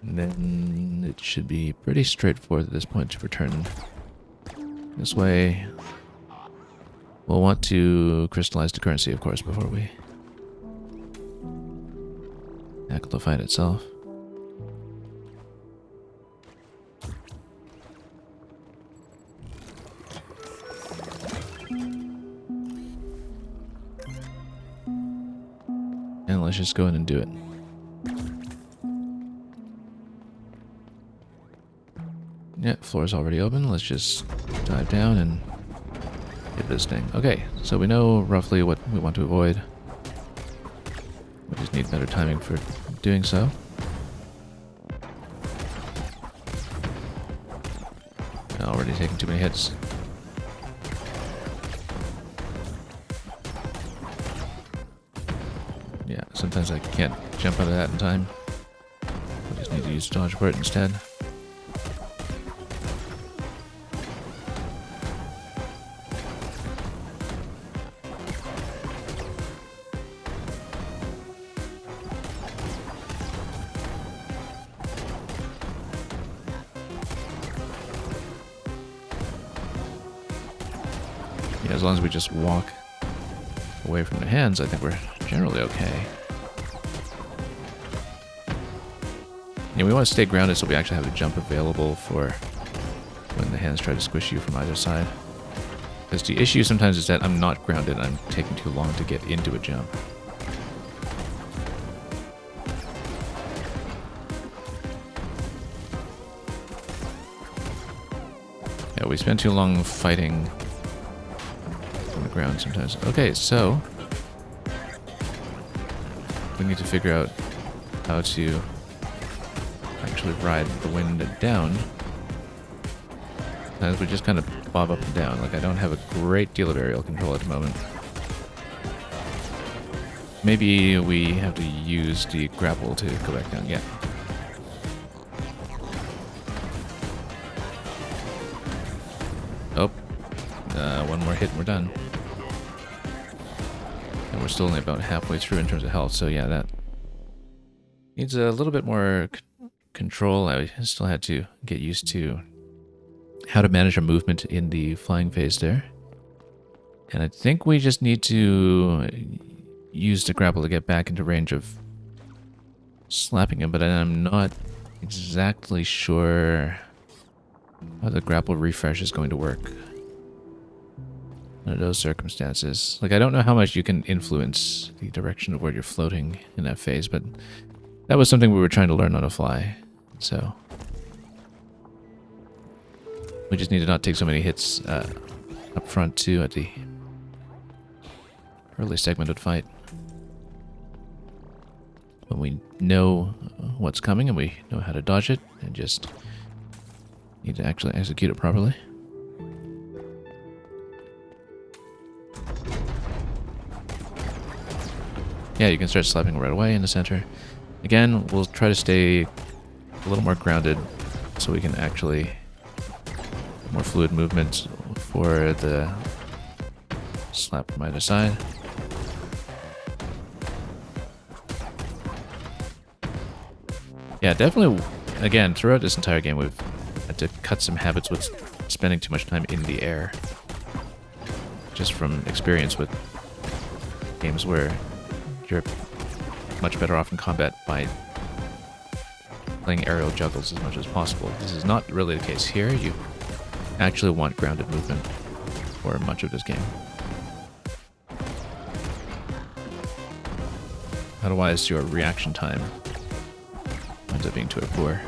And then it should be pretty straightforward at this point to return this way. We'll want to crystallize the currency, of course, before we tackle the fight itself. And let's just go in and do it. Yeah, floor's already open. Let's just dive down and get this thing. Okay, so we know roughly what we want to avoid. We just need better timing for doing so. Already taking too many hits. Yeah, sometimes I can't jump out of that in time. I just need to use dodge for it instead. Yeah, as long as we just walk away from the hands, I think we're generally okay. Yeah, we want to stay grounded so we actually have a jump available for when the hands try to squish you from either side. Because the issue sometimes is that I'm not grounded, I'm taking too long to get into a jump. Yeah, we spend too long fighting on the ground sometimes. Okay, so we need to figure out how to actually ride the wind down. As we just kind of bob up and down. Like, I don't have a great deal of aerial control at the moment. Maybe we have to use the grapple to go back down. Yeah. Oh. One more hit and we're done. And we're still only about halfway through in terms of health, so yeah, that needs a little bit more control. I still had to get used to how to manage our movement in the flying phase there. And I think we just need to use the grapple to get back into range of slapping him, but I'm not exactly sure how the grapple refresh is going to work under those circumstances. Like, I don't know how much you can influence the direction of where you're floating in that phase, but that was something we were trying to learn on the fly, so we just need to not take so many hits up front too at the early segment of the fight. When we know what's coming and we know how to dodge it, and just need to actually execute it properly. Yeah, you can start slapping right away in the center. Again, we'll try to stay a little more grounded so we can actually more fluid movement for the slap from either side. Yeah, definitely, again, throughout this entire game we've had to cut some habits with spending too much time in the air. Just from experience with games where you're much better off in combat by playing aerial juggles as much as possible. This is not really the case here. You actually want grounded movement for much of this game. Otherwise, your reaction time ends up being too poor.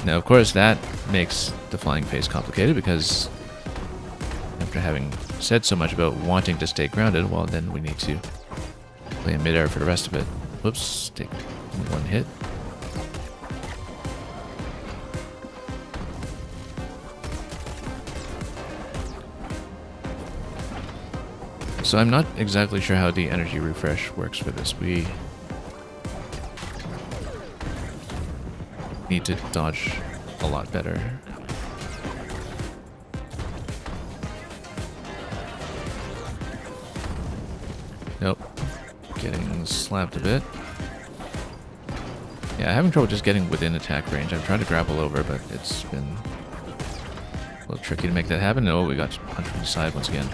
Now, of course, that makes the flying phase complicated because after having said so much about wanting to stay grounded, well, then we need to play in midair for the rest of it. Whoops, take one hit. So I'm not exactly sure how the energy refresh works for this. We need to dodge a lot better. Nope. Getting slapped a bit. Yeah, having trouble just getting within attack range. I've tried to grapple over, but it's been a little tricky to make that happen. Oh, we got punched from the side once again.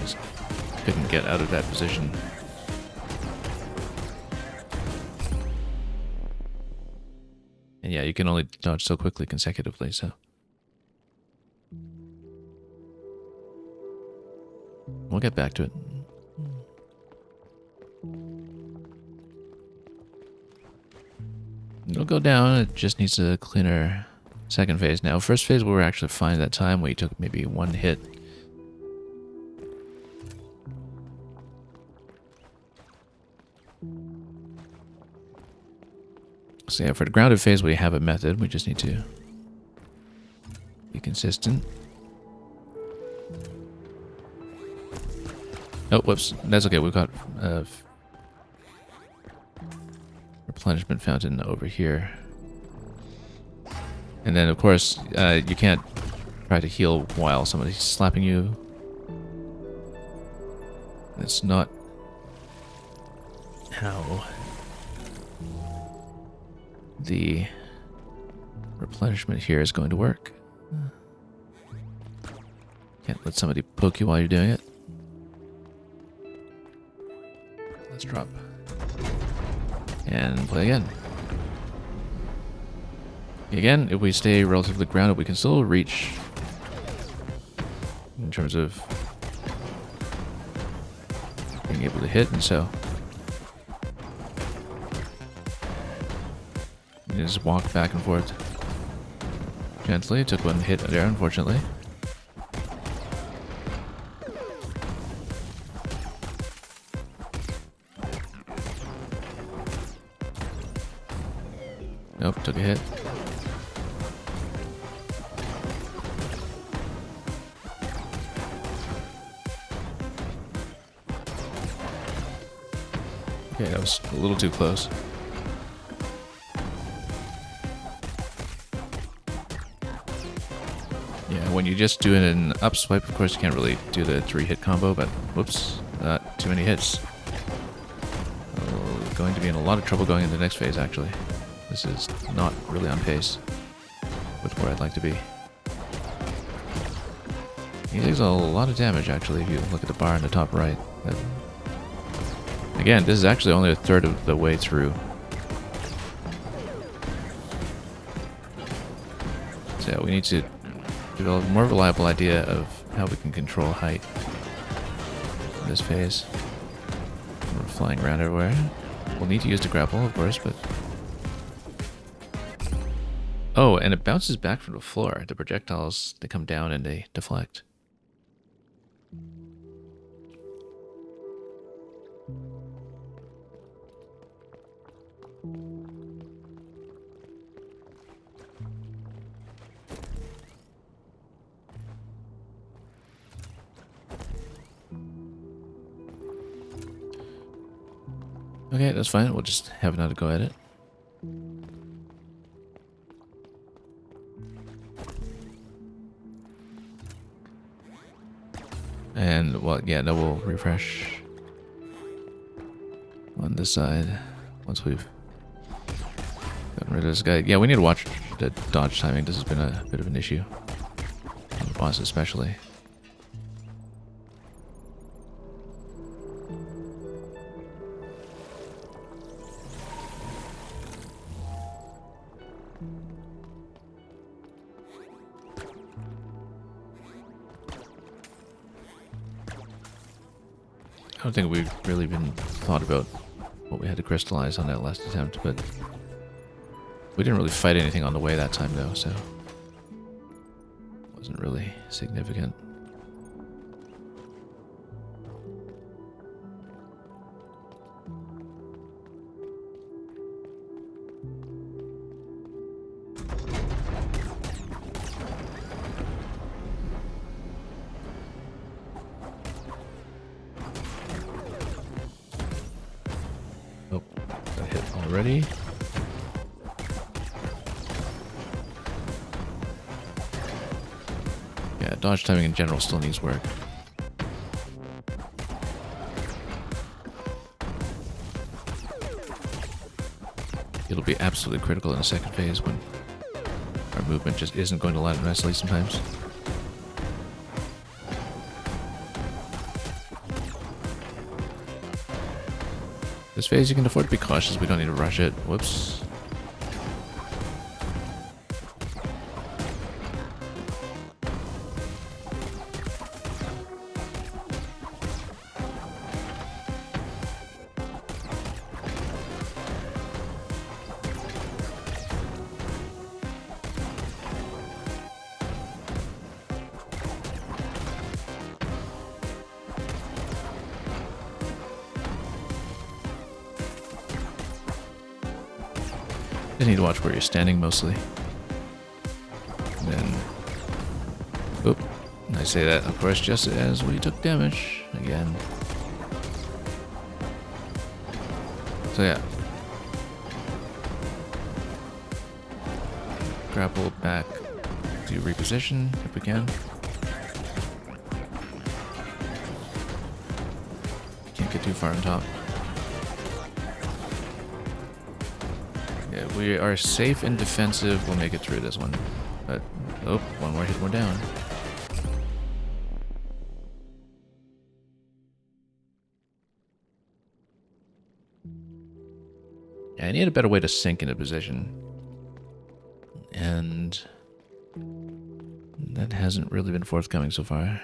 Just couldn't get out of that position. And yeah, you can only dodge so quickly consecutively, so. We'll get back to it. It'll go down, it just needs a cleaner second phase now. First phase we were actually fine that time. We took maybe one hit. So yeah, for the grounded phase we have a method. We just need to be consistent. Oh, whoops. That's okay. We've got a replenishment fountain over here. And then, of course, you can't try to heal while somebody's slapping you. That's not how the replenishment here is going to work. Can't let somebody poke you while you're doing it. Let's drop. And play again. Again, if we stay relatively grounded, we can still reach in terms of being able to hit, and so you just walk back and forth gently. Took one hit there, unfortunately. Nope, took a hit. Okay, that was a little too close. Yeah, when you just do an up swipe, of course you can't really do the 3-hit combo, but whoops, not too many hits. Oh, going to be in a lot of trouble going into the next phase, actually. This is not really on pace with where I'd like to be. He takes a lot of damage, actually, if you look at the bar in the top right. Again, this is actually only a third of the way through. So yeah, we need to develop a more reliable idea of how we can control height in this phase. We're flying around everywhere. We'll need to use the grapple, of course, but... Oh, and it bounces back from the floor. The projectiles, they come down and they deflect. Okay, that's fine. We'll just have another go at it. And, well, yeah, that will refresh on this side once we've gotten rid of this guy. Yeah, we need to watch the dodge timing. This has been a bit of an issue. On the boss especially. I don't think we've really been thought about what we had to crystallize on that last attempt, but we didn't really fight anything on the way that time though, so it wasn't really significant. Oh, got hit already. Yeah, dodge timing in general still needs work. It'll be absolutely critical in the second phase when our movement just isn't going to line up nicely sometimes. This phase you can afford to be cautious, we don't need to rush it. Whoops. They need to watch where you're standing mostly. And then... Oop. I say that, of course, just as we took damage again. So yeah. Grapple back to reposition if we can. Can't get too far on top. Yeah, we are safe and defensive. We'll make it through this one. But, oh, one more hit, we're down. Yeah, I need a better way to sink into position. And that hasn't really been forthcoming so far.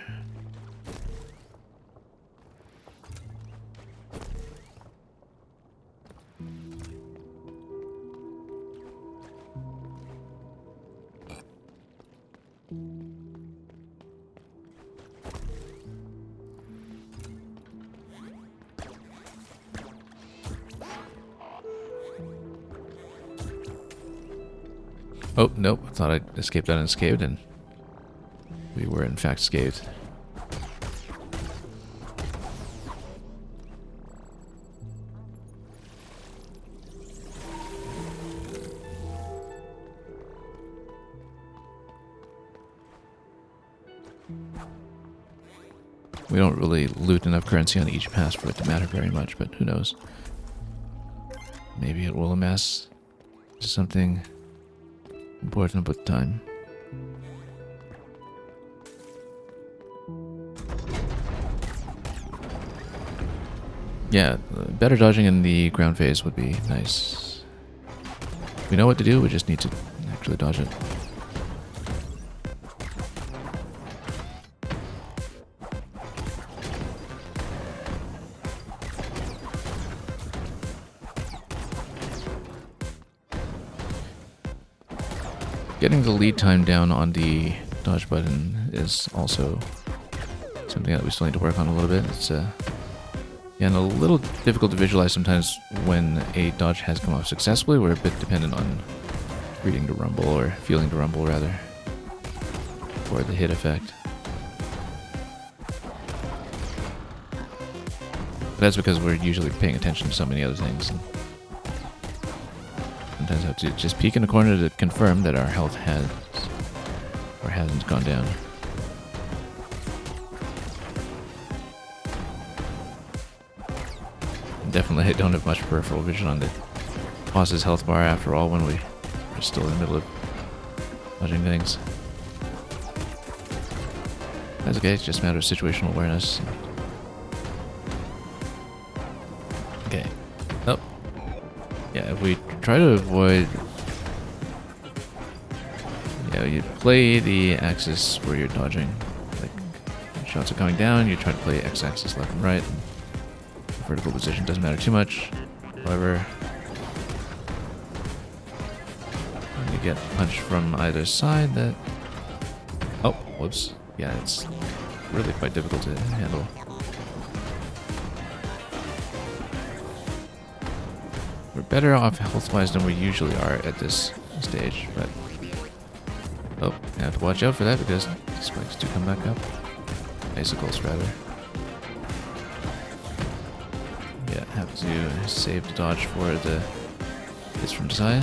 Oh, nope. I thought I escaped unscathed, and we were in fact scathed. We don't really loot enough currency on each pass for it to matter very much, but who knows. Maybe it will amass to something important with time. Yeah, better dodging in the ground phase would be nice. We know what to do, we just need to actually dodge it. Getting the lead time down on the dodge button is also something that we still need to work on a little bit. It's and a little difficult to visualize sometimes when a dodge has come off successfully. We're a bit dependent on reading the rumble, or feeling the rumble rather, for the hit effect. But that's because we're usually paying attention to so many other things. And sometimes have to just peek in the corner to confirm that our health has or hasn't gone down. Definitely I don't have much peripheral vision on the boss's health bar after all when we're still in the middle of dodging things. That's okay, it's just a matter of situational awareness. Okay. Oh. Yeah, if we try to avoid... Yeah, you play the axis where you're dodging. Like, shots are coming down, you try to play x-axis left and right. Vertical position doesn't matter too much. However, when you get punched from either side, that... Oh, whoops. Yeah, it's really quite difficult to handle. We're better off health-wise than we usually are at this stage, but... Oh, you have to watch out for that because spikes do come back up. Icicles, rather. Yeah, have to save the dodge for the hits from the side.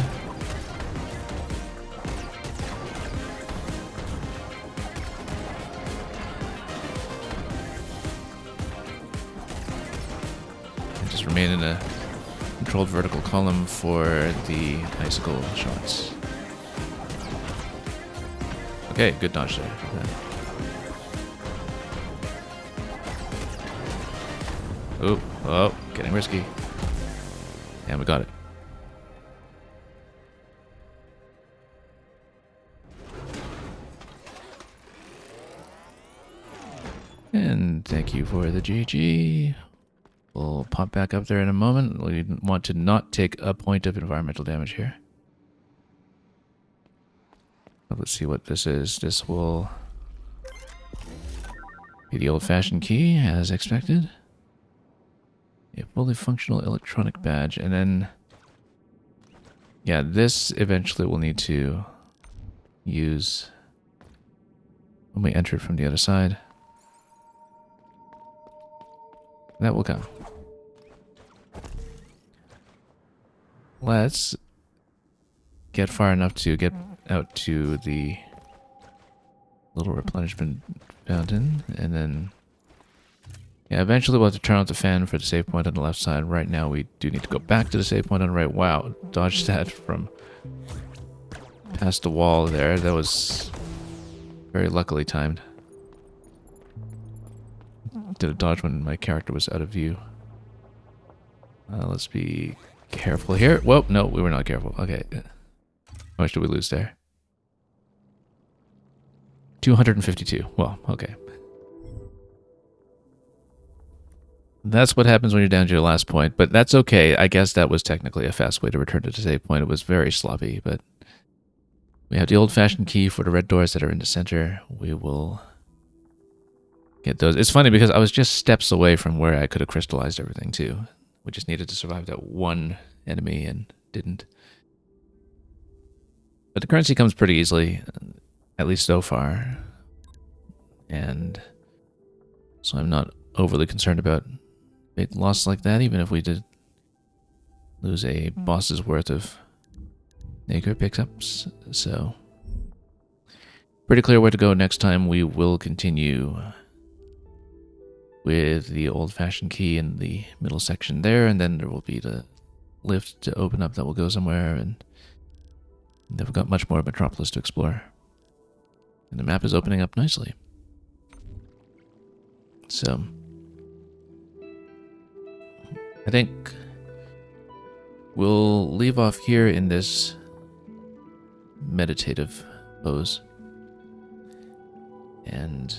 And just remain in a controlled vertical column for the icicle shots. Okay, good dodge there. Oh, oh, getting risky. And we got it. And thank you for the GG. We'll pop back up there in a moment. We want to not take a point of environmental damage here. Let's see what this is. This will be the old-fashioned key, as expected. A fully functional electronic badge, and then Yeah, this eventually we'll need to use when we enter it from the other side. That will come. Let's get far enough to get out to the little replenishment fountain, and then yeah, eventually we'll have to turn off the fan for the save point on the left side. Right now we do need to go back to the save point on the right. Wow, dodged that from past the wall there. That was very luckily timed. Did a dodge when my character was out of view. Let's be careful here. Whoa, no, we were not careful. Okay. How much did we lose there? 252. Well, okay. That's what happens when you're down to your last point, but that's okay. I guess that was technically a fast way to return to the save point. It was very sloppy, but we have the old-fashioned key for the red doors that are in the center. We will get those. It's funny because I was just steps away from where I could have crystallized everything too. We just needed to survive that one enemy and didn't. But the currency comes pretty easily, at least so far. And so I'm not overly concerned about big loss like that, even if we did lose a boss's worth of Naker pickups. So pretty clear where to go next time. We will continue with the old-fashioned key in the middle section there, and then there will be the lift to open up that will go somewhere, and then we've got much more of Metropolis to explore. And the map is opening up nicely. So I think we'll leave off here in this meditative pose, and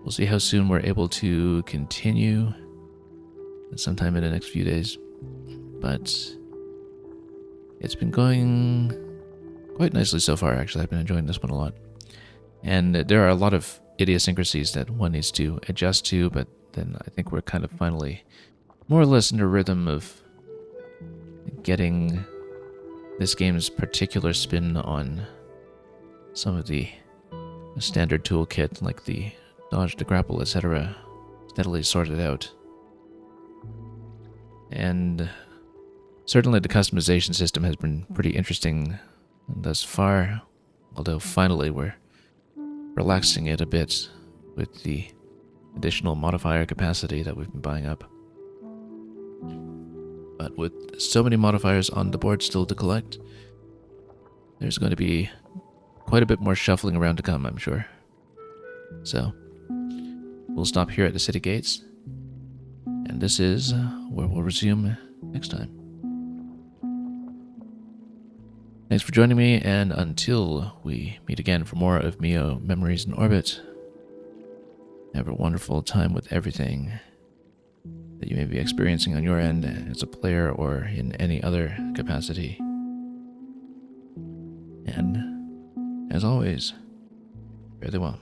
we'll see how soon we're able to continue sometime in the next few days. But it's been going quite nicely so far, actually. I've been enjoying this one a lot. And there are a lot of idiosyncrasies that one needs to adjust to, but then I think we're kind of finally more or less in a rhythm of getting this game's particular spin on some of the standard toolkit, like the dodge, the grapple, etc., steadily sorted out. And certainly the customization system has been pretty interesting thus far, although finally we're relaxing it a bit with the additional modifier capacity that we've been buying up. But with so many modifiers on the board still to collect, there's going to be quite a bit more shuffling around to come, I'm sure. So we'll stop here at the city gates, and this is where we'll resume next time. Thanks for joining me, and until we meet again for more of MIO Memories in Orbit, have a wonderful time with everything that you may be experiencing on your end as a player or in any other capacity. And as always, fare thee well.